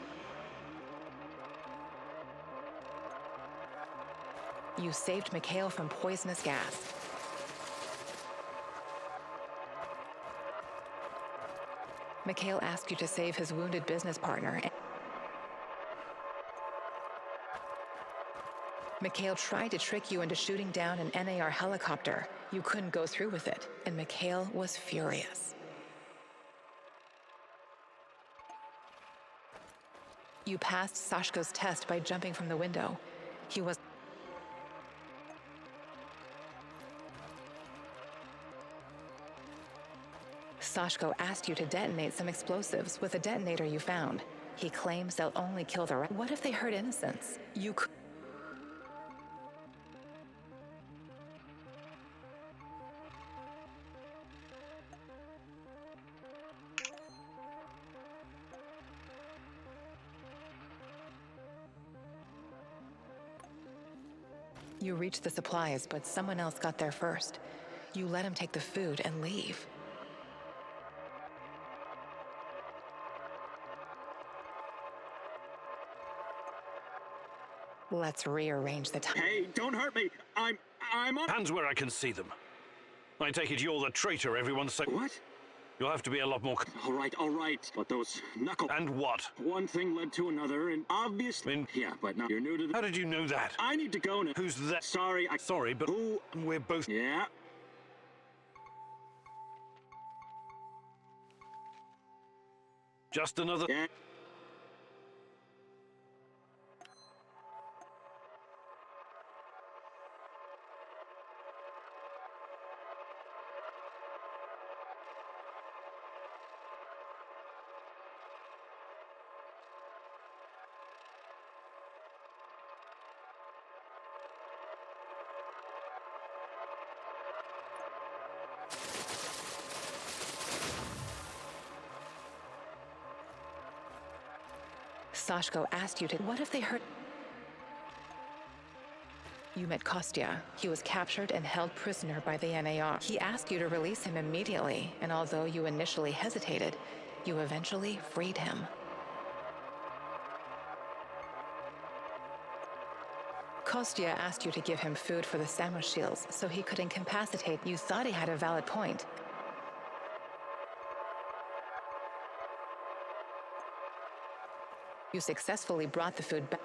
You saved Mikhail from poisonous gas. Mikhail asked you to save his wounded business partner. Mikhail tried to trick you into shooting down an NAR helicopter. You couldn't go through with it, and Mikhail was furious. You passed Sashko's test by jumping from the window. He was... Sashko asked you to detonate some explosives with a detonator you found. He claims they'll only kill the... What if they hurt innocents? You could... You reached the supplies, but someone else got there first. You let him take the food and leave. Let's rearrange the time. Hey, don't hurt me! I'm on... Hands where I can see them. I take it you're the traitor everyone's saying. What? You'll have to be a lot more... All right. But those knuckle... And what? One thing led to another, and obviously... Yeah, but now you're new to the... How did you know that? I need to go now. Who's that? Sorry, Sorry, but... Who? We're both... Yeah? Just another... Yeah. Sashko asked you to... What if they hurt... You met Kostya. He was captured and held prisoner by the NAR. He asked you to release him immediately, and although you initially hesitated, you eventually freed him. Kostya asked you to give him food for the Samoshils so he could incapacitate. You thought he had a valid point. You successfully brought the food back.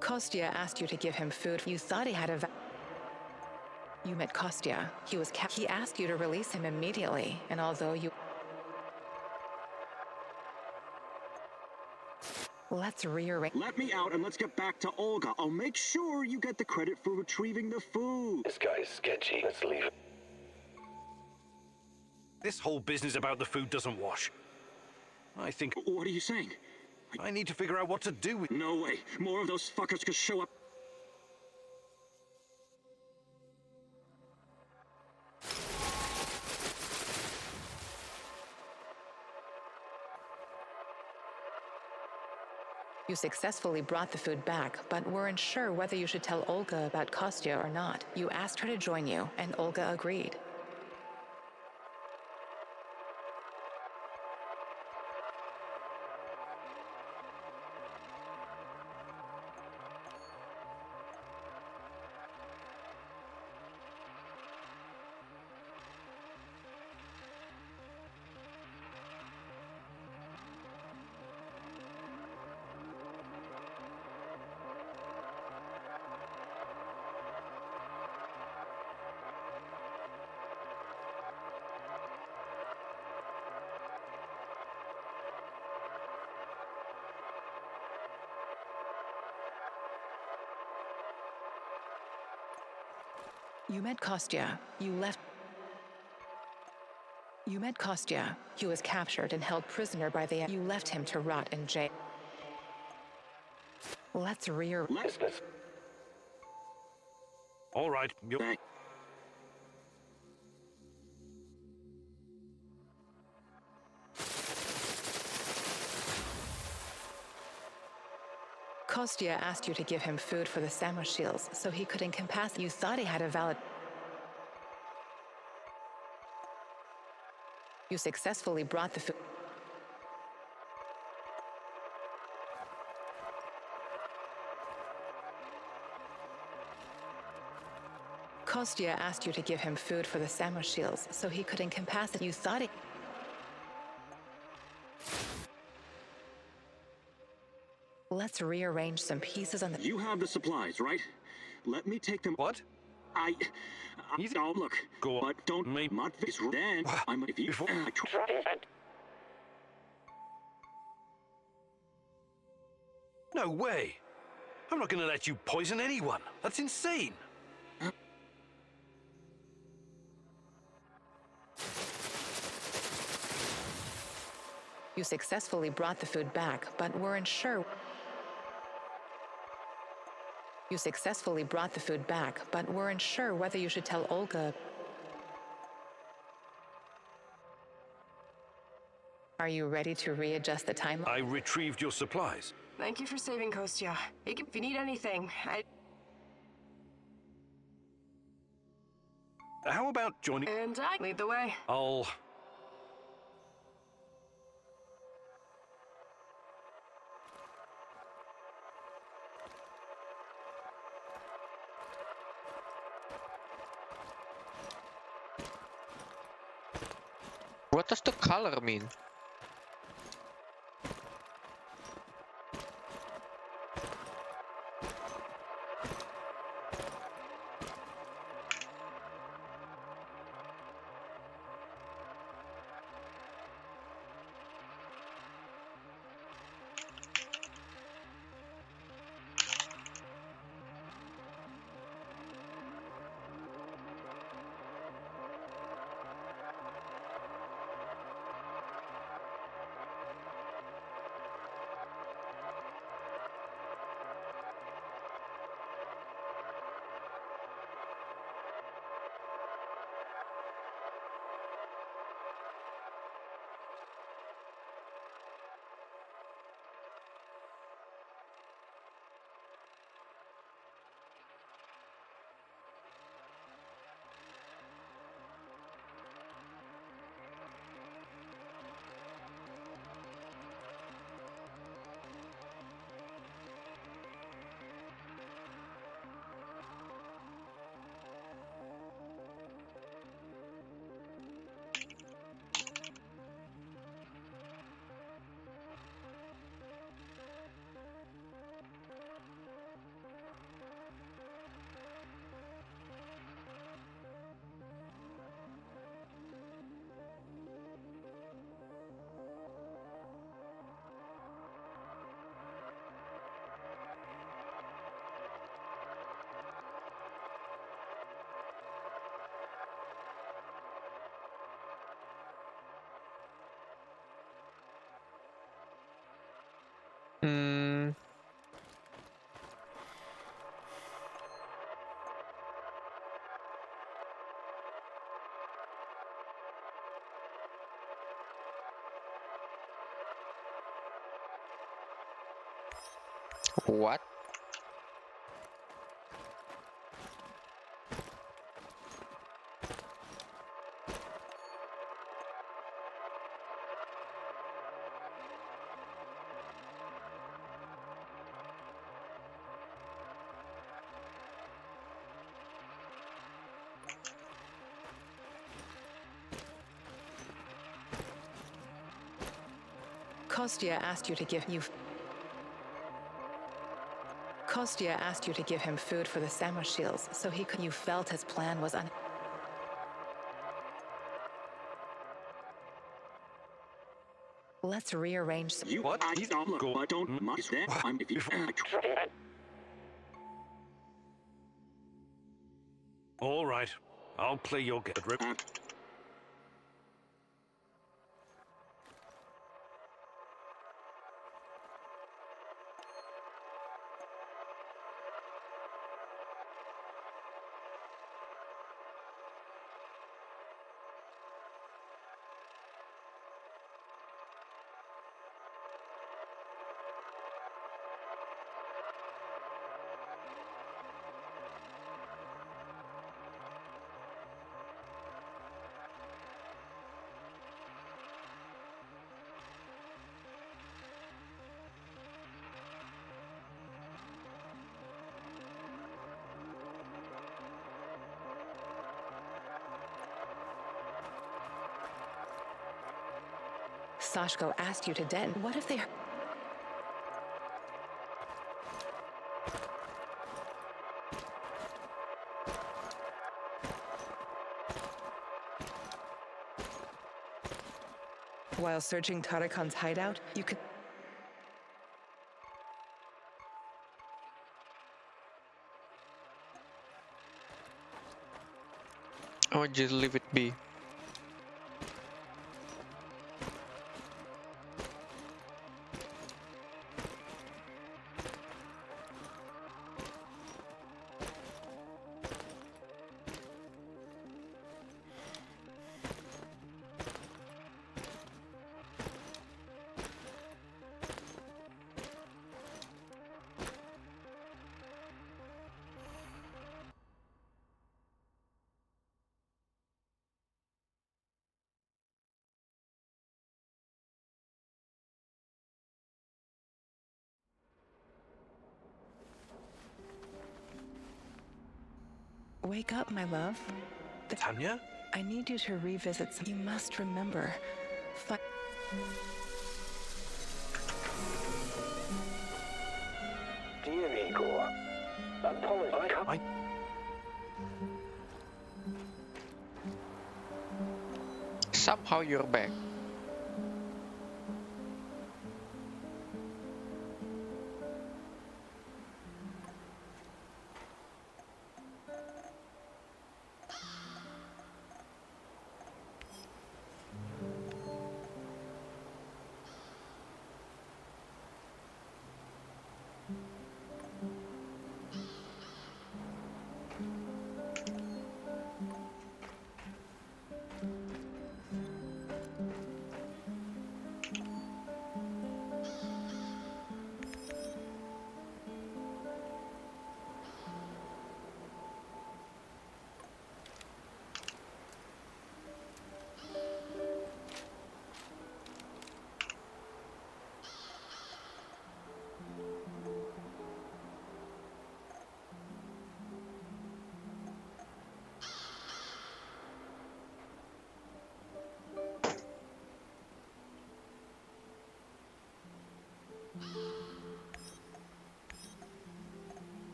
Kostya asked you to give him food. You thought he had a... You met Kostya. He asked you to release him immediately, and although you... Let's rearrange... Let me out and let's get back to Olga. I'll make sure you get the credit for retrieving the food. This guy's sketchy. Let's leave. This whole business about the food doesn't wash. I think... What are you saying? I need to figure out what to do with... No way. More of those fuckers could show up. You successfully brought the food back, but weren't sure whether you should tell Olga about Kostya or not. You asked her to join you, and Olga agreed. You met Kostya. You met Kostya. He was captured and held prisoner by the... You left him to rot in jail. Let's All right, you're... Kostya asked you to give him food for the Samoshils so he could encompass... You thought he had a valid... You successfully brought the food... Kostya asked you to give him food for the Samoshils so he could incapacitate... You thought he... Let's rearrange some pieces on the... You have the supplies, right? Let me take them... What? Oh, look. Go on. But don't make mud face. Then I'm... If you... No way. I'm not going to let you poison anyone. That's insane. You successfully brought the food back, but weren't sure... You successfully brought the food back, but weren't sure whether you should tell Olga... Are you ready to readjust the timeline? I retrieved your supplies. Thank you for saving Kostya. If you need anything, How about joining... And I lead the way. I'll... What does the color mean? What? Kostya asked you to give him food for the Samoshils, so he could. You felt his plan was Let's rearrange some. You what? I don't go. I don't much that. I'm if you. All right, I'll play your game. Sashko asked you to den. What if they... While searching Tarakan's hideout, you could... Oh, just leave it be. Wake up, my love. Tanya? I need you to revisit some... You must remember. Dear Igor, apologize. Somehow you're back.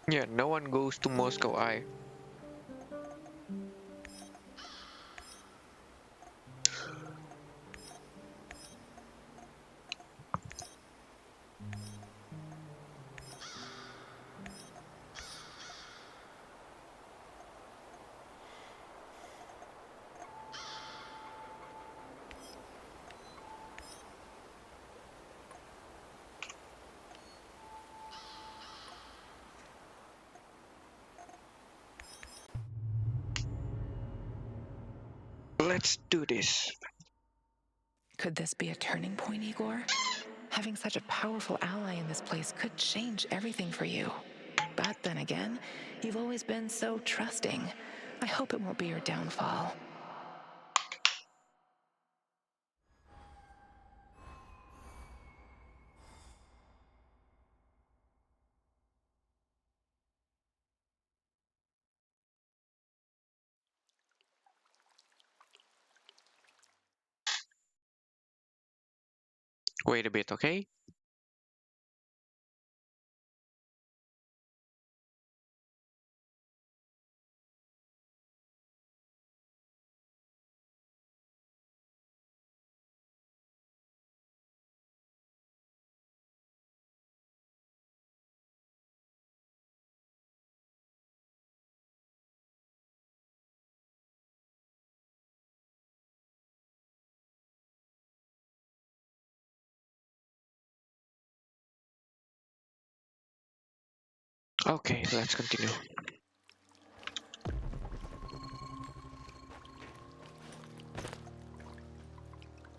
Yeah, no one goes to Moscow Eye. Let's do this. Could this be a turning point, Igor? Having such a powerful ally in this place could change everything for you. But then again, you've always been so trusting. I hope it won't be your downfall. Wait a bit, okay? Okay, let's continue.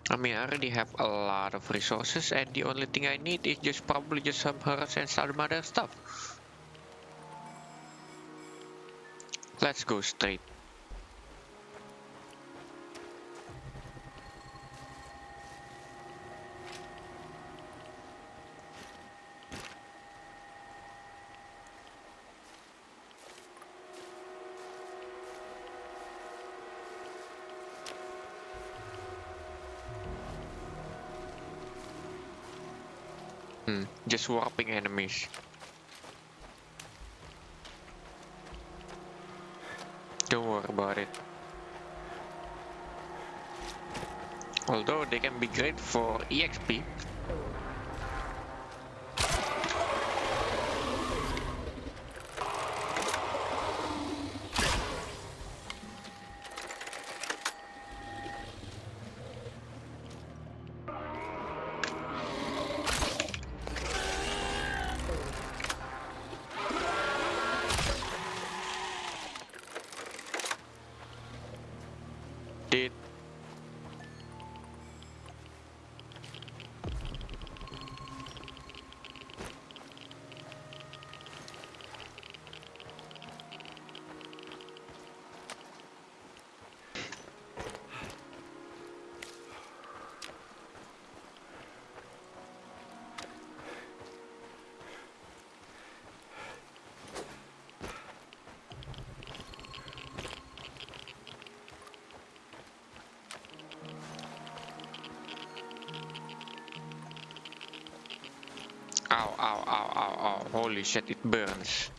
I mean, I already have a lot of resources, and the only thing I need is just probably just some herbs and some other stuff. Let's go straight. Just warping enemies. Don't worry about it. Although they can be great for EXP. Did Ow, ow, ow, ow, ow. Holy shit, it burns.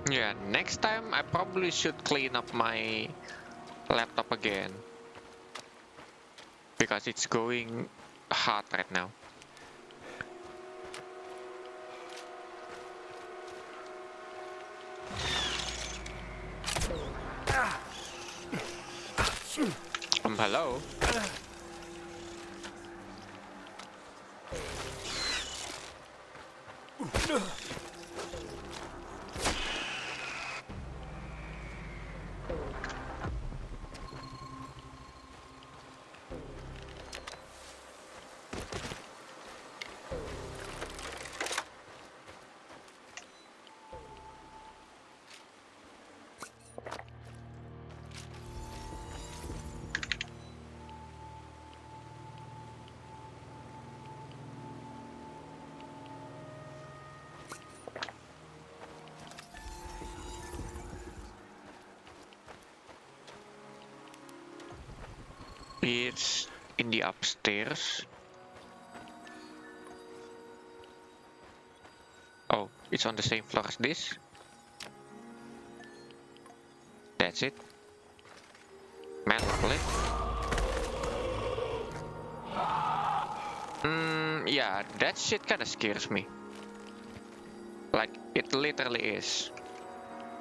Yeah, next time I probably should clean up my laptop again. Because it's going hot right now. Hello? It's in the upstairs. Oh, it's on the same floor as this. That's it. Metal plate. Yeah, that shit kinda scares me. Like, it literally is.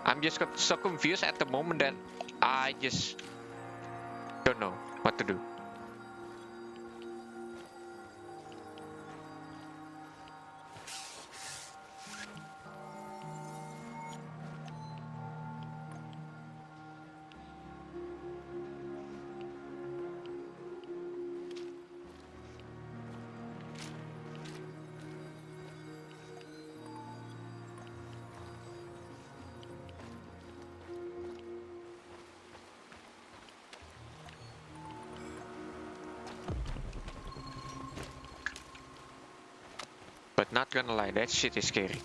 I'm just so confused at the moment that I just don't know what to do. But not gonna lie, that shit is scary.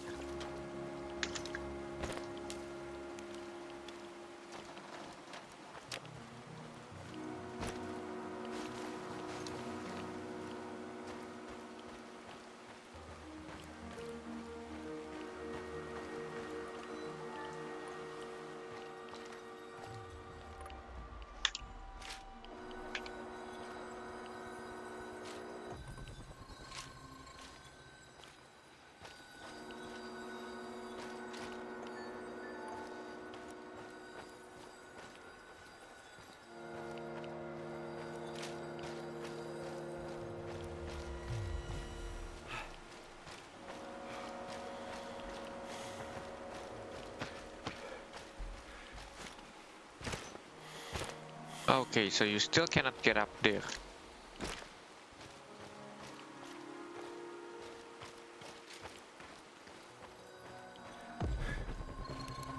Okay, so you still cannot get up there.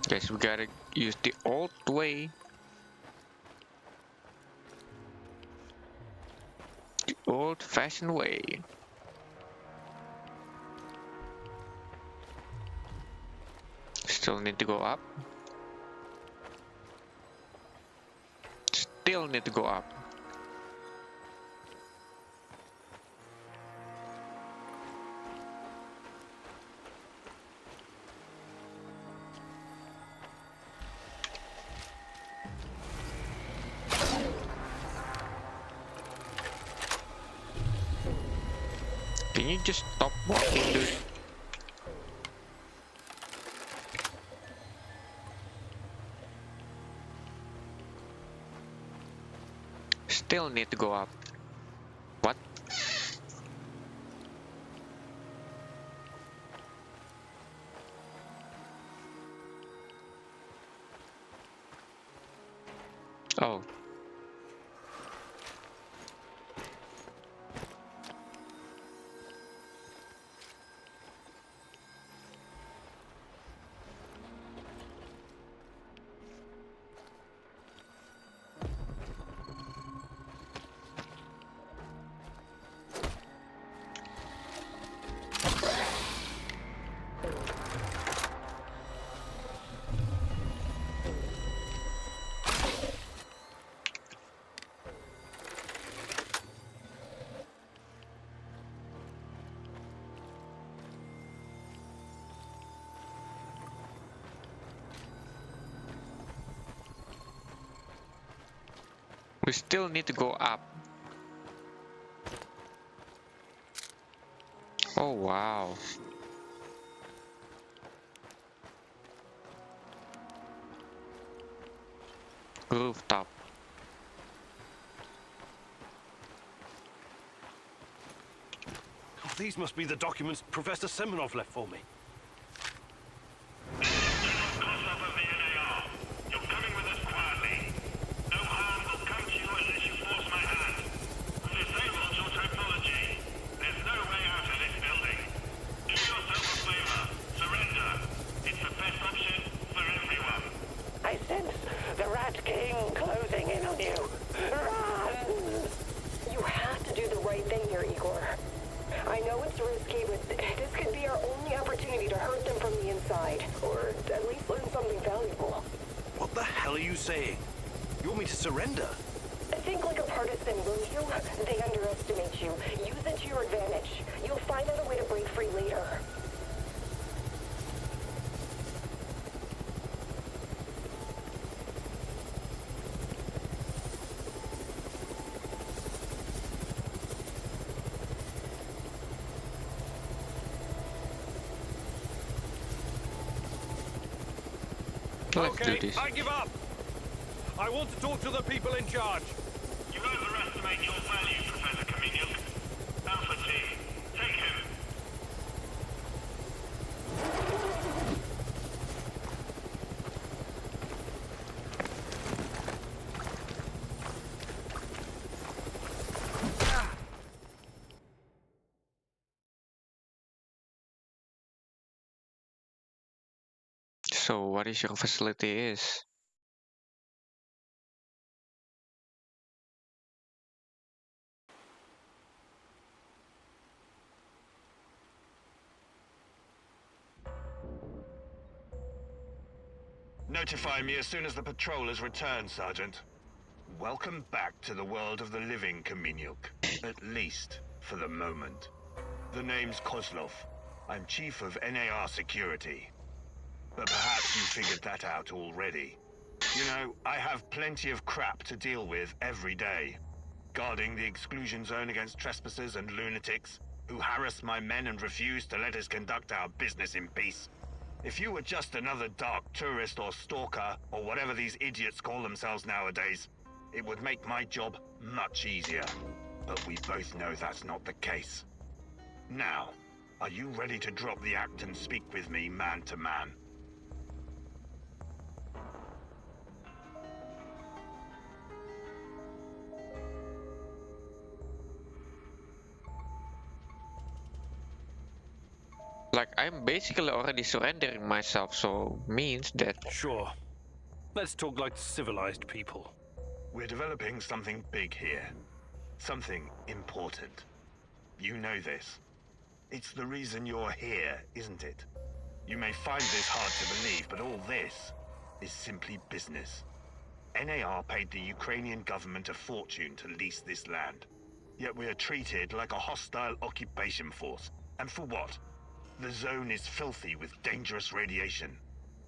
Guess we gotta use the old way. The old-fashioned way. Still need to go up. Still need to go up. Can you just stop walking, dude? Still need to go up. What? Oh. We still need to go up. Oh wow. Rooftop. These must be the documents Professor Semenov left for me. I sense the Rat King closing in on you. Run! You have to do the right thing here, Igor. I know it's risky, but this could be our only opportunity to hurt them from the inside. Or at least learn something valuable. What the hell are you saying? You want me to surrender? Think like a partisan, will you? They underestimate you. Use it to your advantage. You'll find out a way to break free later. Let's do Okay, this. I give up. I want to talk to the people in charge. You overestimate your value, Professor Kaminiuk. Alpha Team, take him. So what is your facility is? Notify me as soon as the patrol has returned, Sergeant. Welcome back to the world of the living, Kaminiuk. At least, for the moment. The name's Kozlov. I'm Chief of NAR Security. But perhaps you figured that out already. You know, I have plenty of crap to deal with every day. Guarding the exclusion zone against trespassers and lunatics who harass my men and refuse to let us conduct our business in peace. If you were just another dark tourist or stalker, or whatever these idiots call themselves nowadays, it would make my job much easier. But we both know that's not the case. Now, are you ready to drop the act and speak with me man to man? Like, I'm basically already surrendering myself, so means that... Sure. Let's talk like civilized people. We're developing something big here. Something important. You know this. It's the reason you're here, isn't it? You may find this hard to believe, but all this is simply business. NAR paid the Ukrainian government a fortune to lease this land. Yet we are treated like a hostile occupation force. And for what? The zone is filthy with dangerous radiation.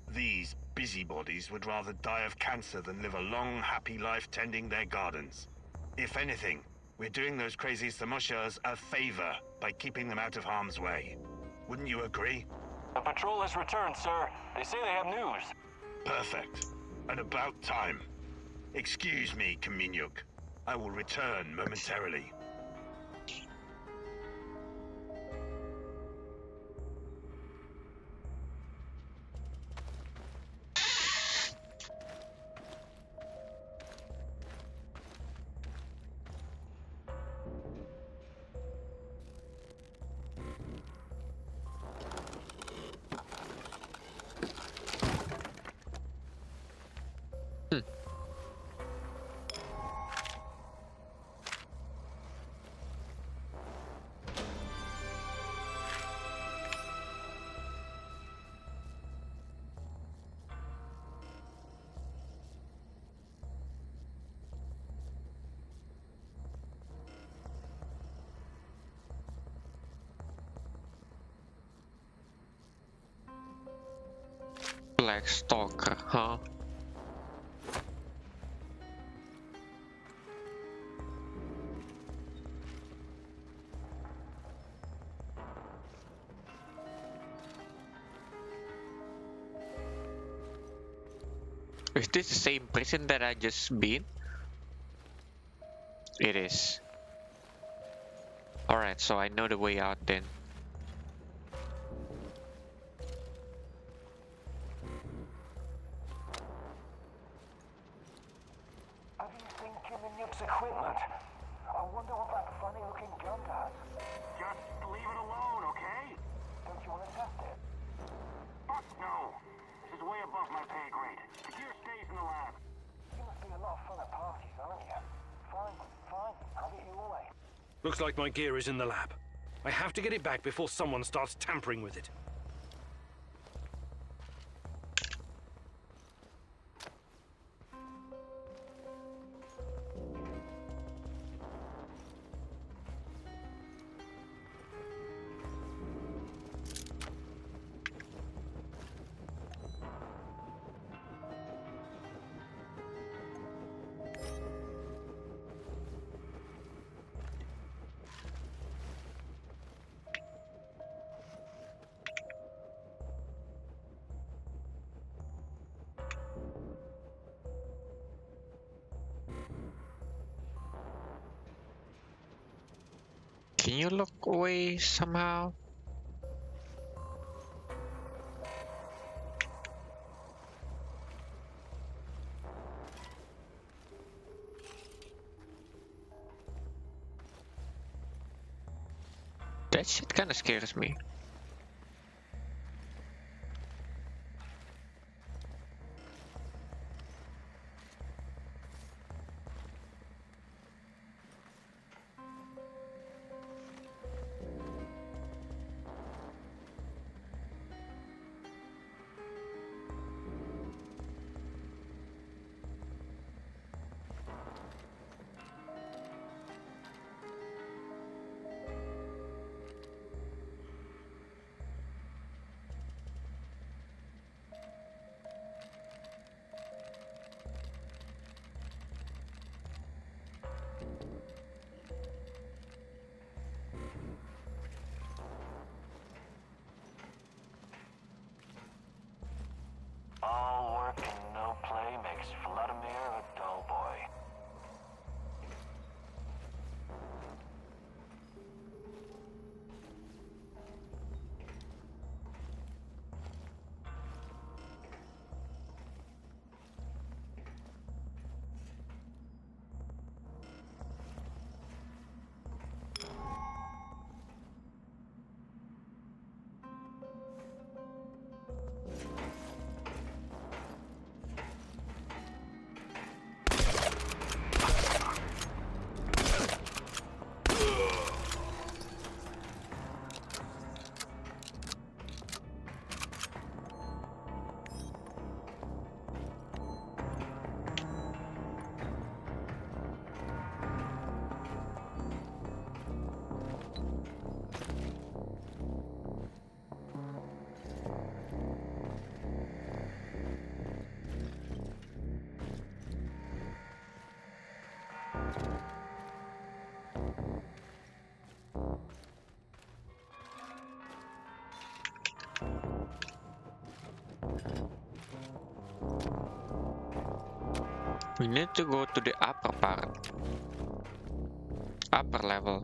These busybodies would rather die of cancer than live a long, happy life tending their gardens. If anything, we're doing those crazy Samoshas a favor by keeping them out of harm's way. Wouldn't you agree? The patrol has returned, sir. They say they have news. Perfect. And about time. Excuse me, Kaminiuk. I will return momentarily. Black Stalker, huh? Is this the same prison that I just been? It is. Alright, so I know the way out then. Have you seen Kaminiuk's equipment? I wonder what that funny-looking gun does. Just leave it alone, okay? Don't you want to test it? Fuck no. This is way above my pay grade. The gear stays in the lab. You must be a lot of fun at parties, aren't you? Fine, fine. Have it your way. Looks like my gear is in the lab. I have to get it back before someone starts tampering with it. Can you look away somehow? That shit kinda scares me. All work and no play makes Vladimir a dull boy. We need to go to the upper part. Upper level.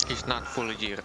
He's not fully geared.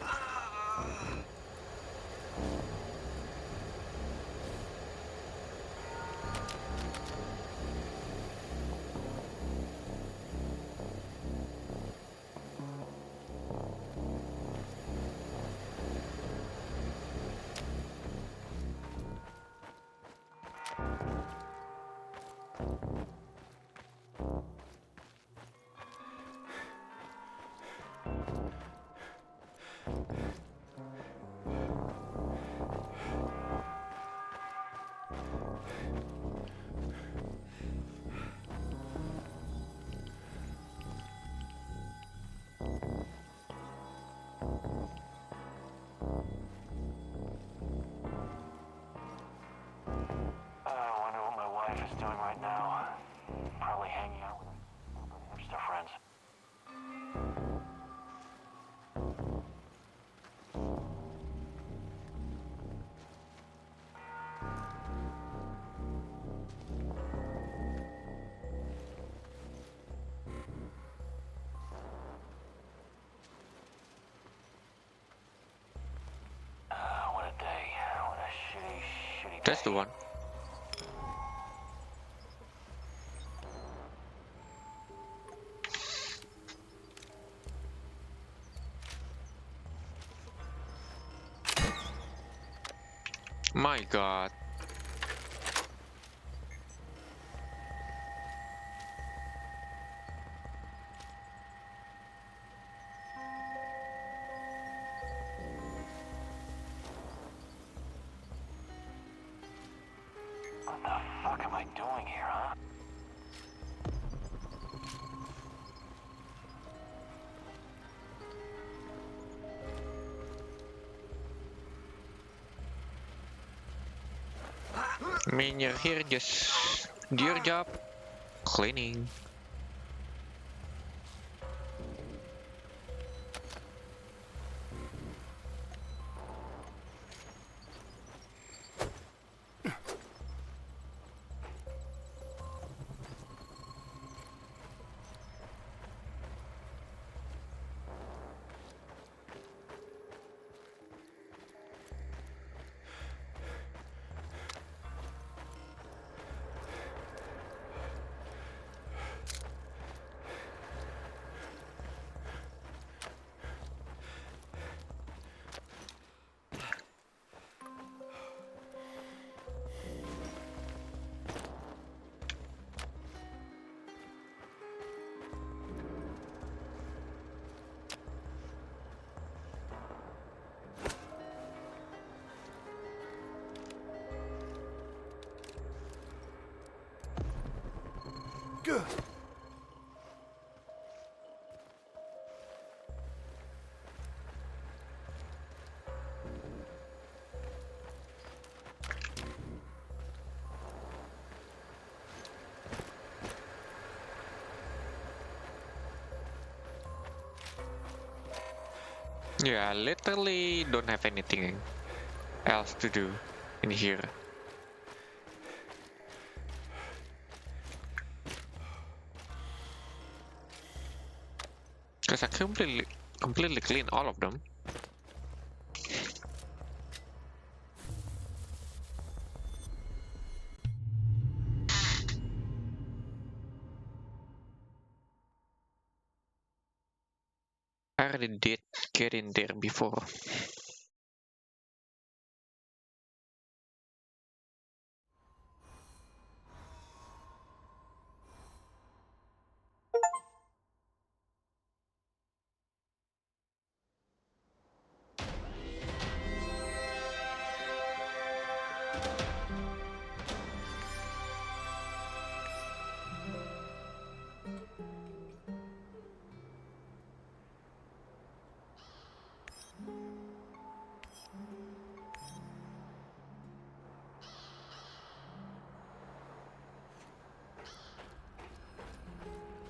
I wonder what my wife is doing right now. That's the one. My god. What the fuck am I doing here, huh? I mean, you're here just do your job, cleaning. Good. Yeah, literally don't have anything else to do in here. Because I completely clean all of them. I already did get in there before.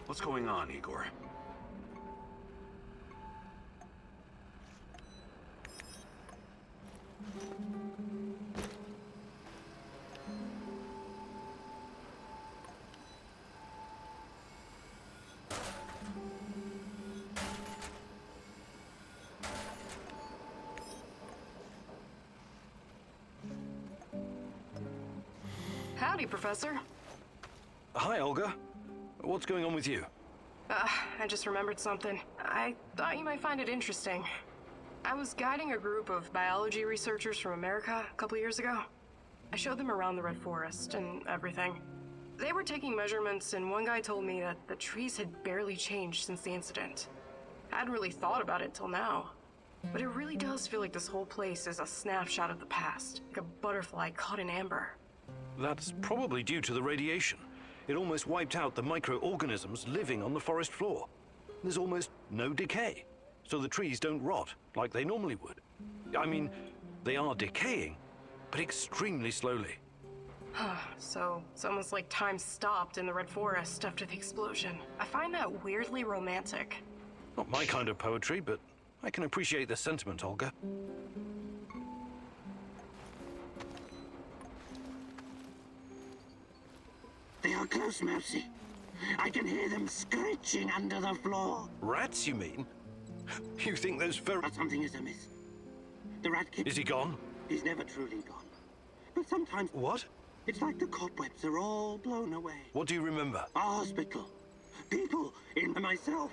What's going on, Igor? Howdy, Professor. Hi, Olga. What's going on with you? I just remembered something. I thought you might find it interesting. I was guiding a group of biology researchers from America a couple years ago. I showed them around the Red Forest and everything. They were taking measurements, and one guy told me that the trees had barely changed since the incident. I hadn't really thought about it till now. But it really does feel like this whole place is a snapshot of the past, like a butterfly caught in amber. That's probably due to the radiation. It almost wiped out the microorganisms living on the forest floor. There's almost no decay, so the trees don't rot like they normally would. I mean, they are decaying, but extremely slowly. So it's almost like time stopped in the Red Forest after the explosion. I find that weirdly romantic. Not my kind of poetry, but I can appreciate the sentiment, Olga. They are close, Mercy. I can hear them screeching under the floor. Rats, you mean? You think those But something is amiss. The rat kid... Is he gone? He's never truly gone. But sometimes... What? It's like the cobwebs are all blown away. What do you remember? A hospital. People. In myself.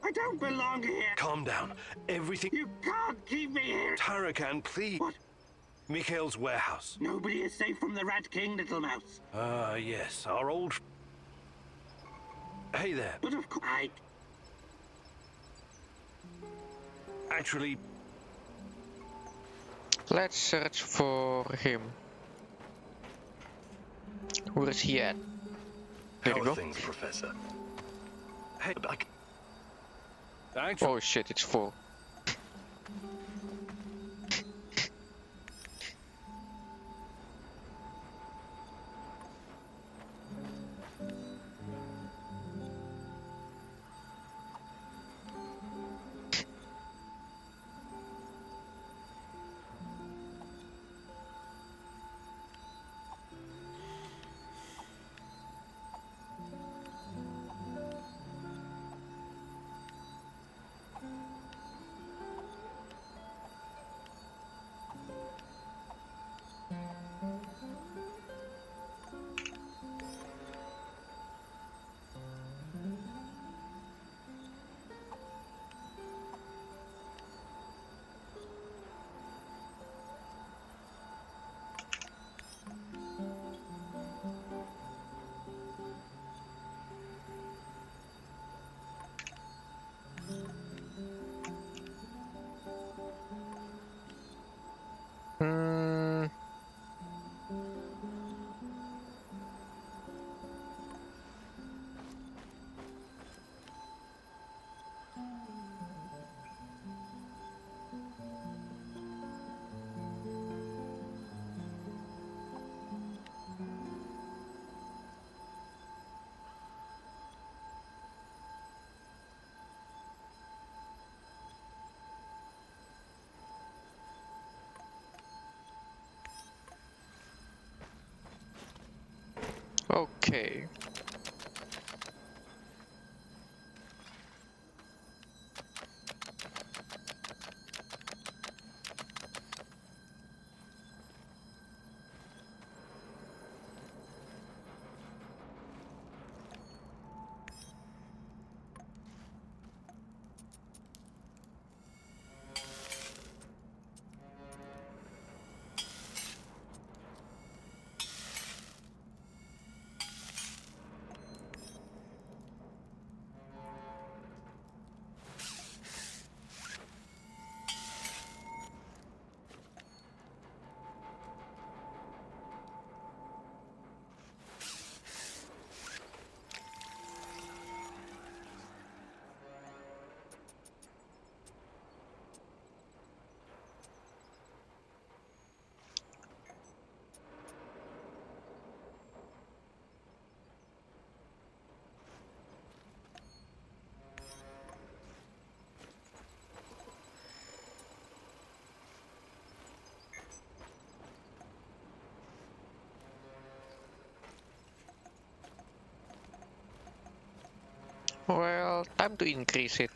I don't belong here. Calm down. Everything... You can't keep me here. Tarakan, please. What? Mikhail's warehouse. Nobody is safe from the Rat King, little mouse. Ah, yes. Our old... Hey there. But of course, Actually... Let's search for him. Where is he at? There How you are go. things, Professor? Hey, Oh shit, it's full. Okay. Well, time to increase it.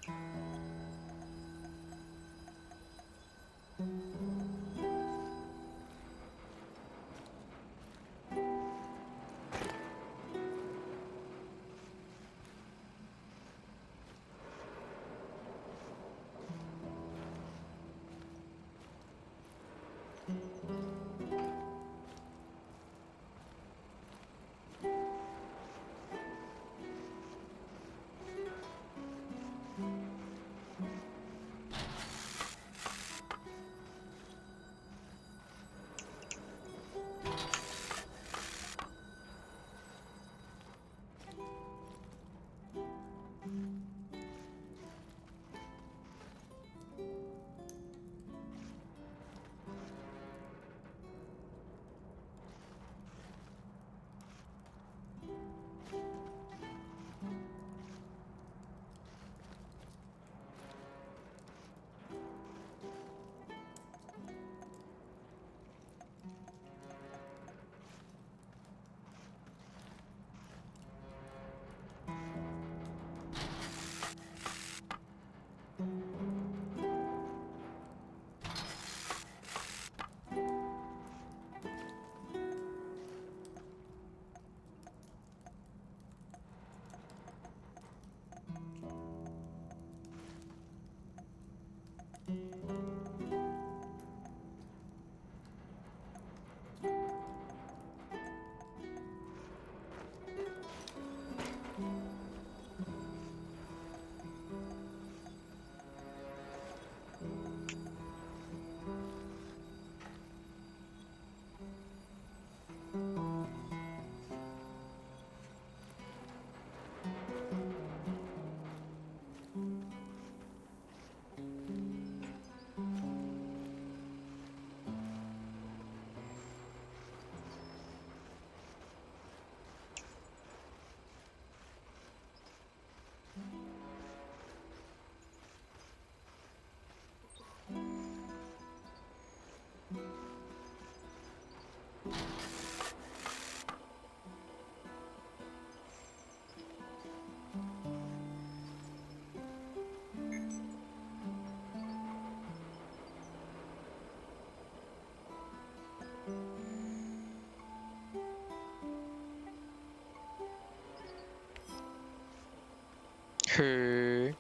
Her.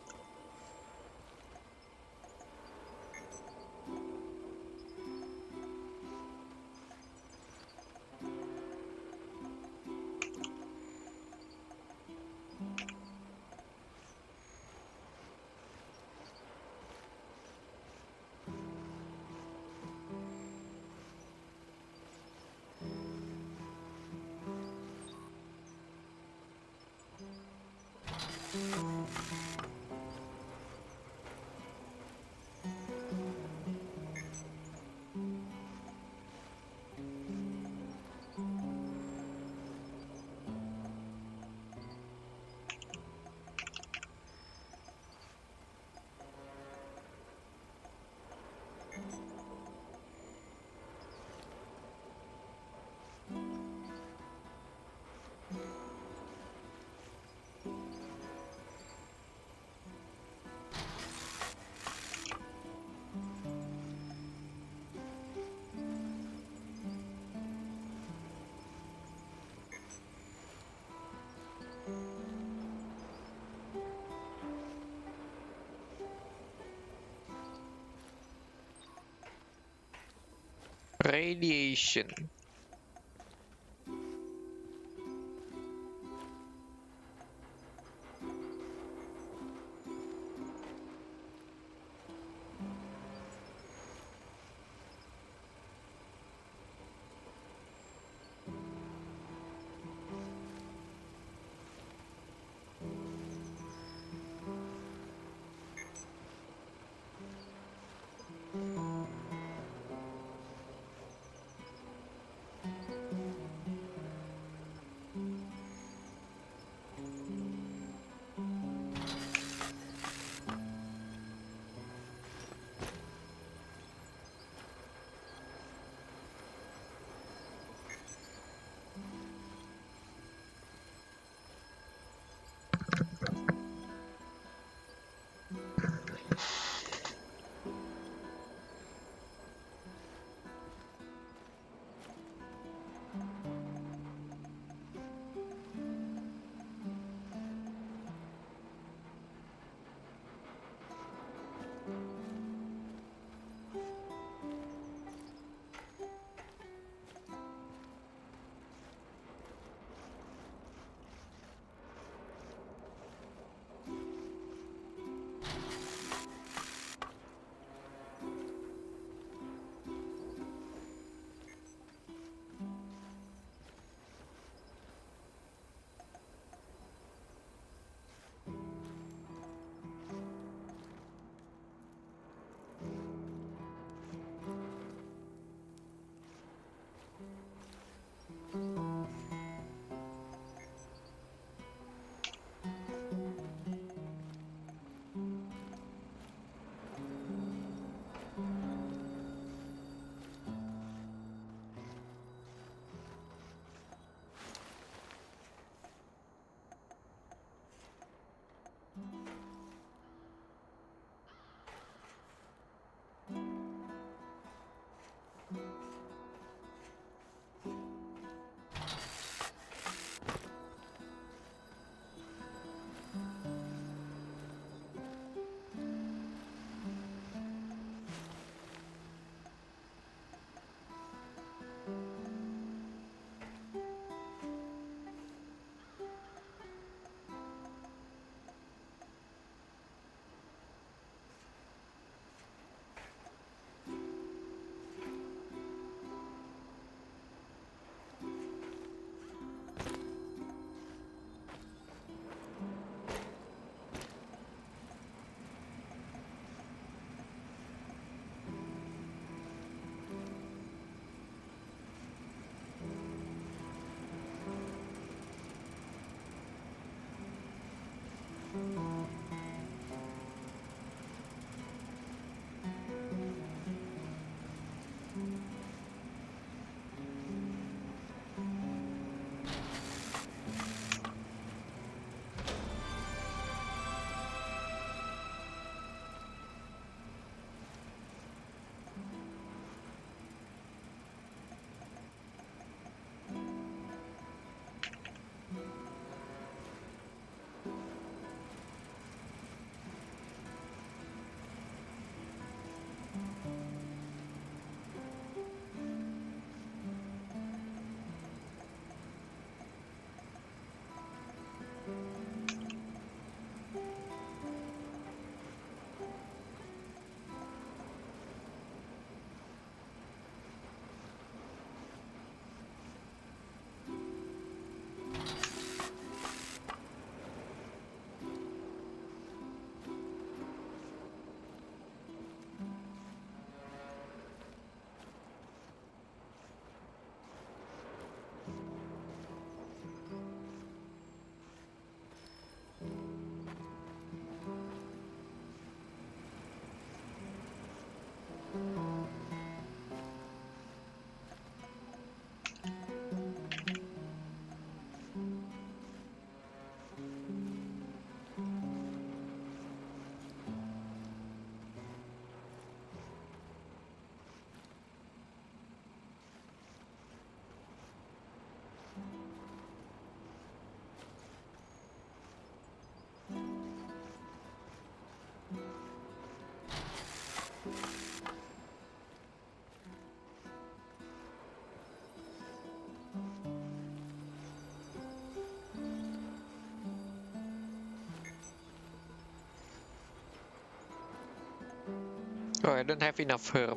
Radiation. Oh, I don't have enough herb.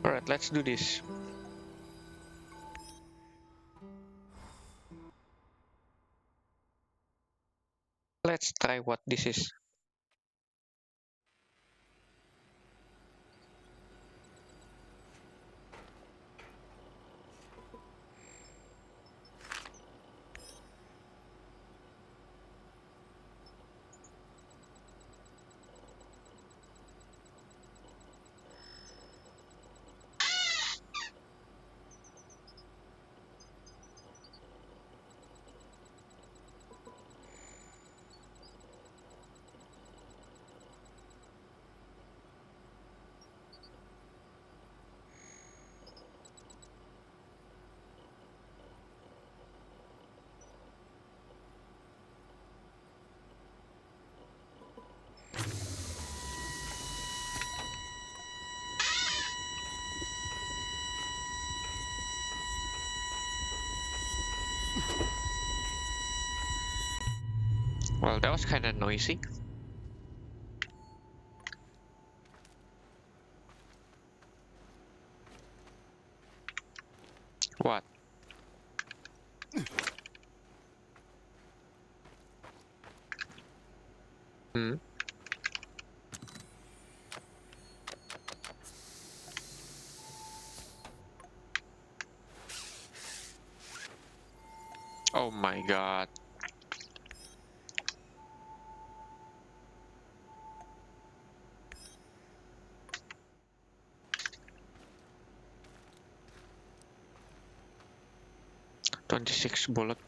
Alright, let's do this. Let's try what this is. Well, that was kinda noisy. What? Hmm? Oh my god. $26 bullet.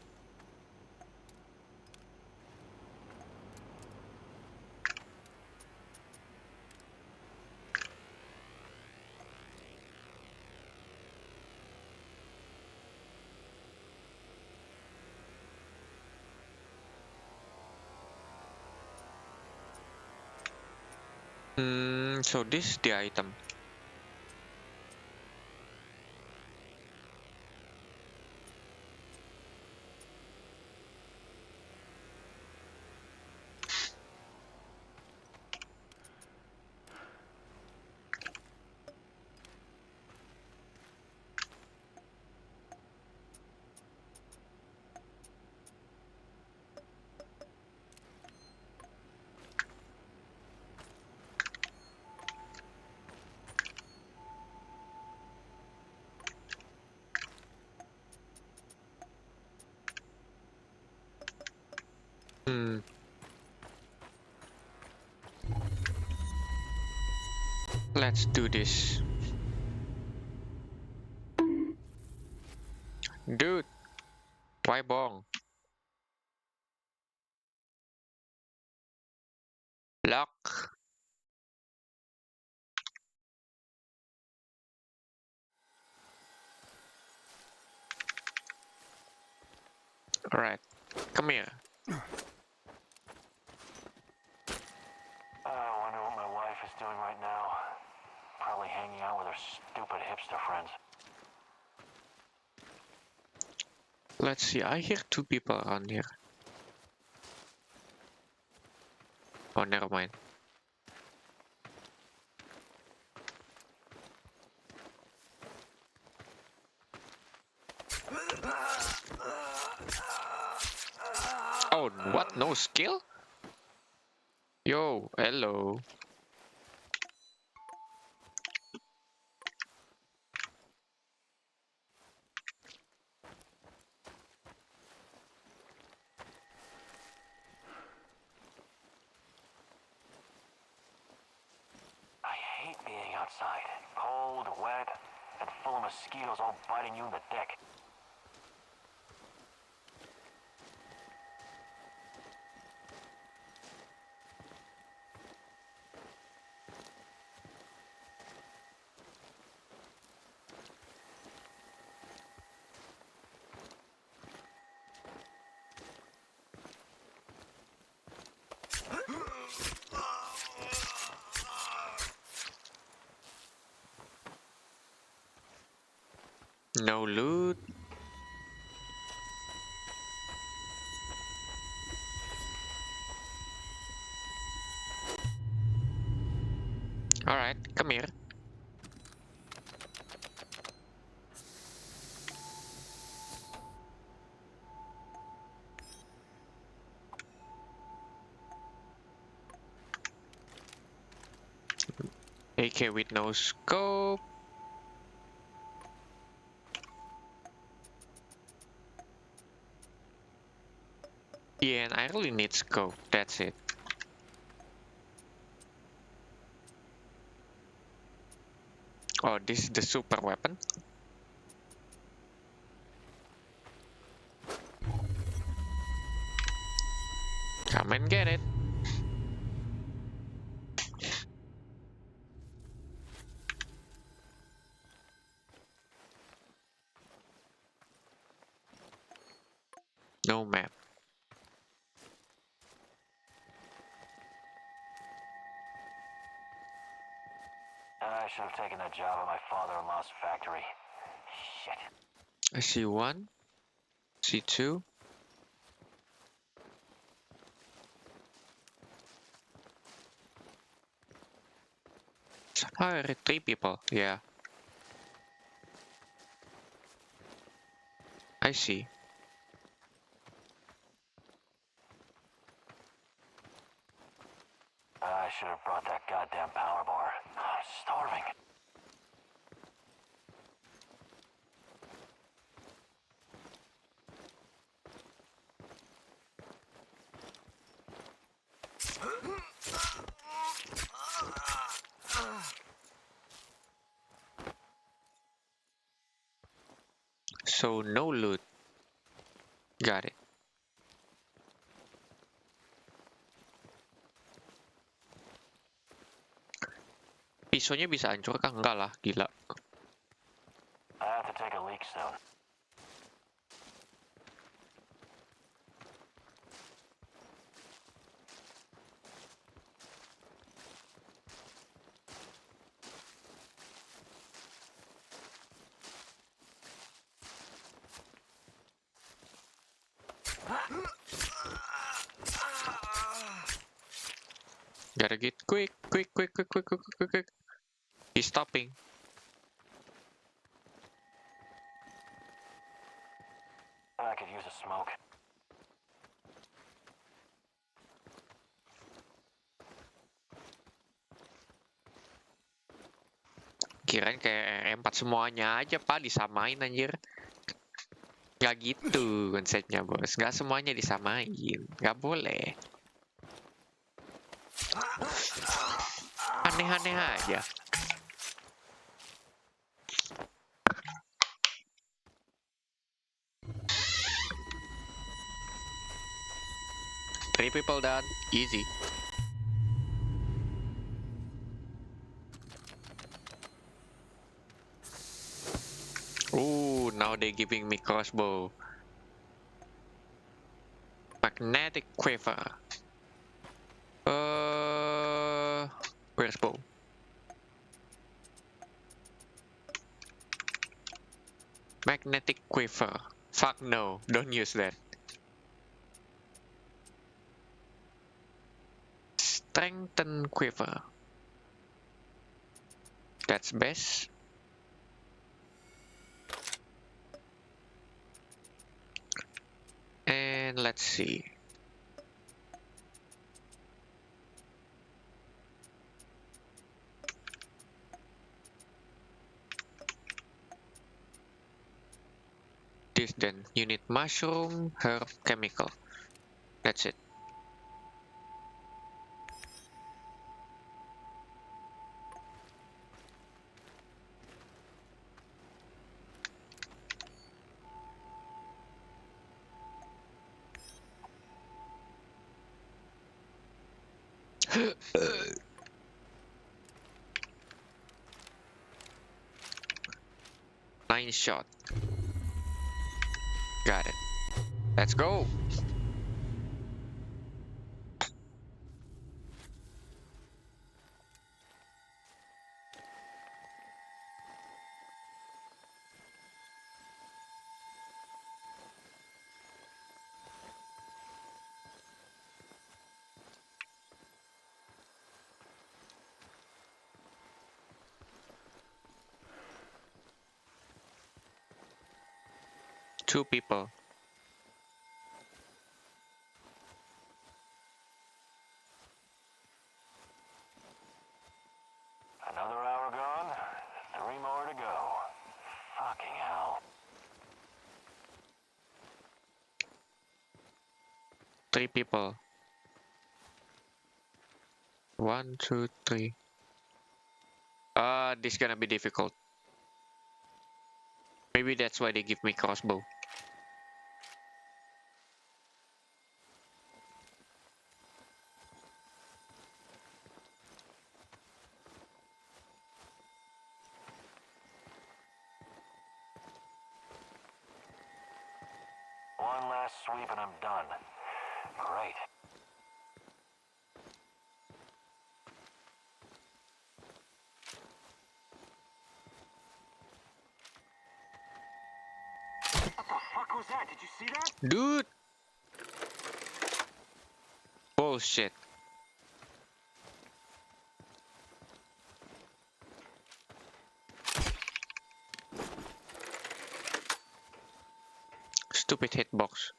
So this is the item. Let's do this. Dude, why bong? Lock. Alright, come here. I wonder what my wife is doing right now. Probably hanging out with her stupid hipster friends. Let's see, I hear 2 people around here. Oh, never mind. Oh, what? No skill? Yo, hello. I hate being outside. Cold, wet, and full of mosquitoes all biting you in the dick. No loot. Alright, come here. AK with no scope. Yeah, and I really need scope. That's it. Oh, this is the super weapon. Come and get it. No map. I should have taken that job at my father-in-law's factory. Shit. I see one. See two. Oh, 3 people. Yeah. I see. I should have brought that goddamn power bar. I'm starving. So no loot. Got it. Pisaunya bisa hancur kah? Enggak lah, gila. I have to take a leak soon. Gotta get quick. He's stopping. I could use a smoke. Kirain kayak R4 semuanya aja, Pak, disamain anjir. Gak gitu konsepnya, bos. Gak semuanya disamain. Gak boleh. Aneh-aneh aja. Three people done. Easy. Ooh, now they're giving me crossbow. Magnetic quiver. Where's bow? Magnetic quiver. Fuck no, don't use that. Strengthen quiver. That's best. And let's see. This then. You need mushroom, herb, chemical. That's it. Nine shot. Got it. Let's go. 2 people. Another hour gone, 3 more to go. Fucking hell. 3 people. 1, 2, 3. This is gonna be difficult. Maybe that's why they give me crossbow. One last sweep and I'm done. Great. What the fuck was that? Did you see that? Dude! Bullshit. Stupid hitbox.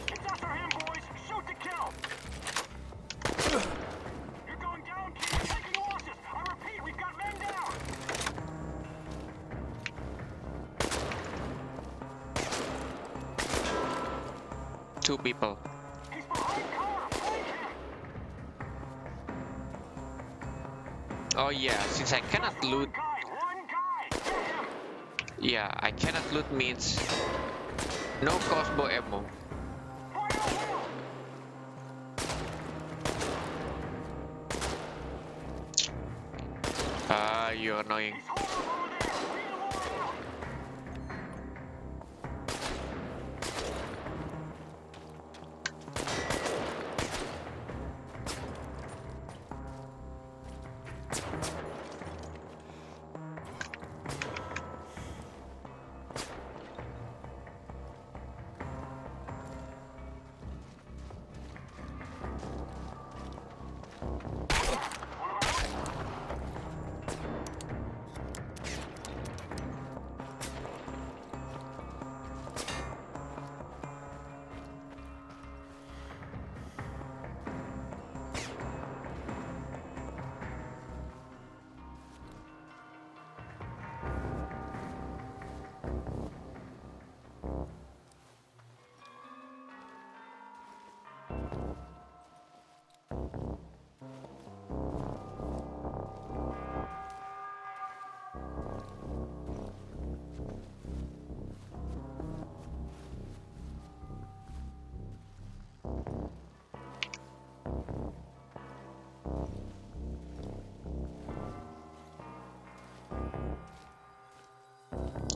It's after him, boys! Shoot to kill! You're going down, kid! You're taking losses! I repeat, we've got men down! Two people. He's behind cover! Flank him! Oh yeah, since I cannot loot. One guy! Get him! Yeah, I cannot loot means no crossbow ammo. You're annoying.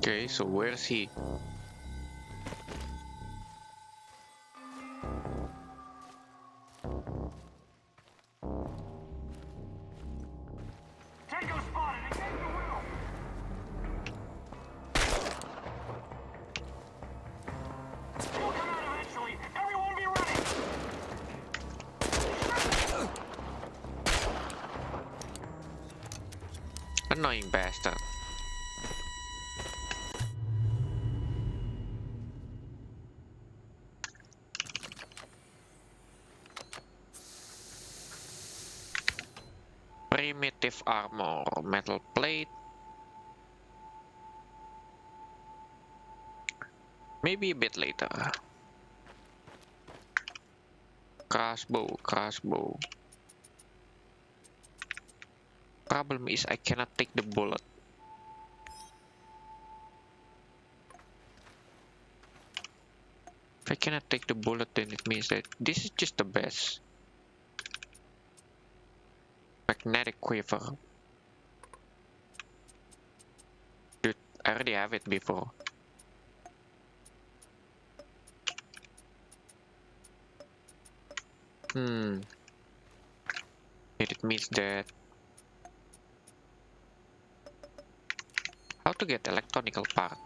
Okay, so where's he? Tango spotted! Engage the wheel! He'll come out eventually! Everyone be ready! Annoying bastard. Primitive armor, metal plate. Maybe a bit later. Crossbow, crossbow. Problem is I cannot take the bullet. If I cannot take the bullet, then it means that this is just the best. Magnetic quiver. Dude, I already have it before. It means that how to get electronical part.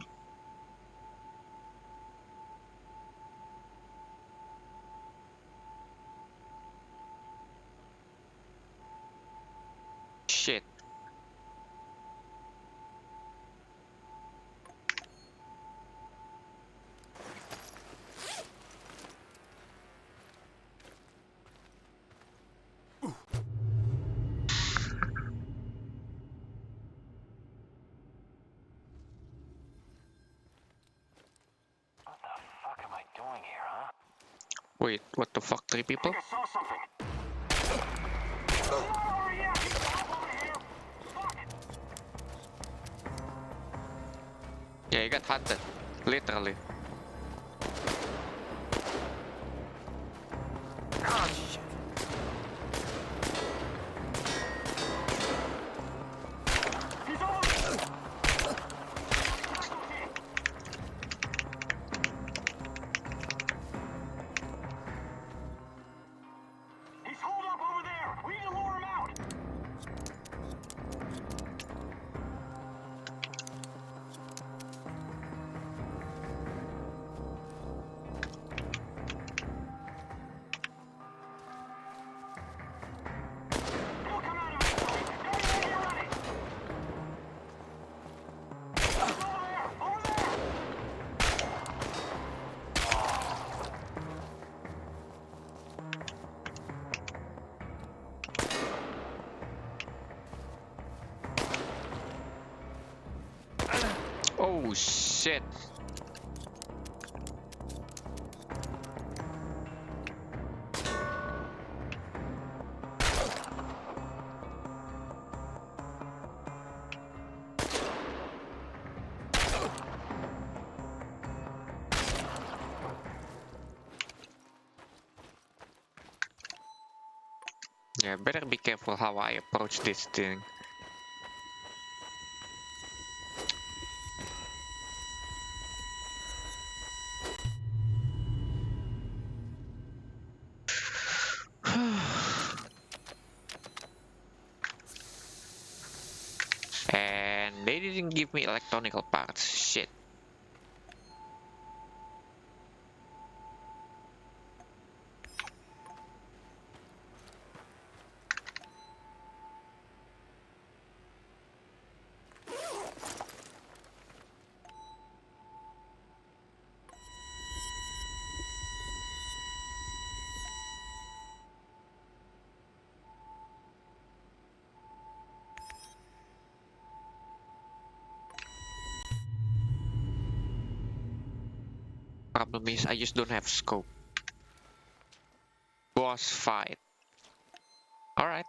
Wait, what the fuck? 3 people? I saw something. Yeah, you got hunted. Literally. Oh, shit. He's on! He's holed up over there! We need to lure him out! He'll come out eventually. Everybody get ready! He's over there! Over there! Oh shit. Yeah, better be careful how I approach this thing. And they didn't give me electronical parts. Shit. Problem is, I just don't have scope. Boss fight. Alright.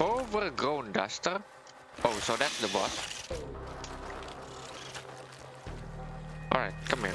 Overgrown duster? Oh, so that's the boss. Alright, come here.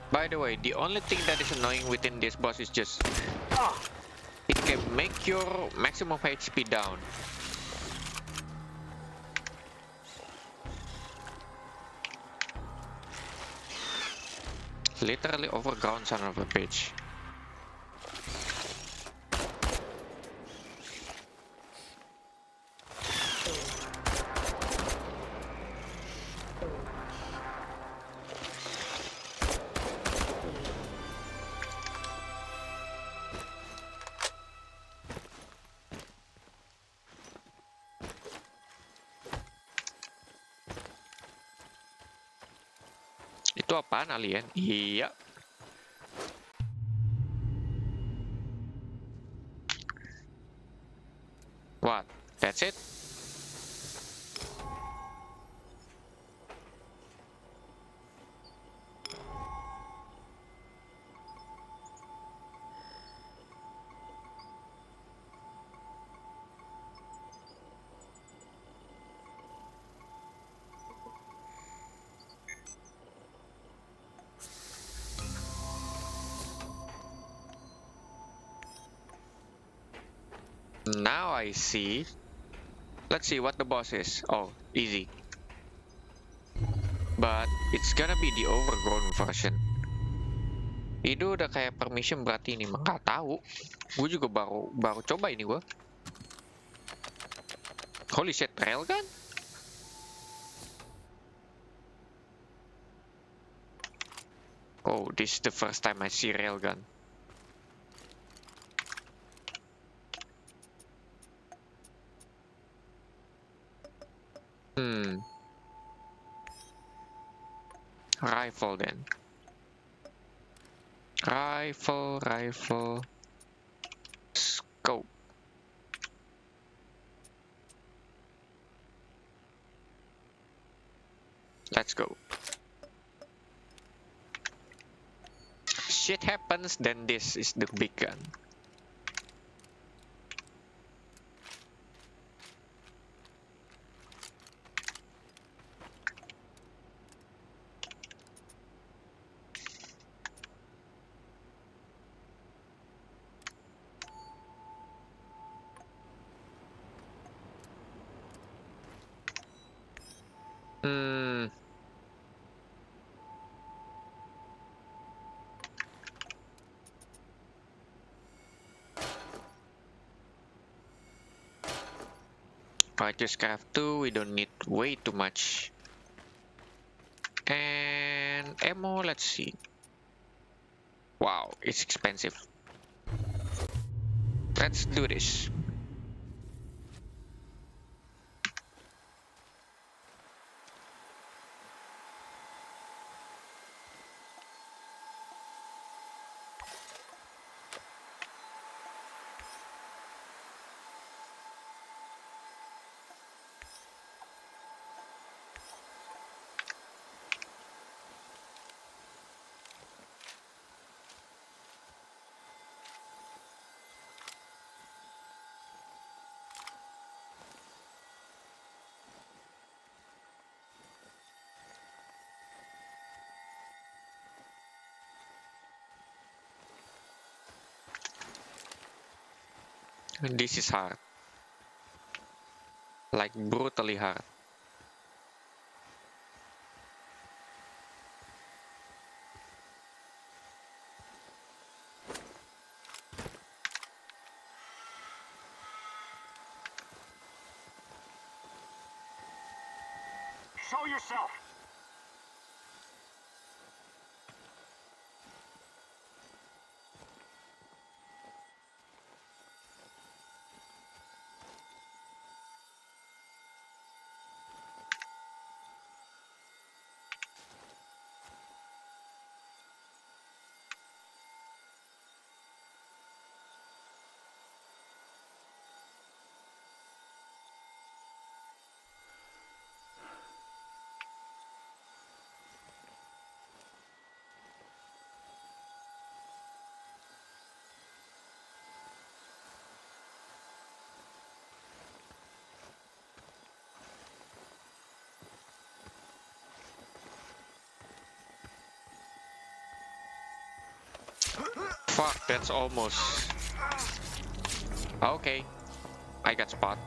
By the way, the only thing that is annoying within this boss is just it can make your maximum HP down. Literally overgrown son of a bitch. Itu apaan, alien? Iya. What? That's it? Now I see. Let's see what the boss is. Oh, easy. But it's gonna be the overgrown version. Itu udah kayak permission berarti ini mah nggak tahu. Gue juga baru coba ini gue. Holy shit, railgun? Oh, this is the first time I see railgun. Rifle then. Rifle. Scope. Let's go. Shit happens, then this is the big gun. I just craft 2, we don't need way too much. And ammo, let's see. Wow, it's expensive. Let's do this. This is hard. Like brutally hard. Show yourself! Fuck, that's almost... Okay, I got spot.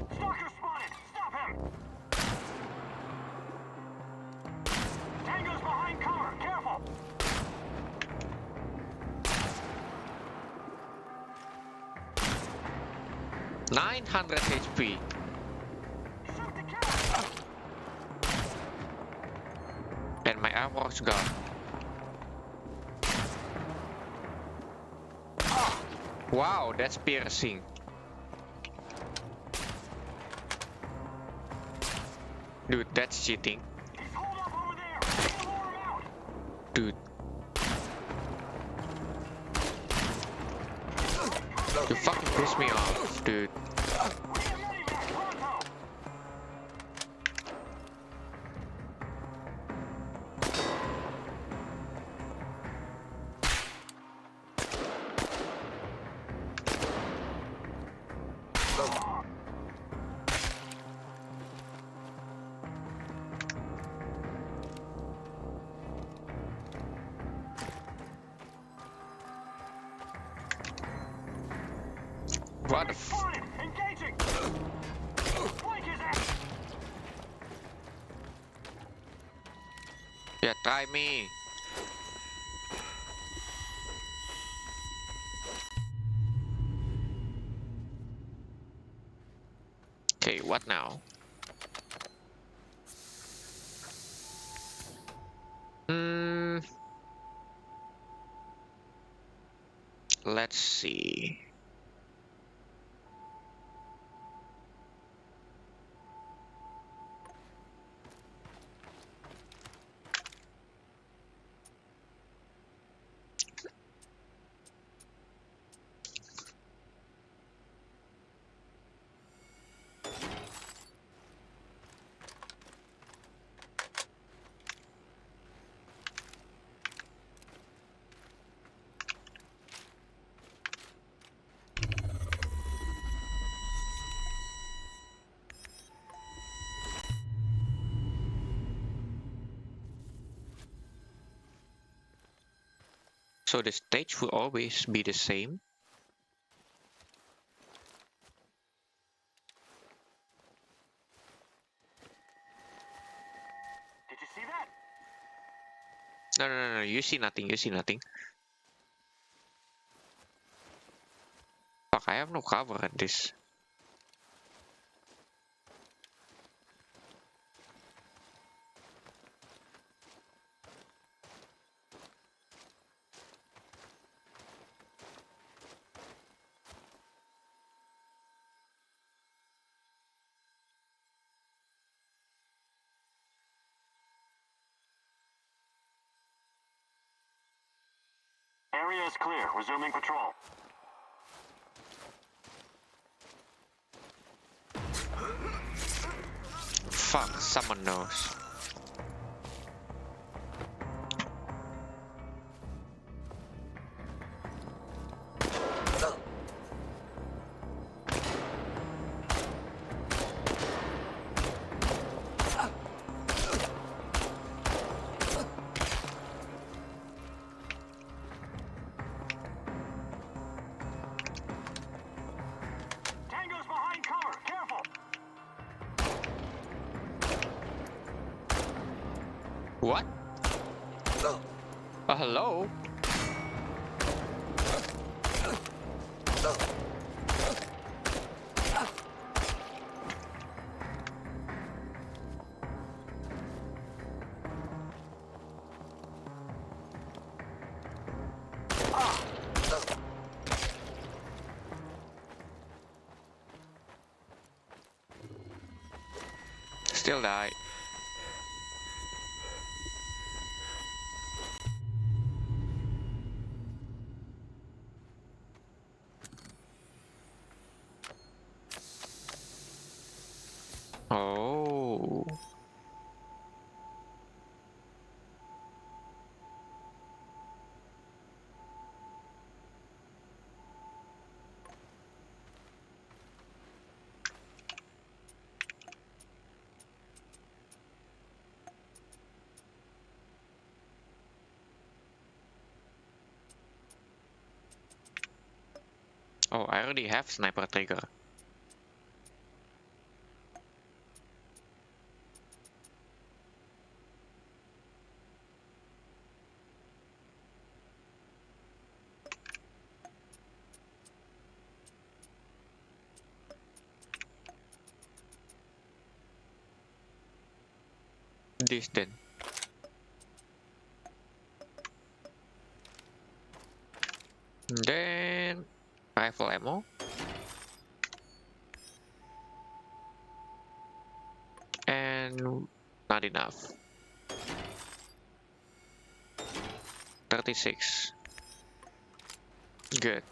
Stalker spotted! Stop him! Tango's behind cover! Careful! $900 HP. And my armor's gone. Wow, that's piercing. Dude, that's cheating. Dude. You fucking pissed me off, dude. What the f- Engaging! Flank his ass! Yeah, try me. Okay, what now? Let's see. So the stage will always be the same. Did you see that? No, you see nothing, you see nothing. Fuck, I have no cover at this. Area is clear. Resuming patrol. Fuck, someone knows. Tango's behind cover. Careful. What? Hello? Still died. Oh. Oh, I already have sniper trigger. This then. Then rifle ammo. And not enough. 36. Good.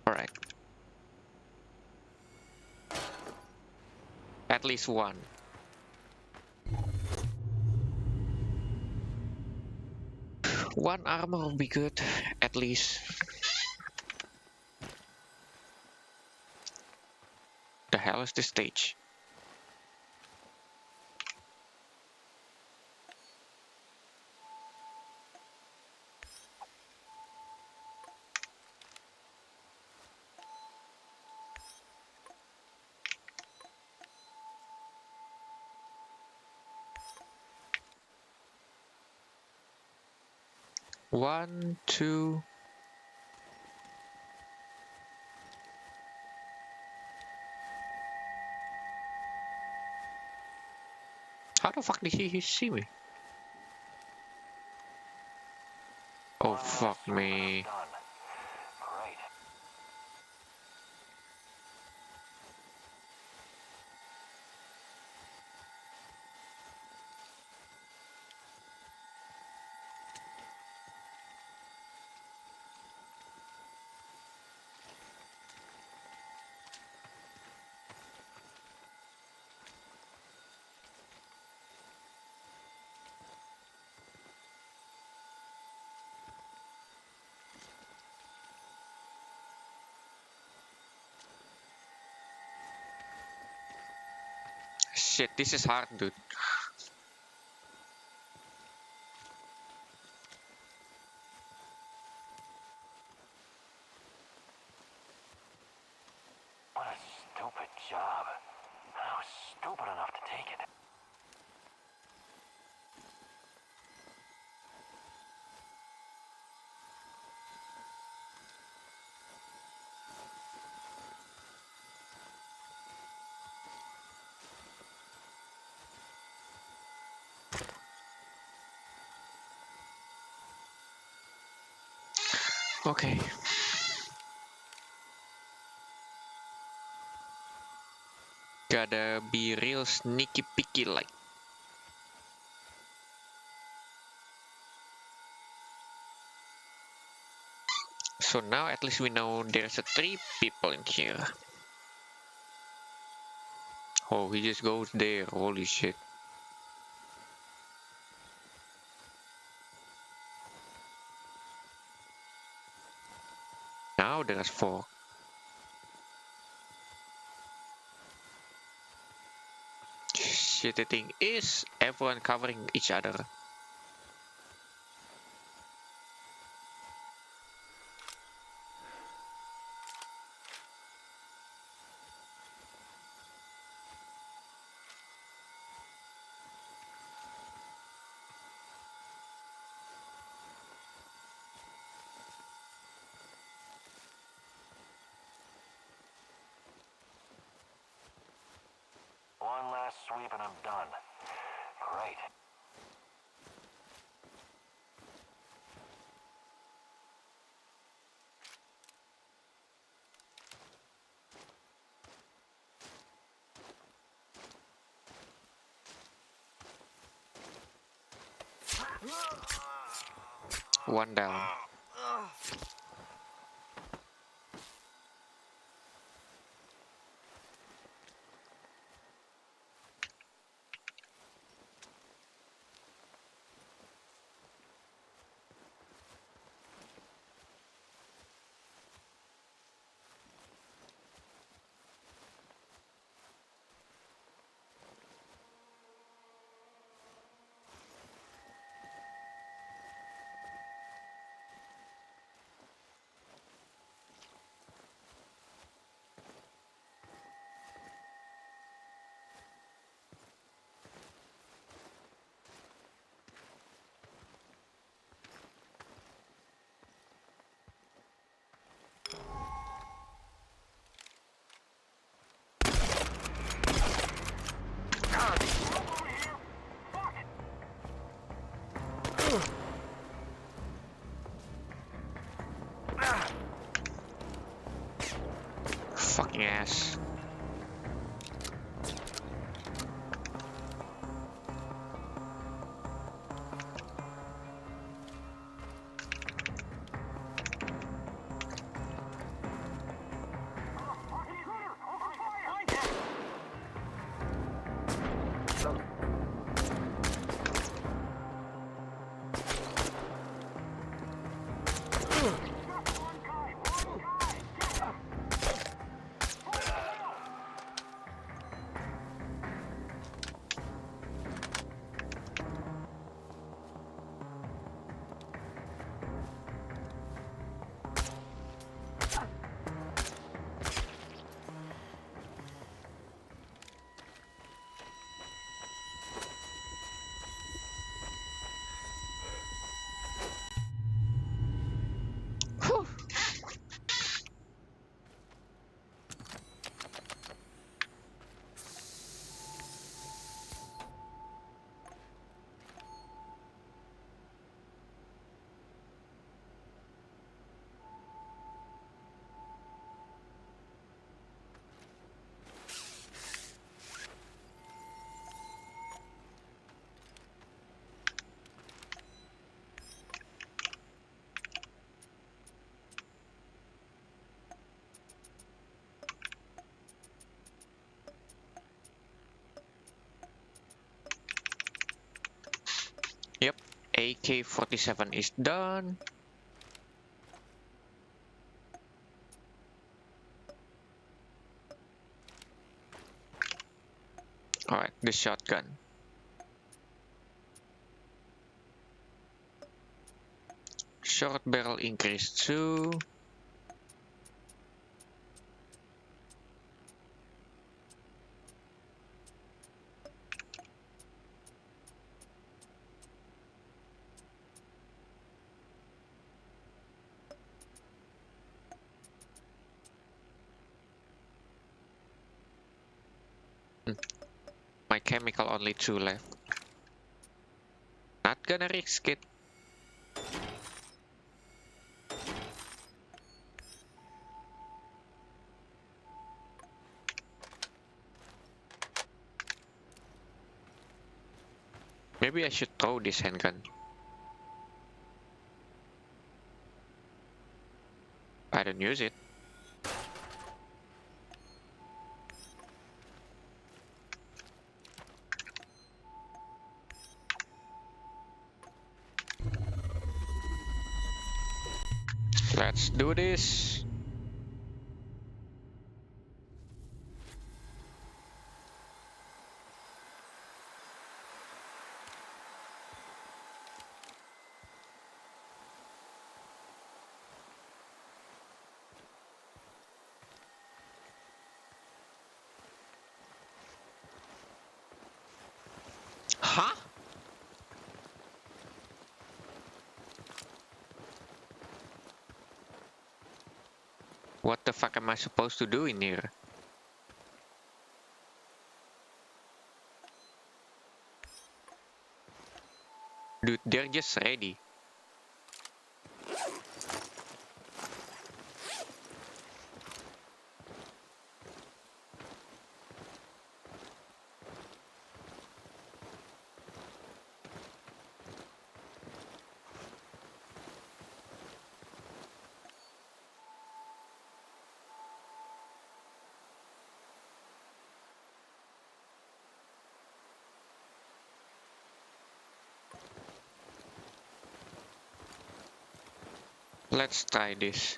Alright. At least one. One armor will be good, at least. The hell is this stage? 1, 2. How the fuck did he see me? Oh fuck me. Great. Shit, this is hard, dude. What a stupid job. I was stupid enough to take it. Okay. Gotta be real sneaky picky like. So now at least we know there's 3 people in here. Oh, he just goes there. Holy shit. Now there's 4. Shit, the thing is everyone covering each other. One last sweep and I'm done. Great. One down. Fucking ass. AK-47 is done. Alright, the shotgun. Short barrel increase 2. My chemical only 2 left. Not gonna risk it. Maybe I should throw this handgun. I don't use it. Let's do this. Huh? What the fuck am I supposed to do in here? Dude, they're just ready. Let's try this.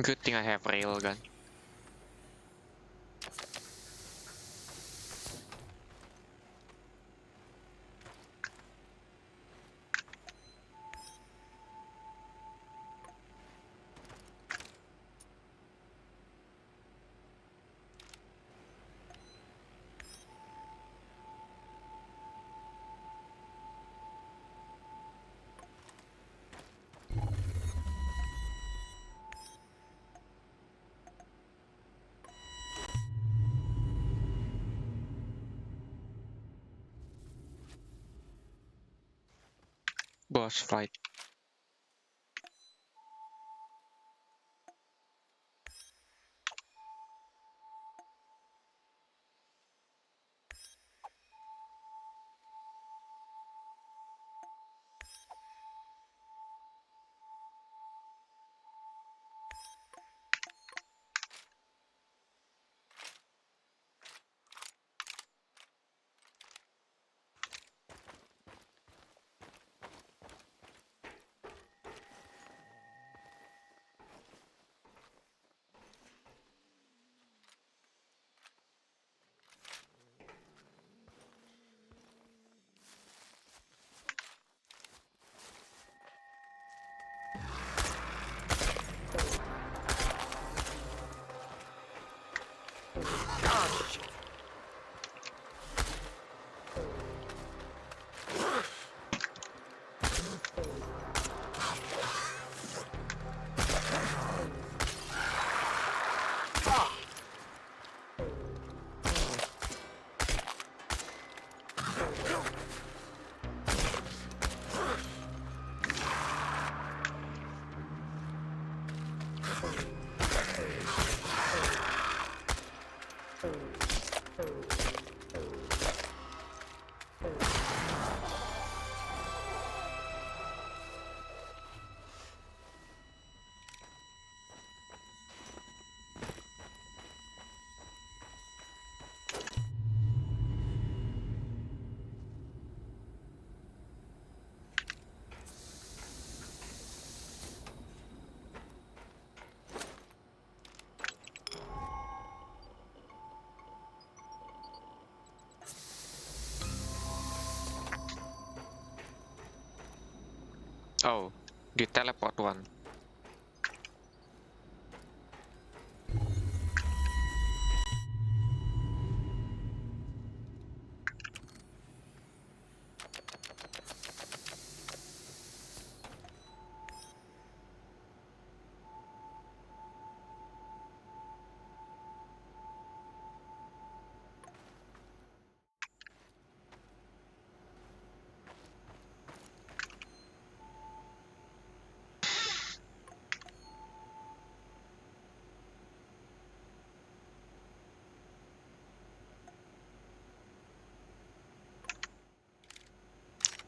Good thing I have railgun. Boss fight. Oh, shit. Oh, the teleport one.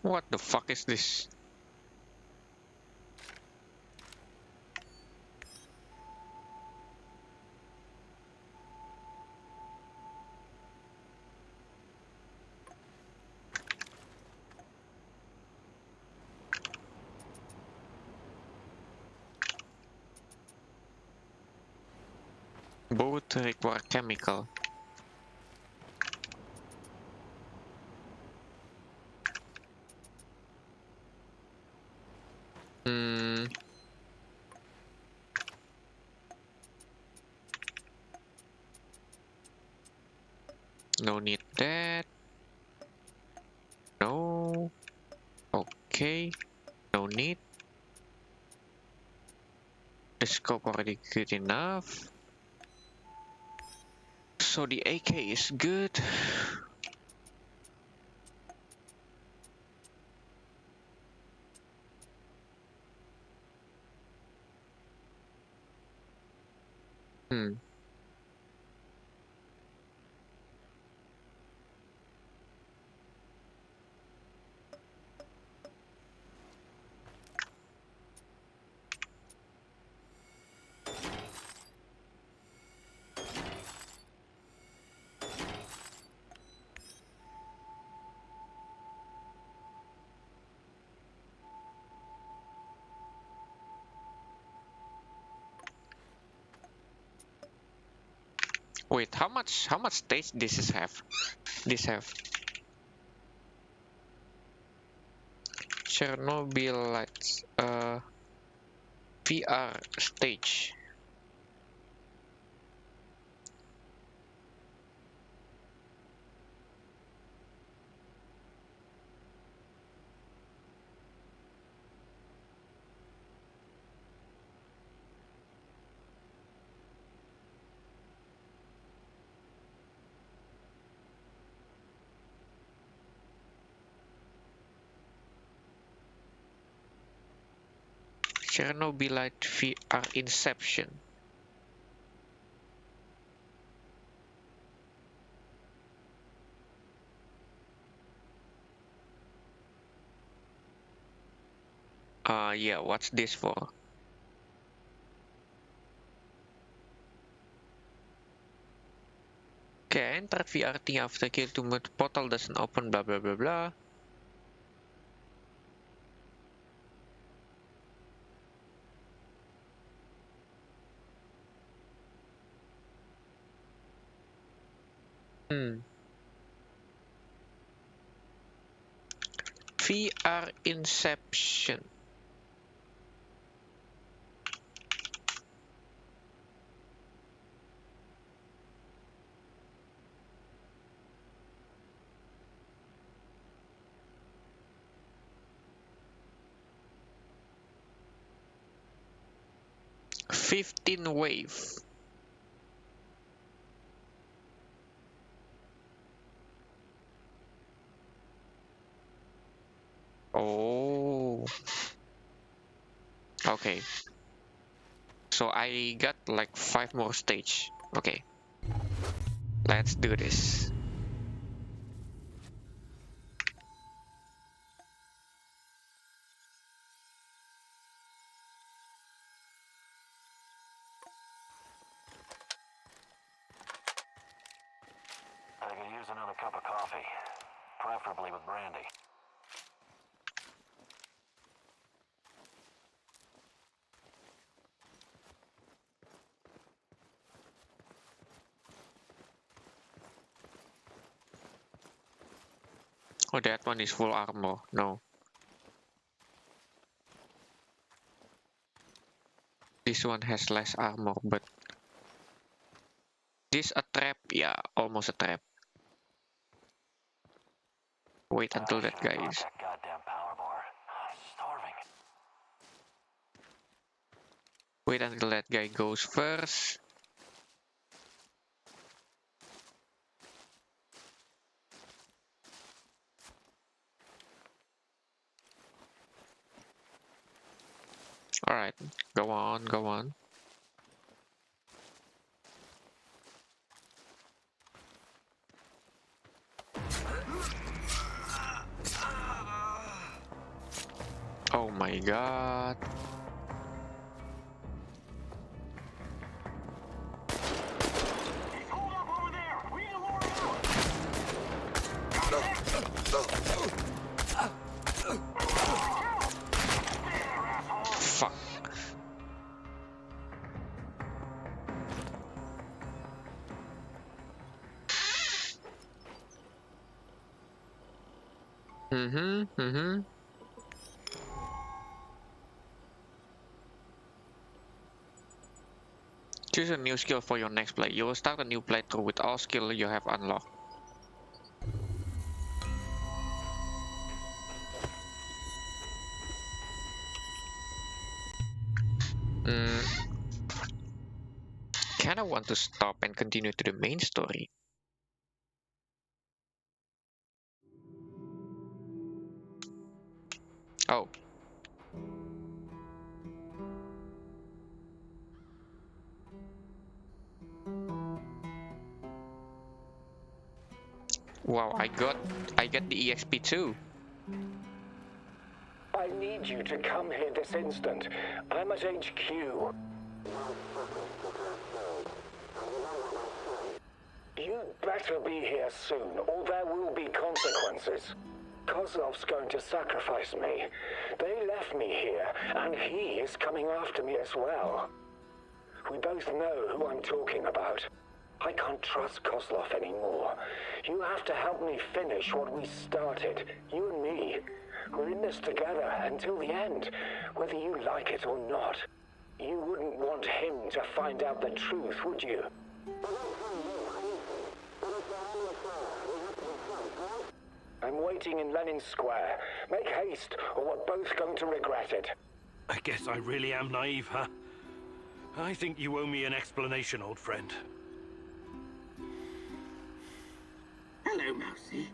What the fuck is this? Both require chemical. No need that. No. Okay. No need. The scope already good enough. So the AK is good. Wait, how much stage this have? This have Chernobyl lights, VR stage. Chernobylite VR Inception. Yeah, what's this for? Okay, enter VR thing after kill to move portal doesn't open, blah blah blah blah. VR Inception. 15 wave. Oh. Okay. So I got like 5 more stage. Okay. Let's do this. I could use another cup of coffee, preferably with brandy. Oh, that one is full armor. No. This one has less armor, but this a trap? Yeah, almost a trap. Wait until that guy is. That goddamn power bar. I'm starving. Wait until that guy goes first. Alright, go on, go on. Oh my god. Fuck. Choose a new skill for your next play. You will start a new playthrough with all skill you have unlocked. Kinda want to stop and continue to the main story. Oh. Wow, I got the EXP too. I need you to come here this instant. I'm at HQ. You better be here soon, or there will be consequences. Kozlov's going to sacrifice me. They left me here, and he is coming after me as well. We both know who I'm talking about. I can't trust Kozlov anymore. You have to help me finish what we started, you and me. We're in this together until the end, whether you like it or not. You wouldn't want him to find out the truth, would you? I'm waiting in Lenin Square. Make haste, or we're both going to regret it. I guess I really am naive, huh? I think you owe me an explanation, old friend. Hello, Mousy.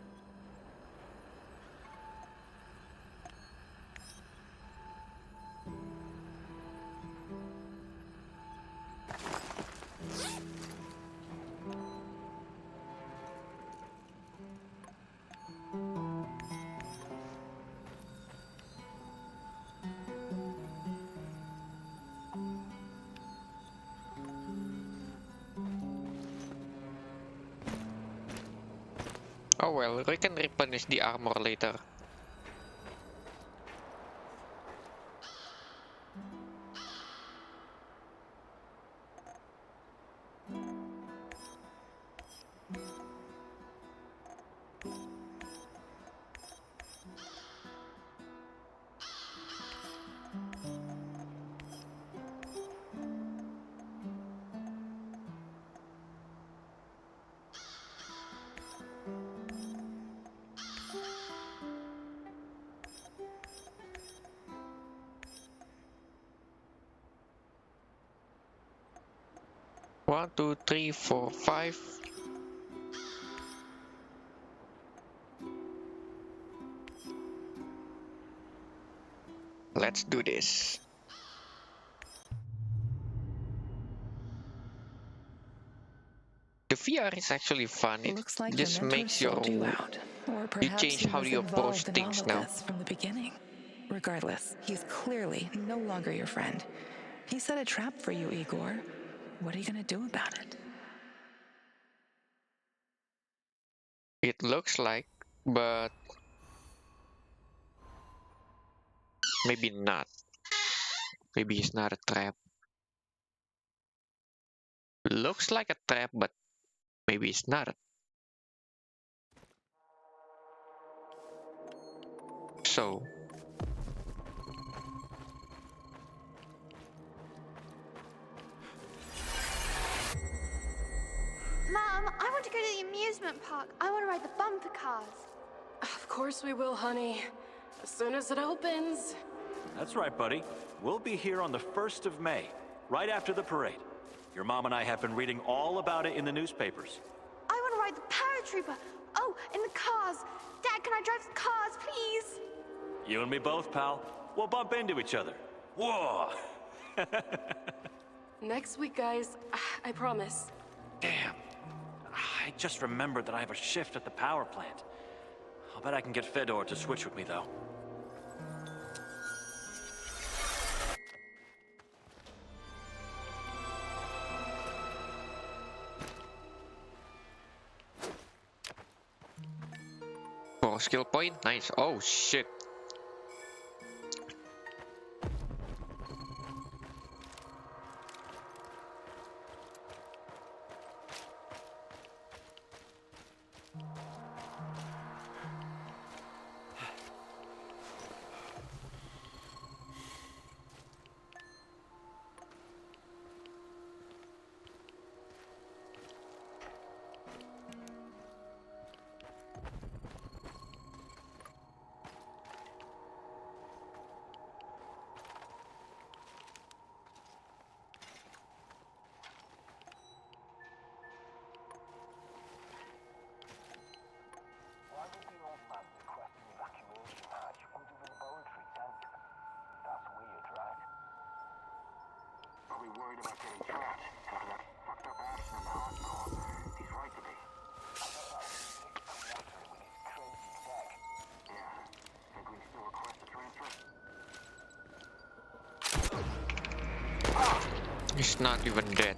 Oh well, we can replenish the armor later. 1, 2, 3, 4, 5. Let's do this. The VR is actually fun. It Looks like just your mentor makes your sold you out, or you perhaps change he how was you approach involved in all things of now. this from the beginning. Regardless, he's clearly no longer your friend. He set a trap for you, Igor. What are you gonna do about it? It looks like, but maybe not. Maybe it's not a trap. Looks like a trap, but maybe it's not. So, Mom, I want to go to the amusement park. I want to ride the bumper cars. Of course we will, honey. As soon as it opens. That's right, buddy. We'll be here on the 1st of May, right after the parade. Your mom and I have been reading all about it in the newspapers. I want to ride the paratrooper. Oh, in the cars. Dad, can I drive the cars, please? You and me both, pal. We'll bump into each other. Whoa! Next week, guys. I promise. Damn. I just remembered that I have a shift at the power plant. I'll bet I can get Fedor to switch with me, though. oh, skill point, nice. Oh shit. He's not even dead.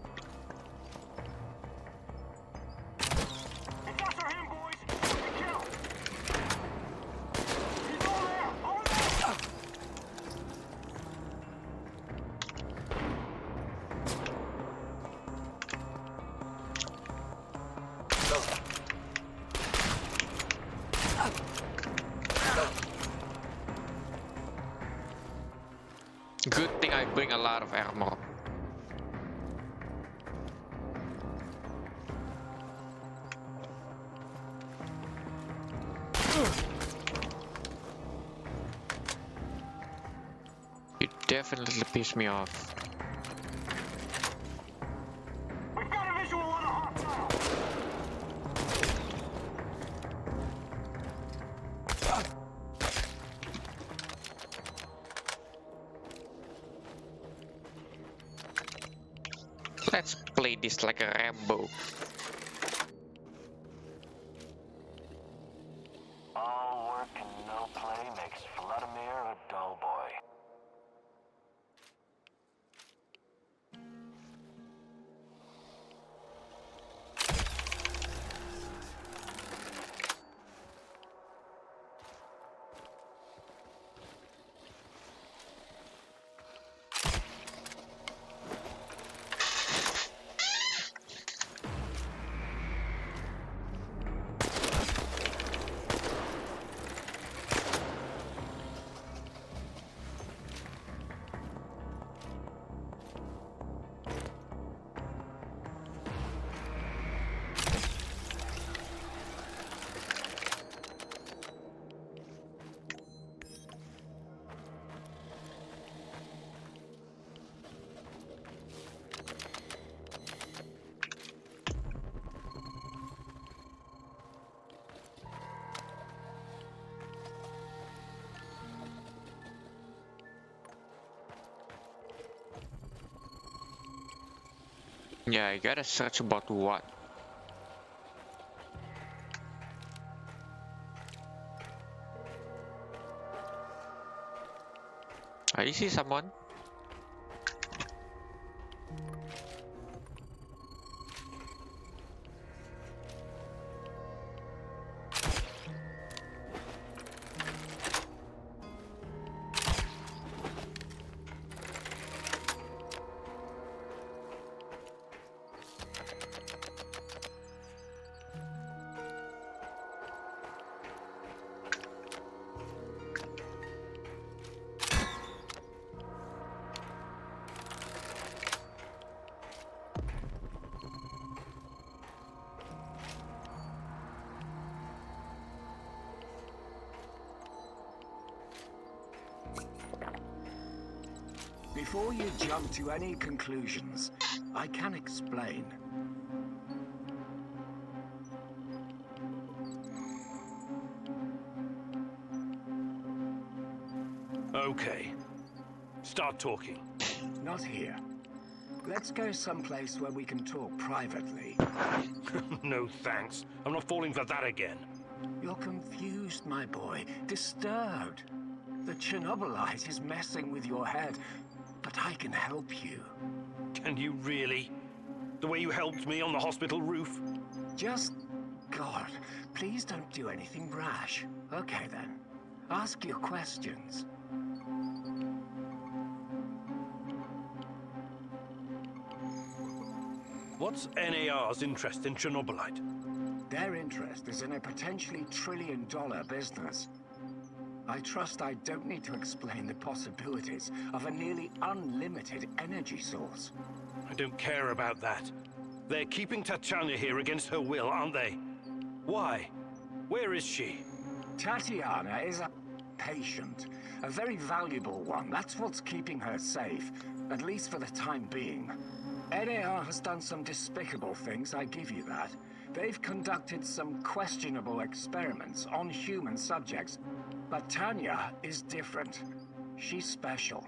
Good thing I bring a lot of armor. You definitely piss me off. We've got a visual on a hostile. Let's play this like a Rambo. All work and no play makes Vladimir a dull boy. Yeah, I gotta search about what. I see someone. Before you jump to any conclusions, I can explain. Okay. Start talking. Not here. Let's go someplace where we can talk privately. No thanks. I'm not falling for that again. You're confused, my boy. Disturbed. The Chernobylite is messing with your head, but I can help you. Can you really? The way you helped me on the hospital roof? Just... God, please don't do anything rash. Okay then. Ask your questions. What's NAR's interest in Chernobylite? Their interest is in a potentially trillion-dollar business. I trust I don't need to explain the possibilities of a nearly unlimited energy source. I don't care about that. They're keeping Tatiana here against her will, aren't they? Why? Where is she? Tatiana is a patient. A very valuable one. That's what's keeping her safe. At least for the time being. NAR has done some despicable things, I give you that. They've conducted some questionable experiments on human subjects. But Tanya is different. She's special.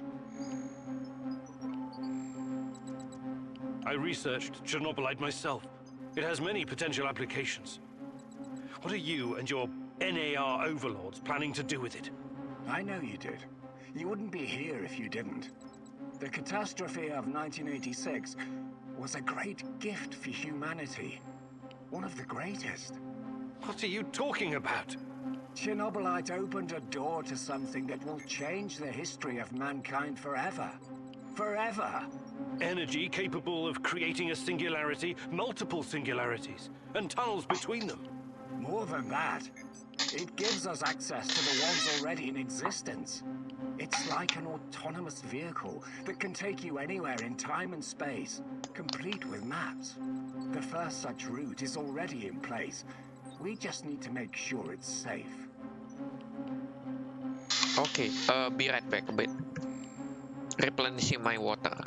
I researched Chernobylite myself. It has many potential applications. What are you and your NAR overlords planning to do with it? I know you did. You wouldn't be here if you didn't. The catastrophe of 1986 was a great gift for humanity. One of the greatest. What are you talking about? Chernobylite opened a door to something that will change the history of mankind forever. Forever! Energy capable of creating a singularity, multiple singularities, and tunnels between them. More than that, it gives us access to the ones already in existence. It's like an autonomous vehicle that can take you anywhere in time and space, complete with maps. The first such route is already in place. We just need to make sure it's safe. Okay, be right back a bit. Replenishing my water.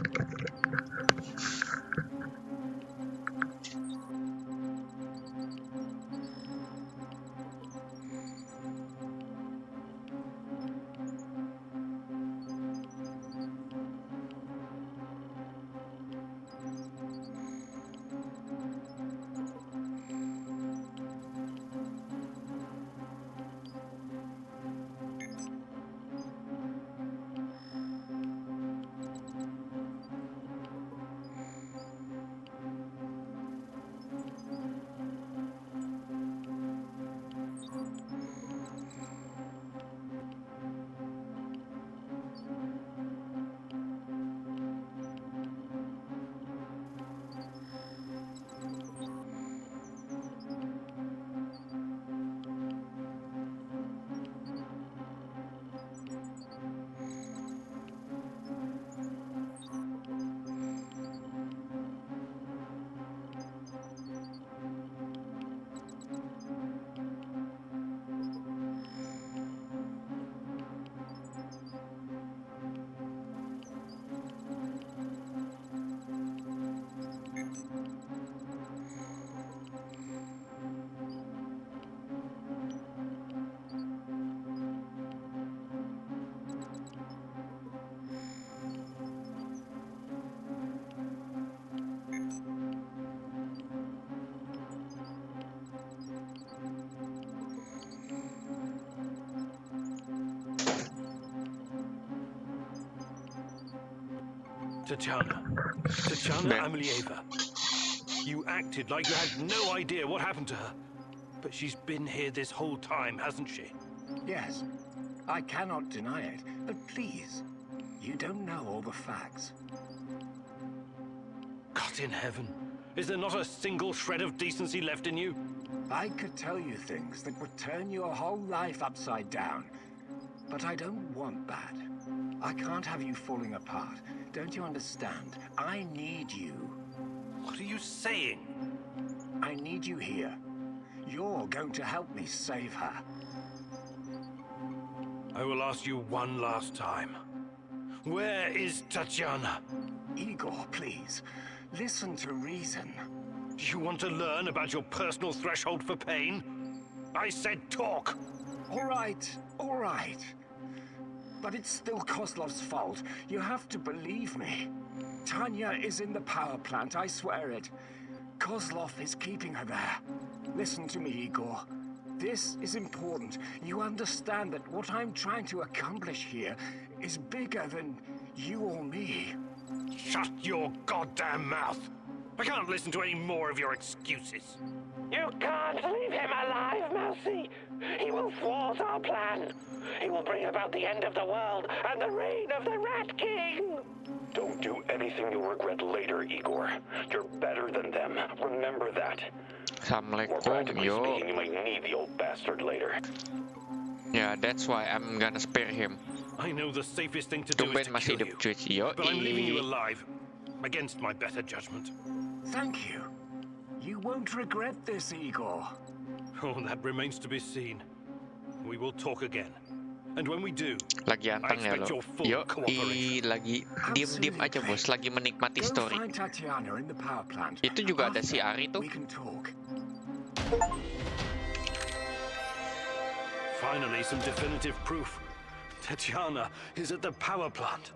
Tatiana Amelieva. You acted like you had no idea what happened to her. But she's been here this whole time, hasn't she? Yes, I cannot deny it, but please, you don't know all the facts. God in heaven, is there not a single shred of decency left in you? I could tell you things that would turn your whole life upside down, but I don't want that. I can't have you falling apart. Don't you understand? I need you. What are you saying? I need you here. You're going to help me save her. I will ask you one last time. Where is Tatiana? Igor, please. Listen to reason. Do you want to learn about your personal threshold for pain? I said talk! All right. But it's still Kozlov's fault. You have to believe me. Tanya is in the power plant, I swear it. Kozlov is keeping her there. Listen to me, Igor. This is important. You understand that what I'm trying to accomplish here is bigger than you or me. Shut your goddamn mouth! I can't listen to any more of your excuses. You can't leave him alive, Mousy. He will thwart our plan. He will bring about the end of the world and the reign of the Rat King. Don't do anything you'll regret later, Igor. You're better than them. Remember that. More practically speaking, you might need the old bastard later. Yeah, that's why I'm gonna spare him. I know the safest thing to do is to kill you, but I'm leaving you alive, against my better judgment. Thank you. You won't regret this, Igor. Oh, that remains to be seen. We will talk again. And when we do, lagi I anteng ya expect lo. your full Yo, cooperation. lagi diem aja bos, lagi menikmati Go story. find Tatiana in the power plant. Itu juga ada si Ari tuh. We can talk. Finally, some definitive proof. Tatiana is at the power plant.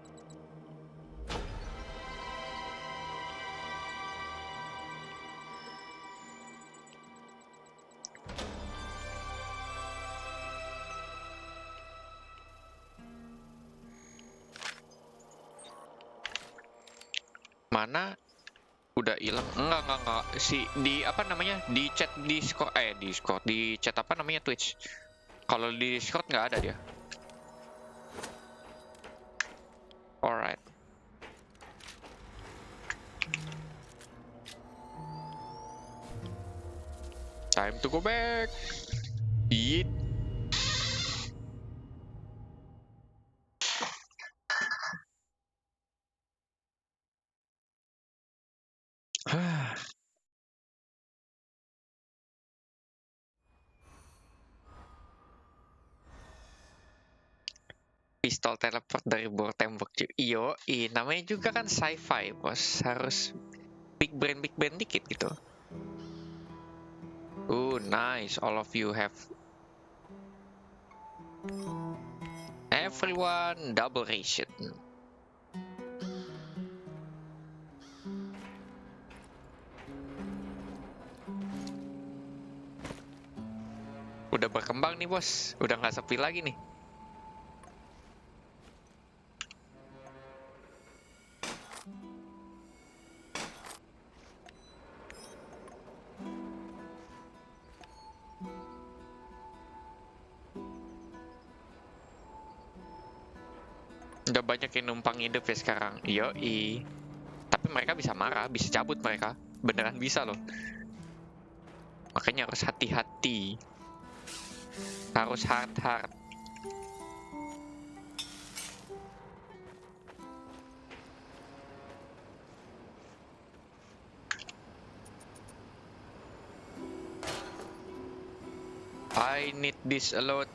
Mana udah hilang? Enggak si di apa namanya, di chat Discord, di chat apa namanya, Twitch. Kalau di Discord nggak ada dia. Alright. Time to go back. Yeet. Pistol teleport dari bawah tembok. Iyo, namanya juga kan sci-fi, bos. Harus big brain dikit gitu. Nice. All of you have everyone double ration. Udah berkembang nih, bos. Udah nggak sepi lagi nih. Udah banyak yang numpang hidup ya sekarang. Yoi. Tapi mereka bisa marah, bisa cabut mereka. Beneran bisa loh. Makanya harus hati-hati. Harus hard. I need this a lot.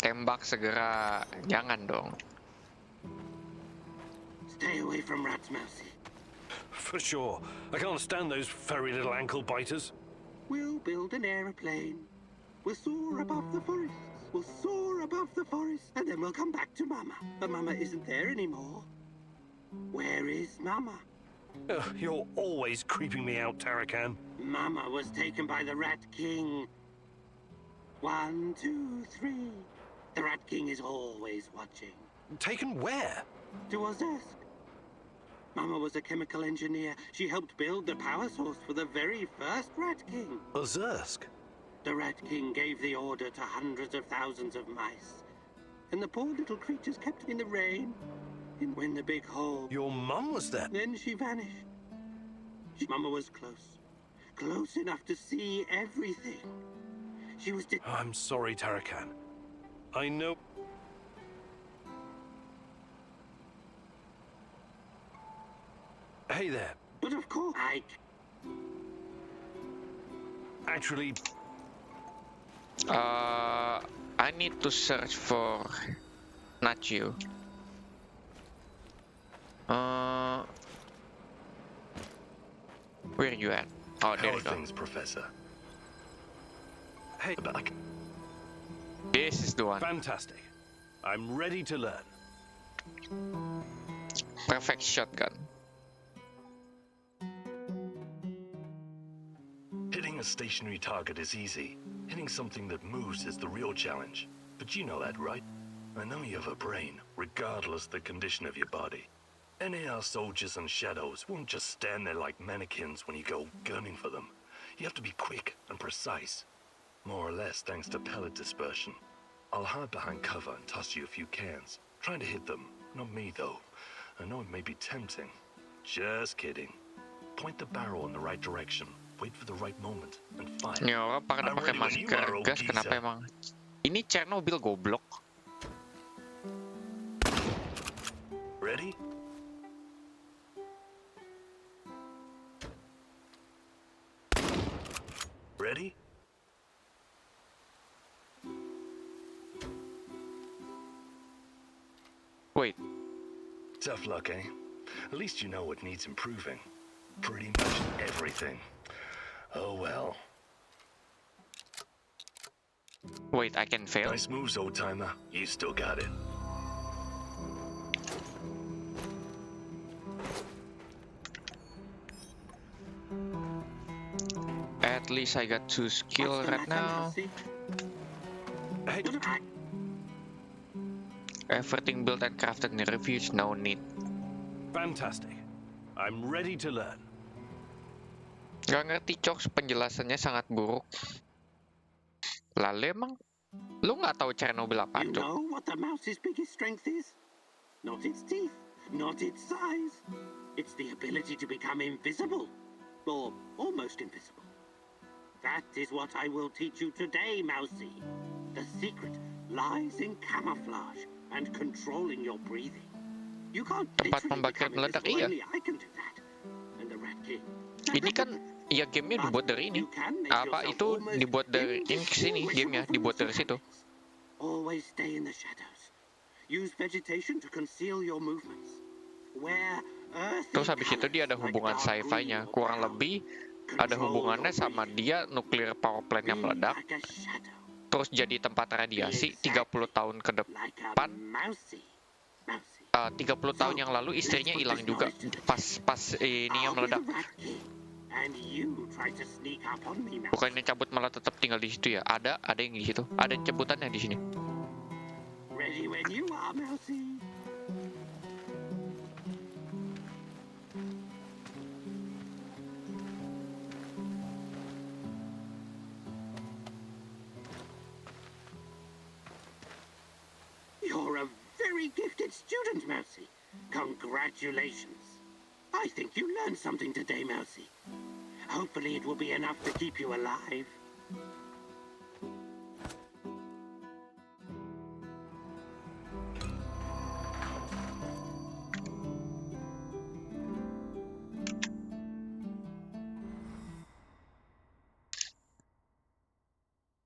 Tembak segera, jangan dong. Stay away from rats, Mousy. For sure. I can't stand those furry little ankle biters. We'll build an aeroplane. We'll soar above the forests. We'll soar above the forest. And then we'll come back to Mama. But Mama isn't there anymore. Where is Mama? You're always creeping me out, Tarakan. Mama was taken by the Rat King. 1, 2, 3. The Rat King is always watching. Taken where? To Ozersk. Mama was a chemical engineer. She helped build the power source for the very first Rat King. Ozersk? The Rat King gave the order to hundreds of thousands of mice. And the poor little creatures kept in the rain. And when the big hole... Your mum was there? Then she vanished. Mama was close. Close enough to see everything. She was... I'm sorry, Tarakan. I know... Hey there. But of course Actually... I need to search for Nacho. Where are you at? Oh, there How you are go. things, Professor? Hey, back. This is the one. Fantastic. I'm ready to learn. Perfect shotgun. Hitting a stationary target is easy. Hitting something that moves is the real challenge. But you know that, right? I know you have a brain, regardless the condition of your body. NAR soldiers and shadows won't just stand there like mannequins when you go gunning for them. You have to be quick and precise. More or less thanks to pellet dispersion. I'll hide behind cover and toss you a few cans. Trying to hit them. Not me, though. I know it may be tempting. Just kidding. Point the barrel in the right direction. Wait for the right moment and fire. Ini orang pada pakai masker gas, kenapa emang? Ini Chernobyl goblok. Ready? Ready? Wait. Tough luck, eh? At least you know what needs improving. Pretty much everything. Oh well. Wait, I can fail? Nice moves, old timer. You still got it. At least I got 2 skill right now. Hey. Everything built and crafted in the refuge, no need. Fantastic. I'm ready to learn. Gak ngerti, Cox, penjelasannya sangat buruk. Lalu emang lu nggak tahu Chernobyl apa, You Cok? know what the mouse's biggest strength is? Not its teeth, not its size. It's the ability to become invisible. Or almost invisible. That is what I will teach you today, Mousy. The secret lies in camouflage and controlling your breathing. You can't Tempat literally pembangkit become meledak, invisible, iya. only I can do that. And the Rat King. Ini kan, ya gamenya dibuat dari ini. Apa itu dibuat dari ini kesini gamenya dibuat dari situ. Always stay in the shadows. Use vegetation to conceal your movements. Where earth Terus habis itu dia ada hubungan sci-fi-nya, kurang lebih ada hubungannya sama dia nuklir power plant-nya meledak. Terus jadi tempat radiasi 30 tahun ke depan. 30 tahun yang lalu istrinya hilang juga pas ininya meledak. and you try to sneak up on me, Mouse. Bukannya cabut malah tetap tinggal di situ ya? Ada yang di situ. Ada cabutannya di sini. Ready when you are, Mousy. You're a very gifted student, Mousy. Congratulations. I think you learned something today, Mousy. Hopefully it will be enough to keep you alive.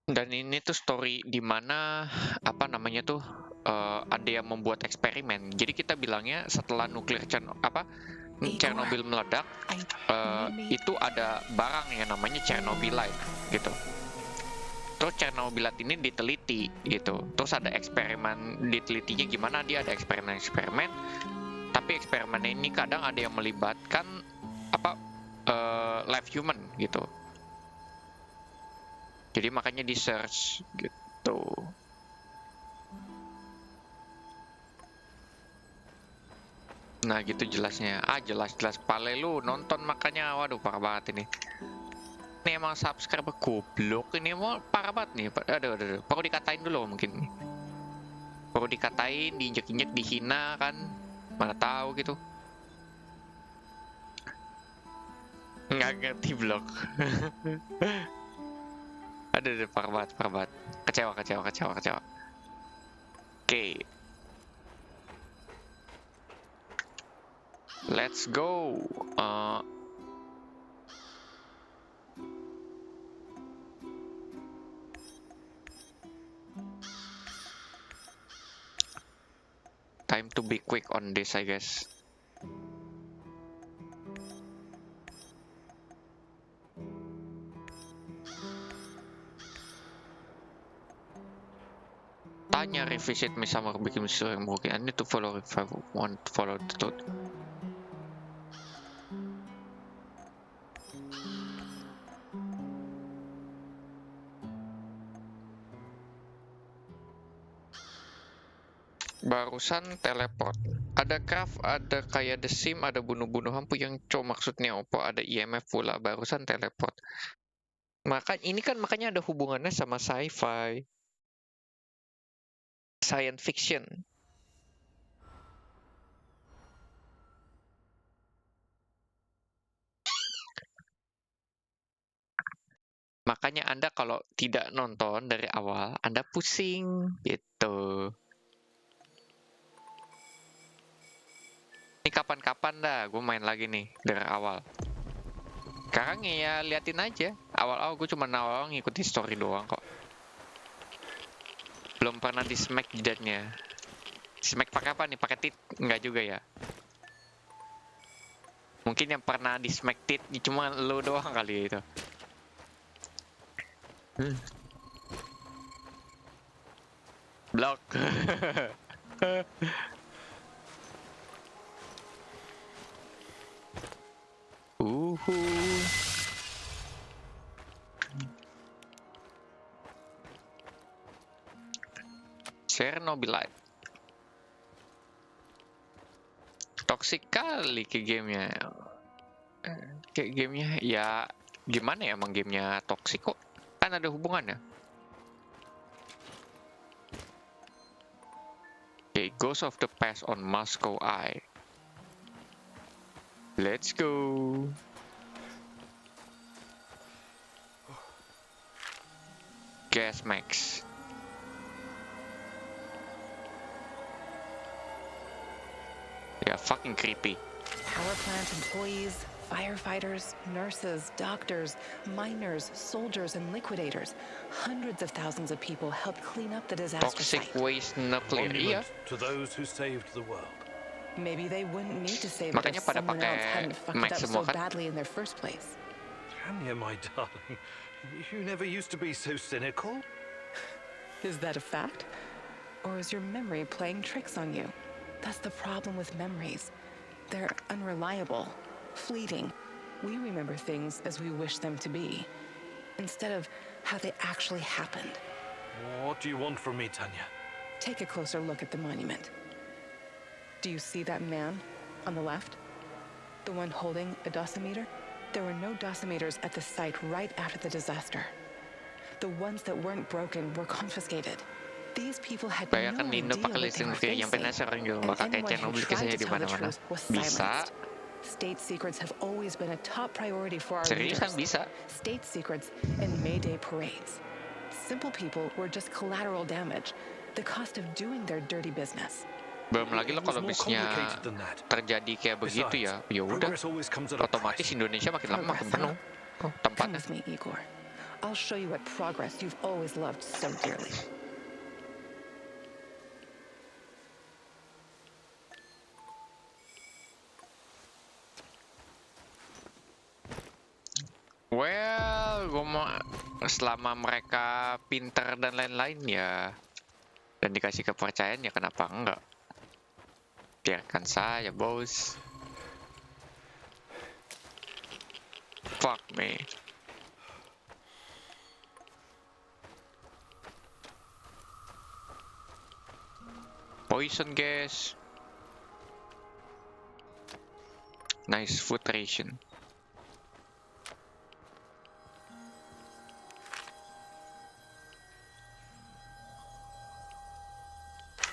Dan ini tuh story di mana apa namanya tuh ada yang membuat eksperimen. Jadi kita bilangnya setelah nuklir Chernobyl meledak, itu ada barang yang namanya Chernobylite gitu. Terus Chernobylite ini diteliti gitu. Terus ada eksperimen ditelitinya gimana, dia ada eksperimen. Tapi eksperimen ini kadang ada yang melibatkan live human gitu. Jadi makanya di search gitu. Nah gitu jelasnya. Jelas pale lu nonton makanya. Waduh parah banget ini. Ini emang subscriber goblok ini mau parah banget nih. Aduh. Perlu dikatain dulu mungkin nih. Perlu dikatain, diinjek-injek, dihina kan. Mana tahu gitu. Nggak ngerti blog. Aduh, parah banget. Kecewa. Oke. Let's go. Time to be quick on this, I guess. Tanya revisit me summer bikin mystery mungkin. I need to follow if I want to follow the thought. Barusan teleport. Ada craft, ada kayak The Sim, ada bunuh-bunuh hampu yang maksudnya apa? Ada IMF pula. Barusan teleport. Makanya ada hubungannya sama sci-fi. Science fiction. Makanya Anda kalau tidak nonton dari awal, Anda pusing gitu. Ini kapan-kapan dah gue main lagi nih dari awal. Sekarang ya liatin aja. Awal-awal gue cuma ngikutin story doang kok. Belum pernah di smack jidatnya. Smack pakai apa nih? Pakai tit? Enggak juga ya. Mungkin yang pernah di smack tit cuma lo doang kali itu. Blok. Chernobylite. Toxic kali ke gamenya. Kayak gamenya ya gimana ya emang gamenya toxic kok. Kan ada hubungannya. Okay, Ghost of the Past on Moscow Eye. Let's go. Gas Max. Yeah, fucking creepy. Power plant employees, firefighters, nurses, doctors, miners, soldiers, and liquidators. Hundreds of thousands of people helped clean up the disaster Toxic site. waste nuclear. Iya. To those who saved the world. Maybe they wouldn't need to save it Makanya if pada someone else pakai hadn't fucked Max it up semua so kan? badly in their first place. Tanya, my darling, you never used to be so cynical. Is that a fact? Or is your memory playing tricks on you? That's the problem with memories. They're unreliable, fleeting. We remember things as we wish them to be, instead of how they actually happened. What do you want from me, Tanya? Take a closer look at the monument. Do you see that man on the left? The one holding a dosimeter? There were no dosimeters at the site right after the disaster. The ones that weren't broken were confiscated. These people had no Bayangkan idea Nino pakai what they listrik were nuklir yang facing. penasaran gitu And bakal kayak anyone who Chernobyl tried kisahnya to di tell the mana-mana. truth was Bisa. silenced. State secrets have always been a top priority for our Seriusan leaders. bisa. State secrets and May Day parades. Simple people were just collateral damage, the cost of doing their dirty business. Belum lagi lo kalau misalnya terjadi kayak begitu ya udah otomatis Indonesia makin lama makin penuh Come with me, Igor. I'll show you what progress you've always loved so dearly. Well, gue mau selama mereka pinter dan lain-lain ya dan dikasih kepercayaan ya kenapa enggak? Biarkan saja, bos. Fuck me. Poison gas. Nice food ration.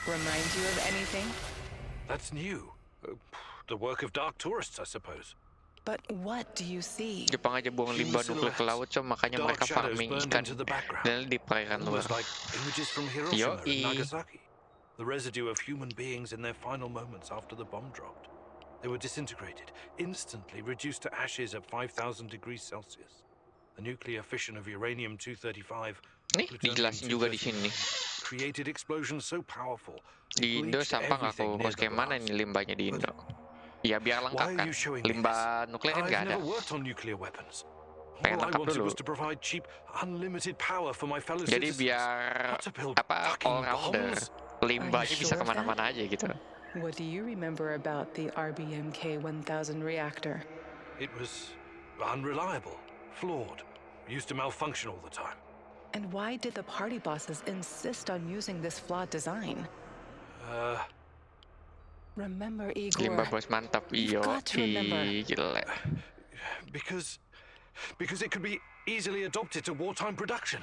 Remind you of anything? That's new. The work of dark tourists, I suppose. But what do you see? Jepang aja buang limbah nuklir ke laut, so makanya mereka farming ikan dan di perairan luar. Almost like images from Hiroshima and Yoi. Nagasaki. The residue of human beings in their final moments after the bomb dropped. They were disintegrated, instantly reduced to ashes at 5,000 degrees Celsius. The nuclear fission of uranium-235 Nih, dijelasin juga di sini. created explosions so powerful. Di Indo sampah nggak aku urus kayak mana nih limbahnya di Indo? Ya biar lengkap Why are kan. you showing me Limbah nuklir kan nggak I've ada. never worked on nuclear weapons. Pengen All I lengkap wanted dulu. was to provide cheap, unlimited power for my fellow Jadi citizens. biar Not to build apa fucking all rounder. bombs. Limbahnya bisa sure of kemana-mana aja gitu. What do you remember about the RBMK 1000 reactor? It was unreliable, flawed, used to malfunction all the time. And why did the party bosses insist on using this flawed design? Remember, Igor. Limbah bos mantap, iyo. got to remember. Gila. Because it could be easily adopted to wartime production.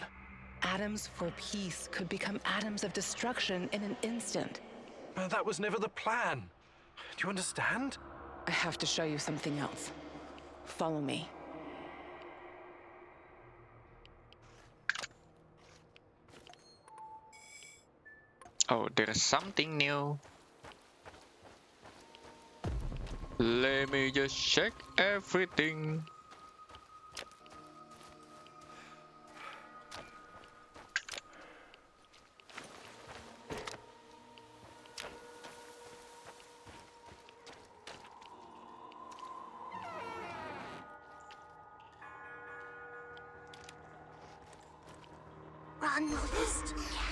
Atoms for peace could become atoms of destruction in an instant. That was never the plan. Do you understand? I have to show you something else. Follow me. Oh, there's something new. Let me just check everything. Ron noticed again.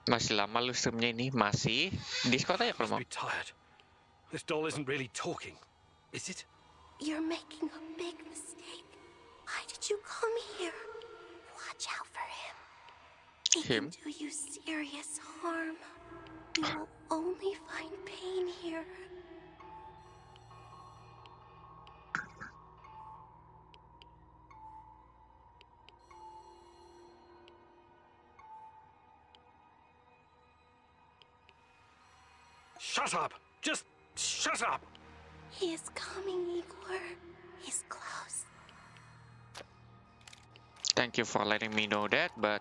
Masih lama lu streamnya ini? Masih? Discord aja kalau mau. Be tired. This doll isn't really talking, is it? You're making a big mistake. Why did you come here? Watch out for him. He Him? can do you serious harm. You will only find pain here. Shut up! Just shut up! He is coming, Igor. He's close. Thank you for letting me know that, but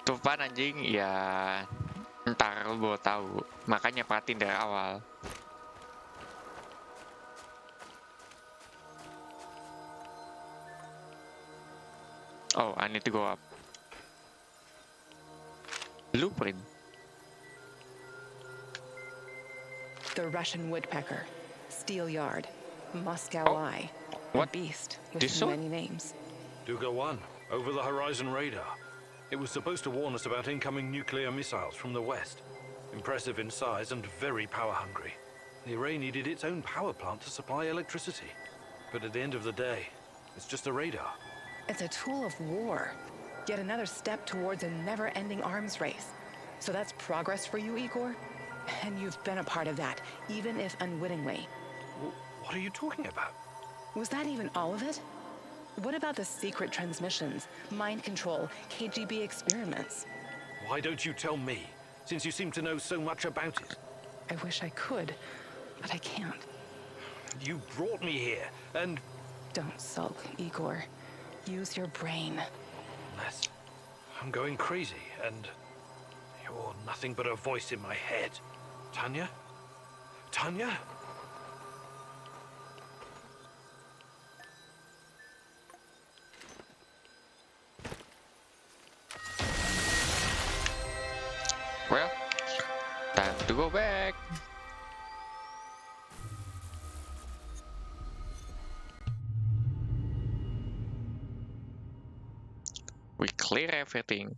Tufan anjing ya ntar lu baru tahu. Makanya perhatiin dari awal. Oh, I need to go up. Blueprint. The Russian woodpecker, Steel Yard, Moscow Eye, a beast with many names. Duga 1, over the horizon radar. It was supposed to warn us about incoming nuclear missiles from the west. Impressive in size and very power-hungry. The array needed its own power plant to supply electricity. But at the end of the day, it's just a radar. It's a tool of war. Yet another step towards a never-ending arms race. So that's progress for you, Igor? And you've been a part of that, even if unwittingly. What are you talking about? Was that even all of it? What about the secret transmissions, mind control, KGB experiments? Why don't you tell me, since you seem to know so much about it? I wish I could, but I can't. You brought me here, and... Don't sulk, Igor. Use your brain. Les, I'm going crazy, and you're nothing but a voice in my head. Tanya? Tanya? Well, time to go back. We clear everything.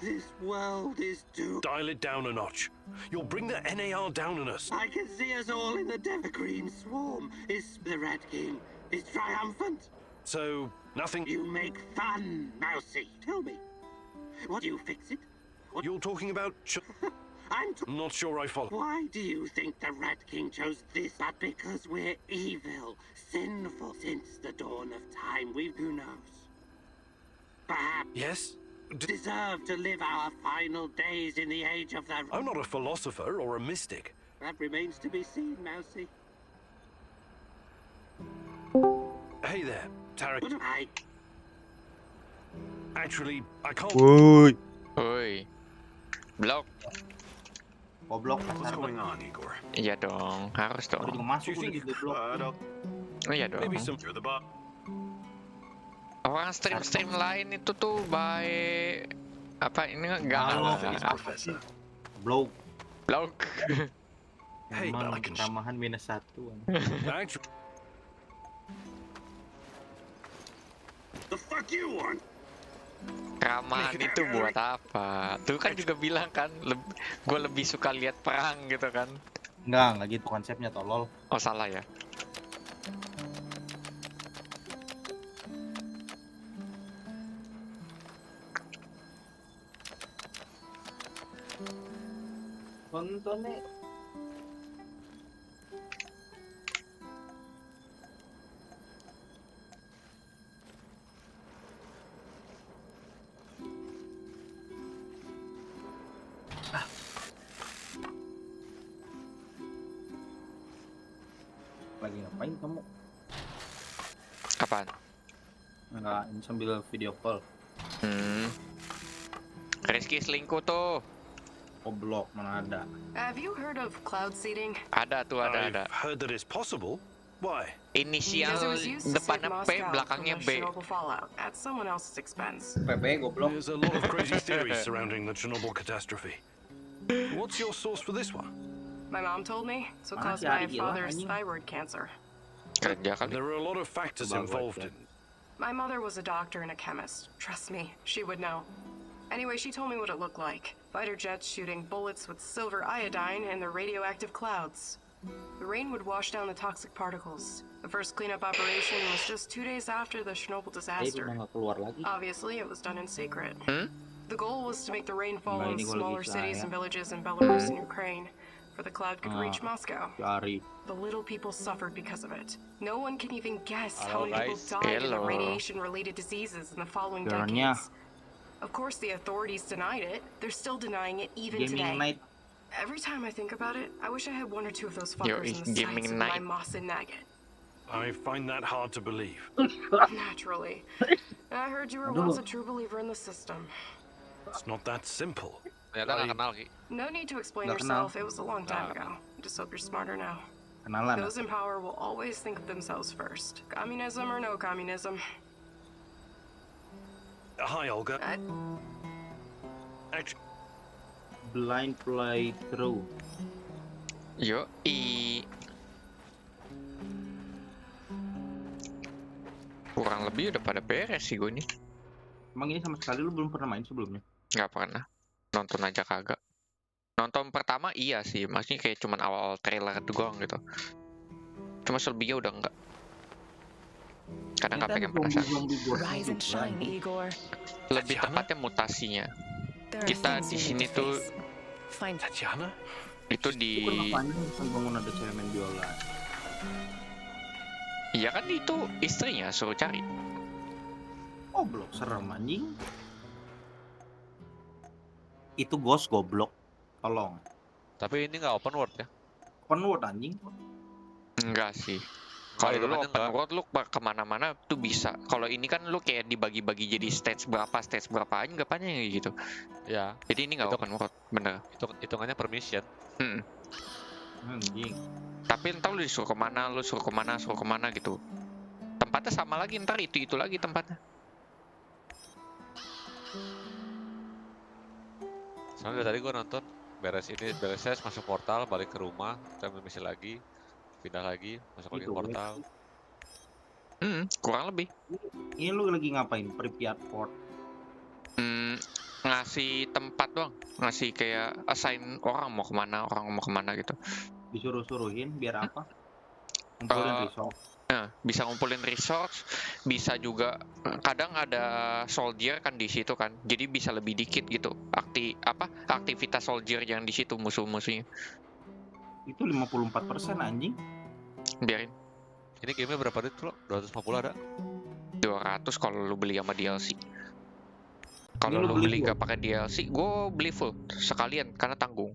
This world is doomed. Dial it down a notch. You'll bring the NAR down on us. I can see us all in the Evergreen swarm. Is the Red King is triumphant? So, nothing... You make fun, Mousy. Tell me. What do you fix it? You're talking about... I'm not sure I follow. Why do you think the Red King chose this? But because we're evil, sinful since the dawn of time. Who knows? Perhaps... Yes? Deserve to live our final days in the age of the... I'm not a philosopher or a mystic. That remains to be seen, Mousy. Hey there, Tarek. But Actually, I can't... Woi. Woi. Blok. Goblok. What's going on, Igor? Iya dong, harus dong. Udah masuk udah di blok. Iya dong. Maybe some... You're the boss. Orang stream lain itu tuh baik apa ini enggak Blok. Hey, memang ramahan -1. The fuck you want? Ramahan itu buat apa? Tuh kan juga bilang kan, gue lebih suka lihat perang gitu kan? Enggak gitu konsepnya tolol. Oh salah ya. Nontonnya lagi ngapain kamu? Kapan? Enggak, ini sambil video call. Rizky selingkuh tuh. Goblok, mana ada. Have you heard of cloud seeding? Ada tuh, ada. I've heard that it's possible. Why? Inisial depannya P, belakangnya B. At someone else's expense. PB goblok. There's a lot of crazy theories surrounding the Chernobyl catastrophe. What's your source for this one? My mom told me, so caused my father's thyroid cancer. There are a lot of factors involved in... My mother was a doctor and a chemist. Trust me, she would know. Anyway, she told me what it looked like. Fighter jets shooting bullets with silver iodine in the radioactive clouds. The rain would wash down the toxic particles. The first cleanup operation was just 2 days after the Chernobyl disaster. Obviously, it was done in secret. The goal was to make the rain fall in smaller cities and villages in Belarus and Ukraine, for the cloud could reach Moscow. The little people suffered because of it. No one can even guess how many people died of radiation-related diseases in the following decades. Of course, the authorities denied it. They're still denying it even today. Every time I think about it, I wish I had 1 or 2 of those fuckers in the sights of my Moss and Nugget. I find that hard to believe. Naturally. I heard you were once a true believer in the system. It's not that simple. No need to explain yourself. It was a long time ago. Just hope you're smarter now. Those in power will always think of themselves first. Communism or no communism. Hi, Olga. Blind playthrough. Kurang lebih udah pada beres sih gue nih. Emang ini sama sekali lu belum pernah main sebelumnya? Nggak pernah. Nonton aja kagak. Nonton pertama iya sih, maksudnya kayak cuman awal-awal trailer doang gitu. Cuma selebihnya udah enggak. Kadang nggak pengen penasaran. Rise and shine, Igor. Lebih tepatnya mutasinya. Kita di sini tuh Tatiana? Itu di bangun ada cewek main biola. Iya kan itu istrinya suruh cari. Goblok serem anjing. Itu ghost goblok. Tolong. Tapi ini nggak open world ya? Open world anjing. Enggak sih. Kalau lu open world lu kemana-mana tuh bisa. Kalau ini kan lu kayak dibagi-bagi jadi stage berapa aja anggapannya gitu. Ya. Jadi ini nggak open world, bener. Hitungannya per mission. Anjing. Tapi entar lu disuruh kemana gitu. Tempatnya sama lagi, ntar itu lagi tempatnya. Soalnya tadi gue nonton beres masuk portal, balik ke rumah, kita ambil misi lagi, pindah lagi, masuk lagi ke portal. Kurang lebih. Ini lu lagi ngapain? Pripyat Port. ngasih tempat doang, ngasih kayak assign orang mau kemana gitu. Disuruh-suruhin biar apa? Ngumpulin resource. Nah, bisa ngumpulin resource, bisa juga kadang ada soldier kan di situ kan, jadi bisa lebih dikit gitu aktivitas soldier yang di situ musuh-musuhnya. Itu 54% anjing. Biarin. Ini gamenya berapa duit lo? 250 ada? 200 kalau lu beli sama DLC. Kalau Ini lu lu beli beli full? nggak pakai DLC, gue beli full sekalian karena tanggung.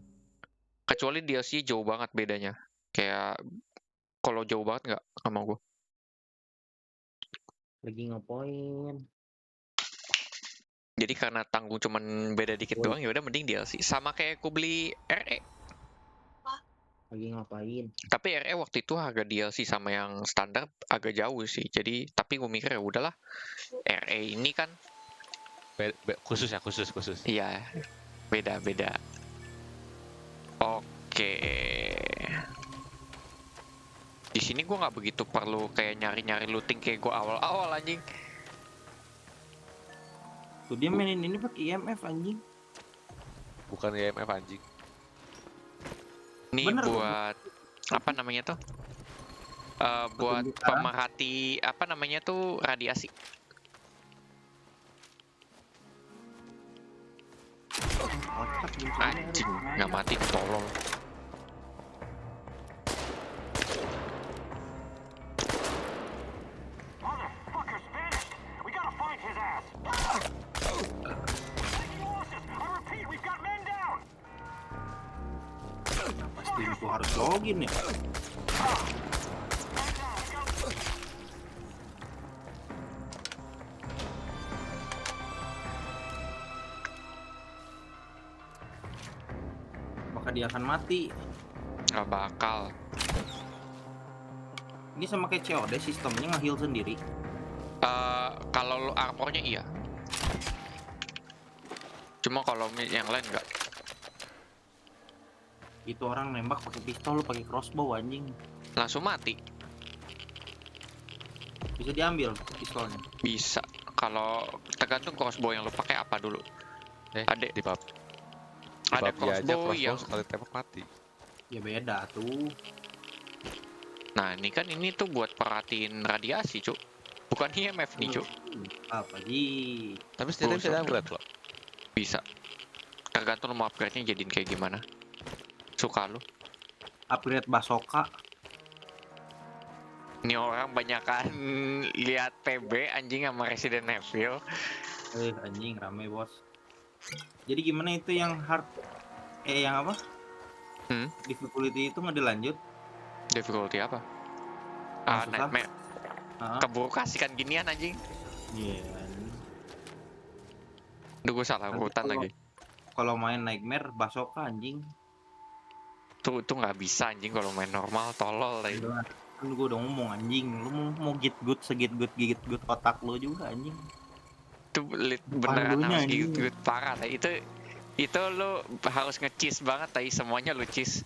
Kecuali DLC jauh banget bedanya. Kayak kalau jauh banget nggak sama gue. Lagi ngapain? Jadi karena tanggung cuman beda dikit doang, ya udah mending DLC. Sama kayak gue beli RE. Lagi ngapain? Tapi RE waktu itu harga DLC sama yang standar agak jauh sih. Jadi tapi gue mikir ya udahlah. RE ini kan khusus. Iya. Beda. Oke. Di sini gue nggak begitu perlu kayak nyari looting kayak gue awal anjing. Tuh dia mainin ini pakai IMF anjing. Bukan IMF anjing. Ini Bener, buat apa namanya tuh? Buat pemerhati apa namanya tuh radiasi. Anjing, nggak mati tolol. Pasti itu harus login ya. Maka dia akan mati. Nggak bakal. Ini sama kayak COD sistemnya nge-heal sendiri. Kalau lu armornya iya. Cuma kalau yang lain enggak. Itu orang nembak pakai pistol, lu pakai crossbow anjing. Langsung mati. Bisa diambil pistolnya. Bisa. Kalau tergantung crossbow yang lu pakai apa dulu. Ada di pub. Ada aja crossbow yang sekali tembak mati. Ya beda tuh. Nah, ini tuh buat perhatiin radiasi, Cuk. Bukan IMF nih, Cuk. Apa sih? Tapi setidaknya bisa upgrade loh. Bisa. Tergantung lu mau upgrade-nya jadiin kayak gimana. Suka lu. Upgrade basoka. Ini orang banyakan lihat PB anjing sama Resident Evil. Anjing rame, Bos. Jadi gimana itu yang hard yang apa? Difficulty itu nggak dilanjut? Difficulty apa? Nightmare. Keburu kasihkan ginian anjing. Iya. Duh, gue salah urutan lagi. Kalau main Nightmare basoka anjing. Tuh nggak bisa anjing kalau main normal tolol lagi. Kan gue udah ngomong anjing, lu mau gigit good otak lu juga anjing. Itu beneran harus gigit parah. Itu lu harus nge-cheese banget tadi, semuanya lu cheese.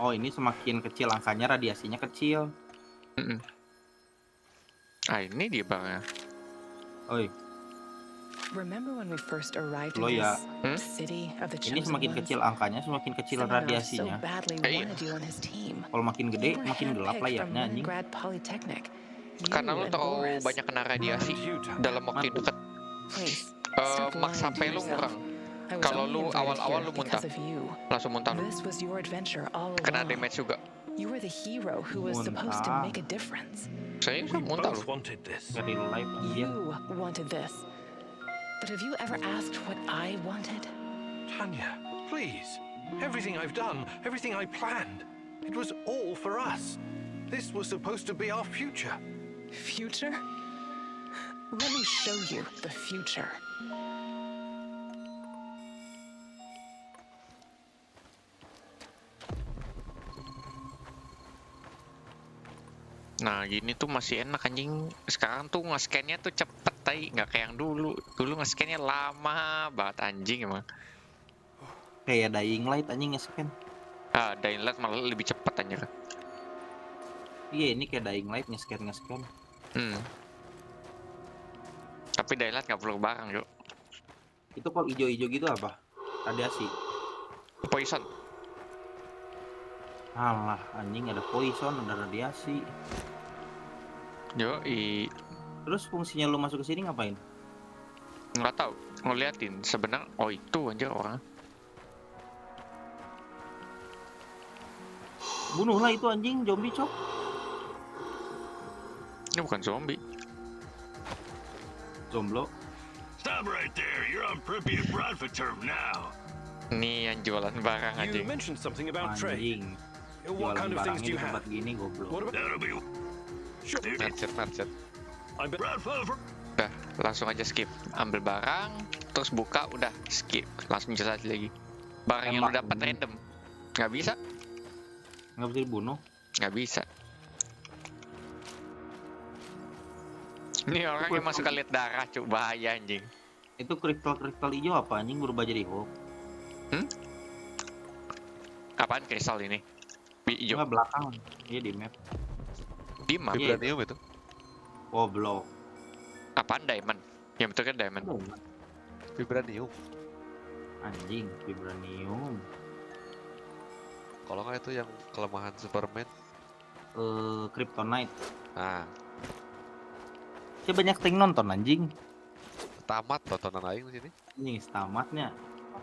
Oh, ini semakin kecil angkanya radiasinya kecil. Ini dia bangnya. Oi. Remember when we first arrived in ya. this city of the Ini chosen semakin ones? kecil angkanya, semakin kecil Senator radiasinya. so badly wanted you on his team. Kalau makin gede, You were makin gelap handpicked layarnya from anjing. Leningrad Polytechnic. Karena You lu and terlalu Boris. banyak kena radiasi dalam waktu yang dekat. Please, stop Maks lying to sampai lu yourself. ngurang. I was Kalau only lu invited awal-awal here lu muntah, because of you. langsung muntah lu. This was your adventure all Kena along. damage juga. You were the hero who was supposed to make a difference. Serius muntah lu. Dari live You wanted this. But have you ever asked what I wanted? Tanya, please. Everything I've done, everything I planned, it was all for us. This was supposed to be our future. Future? Let me show you the future. Nah, gini tuh masih enak anjing. Sekarang tuh nge-scan-nya tuh cepet tai, nggak kayak yang dulu. Dulu nge-scan-nya lama banget anjing emang. Kayak Dying Light anjing nge-scan. Dying Light malah lebih cepet anjir. Iya, ini kayak Dying Light nge-scan. Tapi daylight nggak perlu barang, yuk. Itu kalau hijau-hijau gitu apa? Radiasi. Poison. Alah, anjing ada poison, ada radiasi. Yoi. Terus fungsinya lu masuk ke sini ngapain? Nggak tahu, ngeliatin sebenarnya. Oh itu anjir orang. Bunuhlah itu anjing zombie, Cok. Ini bukan zombie. Jomblo. Stop right there. You're on Pripyat Bradford now. Nih yang jualan barang aja. You mentioned something about trade. Anjing. What kind of things do you have? Gini goblok. What about? That'll be. Merchant. I bet. Udah, langsung aja skip. Ambil barang, terus buka, udah skip. Langsung jelas lagi. Barang yang lu dapat random. Nggak bisa. Nggak bisa dibunuh. Nggak bisa. Ini orang yang masuk lihat darah, cuk, bahaya anjing. Itu kristal hijau apa anjing berubah jadi Hulk? Apaan kristal ini? Hijau. Enggak belakang. Iya di map. Di map. Vibranium itu. Goblok. Apaan diamond? Yang betul kan diamond. Vibranium. Anjing, vibranium. Kalau nggak itu yang kelemahan Superman. Kryptonite. Nah, Saya banyak ting nonton anjing. tamat tontonan aing di sini. Nih, tamatnya.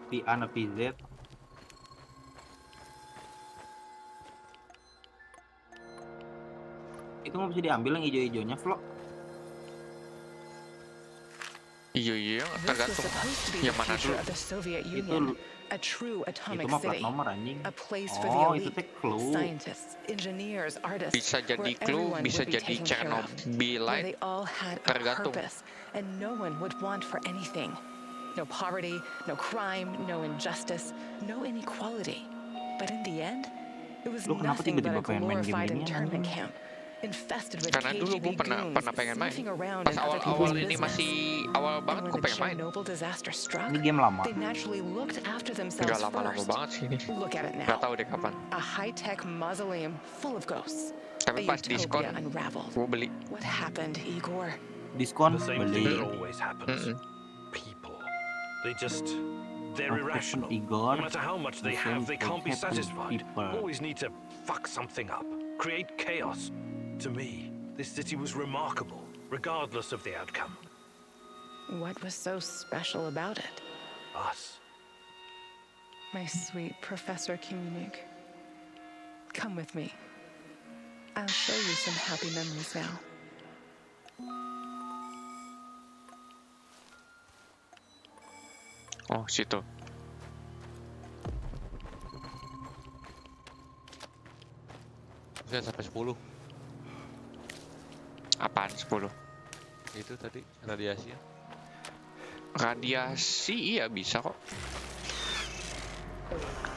Pi A na Pi Z. Itu nggak bisa diambil yang hijau-hijaunya, Flo. Iya, tergantung yang mana dulu. Itu A true atomic mah plat city. nomor anjing. A place for Oh, the itu elite. teh clue. Scientists, engineers, artists. Bisa jadi where clue, everyone bisa would be jadi taken care of, where Chernobyl. they all had a Tergantung. purpose, and no one would want for anything. No poverty, no crime, no injustice, no inequality. But in the end, it was Lu kenapa nothing but a tiba-tiba pengen main game glorified ginian, internment anjing? camp, infested with Karena dulu KGB gue pernah goons pengen main. sniffing around Pas in other awal-awal people's ini business. masih awal And banget when gue the pengen main. Chernobyl disaster struck, Ini game lama. they naturally looked after Gak themselves lama-lama first. banget sih ini. Look at it now. Gak tahu deh kapan. A high-tech mausoleum full of ghosts. Tapi A pas diskon, utopia unraveled. gue beli. What happened, Igor? Diskon The same thing beli. that always happens. People. They're irrational. Igor. No matter how much they The have, same they can't be thing happens, satisfied. people. Always need to fuck something up, create chaos. To me, this city was remarkable, regardless of the outcome. What was so special about it? Us. My sweet Professor Koenig. Come with me. I'll show you some happy memories now. Oh, situ. Bisa sampai 10. Apaan 10? Itu tadi radiasinya. Radiasi iya bisa kok.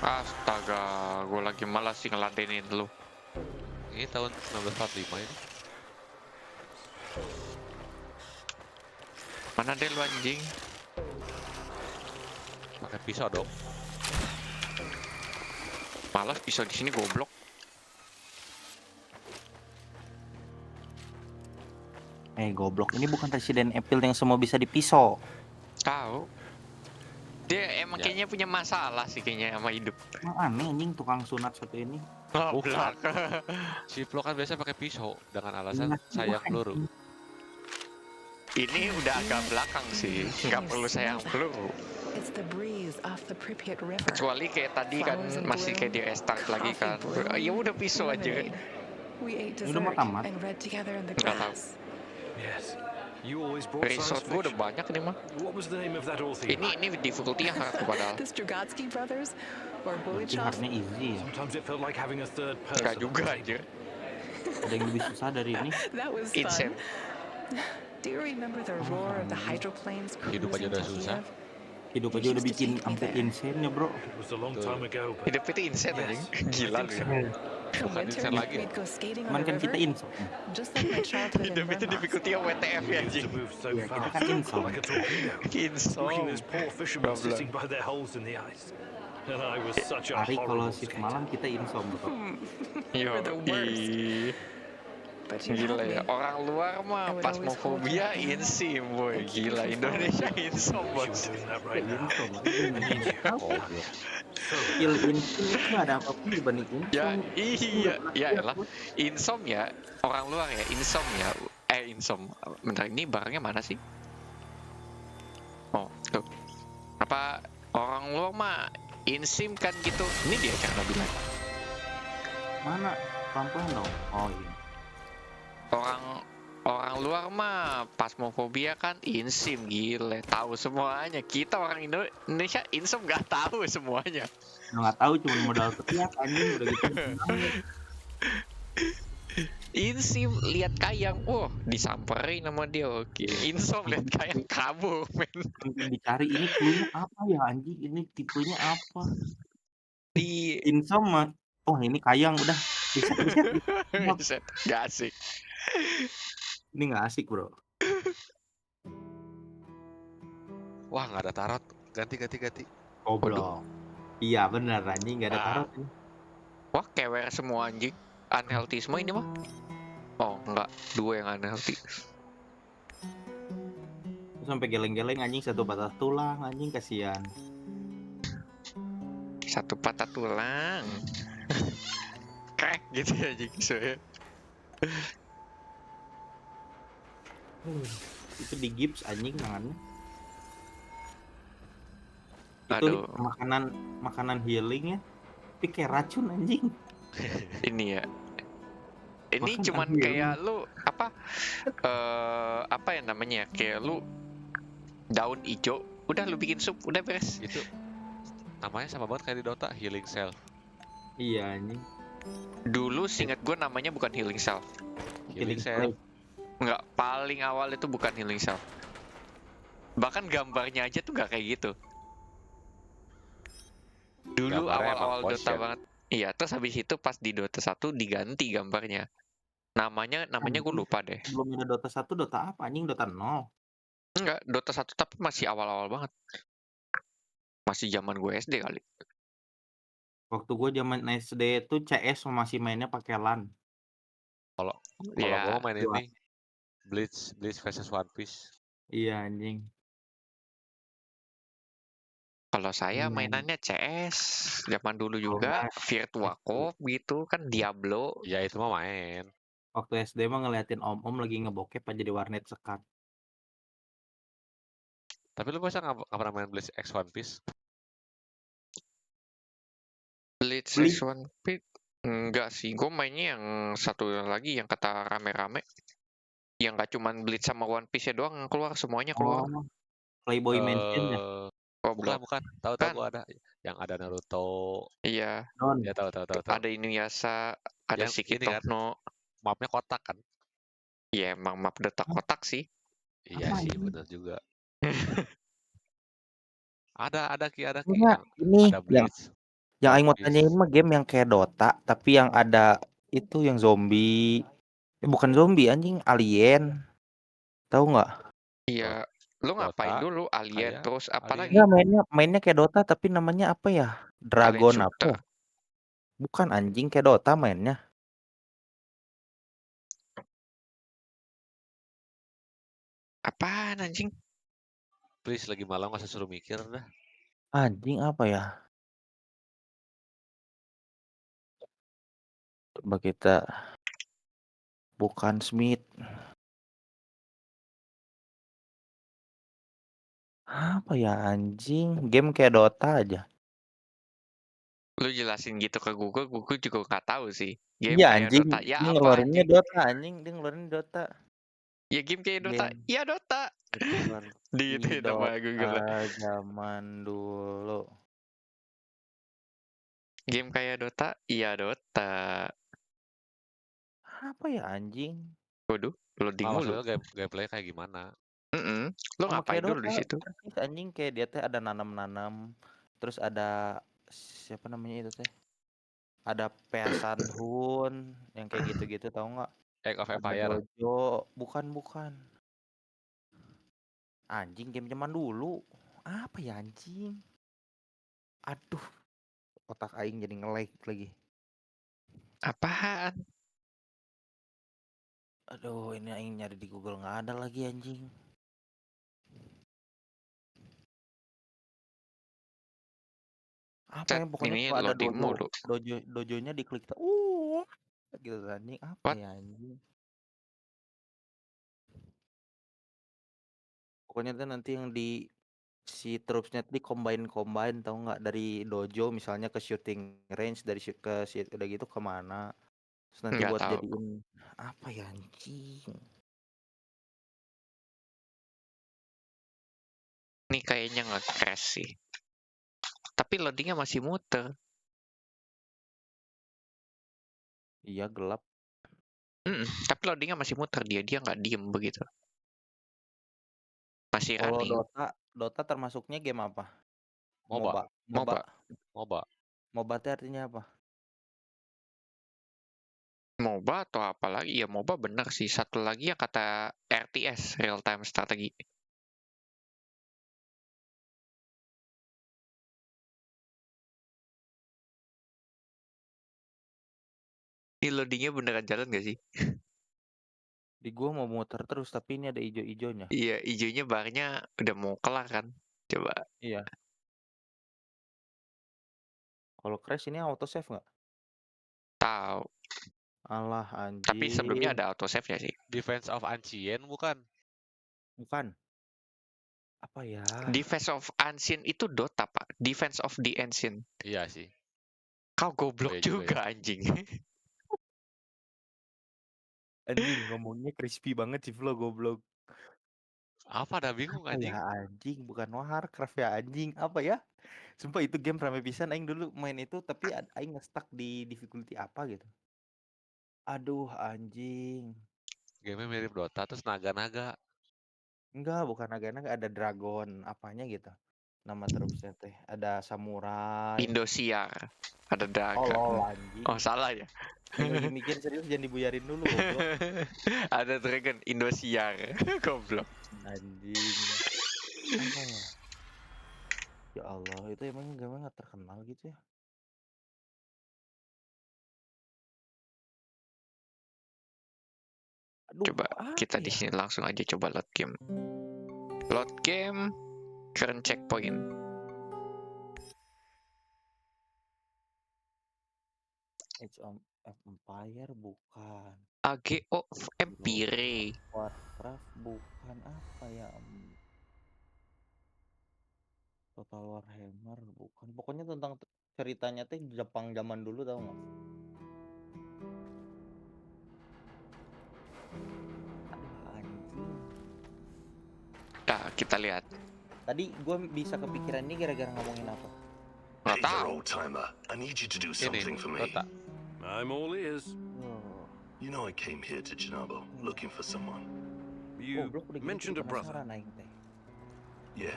Astaga, gue lagi malas sih ngeladenin lu. Ini tahun 1945 ini. Mana deh lu anjing? Pakai pisau dong. Malas pisau di sini goblok. Goblok. Ini bukan Resident Evil yang semua bisa dipisau. Tahu. Dia emang kayaknya punya masalah sih kayaknya sama hidup. Emang aneh anjing tukang sunat satu ini. Goblok. Si Flo kan biasa pakai pisau dengan alasan sayang peluru. Ini udah agak belakang sih, nggak perlu sayang peluru. It's the breeze off the Pripyat River. Kecuali kayak tadi kan masih kayak di restart lagi kan. Ya udah pisau aja. We ate Udah mau dessert tamat. and read together in the Nggak tahu. grass. Yes. You always brought Resort science gue udah fiction. banyak nih mah. What was the name of that author? Ini difficulty yang hard padahal. The Strugatsky brothers or Berarti Bulichov. hardnya easy ya. Sometimes it felt like having a third person. Enggak juga aja. Ada yang lebih susah dari ini. That was Insane. fun. Do you remember the roar of the hydroplanes Hidup aja cruising udah to susah. Kiev? Hidup aja udah bikin sampai insane ya, bro. It was a long time ago. But Hidup itu insane anjing. Gila lu. ya. In Bukan winter, insane lagi. we'd go skating on Cuman the kan river, kita insane. just like my childhood in Hidup itu Denmark. difficulty yang WTF ya we used anjing. to move so Iya, kita fast, kan insane. like a torpedo, Insane. looking those poor fishermen Goblok. sitting by their holes in the ice. And I was such a Hari kalau horrible shift skater. malam kita insome, bro. Yo, You're the worst. but you Gila helped me. ya, orang luar mah I would always hold your Phasmophobia hand insim boy. and keep you Gila, from Indonesia falling. insom You're bos. doing that right now. Insom anjing. I need you. Goblok. So Kill Insim itu nggak ada apa-apa dibanding Ya Insom. Ini nggak iya, pernah ya lihat elah. gua. Insom ya, orang luar ya, insom ya. Insom. Bentar, ini barangnya mana sih? Oh, tuh. Apa orang luar mah insim kan gitu. Ini dia cara bilang. Mana? Pelan-pelan dong. Oh iya. Orang luar mah Phasmophobia kan insim, gile, tahu semuanya. Kita orang Indonesia insom nggak tahu semuanya. Nggak tahu, cuma modal teriak anjing udah gitu. Insim lihat kayang, wah disamperin sama dia. Oke, insom lihat kayang kabur, men. Dicari ini cluenya apa ya anjing? Ini tipenya apa? Di Insom mah. Oh ini kayang udah. Riset. Riset, gak asik. Ini nggak asik bro. Wah, nggak ada tarot. Ganti. Goblok. Iya bener anjing nggak ada tarot ini. Wah, kewer semua anjing. Unhealthy semua ini mah. Oh, enggak. 2 yang unhealthy. Terus sampai geleng-geleng anjing, satu patah tulang anjing, kasihan. Satu patah tulang. Crack gitu ya anjing saya. Itu di gips anjing tangannya. Itu Aduh. makanan healing ya. Tapi kayak racun anjing. Ini ya. Ini Makan cuman healing. kayak lu apa ya namanya? Kayak lu daun hijau, udah lu bikin sup, udah beres. Itu namanya sama banget kayak di Dota, healing cell. Iya anjing. Dulu seingat gue namanya bukan healing cell. Healing cell. Enggak, paling awal itu bukan healing cell. Bahkan gambarnya aja tuh nggak kayak gitu. Dulu Gambarnya awal-awal emang Dota potion. banget. Iya, terus habis itu pas di Dota 1 diganti gambarnya. Namanya gue lupa deh. Belum ada Dota 1, Dota apa anjing? Dota 0. Enggak, Dota 1 tapi masih awal-awal banget. Masih zaman gue SD kali. Waktu gue zaman SD itu CS masih mainnya pakai LAN. Kalau Iya. gua main ini Bleach versus One Piece. Iya anjing. Kalau saya mainannya CS zaman dulu juga, Virtua Cop gitu kan, Diablo. Ya itu mah main. Waktu SD mah ngeliatin om-om lagi ngebokep aja di warnet sekat. Tapi lu masa nggak pernah main Bleach X One Piece? Bleach X One Piece enggak sih, gue mainnya yang satu lagi yang kata rame-rame, yang gak cuman Bleach sama One Piece ya doang yang keluar, semuanya keluar. Oh, Playboy Mansion ya? Bukan. Tahu gua ada. Yang ada Naruto. Iya. Ya tahu. Ada Inuyasha, ada Yang ini kan, Shikitono. Mapnya kotak kan? Iya, emang map Dota kotak sih. Iya sih, bener juga. Ada Ki. Enggak, ini Ada Bleach. yang aing mau tanyain mah game yang kayak Dota tapi yang ada itu yang zombie. Bukan zombie anjing, alien. Tahu nggak? Iya, lu ngapain dulu Alien terus apa lagi? Enggak, mainnya kayak Dota tapi namanya apa ya? Dragon Alien apa ya? Bukan anjing, kayak Dota mainnya. Apaan anjing? Please, lagi malam nggak usah suruh mikir dah. Anjing apa ya? Coba kita bukan Smith. Apa ya anjing? Game kayak Dota aja. Lu jelasin gitu ke Google juga nggak tahu sih. Game Iya kayak anjing, Dota. Ya dia apa ngeluarinnya anjing? Dota anjing, dia ngeluarin Dota. Ya game kayak Dota. Ya Dota. Di itu nama Google. Zaman dulu. Game kayak Dota, iya Dota. Apa ya anjing? Waduh, loading mulu. Maksudnya gameplay kayak gimana? Lu ngapain kayak dulu di Dota, situ? persis anjing, kayak dia teh ada nanam-nanam, terus ada siapa namanya itu teh? Ada Peasan Hun yang kayak gitu-gitu, tau nggak? Age of Ada Empire. Dojo, bukan. Anjing game zaman dulu. Apa ya anjing? Aduh. Otak aing jadi nge-lag lagi. Apaan? Aduh, ini aing nyari di Google nggak ada lagi anjing. Apa Set, ya pokoknya ini kalau ada loading mulu. dojonya diklik gitu anjing apa What? ya anjing. Pokoknya tuh nanti yang di si troopsnya di combine tahu nggak dari dojo misalnya ke shooting range dari ke shoot udah gitu kemana terus nanti Nggak buat tahu. jadiin apa ya anjing. Ini kayaknya nge-crash sih. Tapi loadingnya masih muter. Iya gelap. Tapi loadingnya masih muter dia nggak diem begitu. Masih Kalau running. Dota termasuknya game apa? MOBA. MOBA itu artinya apa? MOBA atau apa lagi? Ya MOBA bener sih. Satu lagi yang kata RTS, Real Time Strategy. Ini loadingnya beneran jalan gak sih? Di gua mau muter terus tapi ini ada ijo-ijonya. Iya, ijonya barnya udah mau kelar kan. Coba. Iya. Kalau crash ini auto save nggak? Tahu. Alah anjing. Tapi sebelumnya ada auto save-nya sih. Defense of Ancient bukan? Bukan. Apa ya? Defense of Ancient itu Dota, Pak. Defense of the Ancient. Iya sih. Kau goblok juga ya. anjing. Anjing ngomongnya crispy banget sih Flo goblok. Apa dah bingung Apa anjing? ya anjing bukan Warcraft ya anjing. Apa ya? Sumpah itu game rame pisan aing dulu main itu tapi aing nge-stuck di difficulty apa gitu. Aduh anjing. Game mirip Dota terus naga-naga. Enggak, bukan naga-naga ada dragon apanya gitu. Nama troopsnya teh ada samurai. Indosiar. Ada Oh daga. lol anjing. Oh salah ya. Yang lagi mikir serius jangan dibuyarin dulu goblok. Ada dragon Indosiar. Goblok. Anjing. Apa ya? Ya Allah, itu emang game nggak terkenal gitu ya? Aduh, Coba kita di ya? sini langsung aja coba load game. Load game. Current checkpoint. Age of Empire bukan. AGO Empire. Warcraft bukan apa ya? Total Warhammer bukan. Pokoknya tentang ceritanya teh Jepang zaman dulu tau nggak? Aduh anjing. Nah, kita lihat. Tadi gue bisa kepikiran ini gara-gara ngomongin apa? Hey there, old timer. I need you to do something for me. I'm all ears. You know I came here to Chernobyl looking for someone. You mentioned a brother. Yeah,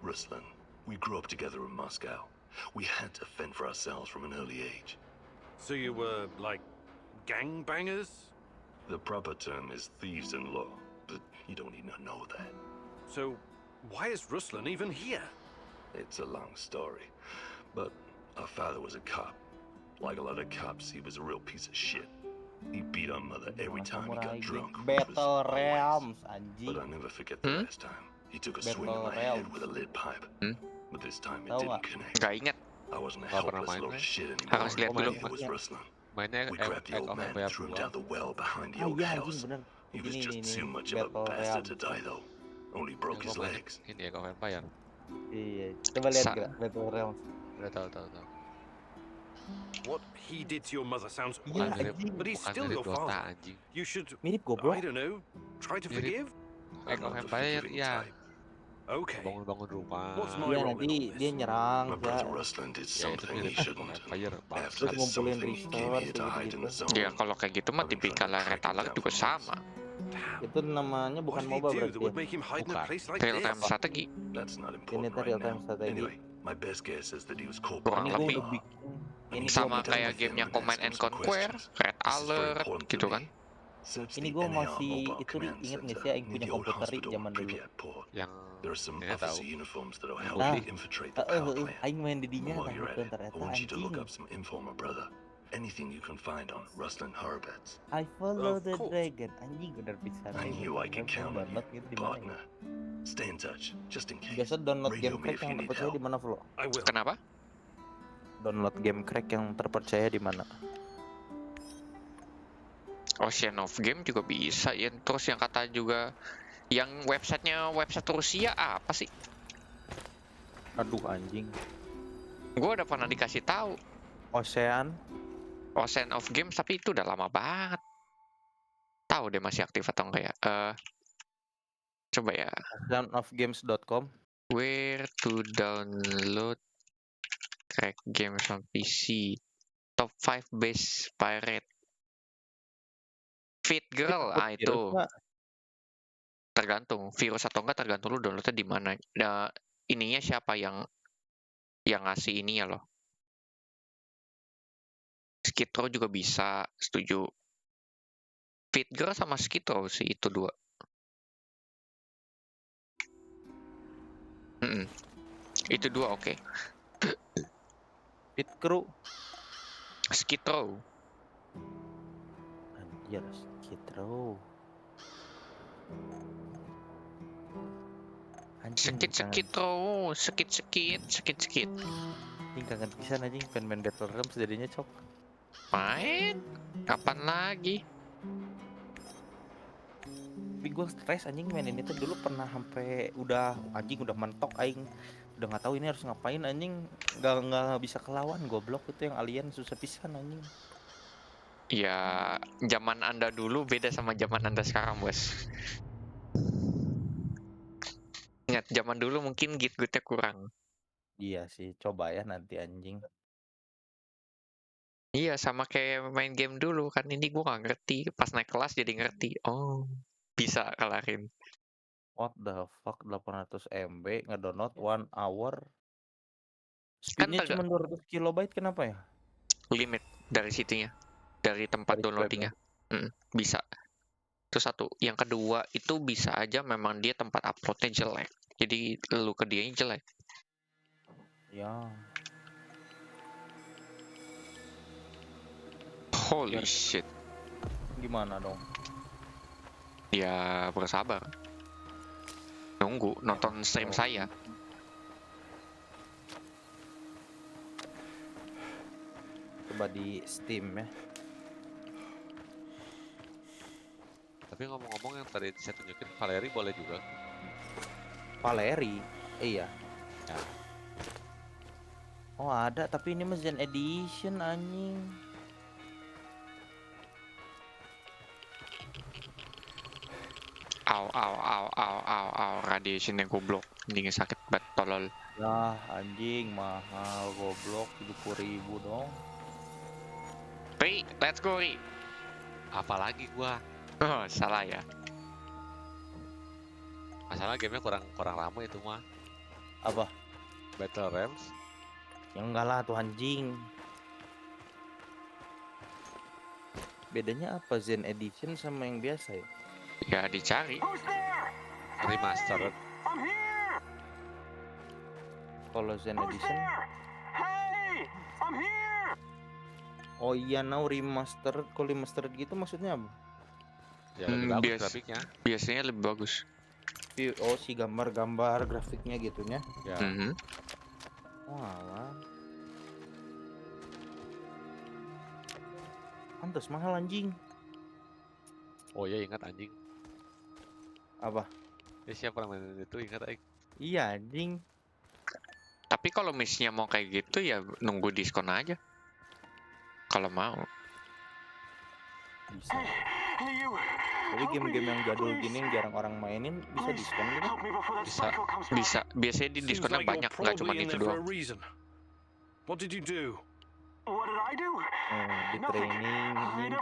Ruslan. We grew up together in Moscow. We had to fend for ourselves from an early age. So you were, like, gangbangers? The proper term is thieves-in-law, but you don't need to know that. So, why is Ruslan even here? It's a long story, but our father was a cop. Like a lot of cops, he was a real piece of shit. He beat our mother every time he got drunk. Battle Realms, anjing. But I'll never forget the last time. He took a swing at my head with a lead pipe. But this time it didn't connect. Gak inget. I wasn't a Gak pernah helpless main, little shit anymore. Harus lihat dulu. It was Ruslan. Mainnya We grabbed the old man and threw him down the well behind the old house. He was just too much of a bastard to die though. Only broke his legs. Ini Echo of Empire. Iya, coba lihat gak Battle Realms. Udah tahu. What he did to your mother sounds Iya, awful, anjing. but he's Bukan still your mirip Dota father. anjing. You should, Mirip goblok. I don't know, try to Mirip. forgive? Echo of Empire ya. Okay. Bangun-bangun rumah. What's my Iya role in nanti all dia this? nyerang My ya. brother Ruslan did Ya itu something he mirip Echo shouldn't. of Empire. After Terus this ngumpulin something, he came resource here to hide in the gitu. zone. Ya kalau kayak gitu mah tipikal Red Alert juga sama. Itu namanya bukan What did he MOBA do berarti. that would make him hide in a Bukan. place like Real time this? strategi. That's not Ini important tuh right real time now. strategi. Anyway, my best guess is that he was caught Kurang by Ini gue lebih. udah bikin. Ini Sama gua kayak gamenya Command and Conquer, Red Alert, gitu kan. Ini gue masih itu inget nggak sih yang punya komputer zaman dulu. Yang There are some ya tahu. officer uniforms that'll help Nah, you infiltrate the power plant. aing main di dinya While kan you're at itu it, I ternyata want you to look anjing. up some info, my brother. anything you can find on Rustling Harbets. I follow Of the course. dragon. Anjing bener pisan. I knew I could count on Download you, gitu di mana ya? partner. Stay in touch, just in case. Biasa download Radio game me crack if you yang need terpercaya help. di mana, Flo? I will. Kenapa? Download game crack yang terpercaya di mana? Ocean of Game juga bisa ya. Terus yang kata juga yang websitenya website Rusia apa sih? Aduh anjing. Gue udah pernah dikasih tahu. Ocean of Games tapi itu udah lama banget. Tahu deh masih aktif atau enggak ya? Coba ya. oceanofgames.com. Where to download crack games on PC? Top 5 best pirate. Fit Girl, itu tergantung virus atau enggak, tergantung lu downloadnya di mana. Nah, ininya siapa yang ngasih ininya loh. Skid Row juga bisa, setuju. Fit Girl sama Skid Row sih itu dua. Itu dua oke. Pit Crew. Skid Row. Anjir, Skid Row. Sekit Row, sekit. Ini kangen pisan anjing, pengen main Battle Realms jadinya cok. Main? Kapan lagi? Tapi gue stres anjing mainin itu dulu pernah sampai udah mentok aing. Udah nggak tahu ini harus ngapain anjing, nggak bisa kelawan goblok itu yang alien susah pisan anjing. Ya, zaman Anda dulu beda sama zaman Anda sekarang, Bos. Ingat zaman dulu mungkin git-gitnya kurang. Iya sih, coba ya nanti anjing. Iya, sama kayak main game dulu kan, ini gua nggak ngerti. Pas naik kelas jadi ngerti. Oh, bisa kelarin. What the fuck, 800 MB ngedownload 1 hour. Speednya cuma 200 kilobyte, kenapa ya? Limit dari situnya, dari tempat downloadingnya. Bisa. Itu satu. Yang kedua, itu bisa aja memang dia tempat uploadnya jelek. Jadi lu ke dianya jelek. Ya. Holy shit. Gimana dong? Ya bersabar. Nunggu nonton stream saya. Coba di Steam ya. Tapi ngomong-ngomong yang tadi saya tunjukin, Valeri boleh juga. Valeri? Iya. Ya. Oh ada, tapi ini Zen Edition anjing. Au, radiationnya goblok. Anjingnya sakit banget, tolol. Lah anjing mahal goblok, 70.000 dong. Ri, let's go Ri. Apalagi gua. Oh, salah ya. Masalah gamenya kurang ramai itu mah. Apa? Battle Realms? Ya enggak lah tuh anjing. Bedanya apa Zen Edition sama yang biasa ya? Ya dicari. Remastered. Kalau Zen Edition. Oh iya, now remastered. Kalau remastered gitu maksudnya apa? Ya lebih bagus grafiknya. Biasanya lebih bagus. Oh si gambar-gambar grafiknya gitunya. Ya. Walah. Pantes mahal anjing. Oh iya ingat anjing. Apa? Ya siapa yang mainin itu ingat aing. Iya anjing. Tapi kalau misalnya mau kayak gitu ya nunggu diskon aja. Kalau mau. Bisa. Tapi game-game yang jadul gini yang jarang orang mainin bisa diskon gitu? Bisa. Biasanya di diskonnya banyak, nggak cuma itu doang. What did you do? What did I do? Di training, gitu.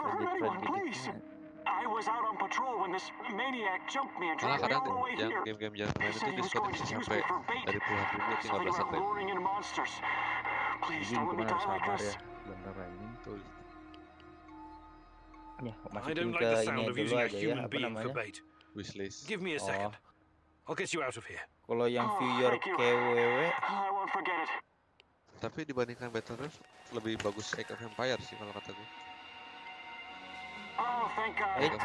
I was out on patrol when this maniac jumped me and Malah dragged me kadang all the way yang here. game-game jarang main He itu said he was diskonnya going bisa to use sampai me for bait. dari puluhan ribu ke So they 15 were sampai. luring in monsters. Please Anjing don't let me gimana die like sabar this. ya, bener anjing. Ya, I masukin don't ke like the ini sound of dulu using a aja ya, human apa being for namanya? bait. Wishlist. Give me a second. I'll get you out of here. Kalau yang Oh, viewer thank you. KWW, I won't forget it. Tapi dibandingkan Battle Rift lebih bagus Age of Empire sih kalau kata gue. Oh, thank God. Age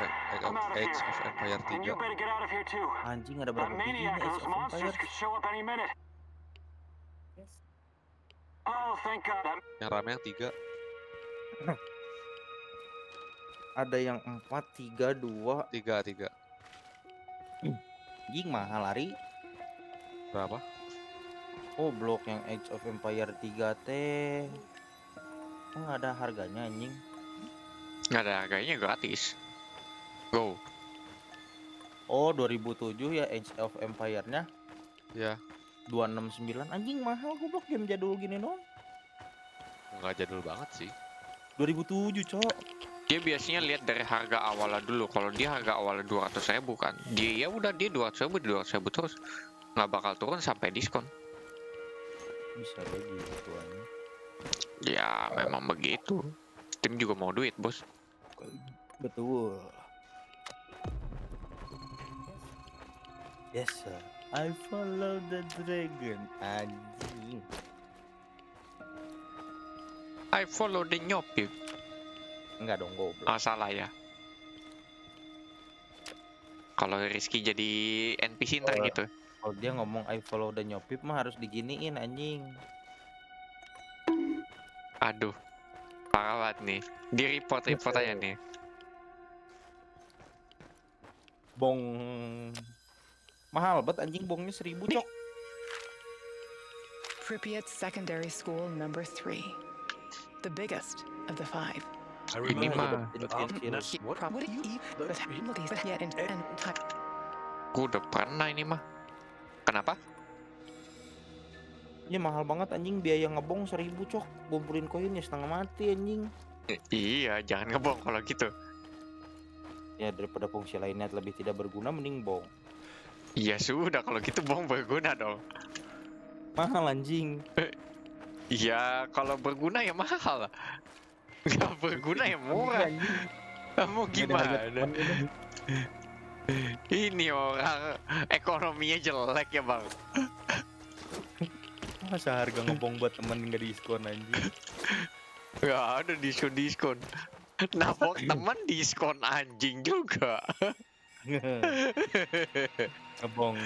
of Empire 3. And you better get out of here too. Anjing ada That berapa biji maniac nih and Age those of monsters Empires? could show up any minute. Oh, thank God. Yang rame yang 3. Ada yang 4, 3, 2. 3. Anjing mahal Ari. Berapa? Oh, blok yang Age of Empire 3 teh. Oh, nggak ada harganya anjing. Nggak ada harganya, gratis. Go. Oh, 2007 ya Age of Empire-nya. Ya. 269 anjing mahal goblok game jadul gini doang. Nggak jadul banget sih. 2007, Cok. Dia biasanya lihat dari harga awalnya dulu. Kalau dia harga awalnya 200.000 kan, dia ya udah dia 200.000 terus. Nggak bakal turun sampai diskon. Bisa aja gitu anjing. Ya, memang begitu. Tim juga mau duit, bos. Betul. Yes, sir. I follow the dragon. Anjing. I follow the nyopip. Enggak dong, goblok. Oh, salah ya. Kalau Rizky jadi NPC ntar gitu. Kalau dia ngomong I follow the nyopip mah harus diginiin anjing. Aduh. Parah banget nih. Di report aja nih. Bong mahal banget anjing, bongnya 1000, Cok. Pripyat Secondary School number 3. The biggest of the 5. Ini mah gue udah pernah ini mah. Kenapa? Ini mahal banget anjing, biaya ngebong 1000, Cok. Ngumpulin koinnya setengah mati anjing. Iya, jangan ngebong kalau gitu. Ya daripada fungsi lainnya lebih tidak berguna mending bong. Iya sudah kalau gitu bong berguna dong. Mahal anjing. Iya, kalau berguna ya mahal. Nggak berguna ya murah. Kamu gimana? Ini orang ekonominya jelek ya bang. Masa harga ngebong buat temen nggak diskon anjing? Nggak ada diskon. Nabok temen diskon anjing juga. Ngebong.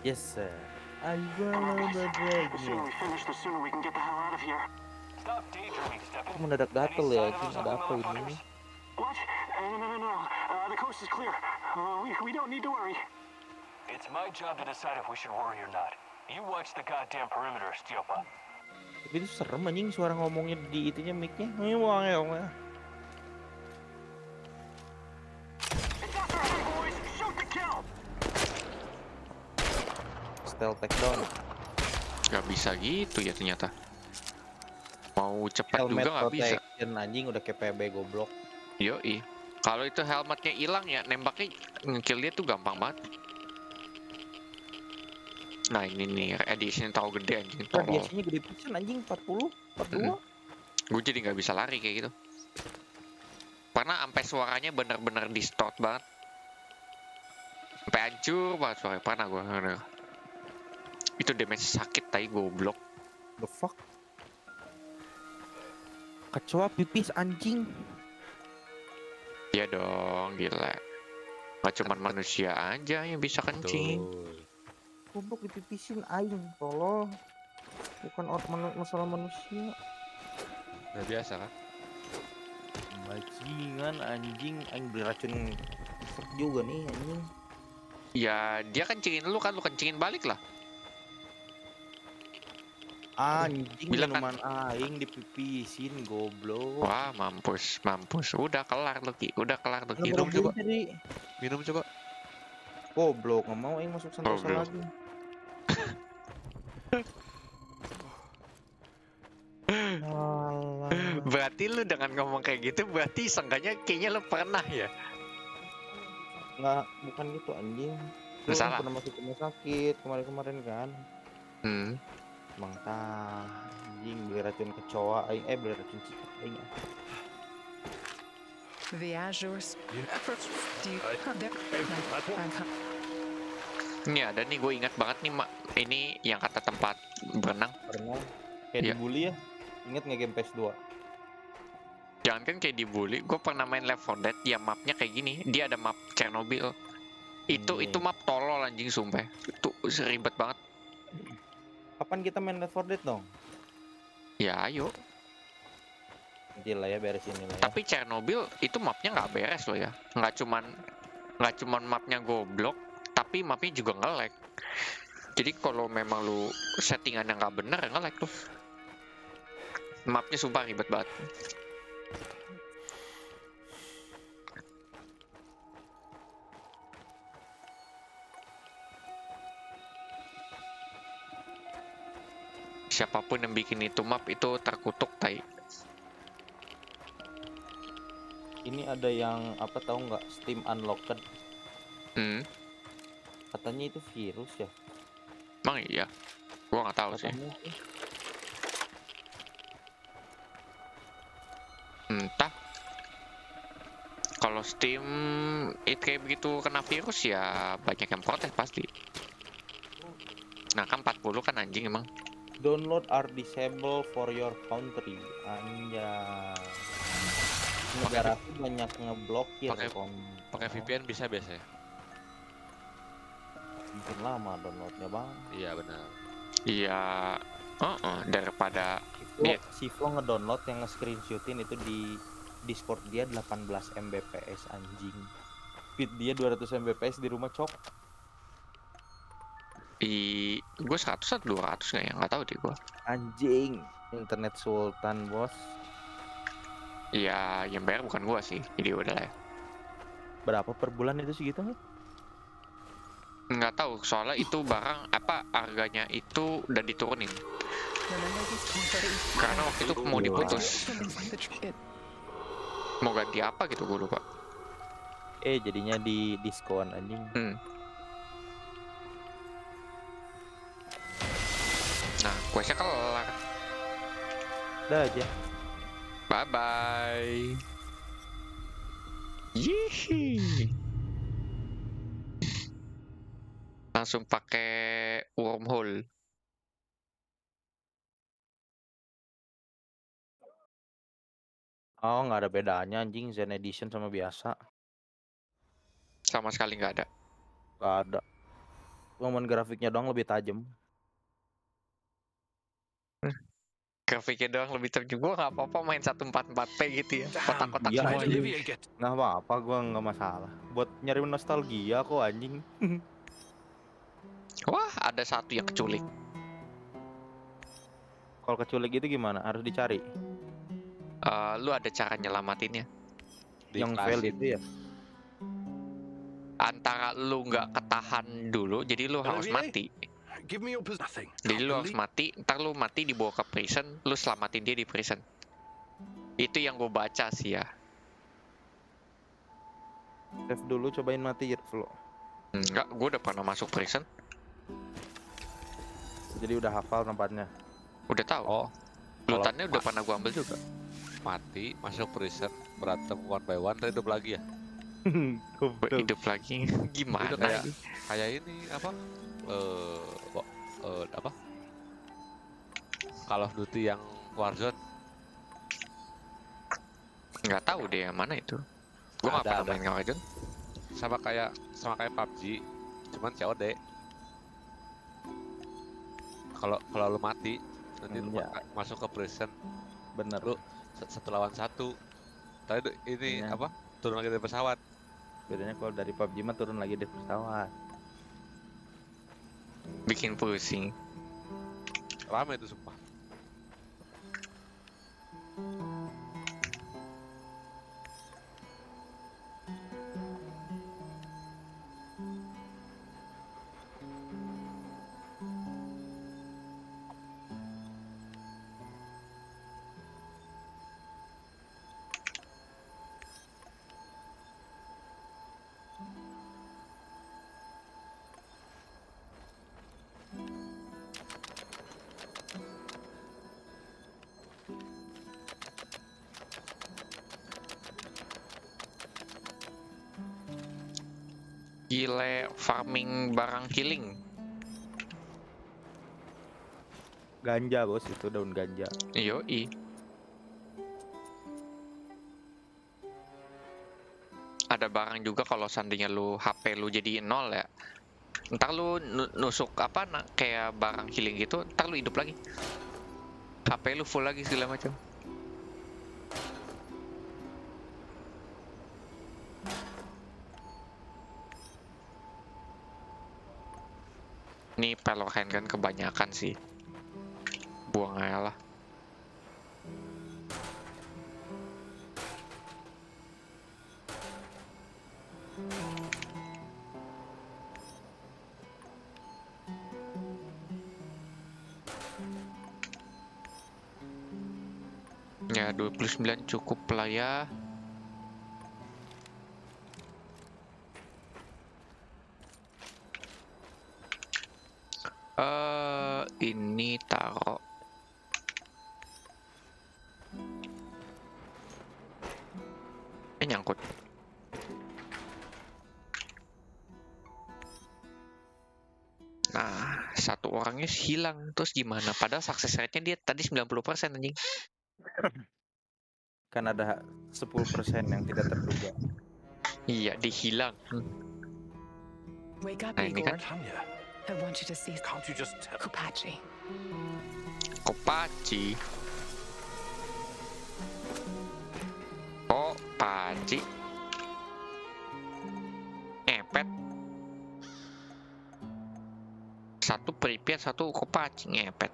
Yes sir. I follow the dragon. Aku mendadak gatel ya, anjing ada apa ini? What? No. The coast is clear. We don't need to worry. It's my job to decide if we should worry or not. You watch the goddamn perimeter, Steelpa. Tapi itu serem anjing suara ngomongnya di itunya mic-nya. Stealth takedown. Gak bisa gitu ya ternyata. Mau cepat Helmet juga nggak bisa. protection anjing udah kayak PB goblok. Yoi. Kalau itu helmetnya hilang ya nembaknya ngekill dia tuh gampang banget. Nah ini nih edition tahu gede anjing. Radiasinya gede pisan anjing 40, 42. Gue jadi nggak bisa lari kayak gitu. Karena sampai suaranya bener-bener distort banget. Sampai hancur banget suaranya. Pernah gue denger. Itu damage sakit tai goblok. The fuck? Kecoa pipis anjing. Iya dong, gila. Gak cuma manusia aja yang bisa kencing. Goblok dipipisin aing, tolong. Bukan masalah manusia. Udah biasa kan? Bajingan anjing, aing beli racun juga nih anjing. Ya, dia kencingin lu kan, lu kencingin balik lah. Anjing Bilang minuman aing dipipisin goblok. Wah, mampus. Udah kelar lu, Ki. Udah kelar lu, Ki. Minum coba. Minum coba. Goblok, nggak mau aing masuk Santosa Goblok. lagi. Berarti lu dengan ngomong kayak gitu, berarti seenggaknya kayaknya lu pernah ya? Nggak, bukan gitu anjing. Lu Salah. pernah masuk rumah sakit kemarin-kemarin kan? Emang anjing beli racun kecoa aing, beli racun cicak aing. The Azures. Ini ada nih, gue ingat banget nih, Mak. Ini yang kata tempat berenang. Berenang. Kayak Iya. dibully ya. Ingat nggak game PS2? Jangan kan kayak dibully, gue pernah main Left 4 Dead, ya mapnya kayak gini. Dia ada map Chernobyl. Itu map tolol anjing sumpah. Itu ribet banget. Kapan kita main Left 4 Dead dong? Ya ayo. Nanti lah ya, beresin ini lah ya. Tapi Chernobyl itu mapnya nggak beres loh ya. Nggak cuman mapnya goblok, tapi mapnya juga nge-lag. Jadi kalau memang lu settingannya nggak bener, nge-lag tuh. Mapnya sumpah ribet banget. Siapapun yang bikin itu map itu terkutuk, tai. Ini ada yang apa tahu nggak, Steam Unlocked? Katanya itu virus ya. Emang iya? Gua nggak tahu sih. Katanya sih. Entah. Kalau Steam itu kayak begitu kena virus ya banyak yang protes pasti. Nah kan 40 kan anjing emang. Download are disabled for your country. Anjay. Negara aku banyak ngeblokir Pakai VPN bisa biasanya. Mungkin lama downloadnya bang. Iya benar. Iya. Daripada Siflo ngedownload yang nge-screenshotin itu di Discord dia 18 Mbps anjing. Speed dia 200 Mbps di rumah cok. Gue 100 atau 200 nggak ya? Nggak tahu deh gue. Anjing. Internet sultan bos. Iya, yang bayar bukan gue sih. Jadi udah lah ya. Berapa per bulan itu segitu nggak? Nggak tahu, soalnya itu barang apa harganya itu udah diturunin. Karena waktu itu mau diputus. Mau ganti apa gitu gue lupa. Jadinya di diskon anjing. Nah, questnya kelar. Udah aja. Bye bye. Yihi. Langsung pakai wormhole. Oh, nggak ada bedanya anjing Zen Edition sama biasa. Sama sekali nggak ada. Nggak ada. Cuman grafiknya doang lebih tajam. Grafiknya doang lebih tajam. Gue nggak apa-apa main 144p gitu ya. Kotak-kotak Iya, semua anjing. aja. Nggak apa-apa, gue nggak masalah. Buat nyari nostalgia kok anjing. Wah, ada satu yang keculik. Kalau keculik itu gimana? Harus dicari. Lu ada cara nyelamatinnya. Yang fail itu ya? Antara lu nggak ketahan dulu, jadi lu harus mati. Give me your nothing. Jadi lu harus mati, ntar lu mati dibawa ke prison, lu selamatin dia di prison. Itu yang gue baca sih ya. Save dulu, cobain mati Flo. Enggak, gue udah pernah masuk prison. Jadi udah hafal tempatnya. Udah tahu. Oh. Lutannya udah pernah gue ambil juga. Mati, masuk prison, berantem one by one, hidup lagi ya? Hidup lagi gimana? Itu kayak ini apa? Apa? Call of Duty yang Warzone. Nggak tahu deh yang mana itu. Gue nggak pernah main Warzone. Sama kayak PUBG, cuman COD. Kalau lu mati, nanti lu masuk ke prison. Bener. Lu 1 lawan 1. Tadi ini apa? Turun lagi dari pesawat. Bedanya kalau dari PUBG mah turun lagi dari pesawat. Bikin pusing. Rame itu sumpah. Gile farming barang healing. Ganja bos, itu daun ganja. Yoi. Ada barang juga kalau seandainya lu HP lu jadi 0 ya. Ntar lu nusuk apa kayak barang healing gitu, ntar lu hidup lagi. HP lu full lagi segala macam. Ini pelohan kan kebanyakan sih. Buang aja lah. Ya 29 cukup lah ya. Ini taruh. Nyangkut. Nah, satu orangnya hilang. Terus gimana? Padahal success rate-nya dia tadi 90% anjing. Kan ada 10% yang tidak terduga. Iya, dihilang. Wake up, Nah, ini Igor. kan I want you to see Can't you just tell? Kopachi. Kopachi. Kopachi. Ngepet. Satu Pripyat, satu Kopachi, ngepet.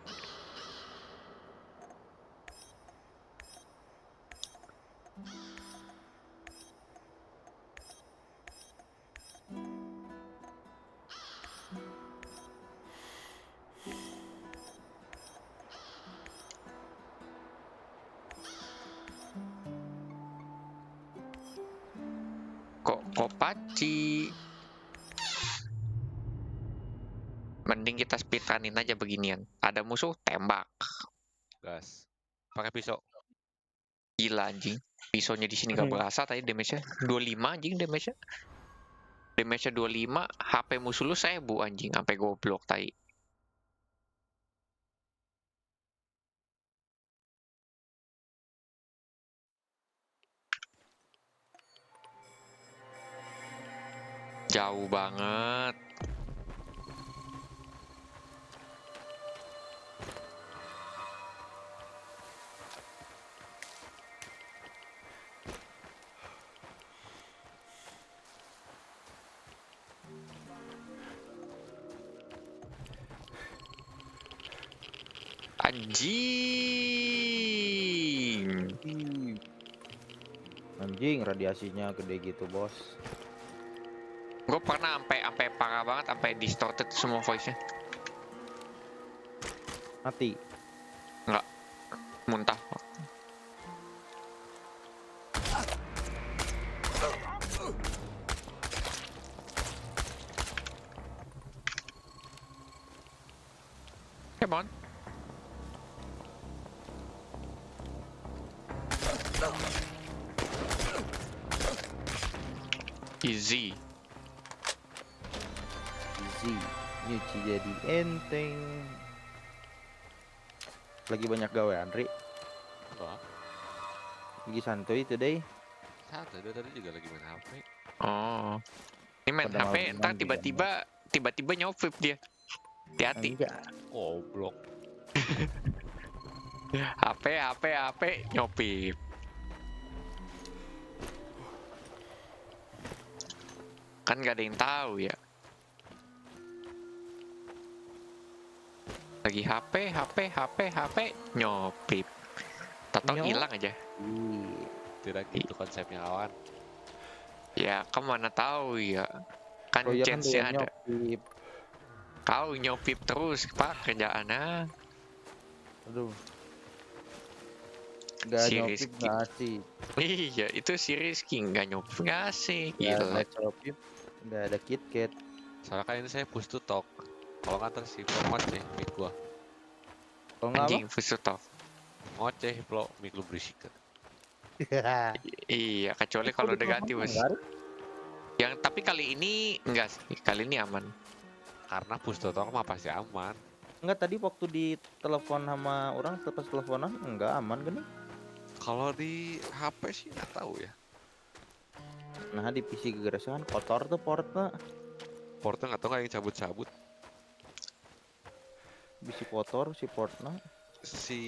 Kopachi. Mending kita speedrunin aja beginian. Ada musuh, tembak. Gas. Pakai pisau. Gila anjing. Pisaunya di sini gak berasa tadi damage-nya 25 anjing damage-nya. Damage-nya 25, HP musuh lu 1000 anjing sampai goblok tai. Jauh banget. Anjing. Anjing, radiasinya gede gitu bos. Gue pernah sampai parah banget, sampai distorted semua voice-nya. Mati. Enggak. Muntah. Come on. Easy. Easy. Nyuci jadi enteng. Lagi banyak gawe Andri. Enggak. Lagi santuy today. Santai, dia tadi juga lagi main HP. Oh. Ini main Pada HP, malam ntar juga. tiba-tiba nyopip dia. Hati-hati. Goblok. HP nyopip. Kan gak ada yang tahu ya. Lagi HP nyopip. Tato hilang aja. Tidak gitu konsepnya kawan. Ya, kamu mana tahu ya. Kan Oh iya kan chance-nya doyan ada. nyopip. Kau nyopip terus, Pak, kerjaannya. Aduh. Gak Si nyopip Rizky. gak asik. Iya, itu si Rizky nggak nyopip, nggak asik. Gak Gila. ada nyopip. Gak ada KitKat. Soalnya kan ini saya push to talk. Kalau nggak ntar si Flo ngoceh mic gua. Kalau nggak apa? Anjing, push to talk. Ngoceh Flo, mic lu berisik kan. Iya, kecuali kalau udah ganti, Bos. Yang Tapi kali ini enggak sih, kali ini aman. Karena push to talk mah pasti aman. Enggak, tadi waktu ditelepon sama orang pas teleponan enggak aman kan nih? Kalau di HP sih nggak tahu ya. Nah di PC gegerasan kotor tuh portnya. Portnya nggak tahu nggak yang cabut-cabut. Bisa kotor si portnya. Si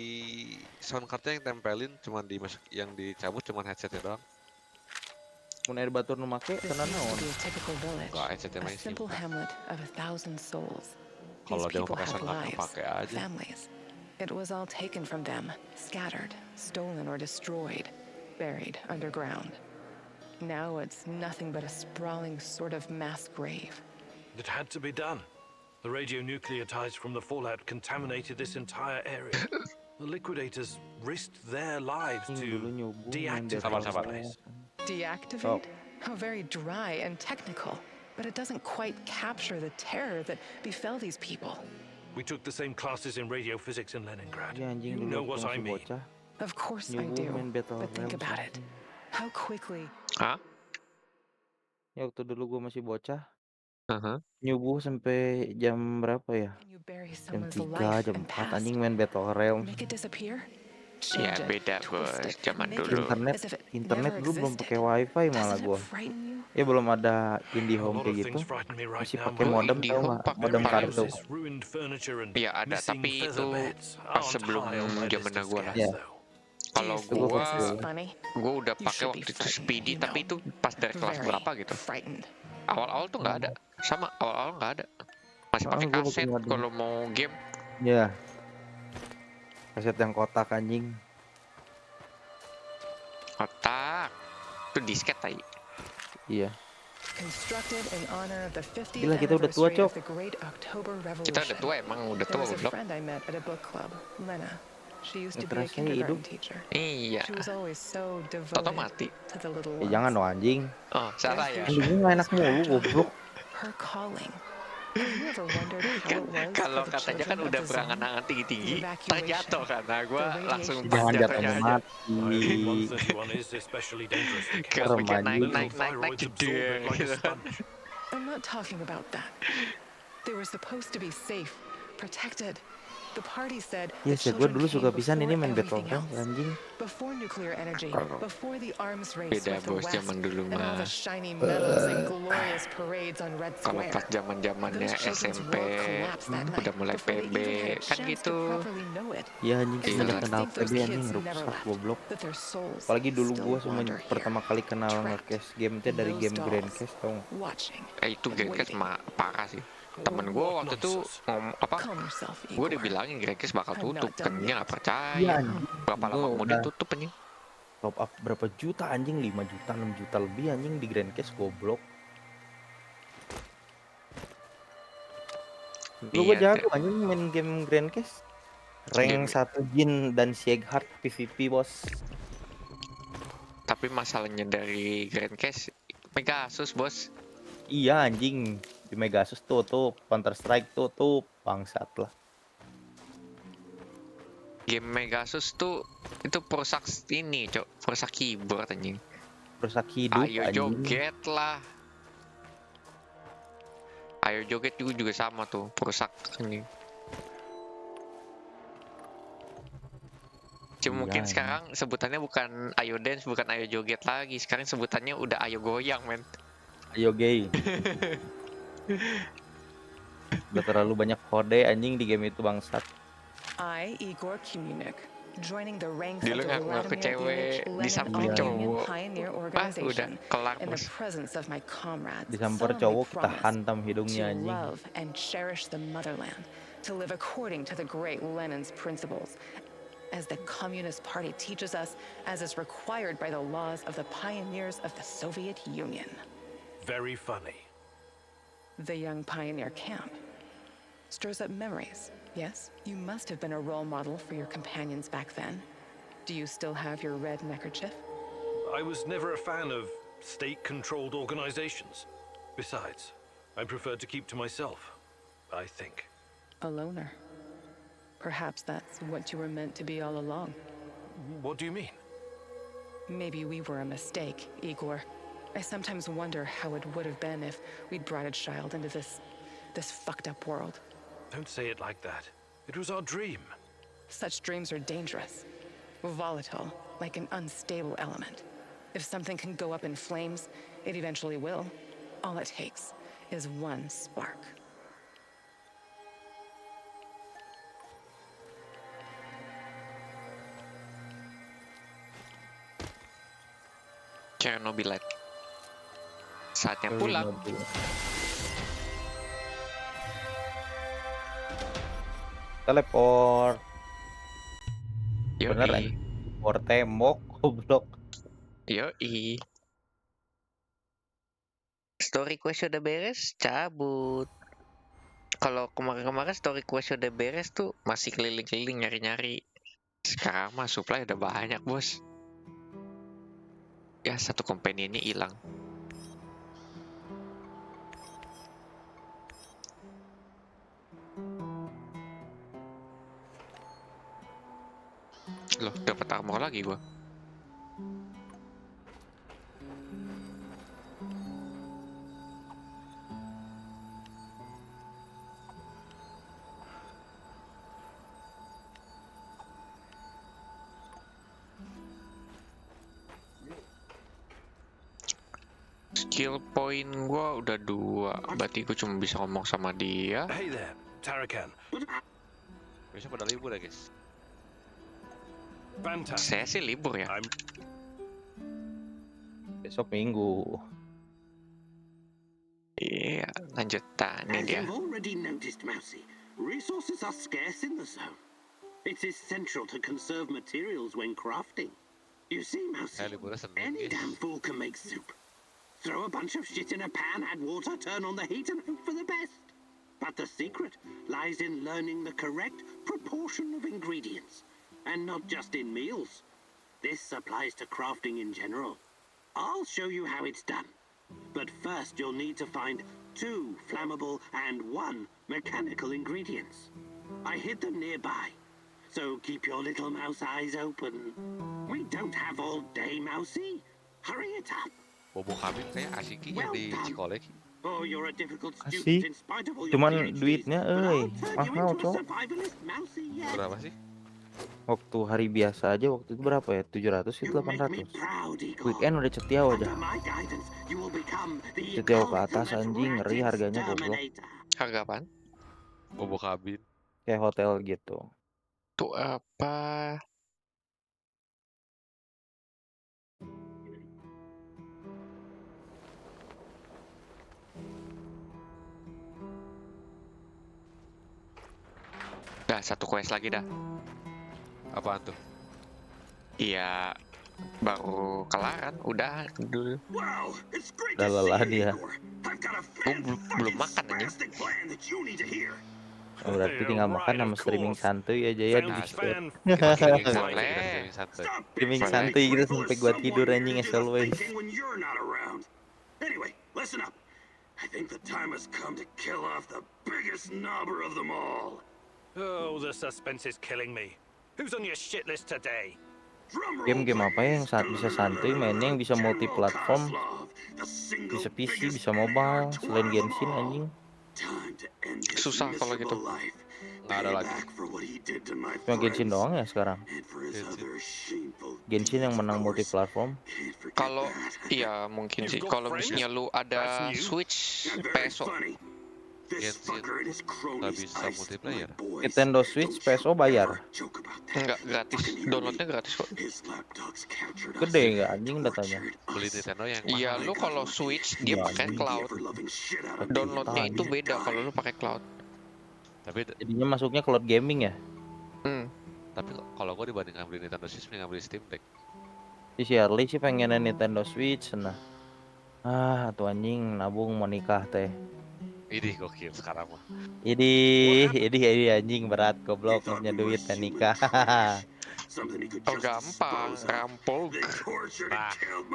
sound cardnya yang tempelin cuman yang dicabut cuman headsetnya doang. Mun air batur nu make This tenan used to naon? be a typical village, Nggak, headsetnya a main simple simple. hamlet of 1,000 souls. These Kalau dia mau people pakai had sound card lives, pakai aja. families. It was all taken from them, scattered, stolen or destroyed, buried underground. Now it's nothing but a sprawling sort of mass grave. It had to be done. The radionucleotides from the fallout contaminated this entire area. The liquidators risked their lives to deactivate this place. Deactivate? How very dry and technical. But it doesn't quite capture the terror that befell these people. We took the same classes in radiophysics in Leningrad. Ya anjing You dulu know waktu what I masih mean. bocah. Of course I Nyubuh do. main Battle But think Realms about it. anjing. How quickly Hah? Ya waktu dulu gua masih bocah. Uh-huh. Nyubuh sampai jam berapa ya? you bury Jam someone's 3, life jam and 4 past, anjing main Battle Realms. make it disappear? Ya Change it, beda twist bos, it, zaman make it dulu. Internet as if it internet never dulu belum existed. pakai wifi malah Doesn't it gua. frighten you? Ya belum ada A IndiHome lot kayak of gitu. things frighten me right Masih now, pakai Mom. modem tau IndiHome nggak? pakai Modem paling kartu. Houses, ruined furniture, and Ya ada, missing tapi feather itu beds pas aren't sebelum high on my list zamannya of gua lah. scares, Ya. though. Kalau Do you think gua, this is funny? gua udah You pakai should be waktu itu frightened, Speedy, you tapi know. itu pas dari kelas Very berapa gitu. frightened. Awal-awal tuh nggak ada, sama awal-awal nggak ada. Masih pakai Gua pakai kaset modem. kalau mau game. Ya. Kaset yang kotak anjing. Kotak, itu disket tai. Iya. Constructed in honor of the 50th Gila, kita udah tua, anniversary of Cok. the Great October Kita udah Revolution. tua emang, udah There tua was a goblok. friend I met at a book club, Lena. She used to Nggak be a terasa ya hidup. kindergarten teacher. Iya. She was always so Toto devoted mati. to the little Ya ones. jangan dong anjing. Oh, salah ya. Anjingnya nggak enak mulu goblok. Her calling. Have you ever wondered how it was Kalau for the katanya kan children of udah the zone? berangan-angan tinggi-tinggi, The tak jatuh kan. Nah, gue the langsung radiation pas Jangan jatuhnya jatuhnya aja. mati. 131 is especially dangerous. Gak Serem pikir anjing. naik Thyroids absorb jeder it like a gitu. sponge. I'm not talking about that. They were supposed to be safe, protected. The party said the Yes ya, gue children dulu came suka pisan ini before main Battle everything Realms else. anjing. Before nuclear energy, before the arms race Beda with the bos West, zaman dulu and all mah. the shiny medals and glorious parades on Red Kalau Square. pas zaman-zamannya Those children's SMP, world collapsed that night udah mulai before they PB, even had a kan chance gitu. to properly know it. Ya anjing It's semenjak to kenal think those PB anjing kids never rusak left, goblok. that their souls Apalagi dulu still gue wander here, pertama kali kenal nge-cash game itu dari Those game dolls Grandcast tau nggak? watching Itu and Grekes waiting. parah sih. Temen gue waktu itu Calm yourself, gue Igor. dibilangin Grekes bakal I'm tutup, not done kan dia yet. nggak percaya. Iya anjing. Berapa lama Gua kemudian udah tutup anjing? top up berapa juta anjing, 5 juta 6 juta lebih anjing di Grandcast goblok. Lu gue Iya, jago anjing main game Grandcast. Rank 1 Jin dan Sieghart PvP bos. Tapi masalahnya dari Grandcast, Pegasus bos. Iya anjing, di Megasus tutup, Counter Strike tutup, bangsat lah. Game Megasus tuh itu perusak ini, cok, perusak keyboard anjing. Rusak hidup Ayo anjing. joget lah. Ayo joget juga sama tuh, perusak anjing. Cuma mungkin Iya, sekarang sebutannya bukan Ayo Dance, bukan Ayo Joget lagi. Sekarang sebutannya udah Ayo Goyang, men. Ayo gay. Udah terlalu banyak kode anjing di game itu bangsat. I, Igor Kumunik, joining the ranks Dulu of the ngaku-ngaku Vladimir cewek, Ilyich Lenin disamperin All-Union cowok. Pioneer Udah Organization kelar in the bos. presence of my comrades. Disamper solemnly cowok kita promise hantam hidungnya to anjing. love and cherish the motherland, to live according to the great Lenin's principles, as the Communist Party teaches us, as is required by the laws of the pioneers of the Soviet Union. Very funny. The young pioneer camp stirs up memories. Yes, you must have been a role model for your companions back then. Do you still have your red neckerchief? I was never a fan of state-controlled organizations. Besides, I preferred to keep to myself, I think. A loner. Perhaps that's what you were meant to be all along. What do you mean? Maybe we were a mistake, Igor. I sometimes wonder how it would have been if we'd brought a child into this fucked up world. Don't say it like that. It was our dream. Such dreams are dangerous, volatile, like an unstable element. If something can go up in flames, it eventually will. All it takes is one spark. Chernobylite. Saatnya pulang. Teleport. Yoi. Beneran. Teleport tembok, goblok. Yoi. Story quest udah beres, cabut. Kalau kemarin-kemarin story quest udah beres tuh masih keliling-keliling nyari-nyari. Sekarang mah supply udah banyak, bos. Ya, satu companion-nya hilang. Loh, dapat armor lagi gua. Skill point gua udah 2. Berarti gua cuma bisa ngomong sama dia. Hey there, Tarakan. Besok pada libur ya, guys. Fantastic. Saya sih libur ya. Besok Minggu. Iya, lanjutan nih As dia. you've already noticed, Mousy, resources are scarce in the zone. It's essential to conserve materials when crafting. You see, Mousy, any damn fool can make soup. Throw a bunch of shit in a pan, add water, turn on the heat, and hope for the best. But the secret lies in learning the correct proportion of ingredients. And not just in meals. This applies to crafting in general. I'll show you how it's done. But first you'll need to find 2 flammable and 1 mechanical ingredients. I hid them nearby. So keep your little mouse eyes open. We don't have all day, Mousy. Hurry it up. Bobo Kabin kayak asiki yang di Cikolek. Oh, you're a difficult Asik. student in spite of all your Cuman PhDs. duitnya, But I'll euy, turn you mahal, into a cok. survivalist, Mousy, yes. Berapa sih? Waktu hari biasa aja waktu itu berapa ya? 700 itu 800. Weekend udah cetiau aja. Cetiau ke atas anjing, ngeri harganya goblok. Harga apaan? Bobo Kabin. Kayak hotel gitu. Tuh apa? Dah, satu quest lagi dah. Apaan tuh? Iya, baru kelaran, udah dulu. Udah lelah dia. Belum makan aja. Oh, berarti tinggal makan sama streaming santuy aja ya di Discord. Boleh. Streaming santuy gitu sampai gua tidur anjing as always. Anyway, listen up. I think the time has come to kill off the biggest knobber of them all. Oh, the suspense is killing me. Who's on your shit list today? Game-game apa ya yang saat bisa santuy mainnya yang bisa multi platform, bisa PC, bisa mobile, selain Genshin anjing. Susah kalau gitu. Nggak ada lagi. Cuma Genshin doang ya sekarang. Genshin yang menang multi platform. Kalau iya mungkin sih. Kalau misalnya lu ada Switch, PSO. Genshin nggak bisa multiplayer. Nintendo Switch, PSO bayar. Enggak, gratis. Downloadnya gratis kok. Gede nggak anjing datanya? Beli Nintendo yang Iya, lu kalau Switch dia pakai cloud. Downloadnya itu beda kalau lu pakai cloud. Tapi jadinya masuknya cloud gaming ya? Tapi kalau gua dibandingkan beli Nintendo Switch mendingan beli Steam Deck. Si Shirley sih pengennya Nintendo Switch nah. Tuh anjing nabung mau nikah teh. Idih gokil sekarang mah. Idih anjing berat goblok punya duit dan nikah. Oh gampang, rampok.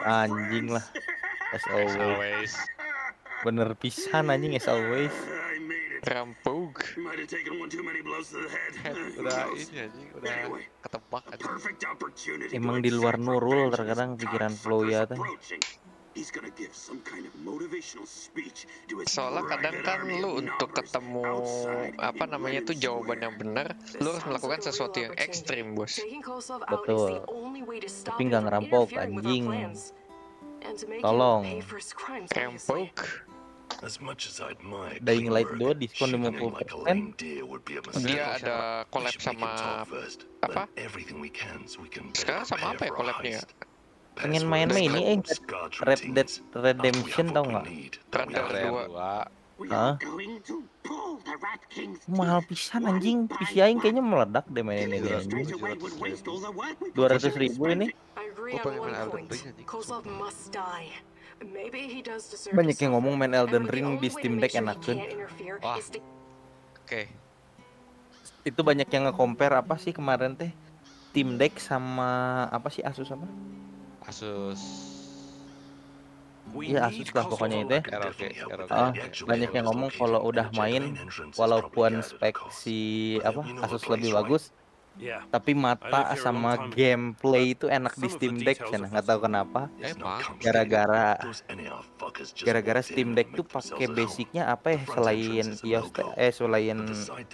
Anjing lah. As always. Bener pisan anjing as always. Rampok. Udah ini anjing, udah ketebak anjing. Emang di luar Nurul terkadang pikiran flow ya teh. He's gonna give some kind of motivational speech to his Soalnya kadang private kan army lu of untuk knobbers ketemu outside apa in namanya tuh Lenin jawaban Square. yang benar, lu harus melakukan sesuatu yang ekstrim, bos. Taking Koslov out is Betul. the only way to stop Tapi him nggak from ngerampok, interfering with our anjing. plans. And to make him Tolong. pay for his crimes, obviously. Rampok. As much as I admire Dying Light Klingberg, 2 diskon shooting him like a 50%. lame deer would be a mistake. Dia ada We collab should make him sama talk first. apa? Learn everything we can so we can Sekarang better sama apa ya prepare for a collabnya? heist. Pengen main Passwords, ini codes, guard Red Dead routines. Redemption After we have tau what we nggak? need, then we Radar have 2. We Hah? are going to pull the Rat King's Mahal teeth pisan one anjing. by PC aing one. kayaknya meledak deh main ini Killing anjing. straight away would waste all the work we 200.000 ini. I agree Gue on pengen one main Elden point. Ring anjing. Koslov must die. Maybe he does deserve Banyak to yang ngomong main suffer. Elden And the Ring only di way to Steam make Deck sure he enakeun. can't interfere Wah. is to Oke. Itu banyak yang nge-compare apa sih kemarin teh? Steam Deck sama apa sih Asus apa? Asus Iya Asus lah pokoknya itu. ROG. Banyak yang ngomong kalau udah main walaupun spek si apa Asus lebih bagus, tapi mata sama gameplay itu enak di Steam Deck ya, nggak tahu kenapa. Emang Gara-gara Steam Deck tuh pakai basicnya apa ya selain iOS selain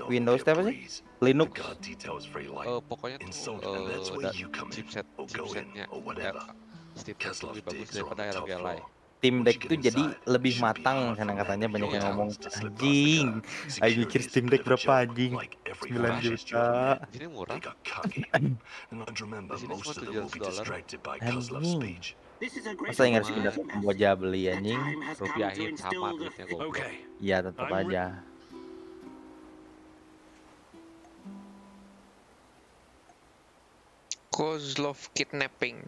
Windows apa sih? Linux. Pokoknya tuh chipsetnya Steam Deck lebih bagus daripada ROG lain. Steam Deck tuh jadi lebih matang karena katanya banyak yang ngomong anjing. Ayo mikir Steam Deck berapa anjing? 9 juta. Ini murah. Di sini cuma $700. Anjing. Masa yang harus pindah ke Kamboja beli anjing? Rupiahin sama duitnya goblok. Iya tetap aja. Koslov kidnapping.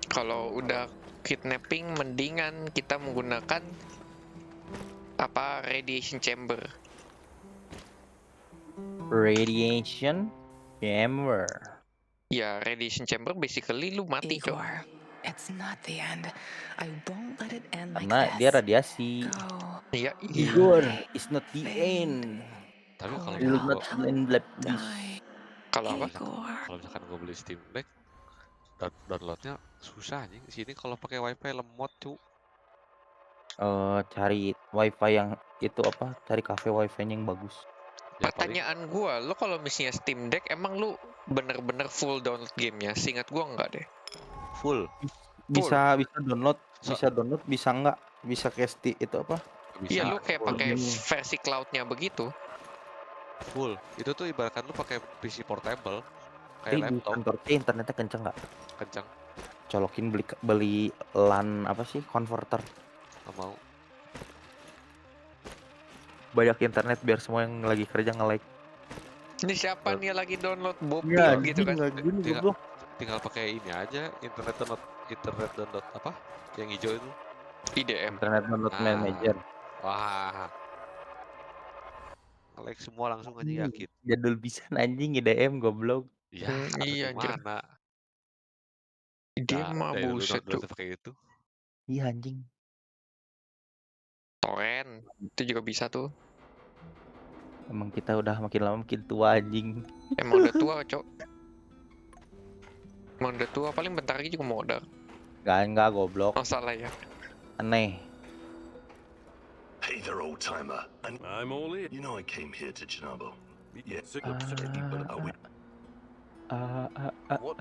Kalau udah kidnapping, mendingan kita menggunakan apa radiation chamber. Radiation chamber. Ya, radiation chamber basically lu mati, Cok. Igor, it's not the end. I won't let it end like Karena dia this. radiasi. Iya, Igor, it's not the end. Tapi kalau You will not end like this. Kalau apa? Kalau misalkan gue beli Steam Deck, downloadnya susah anjing. Di sini kalau pakai WiFi lemot, cu. Cari WiFi yang itu apa? Cari cafe WiFi yang bagus. Ya, Pertanyaan gua, lo kalau misalnya Steam Deck emang lu bener-bener full download gamenya? Seingat gua enggak deh. Full. Bisa download, bisa enggak? Bisa kayak itu apa? Iya, lu kayak pakai versi cloud-nya begitu. Full. Itu tuh ibaratkan lu pakai PC portable kayak Di laptop. kantor internetnya kenceng nggak? Kenceng. Colokin beli LAN apa sih? Converter. Nggak mau. Banyak internet biar semua yang lagi kerja nge-like. Ini siapa nih lagi download Bobby Ya, gitu kan? Tinggal pakai ini aja, internet download apa? Yang hijau itu. IDM. Internet download manager. Wah. Nge-like semua langsung aja yakin. Jadul pisan anjing IDM goblok. Ya, iya anjir. Mana? Dia mah buset tuh. Pakai itu. Iya anjing. Torrent itu juga bisa tuh. Emang kita udah makin lama makin tua anjing. Emang udah tua, Cok. Emang udah tua, paling bentar lagi juga modal. Enggak goblok. Oh, salah ya. Aneh. Hey there, old timer. I'm all in. You know I came here to Chernobyl. Yeah, but I would. What?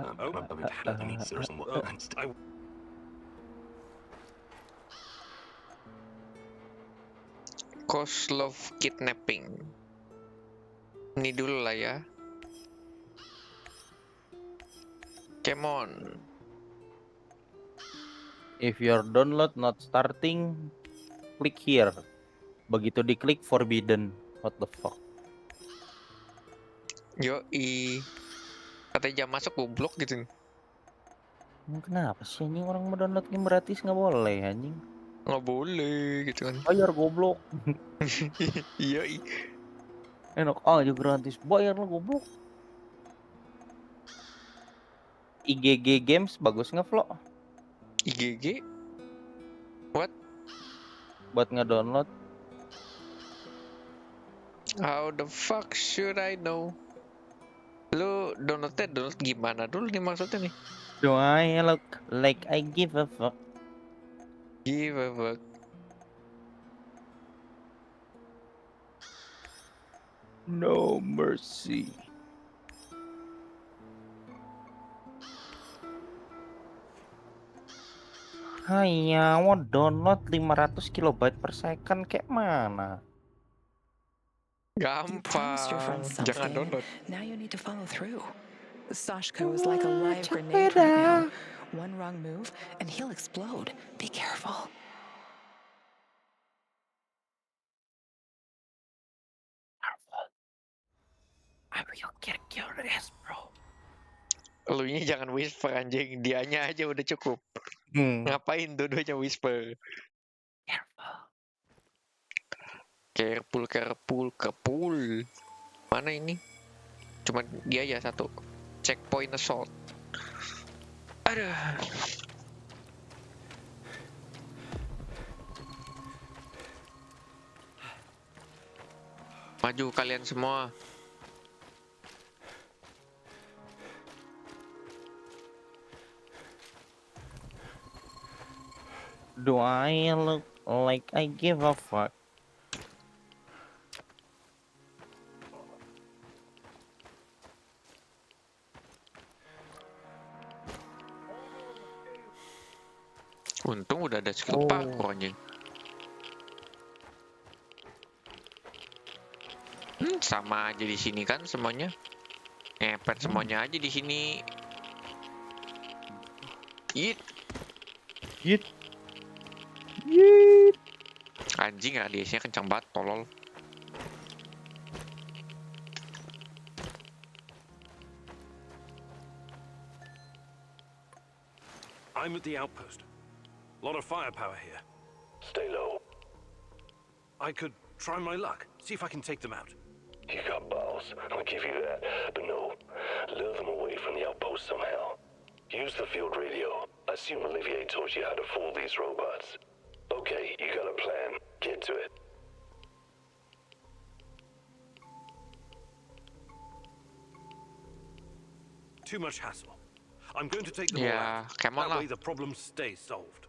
I mean, seriously, I Koslov kidnapping. Ini dulu lah ya. Come on. If your download not starting, click here. Begitu diklik forbidden. What the fuck? Yoi. Katanya jam masuk goblok gitu. Kenapa sih anjing orang mau download game gratis nggak boleh anjing? Nggak boleh gitu kan. Bayar goblok. Yoi. Enak aja gratis, bayar lah goblok. IGG Games bagus nggak Flo? IGG? What? Buat nge-download. How the fuck should I know? Lu download gimana dulu nih maksudnya nih? Do I look like I give a fuck? Give a fuck. No mercy. Hanya mau download 500 kilobyte per second kayak mana? You promised your friend Gampang. Jangan something. download. Now you need to follow through. Sashka is like a live grenade right now. One wrong move, and he'll explode. Be careful. I will get your ass, bro. Elunya jangan whisper anjing, dianya aja udah cukup. Ngapain dua-duanya whisper? Careful, careful, careful. Mana ini? Cuma dia aja satu. Checkpoint assault. Aduh. Maju kalian semua. Do I look like I give a fuck? Untung udah ada skill parkour anjing. Sama aja di sini kan semuanya. Ngepet semuanya aja di sini. Yeet. Yeet. Yeet. Anjing radiasinya kencang banget, tolol. I'm at the outpost. A lot of firepower here. Stay low. I could try my luck, see if I can take them out. You got balls, I'll give you that. But no, lure them away from the outpost somehow. Use the field radio. I assume Olivier taught you how to fool these robots. Okay, you got a plan. Get to it. Too much hassle. I'm going to take them all Yeah, out. come on That now. way the problem stays solved.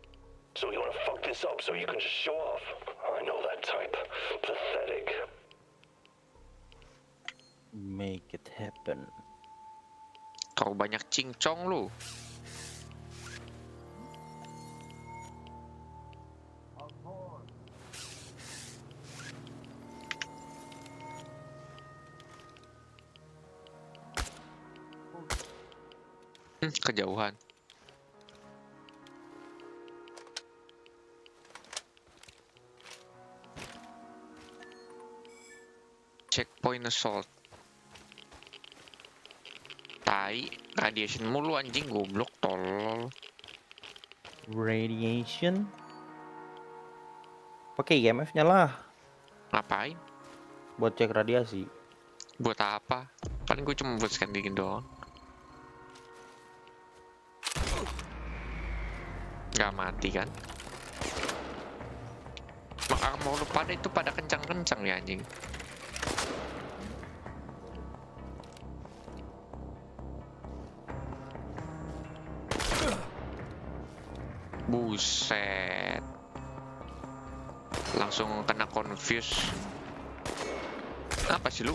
So you want to fuck this up so you can just show off? I know that type. Pathetic. Make it happen. Terlalu banyak cincong lu. Kejauhan. Checkpoint assault. Tai, radiation mulu anjing, goblok, tolol. Radiation? Pakai IMF-nya lah. Ngapain? Buat cek radiasi. Buat apa? Paling gue cuma buat scan dingin doang. Gak mati kan? Maka mau lu pada itu pada kencang-kencang ya anjing. Buset. Langsung kena confuse. Apa sih lu?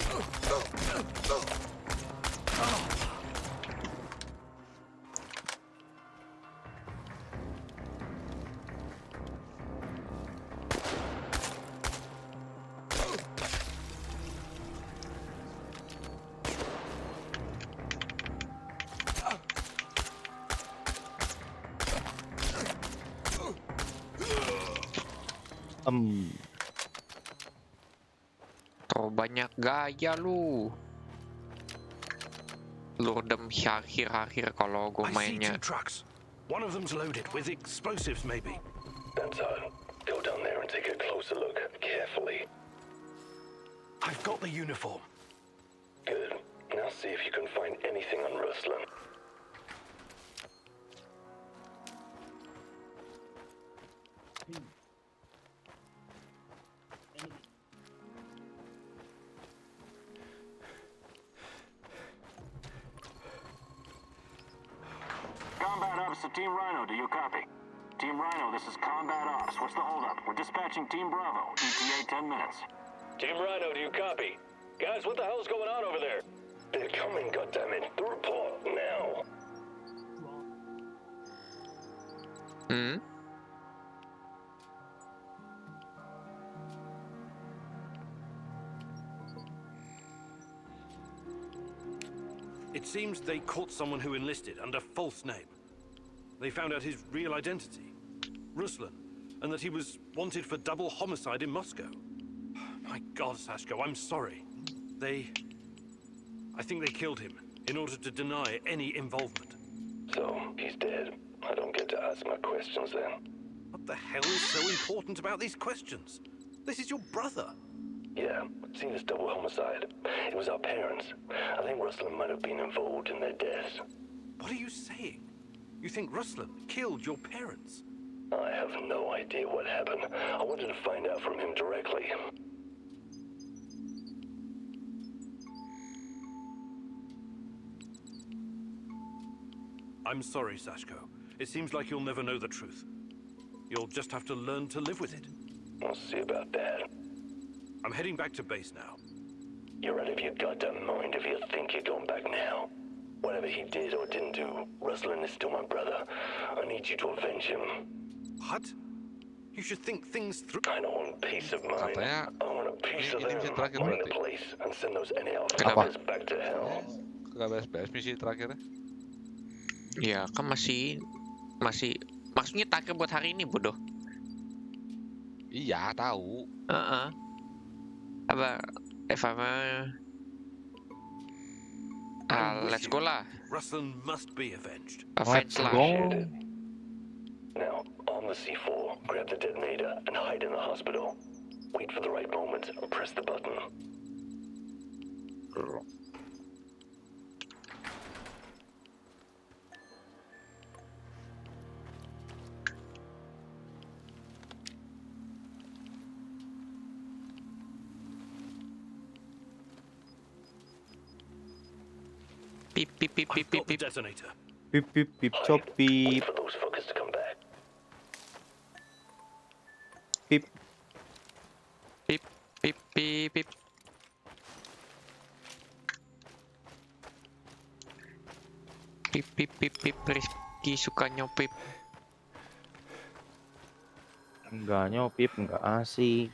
Tuh banyak gaya lu. Lordem akhir-akhir kalau gue I see mainnya. two trucks. One of them's loaded with explosives, maybe. That's odd. Go down there and take a closer look, carefully. I've got the uniform. Good. Now see if you can find anything on Ruslan. Officer Team Rhino, do you copy? Team Rhino, this is Combat Ops. What's the holdup? We're dispatching Team Bravo. ETA 10 minutes. Team Rhino, do you copy? Guys, what the hell's going on over there? They're coming, goddammit. The report, now. It seems they caught someone who enlisted under false name. They found out his real identity, Ruslan, and that he was wanted for double homicide in Moscow. My God, Sashko, I'm sorry. I think they killed him in order to deny any involvement. So, he's dead. I don't get to ask my questions then. What the hell is so important about these questions? This is your brother. Yeah, seen as double homicide. It was our parents. I think Ruslan might have been involved in their deaths. What are you saying? You think Ruslan killed your parents? I have no idea what happened. I wanted to find out from him directly. I'm sorry, Sashko. It seems like you'll never know the truth. You'll just have to learn to live with it. We'll see about that. I'm heading back to base now. You're out of your goddamn mind if you think you're going back now. Whatever he did or didn't do, Ruslan is still my brother. I need you to avenge him. What? You should think things through. I don't want peace of mind. Katanya I want a piece of ini misi them. terakhir Bring the berarti. police and send those NAR Apa? fuckers back to hell. Gak beres-beres misi terakhirnya. Ya kan masih maksudnya terakhir buat hari ini bodoh. Iya tahu. Apa let's go lah. Ruslan must be avenged. Avenge lah. Now, on the C4, grab the detonator and hide in the hospital. Wait for the right moment and press the button. Beep beep beep beep beep beep. Detonator. Pip pip pip chop pip. Wait for those fuckers to come back. Pip. Beep beep beep beep. Pip pip pip pip. Rizky suka nyopip. Enggak nyopip, enggak asik.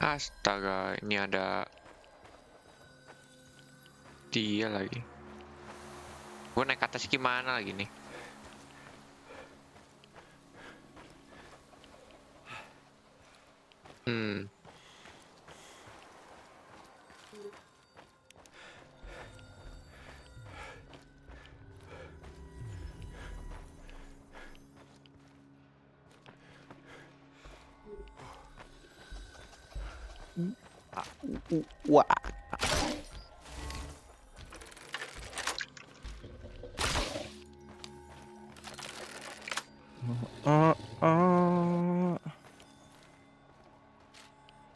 Astaga, ini ada dia lagi. Gue naik ke atas gimana lagi nih? Wah.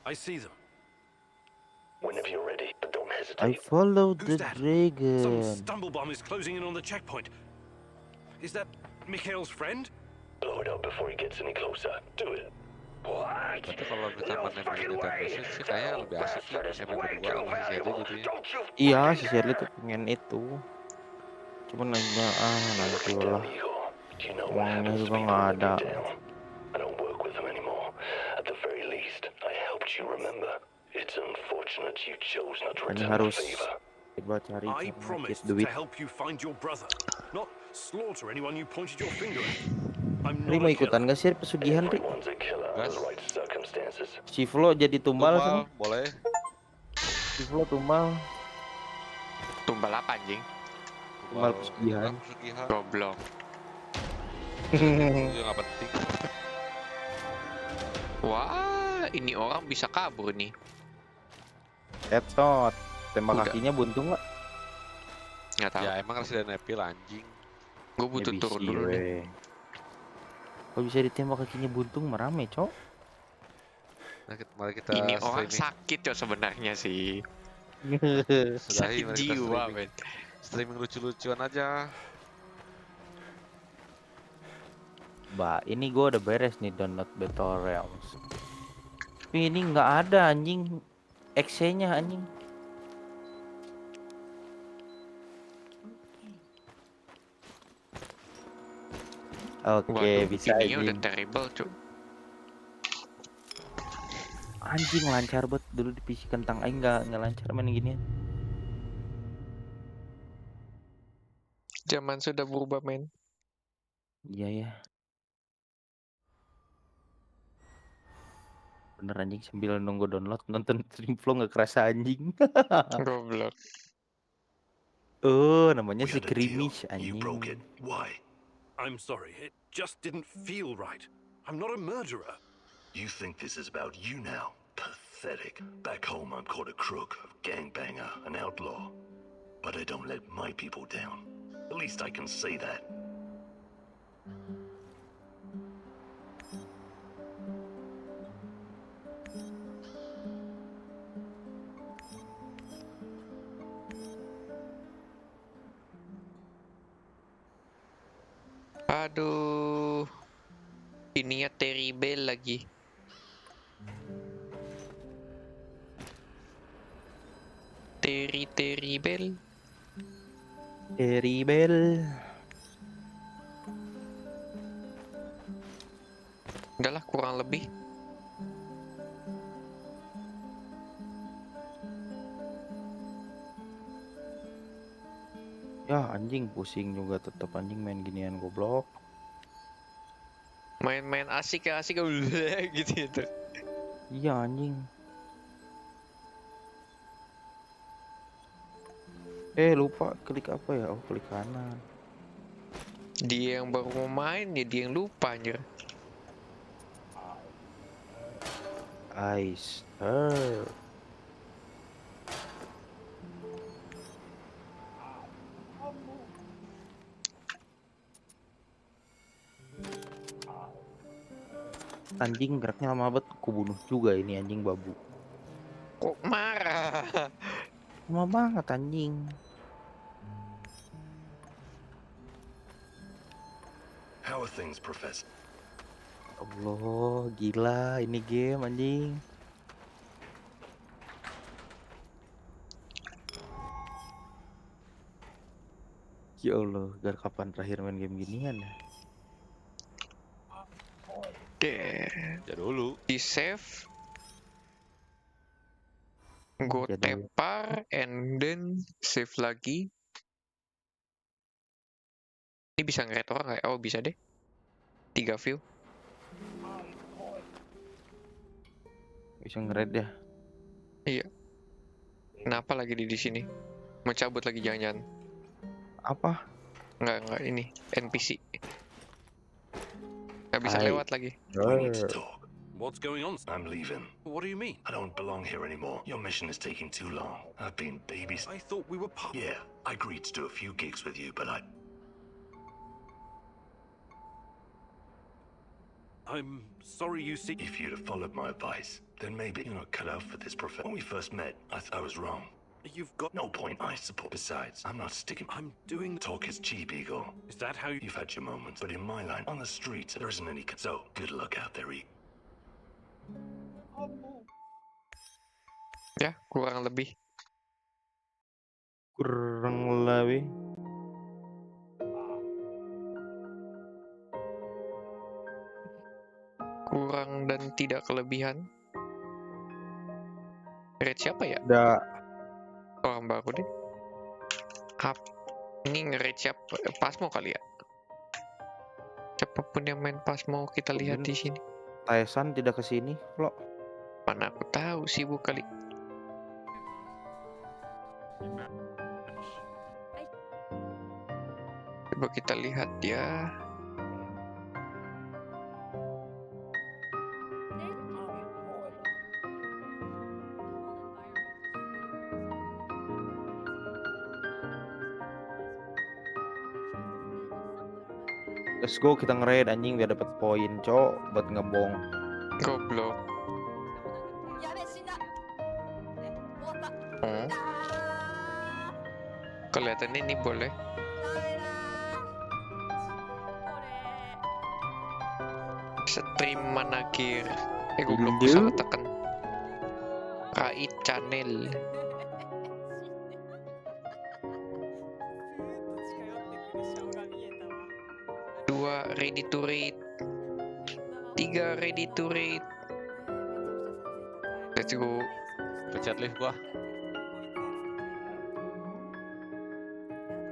I see them. Whenever you're ready, but don't hesitate. I followed the Who's that? Some dragon. stumble bomb is closing in on the checkpoint. Is that Mikhail's friend? Blow it up before he gets any closer. Do it. What? Tapi kalau misalkan yang begitu sih kayaknya lebih asik sih yang berdua sama si Sherry gitu ya. Iya, si Shirley tuh pengen itu. Cuman enggak nanti lah. Uangnya juga nggak ada. I don't work with them anymore. At the very least, I helped you remember. It's unfortunate you chose not to Hanya return the harus favor. coba cari I cara promised duit. to help you find your brother, not slaughter anyone you pointed your finger at. I'm Ri not mau a killer. ikutan gak sih pesugihan Ri? Everyone's a killer under the right circumstances. Si Flo jadi tumbal kan? Boleh. Si Flo tumbal. Tumbal apa anjing? Tumbal pesugihan. Goblok. Itu nggak penting. Wah, ini orang bisa kabur nih. Headshot. Tembak Udah. kakinya buntu nggak? Nggak tahu. Ya emang Resident Evil anjing. Gue butuh Ya, turun bisi, dulu nih. weh. Kalau bisa ditembak kakinya buntung merame, cok. Nah, mari kita Ini orang streaming. sakit ya sebenarnya sih. Sudahi, Sakit mari kita jiwa, streaming. men. Streaming lucu-lucuan aja. Coba, ini gue udah beres nih download Battle Realms. Tapi ini nggak ada anjing. Exe-nya anjing. Oke, Waduh, bisa ininya udah anjing. terrible cuy. Anjing lancar banget dulu di PC kentang aing nggak lancar main ginian. Zaman sudah berubah men. Iya ya. Bener anjing sambil nunggu download nonton Streamflow nggak kerasa anjing. Goblok. Oh, namanya We si had a deal. Krimish You broke anjing. it. Why? I'm sorry, it just didn't feel right. I'm not a murderer. You think this is about you now? Pathetic. Back home, I'm called a crook, a gangbanger, an outlaw. But I don't let my people down. At least I can say that. Aduh. Ininya terrible lagi. Terrible. Terrible. Udahlah kurang lebih. Ya anjing pusing juga tetap anjing main ginian goblok. Main-main asik ya asik udah gitu itu. Iya anjing. Lupa klik apa ya? Oh klik kanan. Dia yang baru mau main ya dia yang lupa anjir. Ice. Anjing geraknya lama banget, aku bunuh juga ini anjing babu. Kok marah? Lama banget anjing. How are things, Professor? Allah, gila ini game anjing. Ya Allah, gar kapan terakhir main game ginian ya? Ya dulu. Di save. Go tepar and then save lagi. Ini bisa nge-rate orang nggak? Oh bisa deh. 3 view. Bisa nge-rate ya? Iya. Kenapa lagi di sini? Mau cabut lagi jangan-jangan. Apa? Enggak ini NPC. Nggak bisa lewat lagi. We need to talk. What's going on? I'm leaving. What do you mean? I don't belong here anymore. Your mission is taking too long. I've been babies. I thought we were part. Yeah, I agreed to do a few gigs with you, but I'm sorry you see. If you'd have followed my advice, then maybe you're not cut out for this profession. When we first met, I was wrong. You've got no point. I support. Besides, I'm not sticking. I'm doing. Talk is cheap, Eagle. Is that how you've had your moments? But in my line, on the streets, there isn't any. So good luck out there, Eagle. Ya, kurang lebih. Kurang lebih. Kurang dan tidak kelebihan. Rate siapa ya? Udah. Orang baru deh. Ini nge-rate siapa? Pasmo kali ya? Siapapun yang main Pasmo kita lihat di sini. Tyson tidak kesini, Flo. Mana aku tahu, sibuk kali. Coba kita lihat ya. Let's go kita nge-raid anjing biar dapat poin, cok, buat ngebong. Goblok. Oh. Kelihatannya ini boleh. Stream manakir. Goblok Iya. salah tekan. KI channel. Dua ready to read. 3 ready to read. Let's go. Pencet lift gua.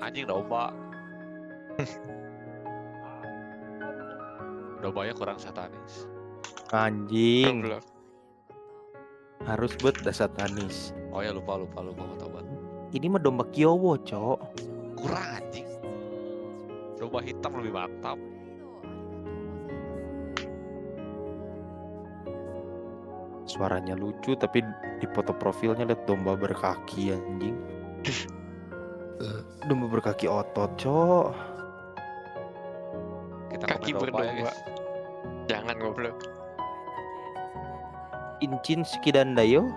Anjing domba. Dombanya kurang satanis. Anjing. Goblok. Harus buat dasar satanis. Oh ya lupa mau tobat. Ini mah domba Kyowo, Cok. Kurang anjing. Domba hitam lebih mantap. Suaranya lucu tapi di foto profilnya lihat domba berkaki anjing. Domba berkaki otot, Cok. Kita Kaki komen domba ya berdomba. guys. Jangan goblok. Incin Sukidandayo.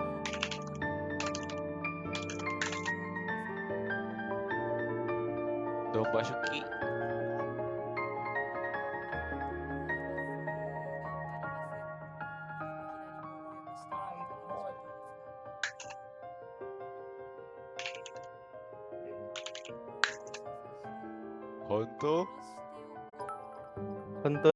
Domba Suki. Honto. Honto